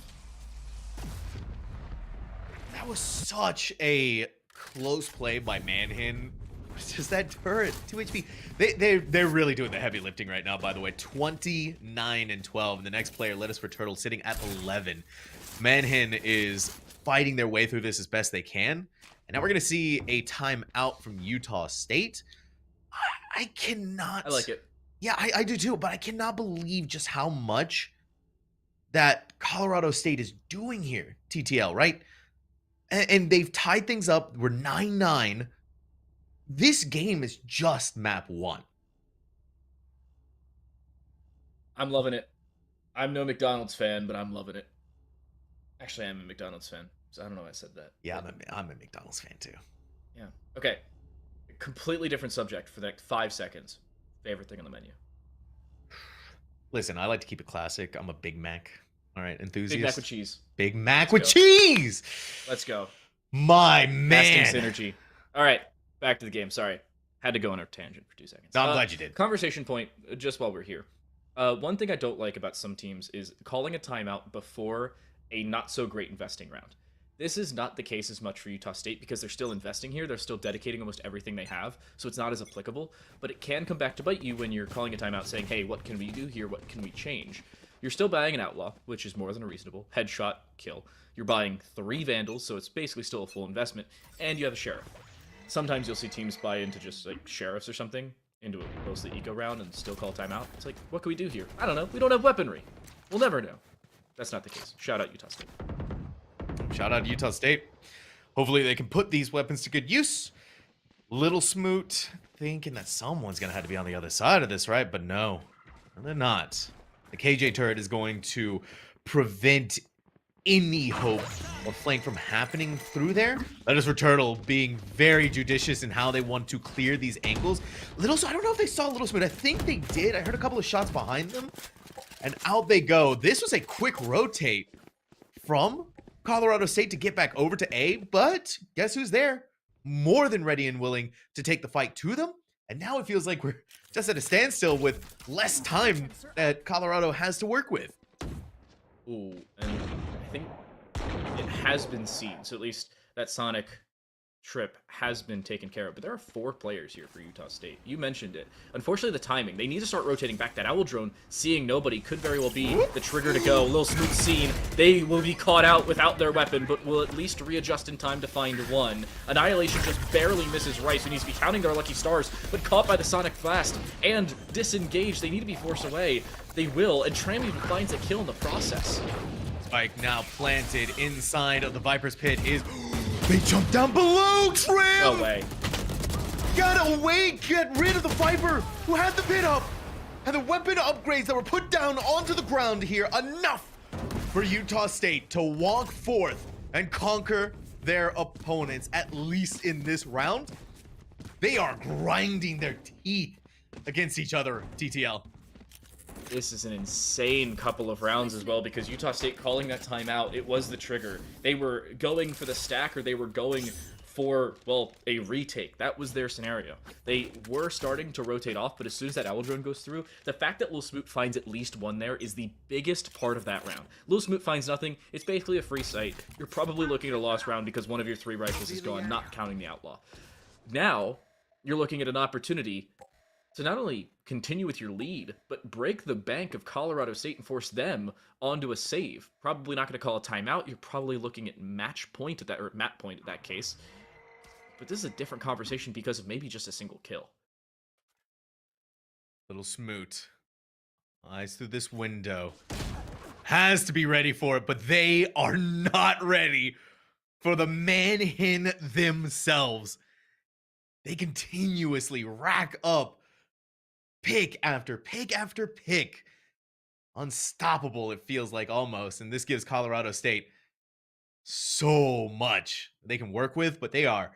That was such a close play by Manhin. It's just that turret, 2 HP. They're really doing the heavy lifting right now, by the way. 29 and 12. And the next player, Lettuce for Turtle, sitting at 11. Manhin is fighting their way through this as best they can. And now we're going to see a timeout from Utah State. I cannot... I like it. Yeah, I do too, but I cannot believe just how much that Colorado State is doing here, TTL, right? And they've tied things up. We're 9-9. This game is just map 1. I'm loving it. I'm no McDonald's fan, but I'm loving it. Actually, I'm a McDonald's fan, so I don't know why I said that. Yeah, I'm a McDonald's fan too. Yeah. Okay. Completely different subject for the next 5 seconds. Favorite thing on the menu? Listen, I like to keep it classic. I'm a Big Mac. All right, enthusiast. Big Mac with cheese. Big Mac with cheese! Let's go. My man. Casting synergy. All right. Back to the game. Sorry. Had to go on a tangent for 2 seconds. No, I'm glad you did. Conversation point, just while we're here. One thing I don't like about some teams is calling a timeout before a not-so-great investing round. This is not the case as much for Utah State because they're still investing here. They're still dedicating almost everything they have, so it's not as applicable. But it can come back to bite you when you're calling a timeout saying, hey, what can we do here? What can we change? You're still buying an Outlaw, which is more than a reasonable. Headshot, kill. You're buying 3 Vandals, so it's basically still a full investment. And you have a Sheriff. Sometimes you'll see teams buy into just like Sheriffs or something, into a mostly eco round and still call timeout. It's like, what can we do here? I don't know. We don't have weaponry. We'll never know. That's not the case. Shout out Utah State. Shout out to Utah State. Hopefully they can put these weapons to good use. Little Smoot thinking that someone's gonna have to be on the other side of this, right? But no, they're not. The KJ turret is going to prevent any hope of flank from happening through there. That is for Turtle being very judicious in how they want to clear these angles. Little, so I don't know if they saw Little Smoot. I think they did. I heard a couple of shots behind them, and out they go. This was a quick rotate from Colorado State to get back over to A, but guess who's there? More than ready and willing to take the fight to them. And now it feels like we're just at a standstill with less time that Colorado has to work with. Ooh, and I think it has been seen. So at least that Sonic trip has been taken care of. But there are 4 players here for Utah State. You mentioned it. Unfortunately, the timing. They need to start rotating back. That Owl drone, seeing nobody, could very well be the trigger to go. Little Smoot seen. They will be caught out without their weapon, but will at least readjust in time to find one. Annihilation just barely misses Rice, who needs to be counting their lucky stars, but caught by the Sonic Blast and disengaged. They need to be forced away. They will, and Tram even finds a kill in the process. Spike now planted inside of the Viper's pit is... They jump down below, Tram! No way. Gotta wait, get rid of the Viper who had the pit up. And the weapon upgrades that were put down onto the ground here, enough for Utah State to walk forth and conquer their opponents, at least in this round. They are grinding their teeth against each other, TTL. This is an insane couple of rounds as well, because Utah State calling that timeout, it was the trigger. They were going for the stack, or they were going for, well, a retake. That was their scenario. They were starting to rotate off, but as soon as that Owl drone goes through, the fact that Lil Smoot finds at least one there is the biggest part of that round. Lil Smoot finds nothing. It's basically a free sight. You're probably looking at a lost round because one of your 3 rifles is gone, not counting the Outlaw. Now, you're looking at an opportunity to not only continue with your lead, but break the bank of Colorado State and force them onto a save. Probably not going to call a timeout. You're probably looking at match point at that, or mat point at that case. But this is a different conversation because of maybe just a single kill. Little Smoot eyes through this window. Has to be ready for it, but they are not ready for the man-hin themselves. They continuously rack up pick after pick after pick. Unstoppable, it feels like, almost. And this gives Colorado State so much they can work with, but they are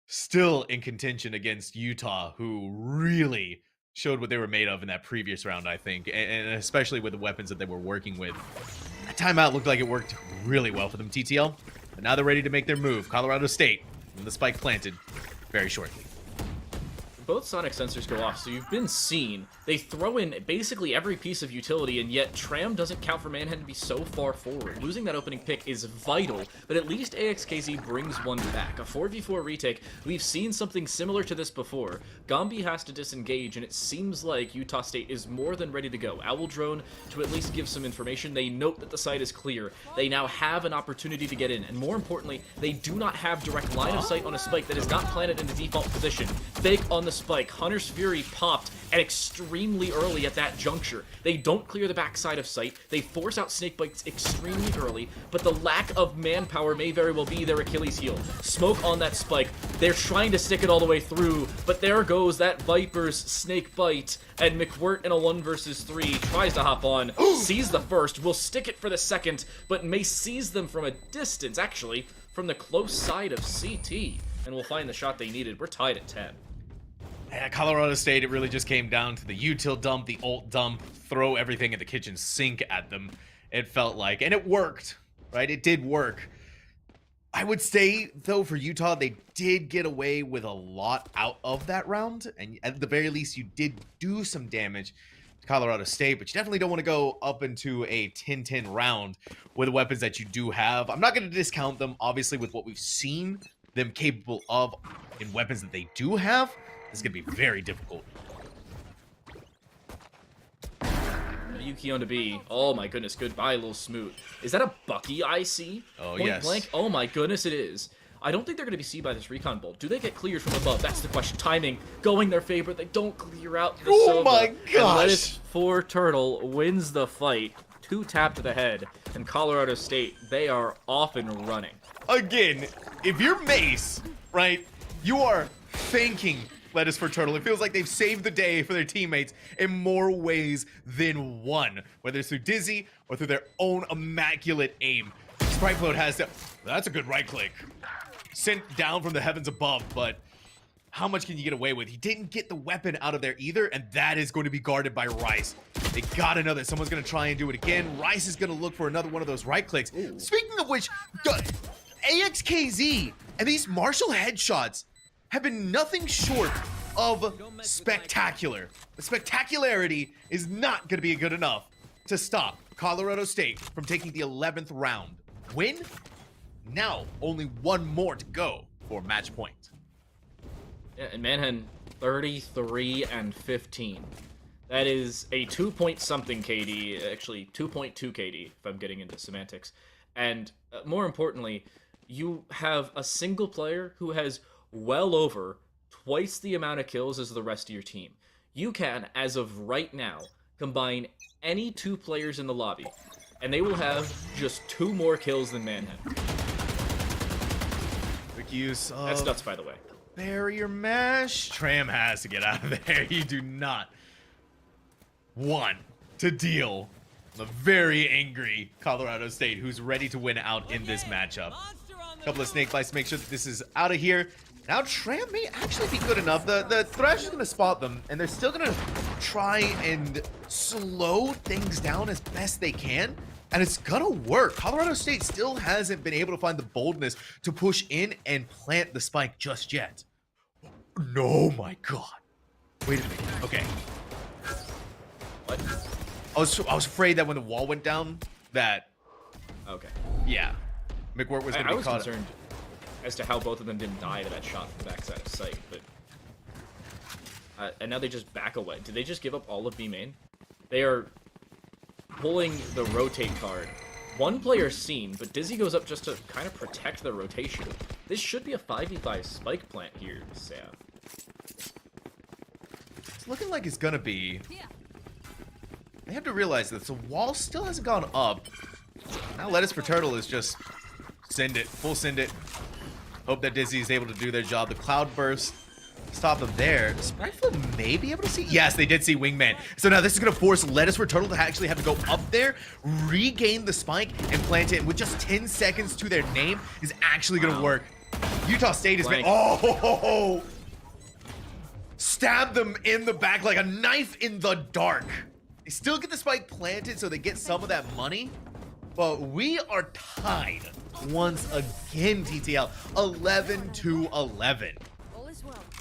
still in contention against Utah, who really showed what they were made of in that previous round, I think, and especially with the weapons that they were working with. That timeout looked like it worked really well for them, TTL. But now they're ready to make their move. Colorado State, and the spike planted very shortly. Both sonic sensors go off, so you've been seen. They throw in basically every piece of utility, and yet Tram doesn't count for Manhead to be so far forward. Losing that opening pick is vital, but at least AXKZ brings one back. A 4v4 retake. We've seen something similar to this before. Gombi has to disengage, and it seems like Utah State is more than ready to go. Owl Drone, to at least give some information, they note that the site is clear. They now have an opportunity to get in, and more importantly, they do not have direct line of sight on a spike that is not planted in the default position. Fake on the spike. Hunter's Fury popped at extremely early at that juncture. They don't clear the backside of sight. They force out snake bites extremely early, but the lack of manpower may very well be their Achilles heel. Smoke on that spike. They're trying to stick it all the way through, but there goes that Viper's snake bite, and McWirt in a 1 versus 3 tries to hop on, sees the first, will stick it for the second, but may seize them from a distance, actually, from the close side of CT, and will find the shot they needed. We're tied at 10. Yeah, Colorado State, it really just came down to the util dump, the ult dump, throw everything in the kitchen sink at them, it felt like. And it worked, right? It did work. I would say, though, for Utah, they did get away with a lot out of that round. And at the very least, you did do some damage to Colorado State, but you definitely don't want to go up into a 10-10 round with the weapons that you do have. I'm not going to discount them, obviously, with what we've seen them capable of in weapons that they do have. This is going to be very difficult. Yuki on to B. Oh my goodness, goodbye, Lil Smoot. Is that a Bucky I see? Oh, Point yes. Blank? Oh my goodness, it is. I don't think they're going to be seen by this recon bolt. Do they get cleared from above? That's the question. Timing going their favor. They don't clear out the Oh Sova. my gosh! And Lettuce for Turtle wins the fight. 2 tap to the head. And Colorado State, they are off and running. Again, if you're Mace, right, you are thanking Lettuce for Turtle. It feels like they've saved the day for their teammates in more ways than one, whether it's through Dizzy or through their own immaculate aim. Sprite Float has to, that's a good right click. Sent down from the heavens above, but how much can you get away with? He didn't get the weapon out of there either, and that is going to be guarded by Rice. They gotta know that someone's gonna try and do it again. Rice is gonna look for another one of those right clicks. Ooh. Speaking of which, AXKZ and these Marshall headshots have been nothing short of spectacular. The spectacularity is not gonna be good enough to stop Colorado State from taking the 11th round. Win? Now, only one more to go for match point. Yeah, and Manhen, 33 and 15. That is a 2 something KD, actually 2.2 KD, if I'm getting into semantics. And more importantly, you have a single player who has well over twice the amount of kills as the rest of your team. You can, as of right now, combine any 2 players in the lobby, and they will have just 2 more kills than Manhen. Quick use of... That's nuts, by the way. Barrier mesh. Tram has to get out of there. You do not want to deal with a very angry Colorado State who's ready to win out in this matchup. A couple of snake bites to make sure that this is out of here. Now Tram may actually be good enough. The Thresh is going to spot them, and they're still going to try and slow things down as best they can. And it's gonna work. Colorado State still hasn't been able to find the boldness to push in and plant the spike just yet. No, my God. Wait a minute. Okay. What? I was afraid that when the wall went down, that... Okay. Yeah. McWhort was gonna be caught. I was concerned as to how both of them didn't die to that shot from the backside of sight, but... and now they just back away. Did they just give up all of B main? They are... pulling the rotate card. One player seen, but Dizzy goes up just to kind of protect the rotation. This should be a 5v5 spike plant here, Sam. It's looking like it's gonna be. They have to realize that the wall still hasn't gone up. Now Lettuce for Turtle is just send it, full send it. Hope that Dizzy is able to do their job. The cloud burst. Stop them there. Spriteful may be able to see. Yes, they did see Wingman. So now this is going to force Lettuce for Turtle to actually have to go up there, regain the spike, and plant it. And with just 10 seconds to their name is actually going to work. Utah State has been... Oh! Stab them in the back like a knife in the dark. They still get the spike planted so they get some of that money. But we are tied once again, TTL. 11-11.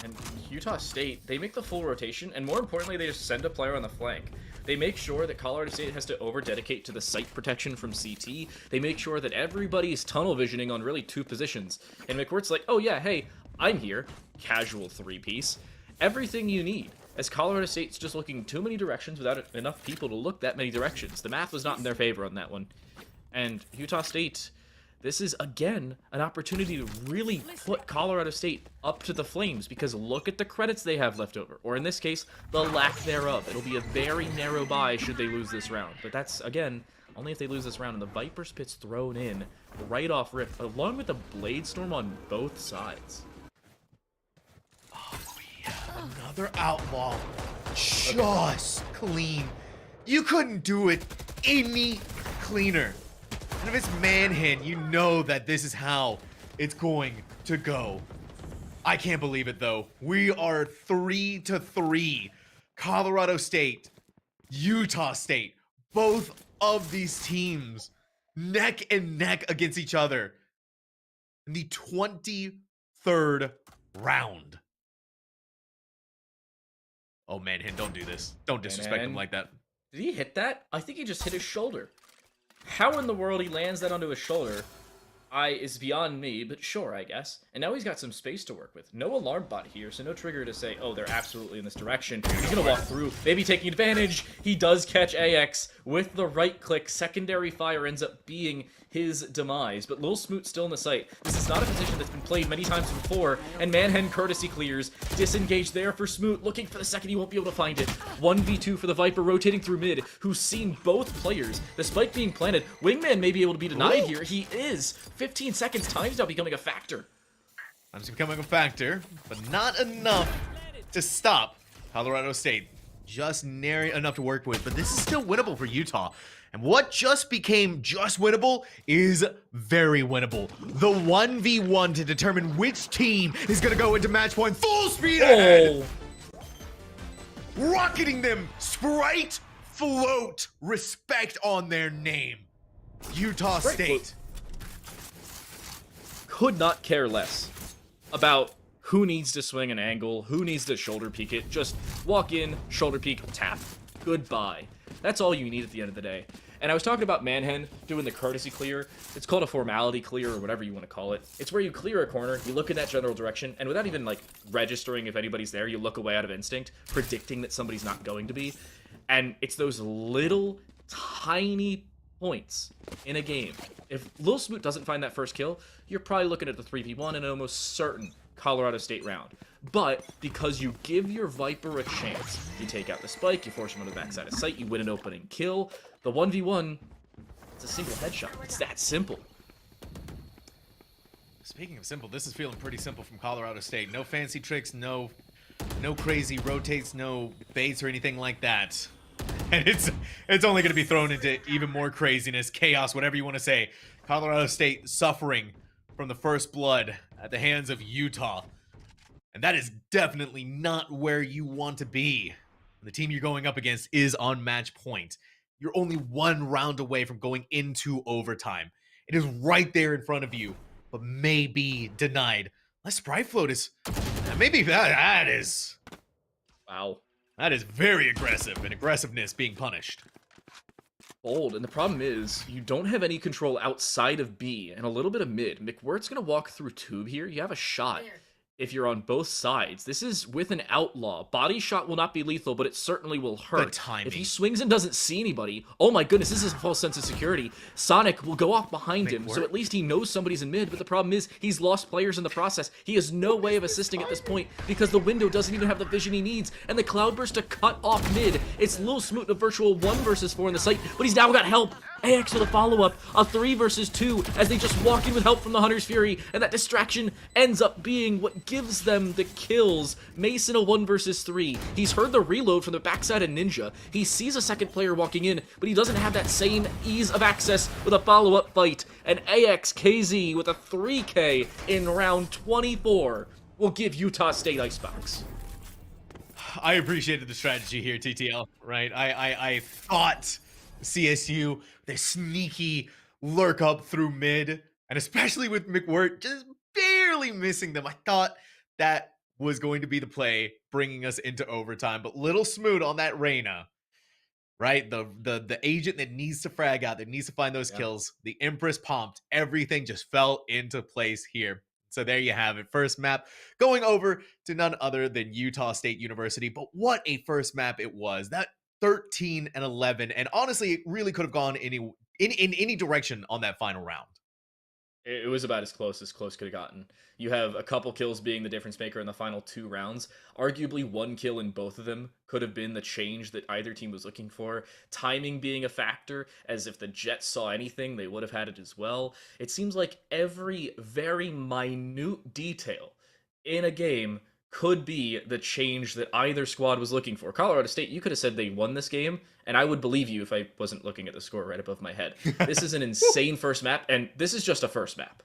And Utah State, they make the full rotation, and more importantly, they just send a player on the flank. They make sure that Colorado State has to over-dedicate to the site protection from CT. They make sure that everybody's tunnel visioning on really 2 positions. And McWhirt's like, oh yeah, hey, I'm here. Casual 3-piece. Everything you need. As Colorado State's just looking too many directions without enough people to look that many directions. The math was not in their favor on that one. And Utah State... this is, again, an opportunity to really put Colorado State up to the flames, because look at the credits they have left over. Or in this case, the lack thereof. It'll be a very narrow buy should they lose this round. But that's, again, only if they lose this round. And the Viper's Pit's thrown in right off rip, along with the Blade Storm on both sides. Oh, we have another outlaw. Just clean. You couldn't do it any cleaner. And if it's Manhen, you know that this is how it's going to go. I can't believe it, though. We are 3-3. Colorado State, Utah State, both of these teams neck and neck against each other in the 23rd round. Oh, Manhen, don't do this. Don't disrespect him like that. Did he hit that? I think he just hit his shoulder. How in the world he lands that onto his shoulder is beyond me, but sure, I guess. And now he's got some space to work with. No alarm bot here, so no trigger to say, oh, they're absolutely in this direction. He's gonna walk through, maybe taking advantage. He does catch AX with the right click. Secondary fire ends up being his demise, but Lil Smoot still in the site. This is not a position that's been played many times before, and Manhen courtesy clears. Disengage there for Smoot, looking for the second, he won't be able to find it. 1v2 for the Viper, rotating through mid, who's seen both players. The spike being planted, Wingman may be able to be denied here. He is. 15 seconds, time's now becoming a factor. Time's becoming a factor, but not enough to stop Colorado State. Just nary enough to work with, but this is still winnable for Utah. And what just became just winnable is very winnable. The 1v1 to determine which team is going to go into match point full speed ahead. Rocketing them, Sprite, float, respect on their name. Utah State. Could not care less about who needs to swing an angle, who needs to shoulder peek it. Just walk in, shoulder peek, tap. Goodbye. That's all you need at the end of the day. And I was talking about Manhen doing the courtesy clear. It's called a formality clear or whatever you want to call it. It's where you clear a corner, you look in that general direction, and without even like registering if anybody's there, you look away out of instinct, predicting that somebody's not going to be. And it's those little tiny points in a game. If Lil Smoot doesn't find that first kill, you're probably looking at the 3v1 and an almost certain Colorado State round. But because you give your Viper a chance, you take out the spike, you force him on the backside of sight, you win an opening kill, the 1v1, it's a single headshot. It's that simple. Speaking of simple, this is feeling pretty simple from Colorado State. No fancy tricks, no crazy rotates, no baits or anything like that. And it's only going to be thrown into even more craziness, chaos, whatever you want to say. Colorado State suffering from the first blood at the hands of Utah. And that is definitely not where you want to be. The team you're going up against is on match point. You're only one round away from going into overtime. It is right there in front of you, but may be denied. Unless Sprite Float is... Maybe that is... Wow. That is very aggressive, and aggressiveness being punished. Bold, and the problem is, you don't have any control outside of B, and a little bit of mid. McWhirt's gonna walk through tube here. You have a shot if you're on both sides. This is with an outlaw. Body shot will not be lethal, but it certainly will hurt. The timing. If he swings and doesn't see anybody, oh my goodness, this is a false sense of security. Sonic will go off behind him, so at least he knows somebody's in mid, but the problem is, he's lost players in the process. He has no way of assisting at this point, because the window doesn't even have the vision he needs, and the Cloudburst to cut off mid. It's Lil Smoot in a virtual 1 versus 4 in the site, but he's now got help. AX with a follow-up, a 3 versus 2, as they just walk in with help from the Hunter's Fury, and that distraction ends up being what gives them the kills. Mason a 1 versus 3. He's heard the reload from the backside of Ninja. He sees a second player walking in, but he doesn't have that same ease of access with a follow-up fight. And AXKZ with a 3K in round 24 will give Utah State Icebox. I appreciated the strategy here, TTL, right? I thought CSU, they sneaky lurk up through mid, and especially with McWhirт just barely missing them. I thought that was going to be the play, bringing us into overtime. But Little Smoot on that Reyna, right? The agent that needs to frag out, that needs to find those kills. The Empress pumped. Everything just fell into place here. So there you have it. First map going over to none other than Utah State University. But what a first map it was. That 13 and 11, and honestly, it really could have gone in any direction on that final round. It was about as close could have gotten. You have a couple kills being the difference maker in the final 2 rounds. Arguably, 1 kill in both of them could have been the change that either team was looking for. Timing being a factor, as if the Jets saw anything, they would have had it as well. It seems like every very minute detail in a game could be the change that either squad was looking for. Colorado State, you could have said they won this game, and I would believe you if I wasn't looking at the score right above my head. This is an insane first map, and this is just a first map.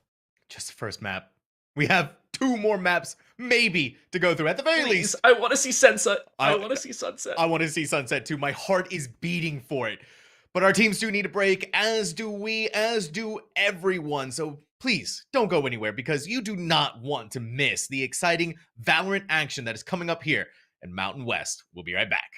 Just a first map. We have 2 more maps, maybe, to go through at the very least. I want to see Sunset. I want to see Sunset. I want to see Sunset too. My heart is beating for it. But our teams do need a break, as do we, as do everyone. So please don't go anywhere, because you do not want to miss the exciting Valorant action that is coming up here at Mountain West. We'll be right back.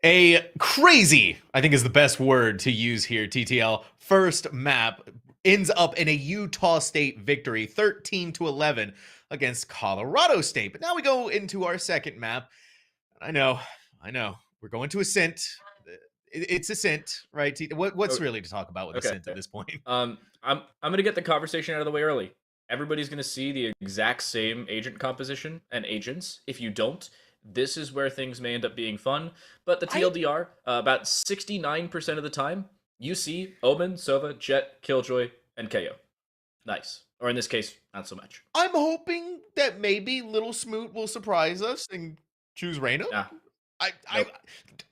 A crazy, I think is the best word to use here, TTL. First map ends up in a Utah State victory, 13-11 against Colorado State. But now we go into our second map. I know. We're going to Ascent. It's Ascent, right? What's really to talk about with Ascent at this point? I'm gonna get the conversation out of the way early. Everybody's gonna see the exact same agent composition and agents. If you don't, this is where things may end up being fun. But the TLDR, about 69% of the time, you see Omen, Sova, Jet, Killjoy, and KO. Nice. Or in this case, not so much. I'm hoping that maybe Little Smoot will surprise us and choose Reyna. Nah. Nope.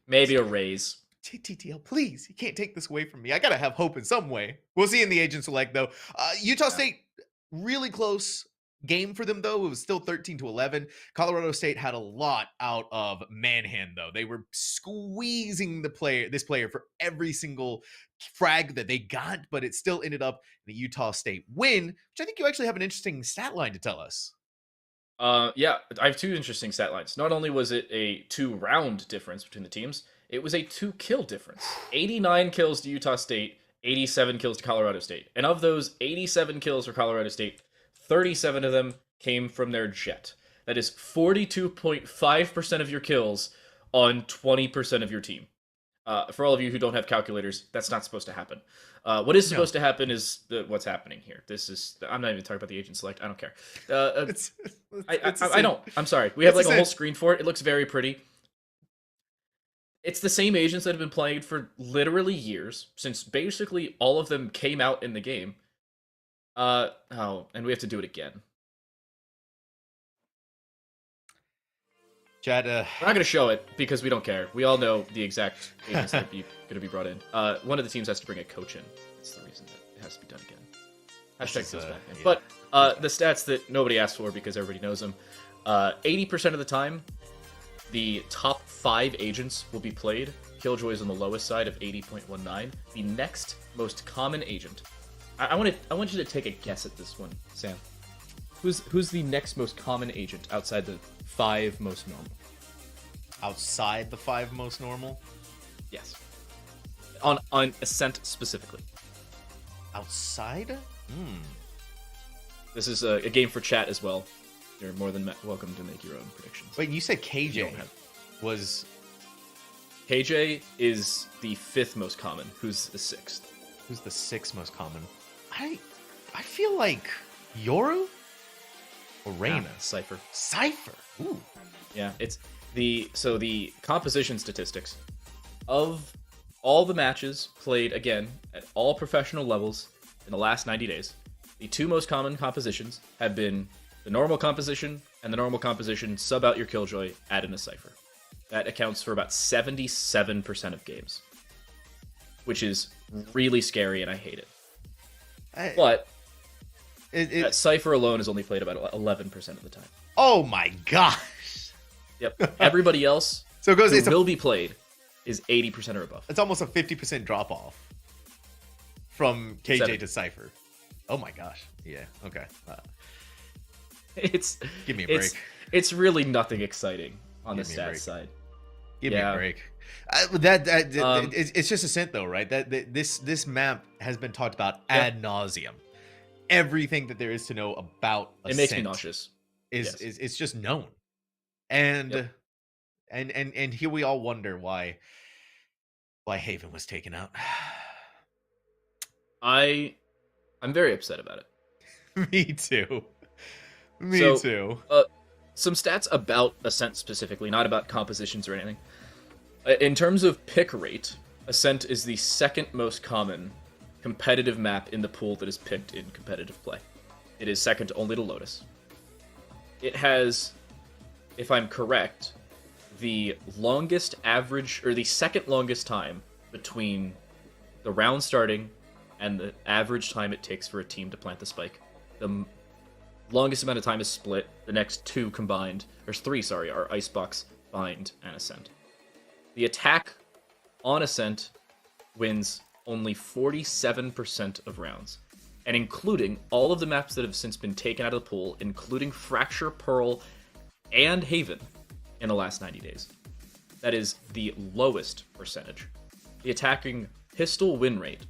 Maybe a raise. TTL, please. You can't take this away from me. I gotta have hope in some way. We'll see in the agent select, though. Utah State, really close game for them, though. It was still 13-11. Colorado State had a lot out of Manhan, though. They were squeezing this player for every single frag that they got, but it still ended up in a Utah State win, which I think you actually have an interesting stat line to tell us. Yeah, I have two interesting stat lines. Not only was it a 2-round difference between the teams, it was a 2-kill difference. 89 kills to Utah State, 87 kills to Colorado State. And of those 87 kills for Colorado State, 37 of them came from their Jet. That is 42.5% of your kills on 20% of your team. For all of you who don't have calculators, that's not supposed to happen. What is supposed to happen is what's happening here. I'm not even talking about the agent select. I don't care. I don't. I'm sorry. We have like a whole screen for it. It looks very pretty. It's the same agents that have been played for literally years, since basically all of them came out in the game. And we have to do it again. Chad, we're not going to show it because we don't care. We all know the exact agents that are going to be brought in. One of the teams has to bring a coach in. That's the reason that it has to be done again. Hashtag feels bad. Yeah. But the stats that nobody asked for because everybody knows them. 80% of the time, the top 5 agents will be played. Killjoy is on the lowest side of 80.19. The next most common agent. I want you to take a guess at this one, Sam. Who's the next most common agent outside the 5 most normal? Outside the 5 most normal? Yes. On Ascent specifically. Outside? This is a game for chat as well. You're more than welcome to make your own predictions. Wait, you said KJ was... KJ is the 5th most common. Who's the 6th? Who's the 6th most common? I feel like Yoru or Reyna. Cypher. Cypher. Ooh. Yeah, it's the composition statistics of all the matches played again at all professional levels in the last 90 days. The 2 most common compositions have been the normal composition and the normal composition sub out your Killjoy, add in a Cypher. That accounts for about 77% of games, which is really scary and I hate it. But Cypher alone is only played about 11% of the time. Oh my gosh! Yep. Everybody else so it goes, who will be played is 80% or above. It's almost a 50% drop off from KJ to Cypher. Oh my gosh! Yeah. Okay. Give me a break. It's really nothing exciting on the stats side. Give me a break. It's just Ascent though, right? This map has been talked about ad nauseum. Everything that there is to know about Ascent it makes me nauseous. It's just known, and here we all wonder why Haven was taken out. I'm very upset about it. Me too. Me too. Some stats about Ascent specifically, not about compositions or anything. In terms of pick rate, Ascent is the 2nd most common competitive map in the pool that is picked in competitive play. It is second only to Lotus. It has, if I'm correct, the longest average, or the 2nd longest time between the round starting and the average time it takes for a team to plant the spike. The longest amount of time is split. The next 2 combined, or 3, sorry, are Icebox, Bind, and Ascent. The attack on Ascent wins only 47% of rounds, and including all of the maps that have since been taken out of the pool, including Fracture, Pearl, and Haven in the last 90 days. that is the lowest percentage. The attacking pistol win rate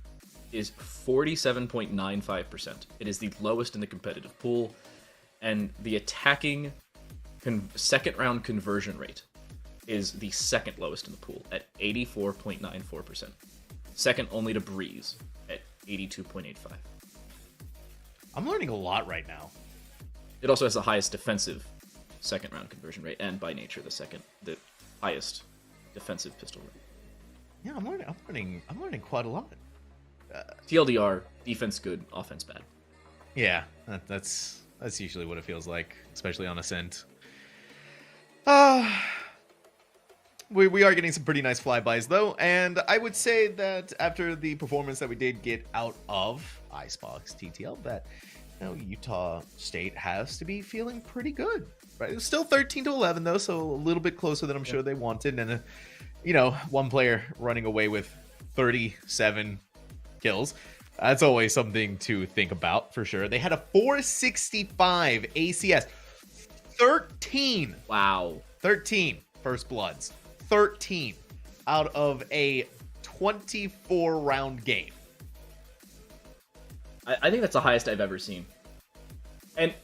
is 47.95%. It is the lowest in the competitive pool. And the attacking second round conversion rate is the second lowest in the pool at 84.94%. Second only to Breeze at 82.85. I'm learning a lot right now. It also has the highest defensive second round conversion rate, and by nature the highest defensive pistol rate. Yeah, I'm learning quite a lot. TLDR, defense good, offense bad. Yeah, that's usually what it feels like, especially on Ascent. We are getting some pretty nice flybys though, and I would say that after the performance that we did get out of Icebox TTL, that Utah State has to be feeling pretty good. Right, it's still 13-11 though, so a little bit closer than I'm sure they wanted, and one player running away with 37 kills. That's always something to think about for sure. They had a 465 ACS. 13. Wow. 13 first bloods. 13 out of a 24-round game. I think that's the highest I've ever seen. And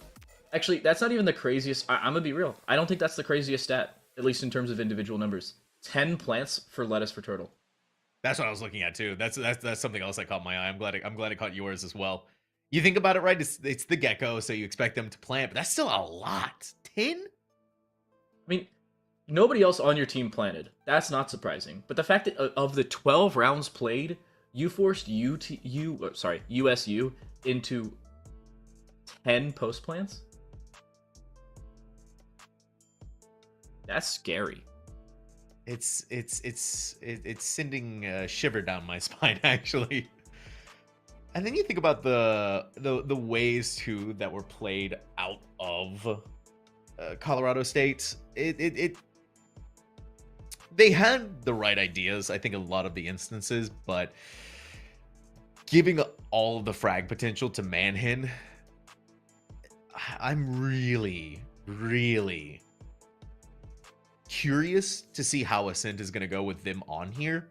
actually, that's not even the craziest. I'm going to be real. I don't think that's the craziest stat, at least in terms of individual numbers. 10 plants for lettuce for turtle. That's what I was looking at too. That's something else that caught my eye. I'm glad it caught yours as well. You think about it, right? It's the gecko, so you expect them to plant, but that's still a lot. 10? I mean, nobody else on your team planted. That's not surprising. But the fact that of the 12 rounds played, you forced USU into 10 post plants? That's scary. It's sending a shiver down my spine, actually. And then you think about the ways too that were played out of Colorado State. They had the right ideas, I think, a lot of the instances, but giving all of the frag potential to Manhin, I'm really, really curious to see how Ascent is going to go with them on here.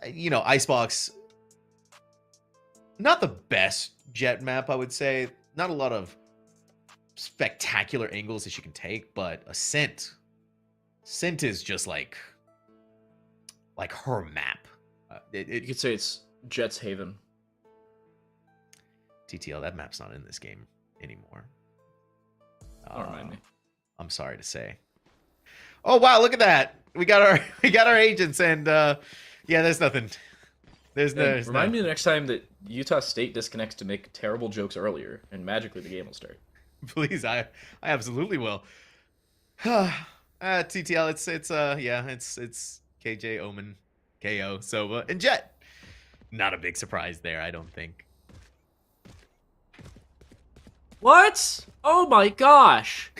Icebox, not the best jet map, I would say. Not a lot of spectacular angles that you can take, but Ascent is just like her map. You could say it's Jet's Haven. TTL, that map's not in this game anymore. Don't remind me. I'm sorry to say. Oh wow, look at that. We got our agents, and there's nothing. Remind me the next time that Utah State disconnects to make terrible jokes earlier, and magically the game will start. Please, I absolutely will. TTL, it's KJ, Omen, KO, Sova, and Jet. Not a big surprise there, I don't think. What? Oh my gosh.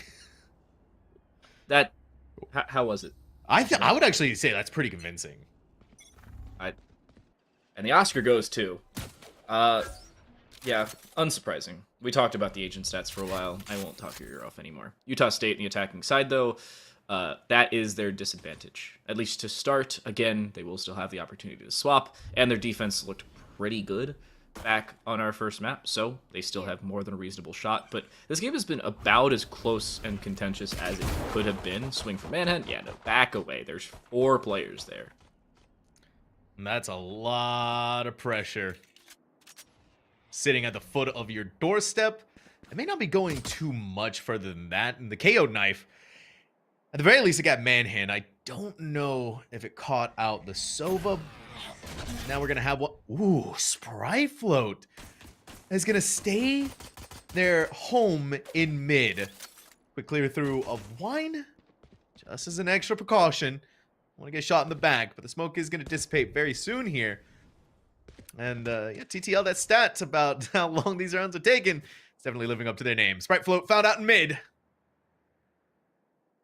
How was it? I would actually say that's pretty convincing. And the Oscar goes to, yeah, unsurprising. We talked about the agent stats for a while. I won't talk your ear off anymore. Utah State in the attacking side, though, that is their disadvantage. At least to start. Again, they will still have the opportunity to swap, and their defense looked pretty good back on our first map, so they still have more than a reasonable shot. But this game has been about as close and contentious as it could have been. Swing for Manhunt? Yeah, no, back away. There's 4 players there. And that's a lot of pressure. Sitting at the foot of your doorstep. It may not be going too much further than that. And the KO knife, at the very least, it got Manhunt. I don't know if it caught out the Sova. Now we're going to have what? Ooh, Sprite Float is going to stay their home in mid. Quick clear through of Wine. Just as an extra precaution. Want to get shot in the back, but the smoke is going to dissipate very soon here. And TTL, that stat about how long these rounds are taking, it's definitely living up to their name. Sprite Float found out in mid.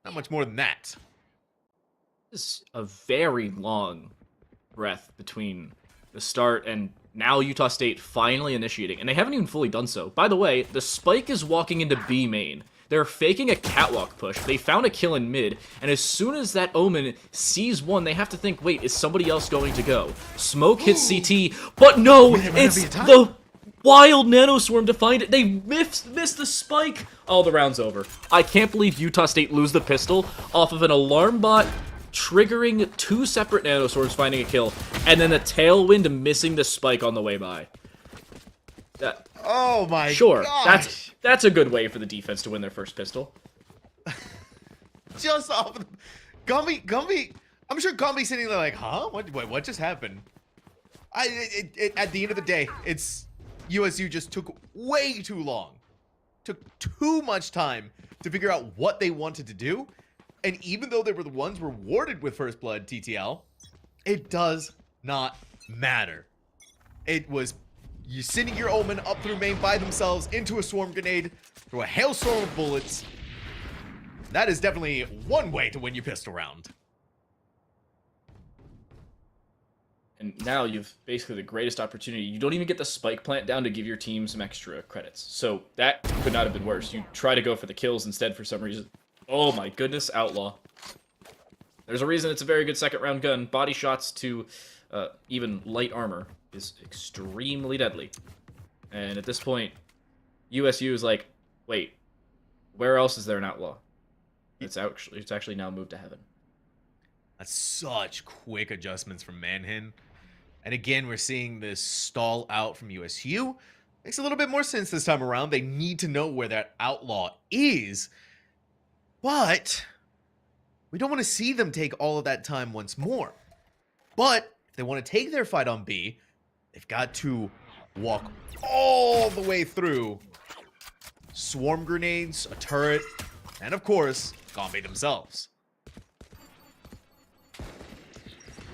Not much more than that. This is a very long breath between the start and now Utah State finally initiating. And they haven't even fully done so. By the way, the spike is walking into B main. They're faking a catwalk push. They found a kill in mid, and as soon as that Omen sees one, they have to think, wait, is somebody else going to go? Smoke hits CT, but no, it's the wild nanoswarm to find it. They missed the spike. Oh, the round's over. I can't believe Utah State lose the pistol off of an alarm bot triggering 2 separate nanoswarms finding a kill, and then a tailwind missing the spike on the way by. Oh my Sure, gosh. that's a good way for the defense to win their first pistol. Just off of Gumby. I'm sure Gumby's sitting there like, huh? What just happened? At the end of the day, it's USU just took way too long. Took too much time to figure out what they wanted to do. And even though they were the ones rewarded with first blood TTL, it does not matter. It was you sending your Omen up through main by themselves into a swarm grenade, through a hailstorm of bullets. That is definitely one way to win your pistol round. And now you've basically the greatest opportunity. You don't even get the spike plant down to give your team some extra credits. So that could not have been worse. You try to go for the kills instead for some reason. Oh my goodness, Outlaw. There's a reason it's a very good second round gun. Body shots to even light armor is extremely deadly. And at this point, USU is like, wait, where else is there an Outlaw? It's actually now moved to heaven. That's such quick adjustments from Manhin. And again, we're seeing this stall out from USU. Makes a little bit more sense this time around. They need to know where that Outlaw is. But we don't want to see them take all of that time once more. But if they want to take their fight on B, they've got to walk all the way through swarm grenades, a turret, and of course, Gombe themselves.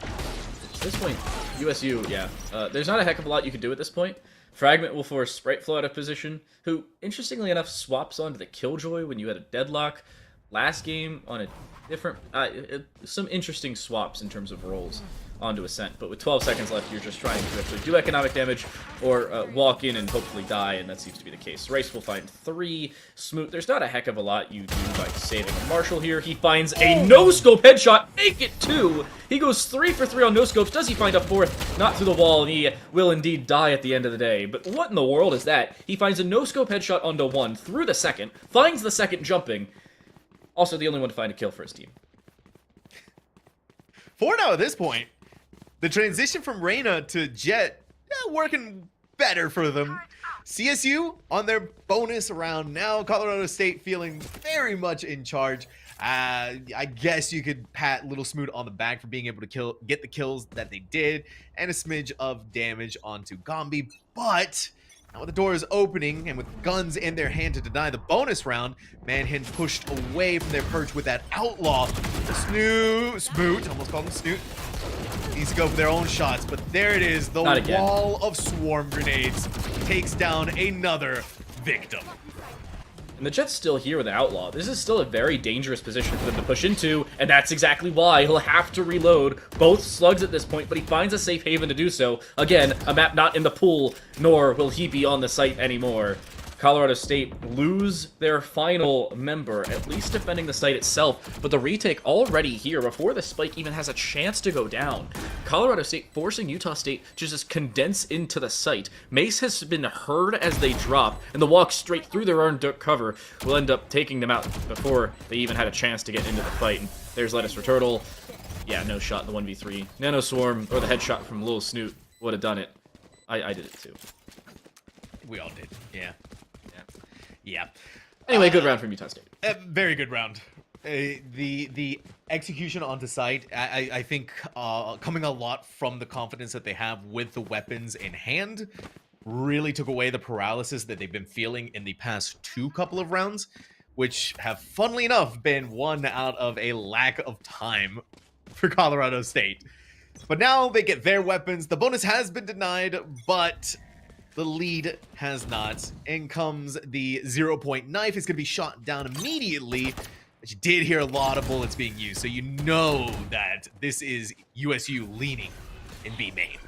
At this point, USU, yeah. There's not a heck of a lot you can do at this point. Fragment will force Sprite Flow out of position, who, interestingly enough, swaps onto the Killjoy when you had a deadlock. Last game on a different... some interesting swaps in terms of roles onto Ascent, but with 12 seconds left, you're just trying to actually do economic damage or walk in and hopefully die, and that seems to be the case. Rice will find 3. Smoot, there's not a heck of a lot you do by saving a Marshall here. He finds a no-scope headshot, make it 2! He goes 3 for 3 on no-scopes. Does he find a 4th? Not through the wall, and he will indeed die at the end of the day. But what in the world is that? He finds a no-scope headshot onto 1, through the second, finds the second jumping. Also the only one to find a kill for his team. 4 now at this point. The transition from Reyna to Jet, working better for them. CSU on their bonus round now. Colorado State feeling very much in charge. I guess you could pat Little Smoot on the back for being able to get the kills that they did, and a smidge of damage onto Gombe. But now with the doors opening and with guns in their hand to deny the bonus round, Manhin pushed away from their perch with that Outlaw. Smoot, almost called him Snoot. Needs to go for their own shots, but there it is. The wall of swarm grenades takes down another victim. And the Jet's still here with the Outlaw. This is still a very dangerous position for them to push into, and that's exactly why he'll have to reload both slugs at this point, but he finds a safe haven to do so. Again, a map not in the pool, nor will he be on the site anymore. Colorado State lose their final member, at least defending the site itself, but the retake already here before the spike even has a chance to go down. Colorado State forcing Utah State to just condense into the site. Mace has been heard as they drop, and the walk straight through their own cover will end up taking them out before they even had a chance to get into the fight. And there's Lettuce for Turtle. Yeah, no shot in the 1v3. Nano Swarm, or the headshot from Lil Snoot, would have done it. I did it too. We all did, yeah. Yeah. Anyway, good round from Utah State. Very good round. The execution onto site, I think, coming a lot from the confidence that they have with the weapons in hand, really took away the paralysis that they've been feeling in the past 2 couple of rounds, which have, funnily enough, been won out of a lack of time for Colorado State. But now they get their weapons. The bonus has been denied, but the lead has not. In comes the 0-point knife. It's going to be shot down immediately. But you did hear a lot of bullets being used, so you know that this is USU leaning in B main.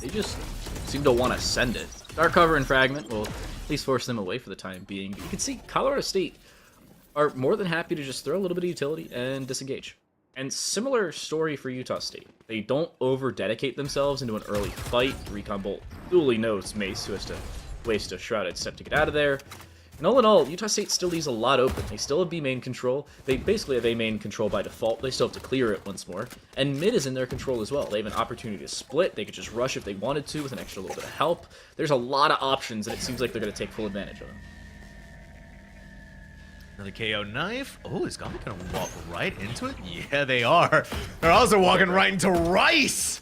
They just seem to want to send it. Dark cover and fragment will at least force them away for the time being. But you can see Colorado State are more than happy to just throw a little bit of utility and disengage. And similar story for Utah State. They don't over-dedicate themselves into an early fight. Recon Bolt duly knows Mace, who has to waste a Shrouded Step to get out of there. And all in all, Utah State still leaves a lot open. They still have B main control. They basically have A main control by default. They still have to clear it once more. And mid is in their control as well. They have an opportunity to split. They could just rush if they wanted to with an extra little bit of help. There's a lot of options, and it seems like they're going to take full advantage of them. Another KO knife. Oh, is Gombi gonna walk right into it? Yeah, they are. They're also walking right into Rice.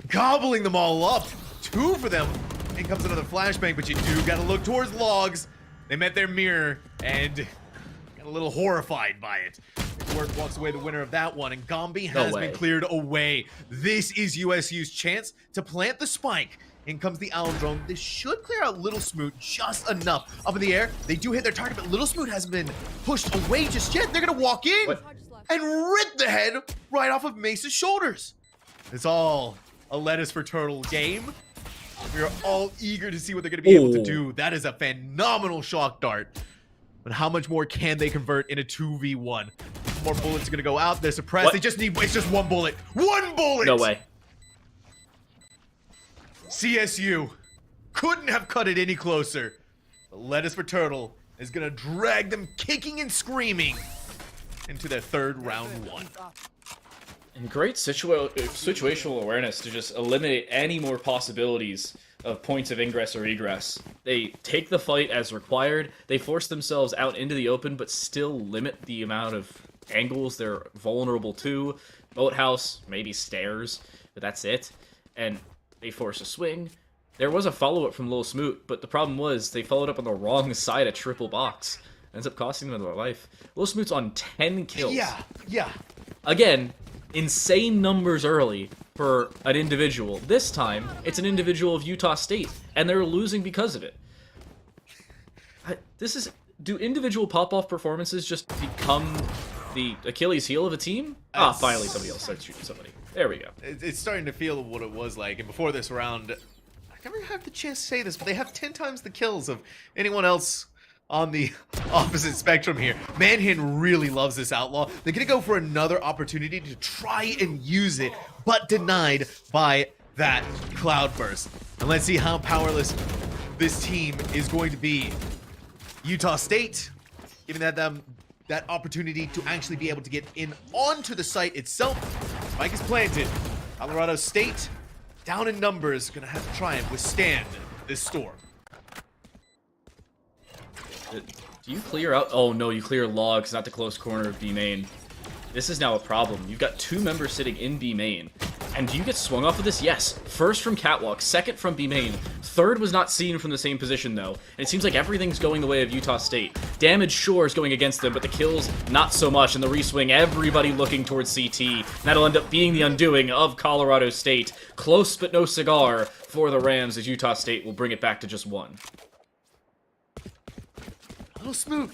Gobbling them all up. 2 for them. In comes another flashbang, but you do gotta look towards logs. They met their mirror and got a little horrified by it. Work walks away the winner of that one, and Gombi has been cleared away. This is USU's chance to plant the spike. In comes the Owl Drone. This should clear out Little Smoot just enough. Up in the air, they do hit their target, but Little Smoot hasn't been pushed away just yet. They're gonna walk in and rip the head right off of Mace's shoulders. It's all a lettuce for turtle game. We're all eager to see what they're gonna be able to do. That is a phenomenal shock dart. But how much more can they convert in a 2v1? More bullets are gonna go out. They're suppressed. What? They just need, it's just 1 bullet. 1 bullet! No way. CSU couldn't have cut it any closer. The lettuce for turtle is gonna drag them kicking and screaming into their 3rd round 1. And great situational awareness to just eliminate any more possibilities of points of ingress or egress. They take the fight as required. They force themselves out into the open, but still limit the amount of angles they're vulnerable to. Boathouse, maybe stairs, but that's it. And they force a swing. There was a follow-up from Lil Smoot, but the problem was they followed up on the wrong side of triple box. Ends up costing them their life. Lil Smoot's on 10 kills. Yeah. Again, insane numbers early for an individual. This time, it's an individual of Utah State, and they're losing because of it. Do individual pop-off performances just become the Achilles heel of a team? Finally somebody else starts shooting somebody. There we go. It's starting to feel what it was like. And before this round, I never had the chance to say this, but they have 10 times the kills of anyone else on the opposite spectrum here. Manhin really loves this outlaw. They're going to go for another opportunity to try and use it, but denied by that cloudburst. And let's see how powerless this team is going to be. Utah State, giving that opportunity to actually be able to get in onto the site itself. Spike is planted. Colorado State, down in numbers, gonna have to try and withstand this storm. Do you clear out? Oh no, you clear logs, not the close corner of B main. This is now a problem. You've got 2 members sitting in B main. And do you get swung off of this? Yes. First from Catwalk, second from B main. Third was not seen from the same position though. And it seems like everything's going the way of Utah State. Damage sure is going against them, but the kills not so much. And the reswing, everybody looking towards CT. That'll end up being the undoing of Colorado State. Close but no cigar for the Rams as Utah State will bring it back to just 1. Little Smoot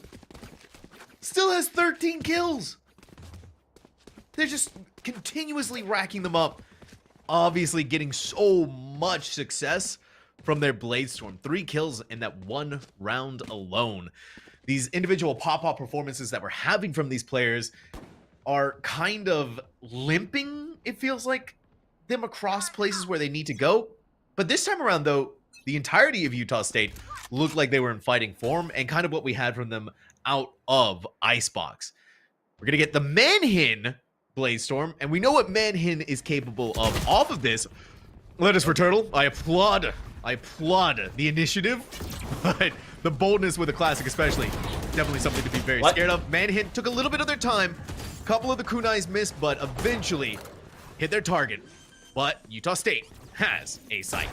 still has 13 kills. They're just continuously racking them up. Obviously getting so much success from their Blade Storm. 3 kills in that 1 round alone. These individual pop-up performances that we're having from these players are kind of limping, it feels like, them across places where they need to go. But this time around, though, the entirety of Utah State looked like they were in fighting form and kind of what we had from them out of Icebox. We're going to get the Manhin Blade Storm, and we know what Manhin is capable of off of this. Lettuce for Turtle, I applaud the initiative, but the boldness with the classic especially, definitely something to be very scared of. Manhin took a little bit of their time, a couple of the kunais missed, but eventually hit their target. But Utah State has a sight.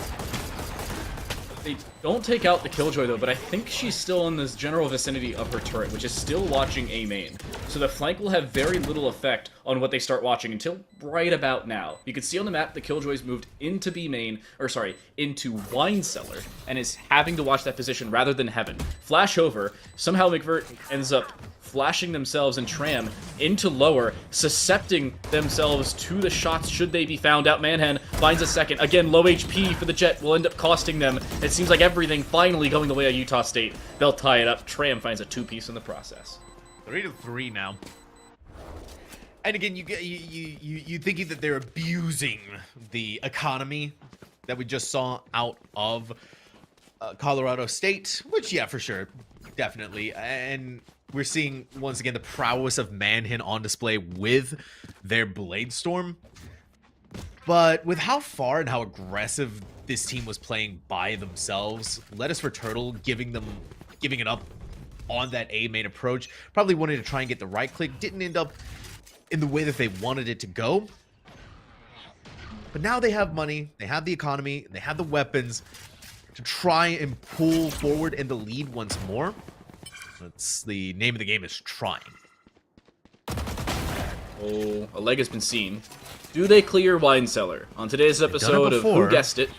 They don't take out the Killjoy though, but I think she's still in this general vicinity of her turret, which is still watching A main. So the flank will have very little effect on what they start watching until right about now. You can see on the map the Killjoy's moved into B main, or sorry, into Wine Cellar, and is having to watch that position rather than Heaven. Flash over, somehow McVert ends up flashing themselves and Tram into lower, suscepting themselves to the shots should they be found out. Manhen finds a second. Again, low HP for the Jet will end up costing them. It seems like everything finally going the way of Utah State. They'll tie it up. Tram finds a 2-piece in the process. 3-3 now. And again, you thinking that they're abusing the economy that we just saw out of Colorado State, which, yeah, for sure, definitely. And we're seeing, once again, the prowess of Manhin on display with their Blade Storm. But with how far and how aggressive this team was playing by themselves, Lettuce for Turtle giving it up on that A main approach, probably wanted to try and get the right click, didn't end up in the way that they wanted it to go. But now they have money, they have the economy, they have the weapons to try and pull forward in the lead once more. That's the name of the game, is trying. Oh, a leg has been seen. Do they clear Wine Cellar? On today's episode of Who Guessed It,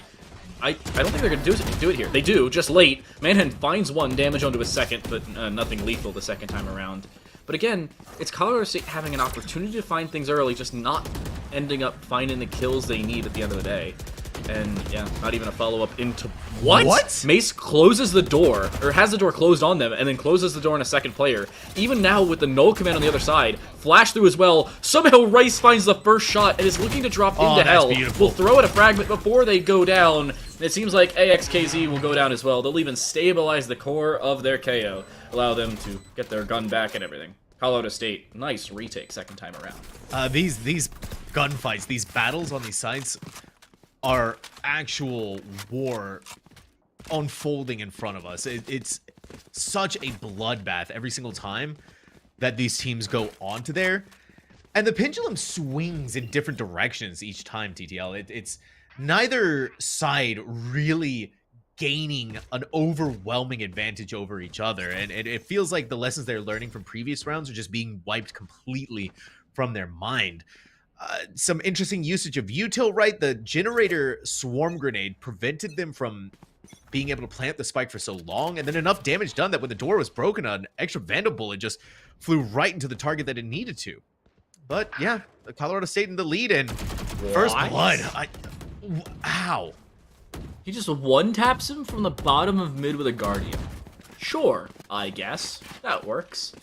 I don't think they're going to do it here. They do, just late. Manhen finds one, damage onto a second, but nothing lethal the second time around. But again, it's Colorado State having an opportunity to find things early, just not ending up finding the kills they need at the end of the day. And yeah, not even a follow-up into... What? Mace closes the door, or has the door closed on them, and then closes the door on a second player. Even now, with the null command on the other side, flash through as well, somehow Rice finds the first shot and is looking to drop into hell. Will throw it a fragment before they go down. It seems like AXKZ will go down as well. They'll even stabilize the core of their KO, allow them to get their gun back and everything. Colorado State, nice retake second time around. These gunfights, these battles on these sides are actual war unfolding in front of us. It's such a bloodbath every single time that these teams go onto there. And the pendulum swings in different directions each time, TTL. It's neither side really gaining an overwhelming advantage over each other. And it feels like the lessons they're learning from previous rounds are just being wiped completely from their mind. Some interesting usage of util, right? The generator swarm grenade prevented them from being able to plant the spike for so long, and then enough damage done that when the door was broken, an extra Vandal bullet just flew right into the target that it needed to. But yeah, Colorado State in the lead, and first blood. How? He just one-taps him from the bottom of mid with a Guardian. Sure, I guess. That works.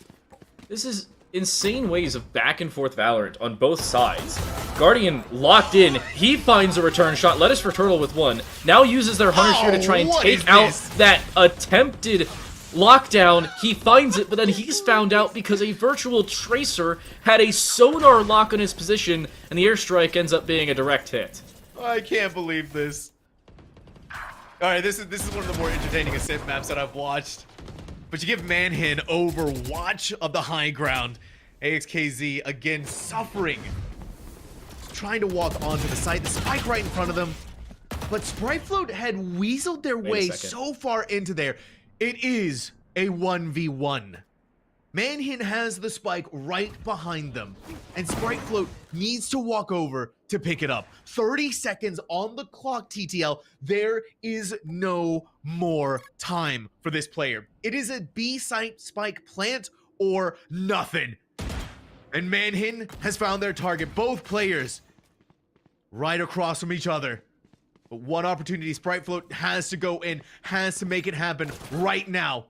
This is insane ways of back and forth Valorant on both sides. Guardian locked in. He finds a return shot. Lettuce for Turtle with one. Now uses their Hunter Shear to try and take out that attempted lockdown. He finds it, but then he's found out because a virtual tracer had a sonar lock on his position, and the airstrike ends up being a direct hit. I can't believe this. All right, this is one of the more entertaining ascent maps that I've watched. But you give Manhin Overwatch of the high ground. AXKZ again suffering, trying to walk onto the site. The spike right in front of them, but Spritefloat had weaseled their way so far into there. It is a 1v1. Manhin has the spike right behind them, and Spritefloat needs to walk over to pick it up. 30 seconds on the clock, TTL. There is no more time for this player. It is a B-site spike plant or nothing. And Manhin has found their target. Both players right across from each other. But one opportunity, Spritefloat has to go in, has to make it happen right now.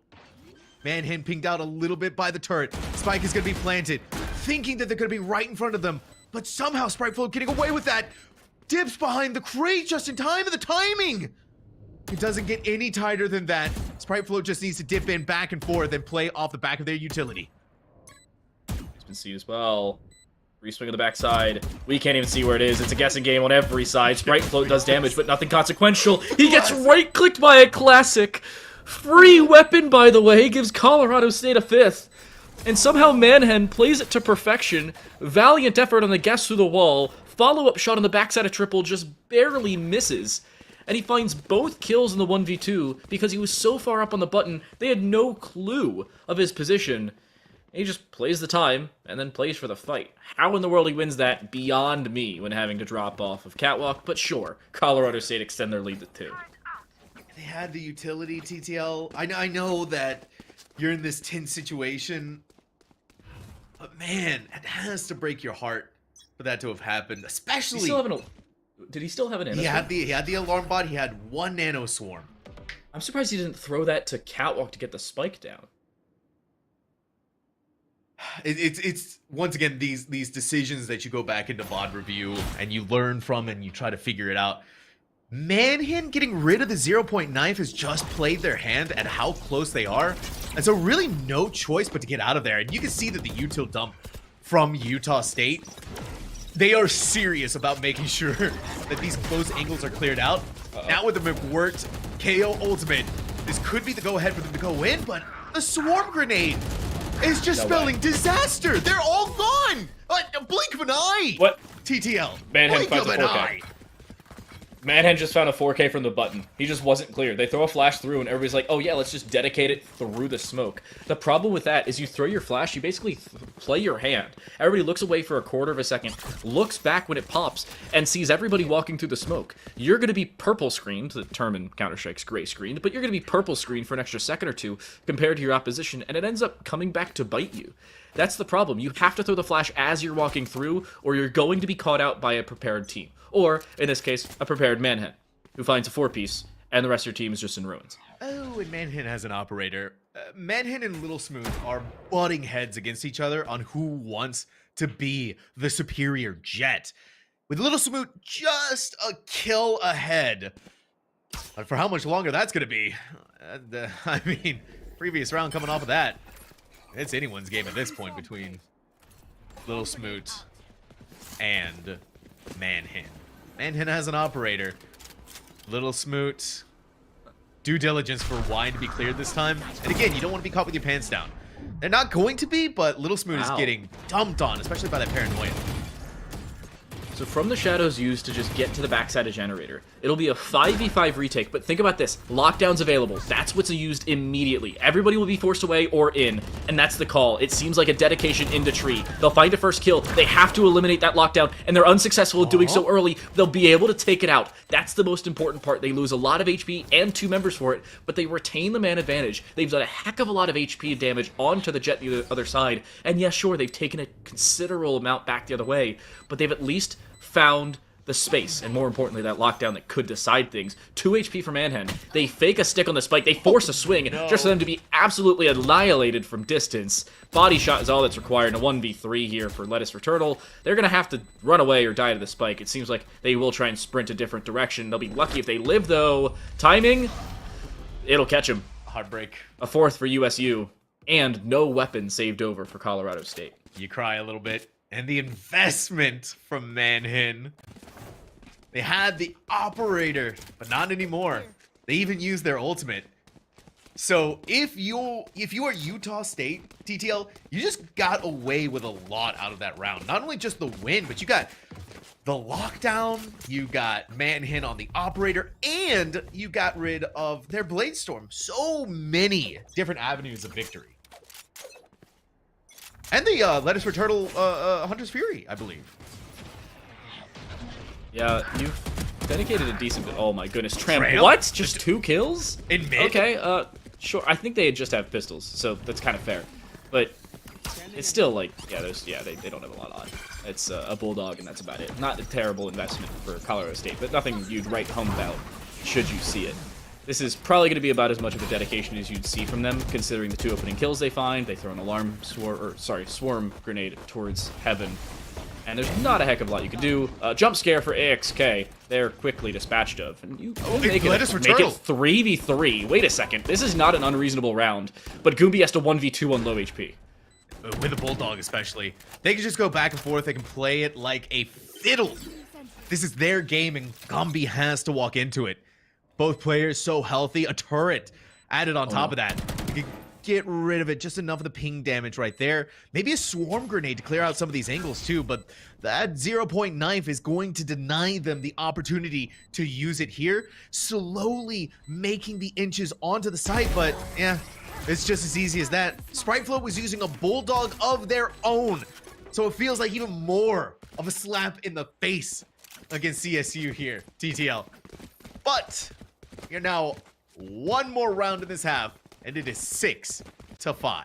Manhin pinged out a little bit by the turret. Spike is going to be planted, thinking that they're going to be right in front of them. But somehow Spritefloat getting away with that. Dips behind the crate just in time, and the timing. It doesn't get any tighter than that. Spritefloat just needs to dip in back and forth and play off the back of their utility. It's been seen as well. Reswing on the backside. We can't even see where it is. It's a guessing game on every side. Spritefloat does damage, but nothing consequential. He gets right-clicked by a classic. Free weapon, by the way, gives Colorado State a 5th. And somehow Manhen plays it to perfection. Valiant effort on the guess through the wall. Follow-up shot on the backside of triple just barely misses. And he finds both kills in the 1v2 because he was so far up on the button, they had no clue of his position. He just plays the time and then plays for the fight. How in the world he wins that, beyond me when having to drop off of Catwalk, but sure, Colorado State extend their lead to 2. They had the utility, TTL. I know that you're in this tense situation, Man, it has to break your heart for that to have happened, especially. Did he still have an nano? He had the alarm bot. He had 1 nano swarm. I'm surprised he didn't throw that to Catwalk to get the spike down. It's once again these decisions that you go back into VOD review and you learn from and you try to figure it out. Manhin getting rid of the 0.9 has just played their hand at how close they are, and so really no choice but to get out of there. And you can see that the util dump from Utah State, they are serious about making sure that these close angles are cleared out. Now with the McWirt KO ultimate, this could be the go-ahead for them to go in, but the swarm grenade is just spelling disaster. They're all gone. A blink of an eye. What? TTL. Manhen Blink finds of a an 4K. eye. Manhen just found a 4K from the button. He just wasn't clear. They throw a flash through and everybody's like, oh yeah, let's just dedicate it through the smoke. The problem with that is you throw your flash, you basically play your hand. Everybody looks away for a quarter of a second, looks back when it pops, and sees everybody walking through the smoke. You're going to be purple screened, the term in Counter-Strike's gray screened, but you're going to be purple screened for an extra second or two compared to your opposition, and it ends up coming back to bite you. That's the problem. You have to throw the flash as you're walking through, or you're going to be caught out by a prepared team. Or, in this case, a prepared Manhen, who finds a 4-piece, and the rest of your team is just in ruins. Oh, and Manhin has an operator. Manhin and Little Smooth are butting heads against each other on who wants to be the superior jet. With Little Smooth just a kill ahead. But for how much longer that's going to be, I mean, previous round coming off of that, it's anyone's game at this point between Little Smoot and Manhin. Manhin has an operator. Little Smoot, due diligence for wine to be cleared this time. And again, you don't want to be caught with your pants down. They're not going to be, but Little Smoot is getting dumped on, especially by that paranoia. So from the shadows used to just get to the backside of Generator, it'll be a 5v5 retake, but think about this. Lockdown's available. That's what's used immediately. Everybody will be forced away or in, and that's the call. It seems like a dedication into tree. They'll find a first kill. They have to eliminate that lockdown, and they're unsuccessful at doing so early. They'll be able to take it out. That's the most important part. They lose a lot of HP and 2 members for it, but they retain the man advantage. They've done a heck of a lot of HP damage onto the jet the other side, and yes, sure, they've taken a considerable amount back the other way, but they've at least found the space, and more importantly, that lockdown that could decide things. 2 HP for Manhen. They fake a stick on the spike. They force a swing just for them to be absolutely annihilated from distance. Body shot is all that's required in a 1v3 here for Lettuce for Turtle. They're going to have to run away or die to the spike. It seems like they will try and sprint a different direction. They'll be lucky if they live, though. Timing, it'll catch them. Heartbreak. A 4th for USU, and no weapon saved over for Colorado State. You cry a little bit. And the investment from Manhin. They had the operator, but not anymore. They even used their ultimate. So if you are Utah State, TTL, you just got away with a lot out of that round. Not only just the win, but you got the lockdown, you got Manhin on the operator, and you got rid of their Bladestorm. So many different avenues of victory. And the Lettuce for Turtle Hunter's Fury, I believe. Yeah, you've dedicated a decent bit. Oh my goodness, Trail? What? Just 2 kills? In mid? Okay, sure. I think they just have pistols, so that's kind of fair. But it's still like, they don't have a lot on. It's a Bulldog, and that's about it. Not a terrible investment for Colorado State, but nothing you'd write home about should you see it. This is probably going to be about as much of a dedication as you'd see from them, considering the 2 opening kills they find. They throw an swarm grenade towards heaven, and there's not a heck of a lot you can do. Jump scare for AXK, they're quickly dispatched of, and you make it 3v3. Wait a second, this is not an unreasonable round, but Goombi has to 1v2 on low HP. With a Bulldog especially, they can just go back and forth. They can play it like a fiddle. This is their game, and Gumby has to walk into it. Both players so healthy. A turret added on top of that. You can get rid of it. Just enough of the ping damage right there. Maybe a swarm grenade to clear out some of these angles too, but that 0.9 knife is going to deny them the opportunity to use it here. Slowly making the inches onto the site, but yeah, it's just as easy as that. Spriteflow was using a Bulldog of their own, so it feels like even more of a slap in the face against CSU here, TTL. But you're now 1 more round in this half, and it is 6-5.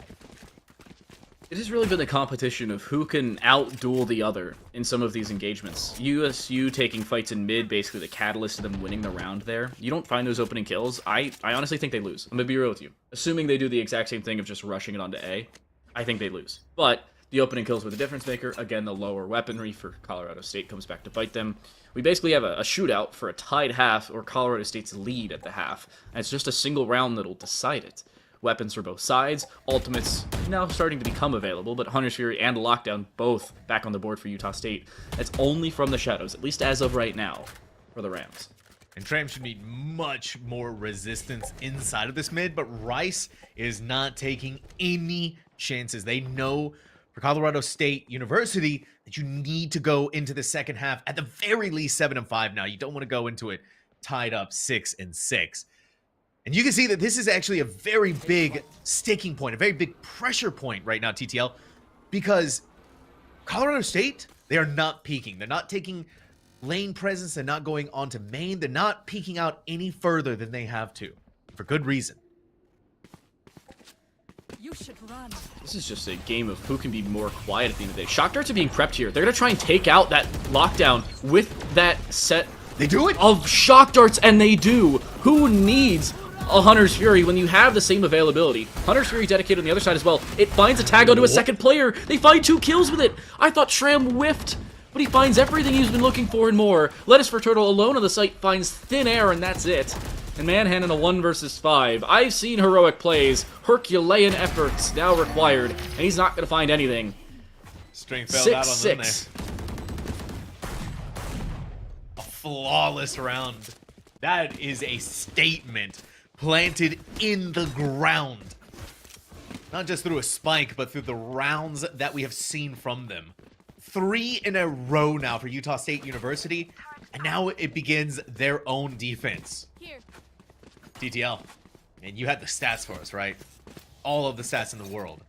It has really been the competition of who can outduel the other in some of these engagements. USU taking fights in mid, basically the catalyst to them winning the round there. You don't find those opening kills. I honestly think they lose. I'm gonna be real with you. Assuming they do the exact same thing of just rushing it onto A, I think they lose. But the opening kills were the difference maker. Again, the lower weaponry for Colorado State comes back to bite them. We basically have a shootout for a tied half, or Colorado State's lead at the half. And it's just a single round that'll decide it. Weapons for both sides. Ultimates now starting to become available, but Hunter's Fury and Lockdown both back on the board for Utah State. That's only from the shadows, at least as of right now, for the Rams. And Tram should need much more resistance inside of this mid, but Rice is not taking any chances. They know for Colorado State University that you need to go into the second half at the very least 7-5 now. You don't want to go into it tied up 6-6. And you can see that this is actually a very big sticking point, a very big pressure point right now, TTL, because Colorado State, they are not peeking. They're not taking lane presence. They're not going onto main. They're not peeking out any further than they have to, for good reason. You should run. This is just a game of who can be more quiet at the end of the day. Shock darts are being prepped here. They're going to try and take out that lockdown with that set. They do it? Of shock darts, and they do. Who needs a Hunter's Fury when you have the same availability? Hunter's Fury dedicated on the other side as well. It finds a tag onto a second player. They find 2 kills with it. I thought Shram whiffed, but he finds everything he's been looking for and more. Lettuce for Turtle alone on the site finds thin air, and that's it. And Manhan in a 1 versus 5. I've seen heroic plays. Herculean efforts now required, and he's not going to find anything. String failed out on them there. 6-6. A flawless round. That is a statement planted in the ground. Not just through a spike, but through the rounds that we have seen from them. 3 in a row now for Utah State University, and now it begins their own defense. Here. TTL, and you had the stats for us, right? All of the stats in the world.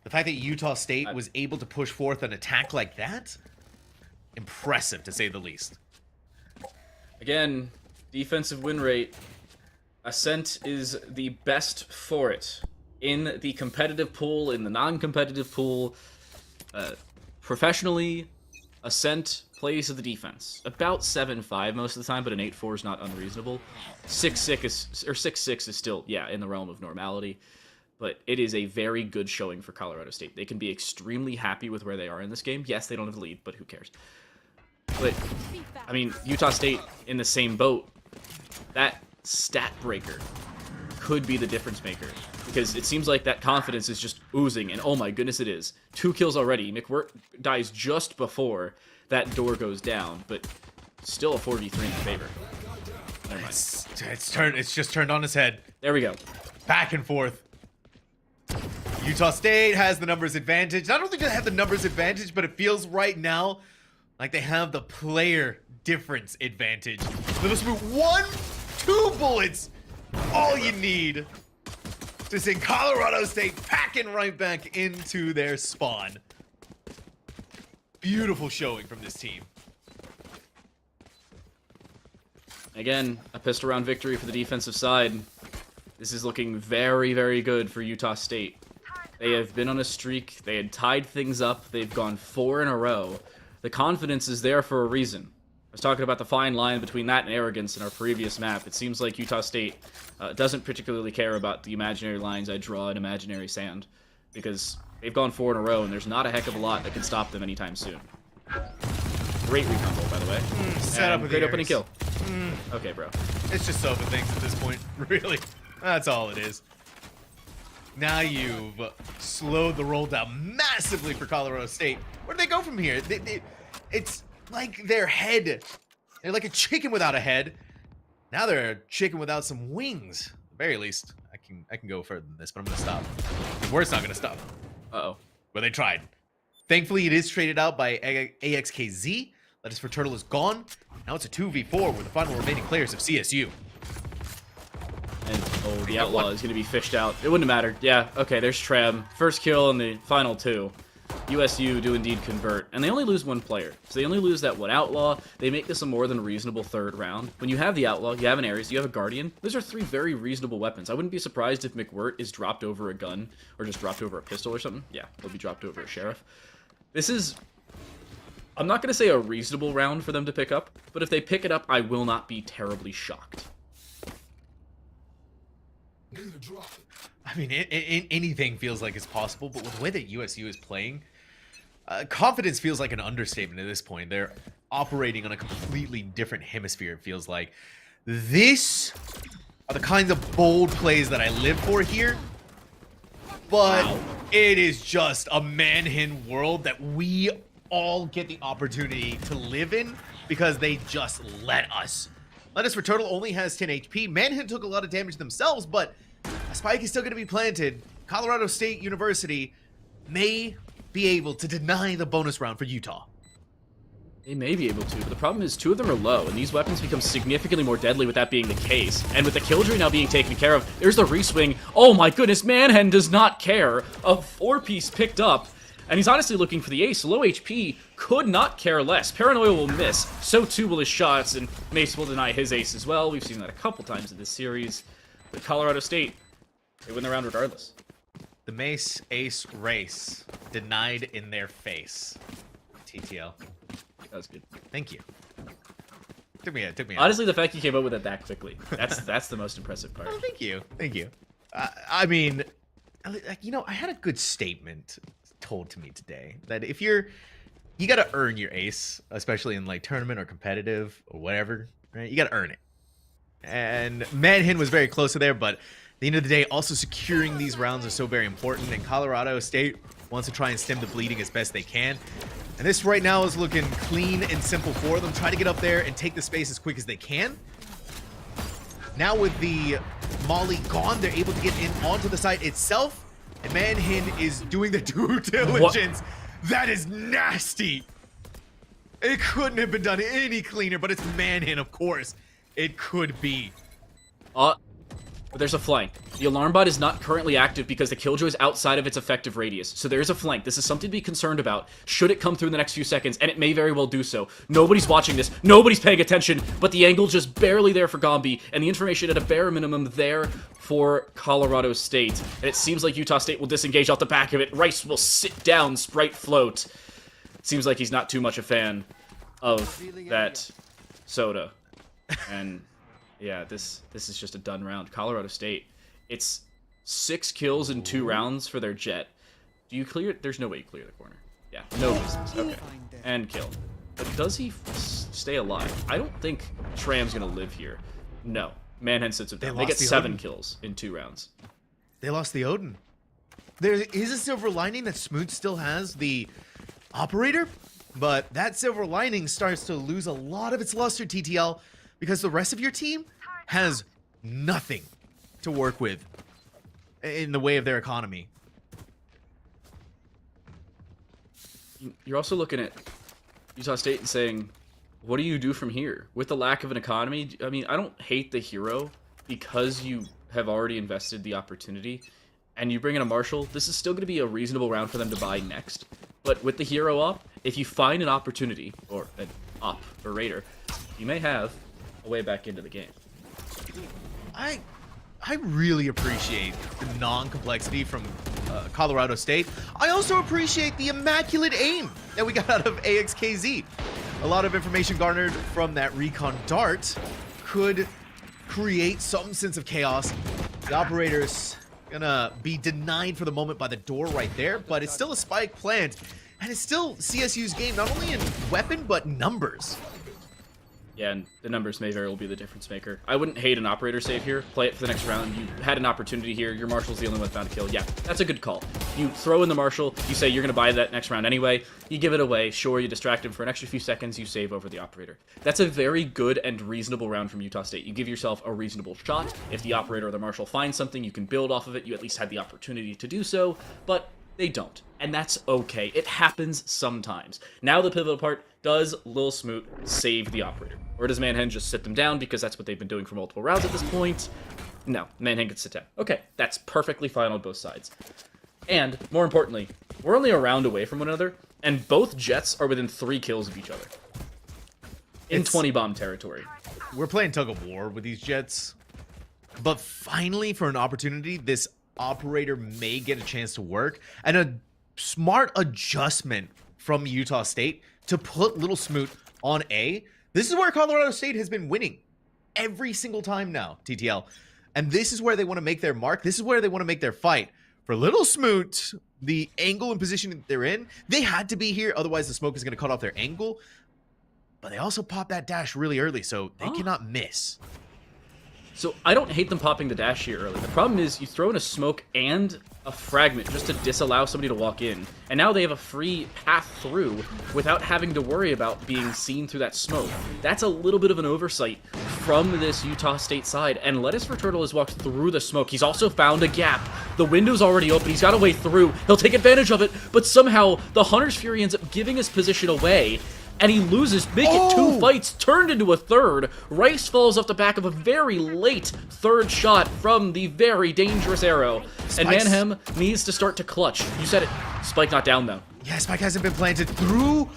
The fact that Utah State was able to push forth an attack like that, impressive to say the least. Again, defensive win rate. Ascent is the best for it. In the competitive pool, in the non-competitive pool, professionally, Ascent plays to the defense. About 7-5 most of the time, but an 8-4 is not unreasonable. 6-6 is still, yeah, in the realm of normality. But it is a very good showing for Colorado State. They can be extremely happy with where they are in this game. Yes, they don't have the lead, but who cares? But, I mean, Utah State in the same boat. That stat breaker could be the difference maker. Because it seems like that confidence is just oozing, and oh my goodness it is. 2 kills already. McWirt dies just before that door goes down, but still a 4v3 in favor. Never mind. It's just turned on its head. There we go. Back and forth. Utah State has the numbers advantage. Not only do they have the numbers advantage, but it feels right now like they have the player difference advantage. Little Spoot, 1-2 bullets. All you need to send Colorado State packing right back into their spawn. Beautiful showing from this team. Again, a pistol round victory for the defensive side. This is looking very, very good for Utah State. They have been on a streak. They had tied things up. They've gone 4 in a row. The confidence is there for a reason. I was talking about the fine line between that and arrogance in our previous map. It seems like Utah State doesn't particularly care about the imaginary lines I draw in imaginary sand, because they've gone 4 in a row, and there's not a heck of a lot that can stop them anytime soon. Great recon goal, by the way. Set up with great the opening kill. Okay, bro. It's just Sofa things at this point, really. That's all it is. Now you've slowed the roll down massively for Colorado State. Where do they go from here? It's like their head. They're like a chicken without a head. Now they're a chicken without some wings. At the very least, I can go further than this, but I'm gonna stop. The word's not gonna stop. Uh-oh. But they tried. Thankfully, it is traded out by AXKZ. Lettuce for Turtle is gone. Now it's a 2v4 with the final remaining players of CSU. And, oh, the Outlaw is going to be fished out. It wouldn't have mattered. Yeah, okay, there's Treb. First kill in the final 2. USU do indeed convert, and they only lose one player. So they only lose that one Outlaw. They make this a more than reasonable third round. When you have the Outlaw, you have an Ares, you have a Guardian. Those are 3 very reasonable weapons. I wouldn't be surprised if McWirt is dropped over a gun, or just dropped over a pistol or something. Yeah, he'll be dropped over a Sheriff. This is... I'm not going to say a reasonable round for them to pick up, but if they pick it up, I will not be terribly shocked. I mean, anything feels like it's possible, but with the way that USU is playing, confidence feels like an understatement at this point. They're operating on a completely different hemisphere, it feels like. This are the kinds of bold plays that I live for here, but it is just a Manhin world that we all get the opportunity to live in because they just let us. Let Us for Turtle only has 10 HP. Manhin took a lot of damage themselves, but a spike is still going to be planted. Colorado State University may be able to deny the bonus round for Utah. They may be able to, but the problem is 2 of them are low, and these weapons become significantly more deadly with that being the case. And with the Killjoy now being taken care of, there's the reswing. Oh my goodness, Manhen does not care. A 4-piece picked up, and he's honestly looking for the ace. Low HP could not care less. Paranoia will miss, so too will his shots, and Mace will deny his ace as well. We've seen that a couple times in this series. But Colorado State, they win the round regardless. The Mace Ace race denied in their face. TTL. That was good. Thank you. Took me out. Honestly, the fact you came up with it that quickly, that's the most impressive part. Oh, thank you. Thank you. I mean, you know, I had a good statement told to me today that if you got to earn your ace, especially in like tournament or competitive or whatever, right? You got to earn it. And Manhin was very close to there, but at the end of the day, also securing these rounds is so very important, and Colorado State wants to try and stem the bleeding as best they can. And this right now is looking clean and simple for them. Try to get up there and take the space as quick as they can. Now with the Molly gone, they're able to get in onto the site itself. And Manhin is doing the due diligence. That is nasty. It couldn't have been done any cleaner, but it's Manhin, of course. It could be. But there's a flank. The alarm bot is not currently active because the Killjoy is outside of its effective radius. So there's a flank. This is something to be concerned about. Should it come through in the next few seconds, and it may very well do so. Nobody's watching this. Nobody's paying attention, but the angle just barely there for Gombi, and the information at a bare minimum there for Colorado State. And it seems like Utah State will disengage off the back of it. Rice will sit down, Sprite float. It seems like he's not too much a fan of that soda. And yeah, this is just a done round. Colorado State, it's 6 kills in 2 rounds for their Jet. Do you clear it? There's no way you clear the corner. Yeah, no business. Okay. And kill. But does he stay alive? I don't think Tram's gonna live here. No. Manhen sits him down. They get 7 kills in 2 rounds. They lost the Odin. There is a silver lining that Smoot still has the operator, but that silver lining starts to lose a lot of its luster, TTL, because the rest of your team has nothing to work with in the way of their economy. You're also looking at Utah State and saying, what do you do from here? With the lack of an economy, I mean, I don't hate the hero because you have already invested the opportunity and you bring in a Marshall. This is still going to be a reasonable round for them to buy next. But with the hero up, if you find an opportunity, or an op, or raider, you may have a way back into the game. I really appreciate the non-complexity from Colorado State. I also appreciate the immaculate aim that we got out of AXKZ. A lot of information garnered from that recon dart could create some sense of chaos. The operator's gonna be denied for the moment by the door right there, but it's still a spike plant, and it's still CSU's game, not only in weapon, but numbers. Yeah, and the numbers may very well be the difference maker. I wouldn't hate an operator save here. Play it for the next round. You had an opportunity here. Your Marshall's the only one found to kill. Yeah, that's a good call. You throw in the Marshall. You say you're going to buy that next round anyway. You give it away. Sure, you distract him for an extra few seconds. You save over the operator. That's a very good and reasonable round from Utah State. You give yourself a reasonable shot. If the operator or the Marshall finds something, you can build off of it. You at least had the opportunity to do so, but they don't. And that's okay. It happens sometimes. Now the pivotal part, does Lil Smoot save the operator? Or does Manhen just sit them down because that's what they've been doing for multiple rounds at this point? No, Manhen can sit down. Okay, that's perfectly fine on both sides. And, more importantly, we're only a round away from one another, and both Jets are within 3 kills of each other. In 20 bomb territory. We're playing tug of war with these Jets. But finally, for an opportunity, this operator may get a chance to work. And a smart adjustment from Utah State to put Little Smoot on A. This is where Colorado State has been winning every single time now, TTL. And this is where they want to make their mark. This is where they want to make their fight. For Little Smoot, the angle and position that they're in, they had to be here. Otherwise, the smoke is going to cut off their angle. But they also pop that dash really early, so they cannot miss. So I don't hate them popping the dash here early. The problem is you throw in a smoke and a fragment just to disallow somebody to walk in. And now they have a free path through without having to worry about being seen through that smoke. That's a little bit of an oversight from this Utah State side. And Lettuce for Turtle has walked through the smoke. He's also found a gap. The window's already open. He's got a way through. He'll take advantage of it. But somehow the Hunter's Fury ends up giving his position away. And he loses, make it 2 fights, turned into a third. Rice falls off the back of a very late third shot from the very dangerous arrow. And Manhem needs to start to clutch. You said it. Spike not down, though. Yeah, Spike hasn't been planted through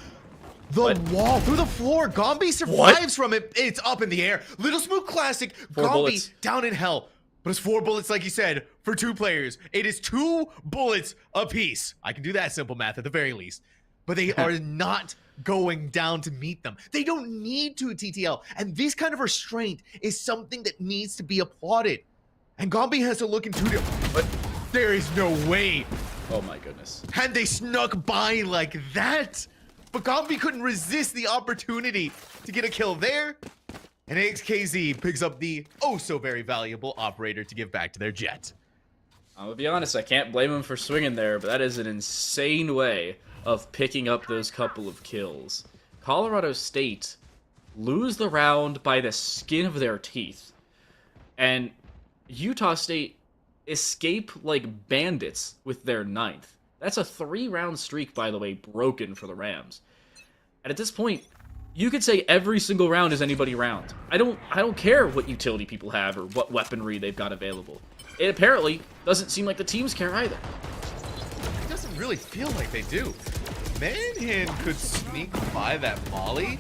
the wall, through the floor. Gombi survives from it. It's up in the air. Little Smoot Classic. 4 Gombi bullets. down in hell. But it's 4 bullets, like you said, for 2 players. It is 2 bullets apiece. I can do that simple math at the very least. But they are not going down to meet them. They don't need to, TTL. And this kind of restraint is something that needs to be applauded. And Gombi has to look into it. But there is no way. Oh my goodness. Had they snuck by like that? But Gombi couldn't resist the opportunity to get a kill there. And XKZ picks up the oh so very valuable operator to give back to their Jet. I'm gonna be honest, I can't blame him for swinging there, but that is an insane way of picking up those couple of kills. Colorado State lose the round by the skin of their teeth. And Utah State escape like bandits with their 9th. That's a 3-round streak, by the way, broken for the Rams. And at this point, you could say every single round is anybody round. I don't care what utility people have or what weaponry they've got available. It apparently doesn't seem like the teams care either. It doesn't really feel like they do. Manhin could sneak by that molly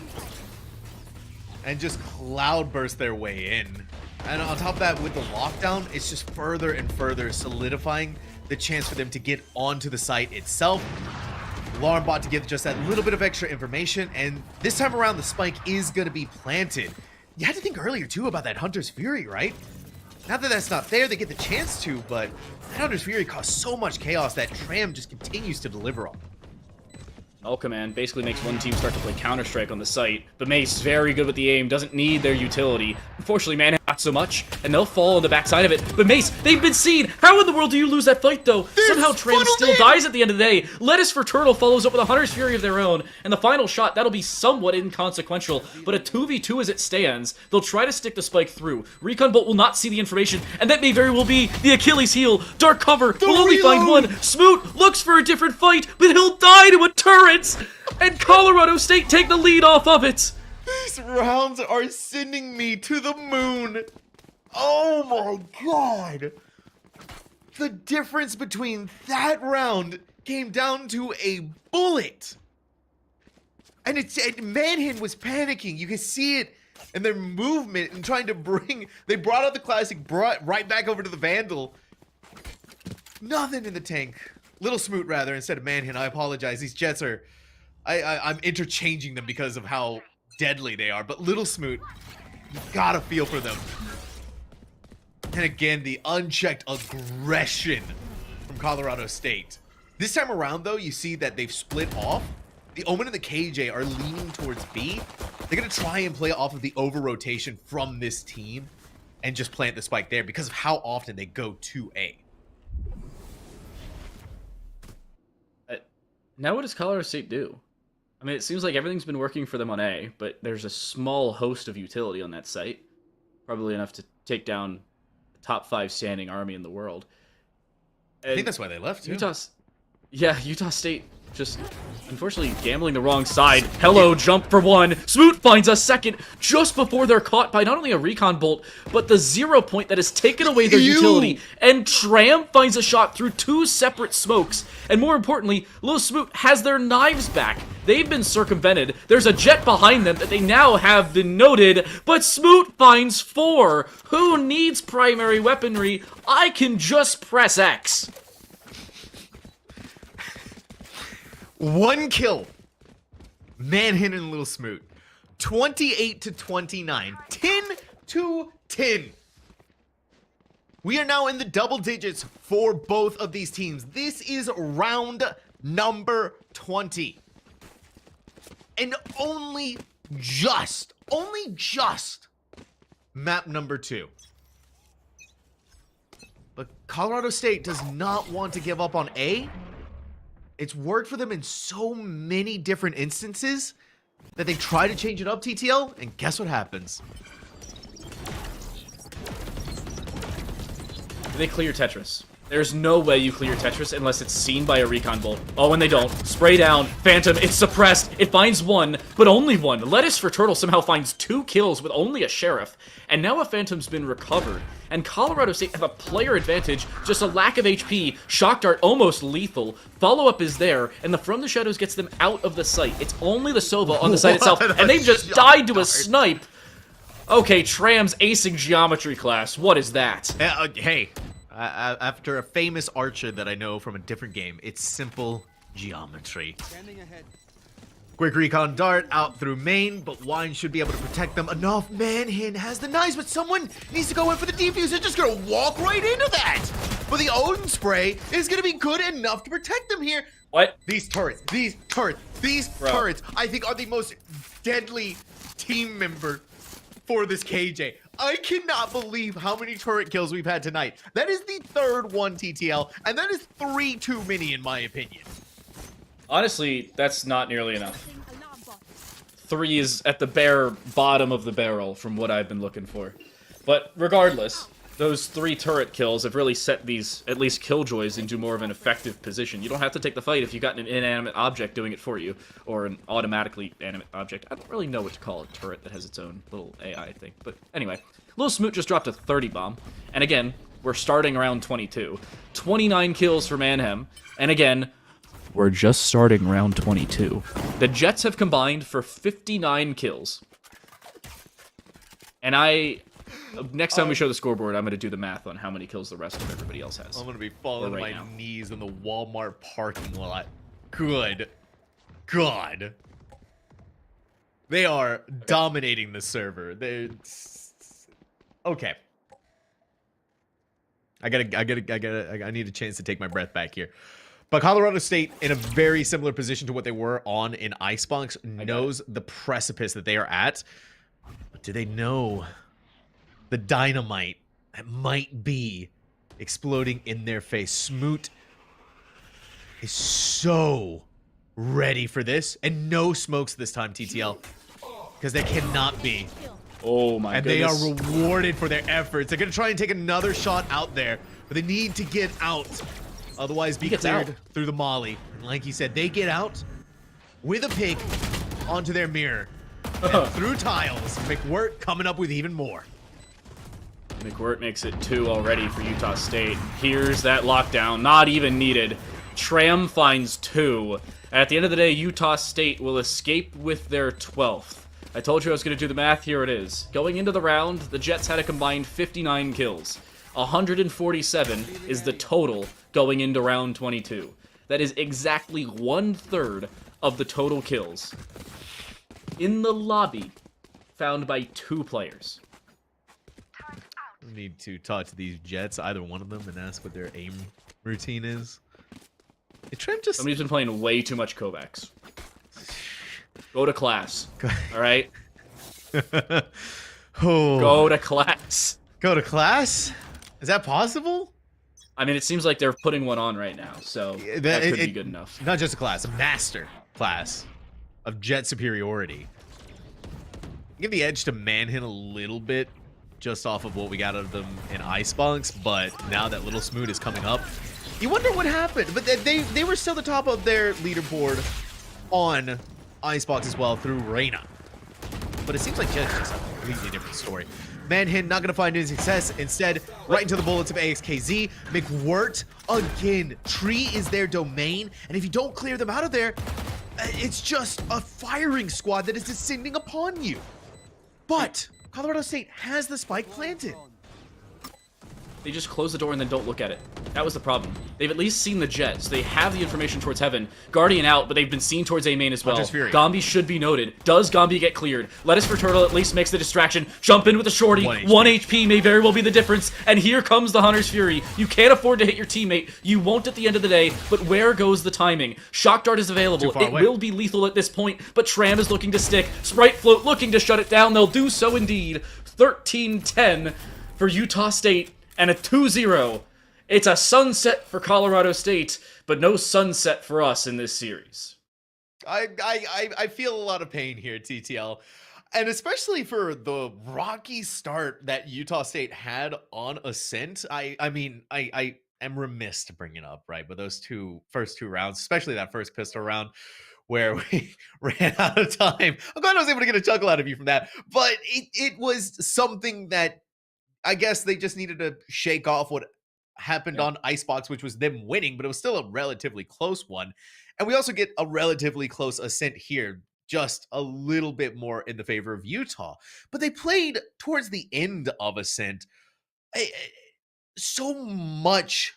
and just cloudburst their way in. And on top of that, with the lockdown, it's just further and further solidifying the chance for them to get onto the site itself. Alarmbot to give just that little bit of extra information, and this time around the spike is going to be planted. You had to think earlier too about that Hunter's Fury, right? Not that that's not there, they get the chance to, but that Hunter's Fury caused so much chaos that Tram just continues to deliver on. Null Command basically makes one team start to play Counter-Strike on the site, but Mace, very good with the aim, doesn't need their utility. Unfortunately, man, not so much, and they'll fall on the backside of it. But Mace, they've been seen! How in the world do you lose that fight, though? Somehow Tram still dies at the end of the day. Lettuce for Turtle follows up with a Hunter's Fury of their own, and the final shot, that'll be somewhat inconsequential, but a 2v2 as it stands. They'll try to stick the spike through. Recon Bolt will not see the information, and that may very well be the Achilles heel. Dark cover will only find one. Smoot looks for a different fight, but he'll die to a turret! And Colorado State take the lead off of it. These rounds are sending me to the moon. Oh my god. The difference between that round came down to a bullet. And Manhin was panicking. You can see it in their movement and trying to they brought out the classic, brought right back over to the Vandal. Nothing in the tank. Little Smoot, rather, instead of Manhin. I apologize. These Jets are... I'm interchanging them because of how deadly they are. But Little Smoot, you gotta feel for them. And again, the unchecked aggression from Colorado State. This time around, though, you see that they've split off. The Omen and the KJ are leaning towards B. They're gonna try and play off of the over-rotation from this team and just plant the spike there because of how often they go to A. Now what does Colorado State do? I mean, it seems like everything's been working for them on A, but there's a small host of utility on that site. Probably enough to take down the top 5 standing army in the world. And I think that's why they left, too. Utah State just unfortunately gambling the wrong side. Hello, jump for one. Smoot finds a second just before they're caught by not only a recon bolt, but the 0 point that has taken away their utility. And Tram finds a shot through 2 separate smokes. And more importantly, Lil Smoot has their knives back. They've been circumvented. There's a jet behind them that they now have denoted, but Smoot finds 4. Who needs primary weaponry? I can just press X. 1 kill. Manhin and Lil Smoot. 28-29. 10-10. We are now in the double digits for both of these teams. This is round number 20. And only just map number 2. But Colorado State does not want to give up on A. It's worked for them in so many different instances that they try to change it up, TTL, and guess what happens? They clear Tetris. There's no way you clear Tetris unless it's seen by a recon bolt. Oh, and they don't. Spray down. Phantom, it's suppressed. It finds 1, but only 1. Lettuce for Turtle somehow finds 2 kills with only a Sheriff. And now a Phantom's been recovered. And Colorado State have a player advantage, just a lack of HP. Shock Dart almost lethal. Follow-up is there, and the From the Shadows gets them out of the site. It's only the Sova on the site itself, and they've just died to a snipe. Okay, Tram's acing geometry class. What is that? Hey. After a famous archer that I know from a different game, it's simple geometry. Quick recon dart out through main, but Wine should be able to protect them enough. Manhin has the knives, but someone needs to go in for the defuse. They're just gonna walk right into that. But the Odin spray is gonna be good enough to protect them here. What? These turrets, I think are the most deadly team member for this KJ. I cannot believe how many turret kills we've had tonight. That is the 3rd one, TTL, and that is 3 too many in my opinion. Honestly, that's not nearly enough. 3 is at the bare bottom of the barrel from what I've been looking for. But regardless, those 3 turret kills have really set these, at least Killjoys, into more of an effective position. You don't have to take the fight if you've got an inanimate object doing it for you, or an automatically animate object. I don't really know what to call a turret that has its own little AI thing. But anyway, Lil Smoot just dropped a 30 bomb. And again, we're starting round 22. 29 kills for Manhem. And again, we're just starting round 22. The Jets have combined for 59 kills. And next time we show the scoreboard, I'm going to do the math on how many kills the rest of everybody else has. I'm going to be falling to my knees in the Walmart parking lot. Good God. They are dominating the server. Okay. I need a chance to take my breath back here. But Colorado State, in a very similar position to what they were on in Icebox, knows the precipice that they are at. But do they know the dynamite that might be exploding in their face? Smoot is so ready for this, and no smokes this time, TTL, because they cannot be. Oh my goodness. And they are rewarded for their efforts. They're going to try and take another shot out there, but they need to get out. Otherwise, be cleared through the molly. And like you said, they get out with a pick onto their mirror. And through tiles, McWirt coming up with even more. McWirt makes it 2 already for Utah State. Here's that lockdown, not even needed. Tram finds 2. At the end of the day, Utah State will escape with their 12th. I told you I was going to do the math, here it is. Going into the round, the Jets had a combined 59 kills. 147 is the total going into round 22. That is exactly 1/3 of the total kills in the lobby found by 2 players. I need to talk to these Jets, either one of them, and ask what their aim routine is. Somebody's been playing way too much Kovacs. Go to class. All right? Go to class. Go to class? Is that possible? I mean, it seems like they're putting one on right now, so that could be good enough. Not just a class, a master class of Jet superiority. Give the edge to Manhin a little bit, just off of what we got out of them in Icebox, but now that Little Smoot is coming up, You wonder what happened, but they were still the top of their leaderboard on Icebox as well through Reyna. But it seems like Jet's just a completely different story. Manhin not going to find any success. Instead, right into the bullets of AXKZ. McWirt, again, Tree is their domain. And if you don't clear them out of there, it's just a firing squad that is descending upon you. But Colorado State has the spike planted. They just close the door and then don't look at it. That was the problem. They've at least seen the jet, so they have the information towards Heaven. Guardian out, but they've been seen towards A main as well. Gombi should be noted. Does Gombi get cleared? Lettuce for Turtle at least makes the distraction. Jump in with a shorty. 1 HP may very well be the difference. And here comes the Hunter's Fury. You can't afford to hit your teammate. You won't at the end of the day, but where goes the timing? Shock Dart is available. It will be lethal at this point, but Tram is looking to stick. Sprite Float looking to shut it down. They'll do so indeed. 13-10 for Utah State. And a 2-0. It's a sunset for Colorado State, but no sunset for us in this series. I feel a lot of pain here, TTL. And especially for the rocky start that Utah State had on Ascent. I am remiss to bring it up, right? But those first two rounds, especially that first pistol round, where we ran out of time. I'm glad I was able to get a chuckle out of you from that. But it was something that I guess they just needed to shake off what happened on Icebox, which was them winning, but it was still a relatively close one. And we also get a relatively close Ascent here, just a little bit more in the favor of Utah. But they played towards the end of Ascent so much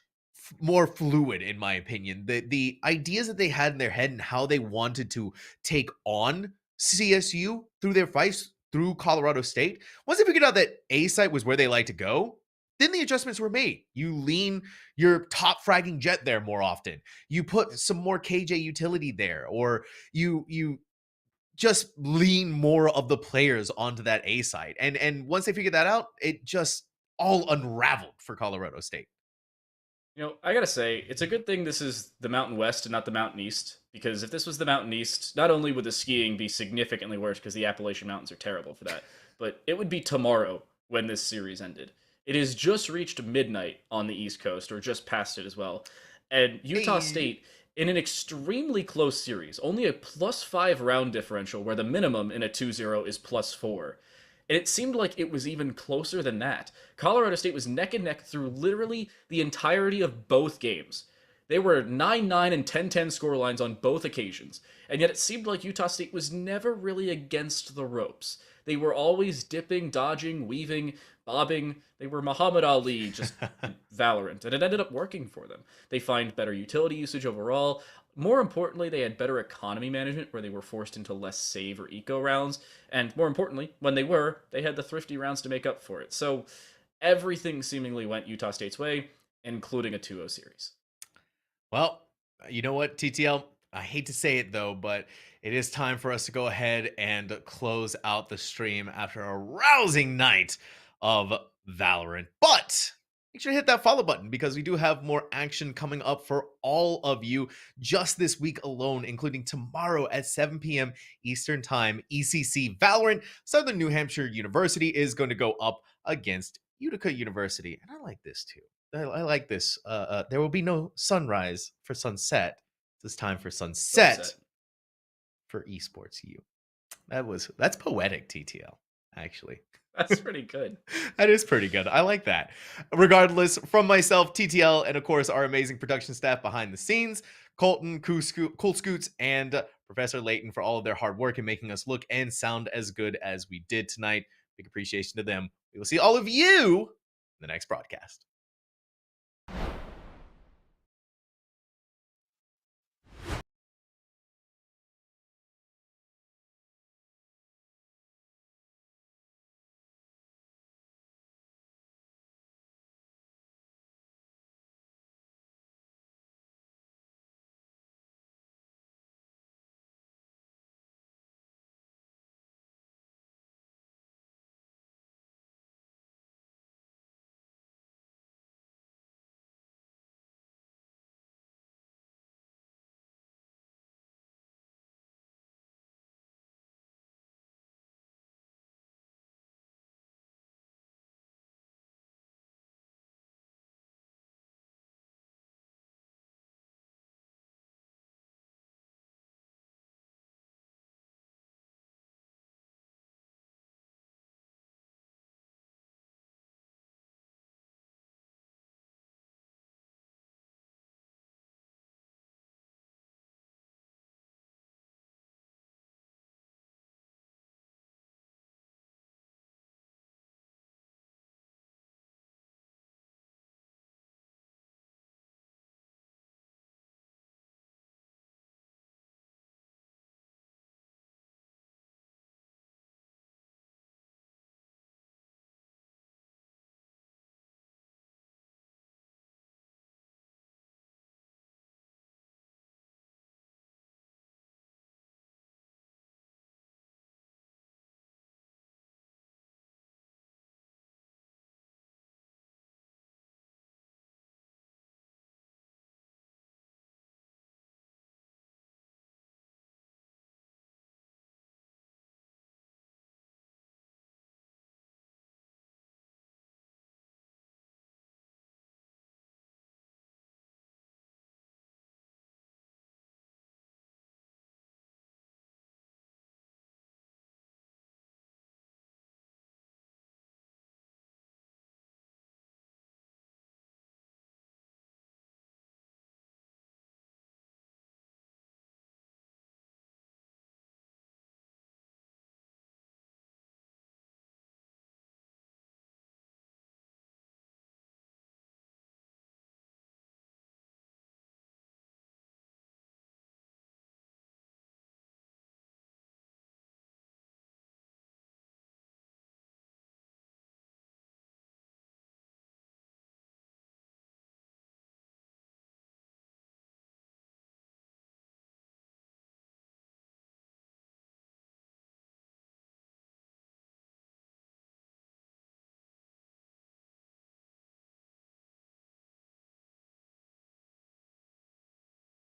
more fluid, in my opinion. The ideas that they had in their head and how they wanted to take on CSU through their fights through Colorado State, once they figured out that A site was where they like to go, then the adjustments were made. You lean your top fragging jet there more often. You put some more KJ utility there, or you just lean more of the players onto that A site. And once they figured that out, it just all unraveled for Colorado State. You know, I gotta say, it's a good thing this is the Mountain West and not the Mountain East, because if this was the Mountain East, not only would the skiing be significantly worse, because the Appalachian Mountains are terrible for that, but it would be tomorrow when this series ended. It has just reached midnight on the East Coast, or just past it as well, and Utah State, in an extremely close series, only a +5 round differential, where the minimum in a 2-0 is +4. And it seemed like it was even closer than that. Colorado State was neck and neck through literally the entirety of both games. They were 9-9 and 10-10 scorelines on both occasions. And yet it seemed like Utah State was never really against the ropes. They were always dipping, dodging, weaving, bobbing. They were Muhammad Ali, just Valorant. And it ended up working for them. They find better utility usage overall. More importantly, they had better economy management, where they were forced into less save or eco rounds. And more importantly, when they had the thrifty rounds to make up for it. So everything seemingly went Utah State's way, including a 2-0 series. Well, you know what, TTL? I hate to say it, though, but it is time for us to go ahead and close out the stream after a rousing night of Valorant. But make sure to hit that follow button, because we do have more action coming up for all of you just this week alone, including tomorrow at 7 p.m. Eastern Time. ECC Valorant, Southern New Hampshire University is going to go up against Utica University. And I like this too. I like this. There will be no sunrise for sunset. It's time for sunset for Esports U. That's poetic, TTL, actually. That's pretty good. That is pretty good. I like that. Regardless, from myself, TTL, and of course our amazing production staff behind the scenes, Colton, Cool Scoots, and Professor Layton, for all of their hard work in making us look and sound as good as we did tonight. Big appreciation to them. We will see all of you in the next broadcast.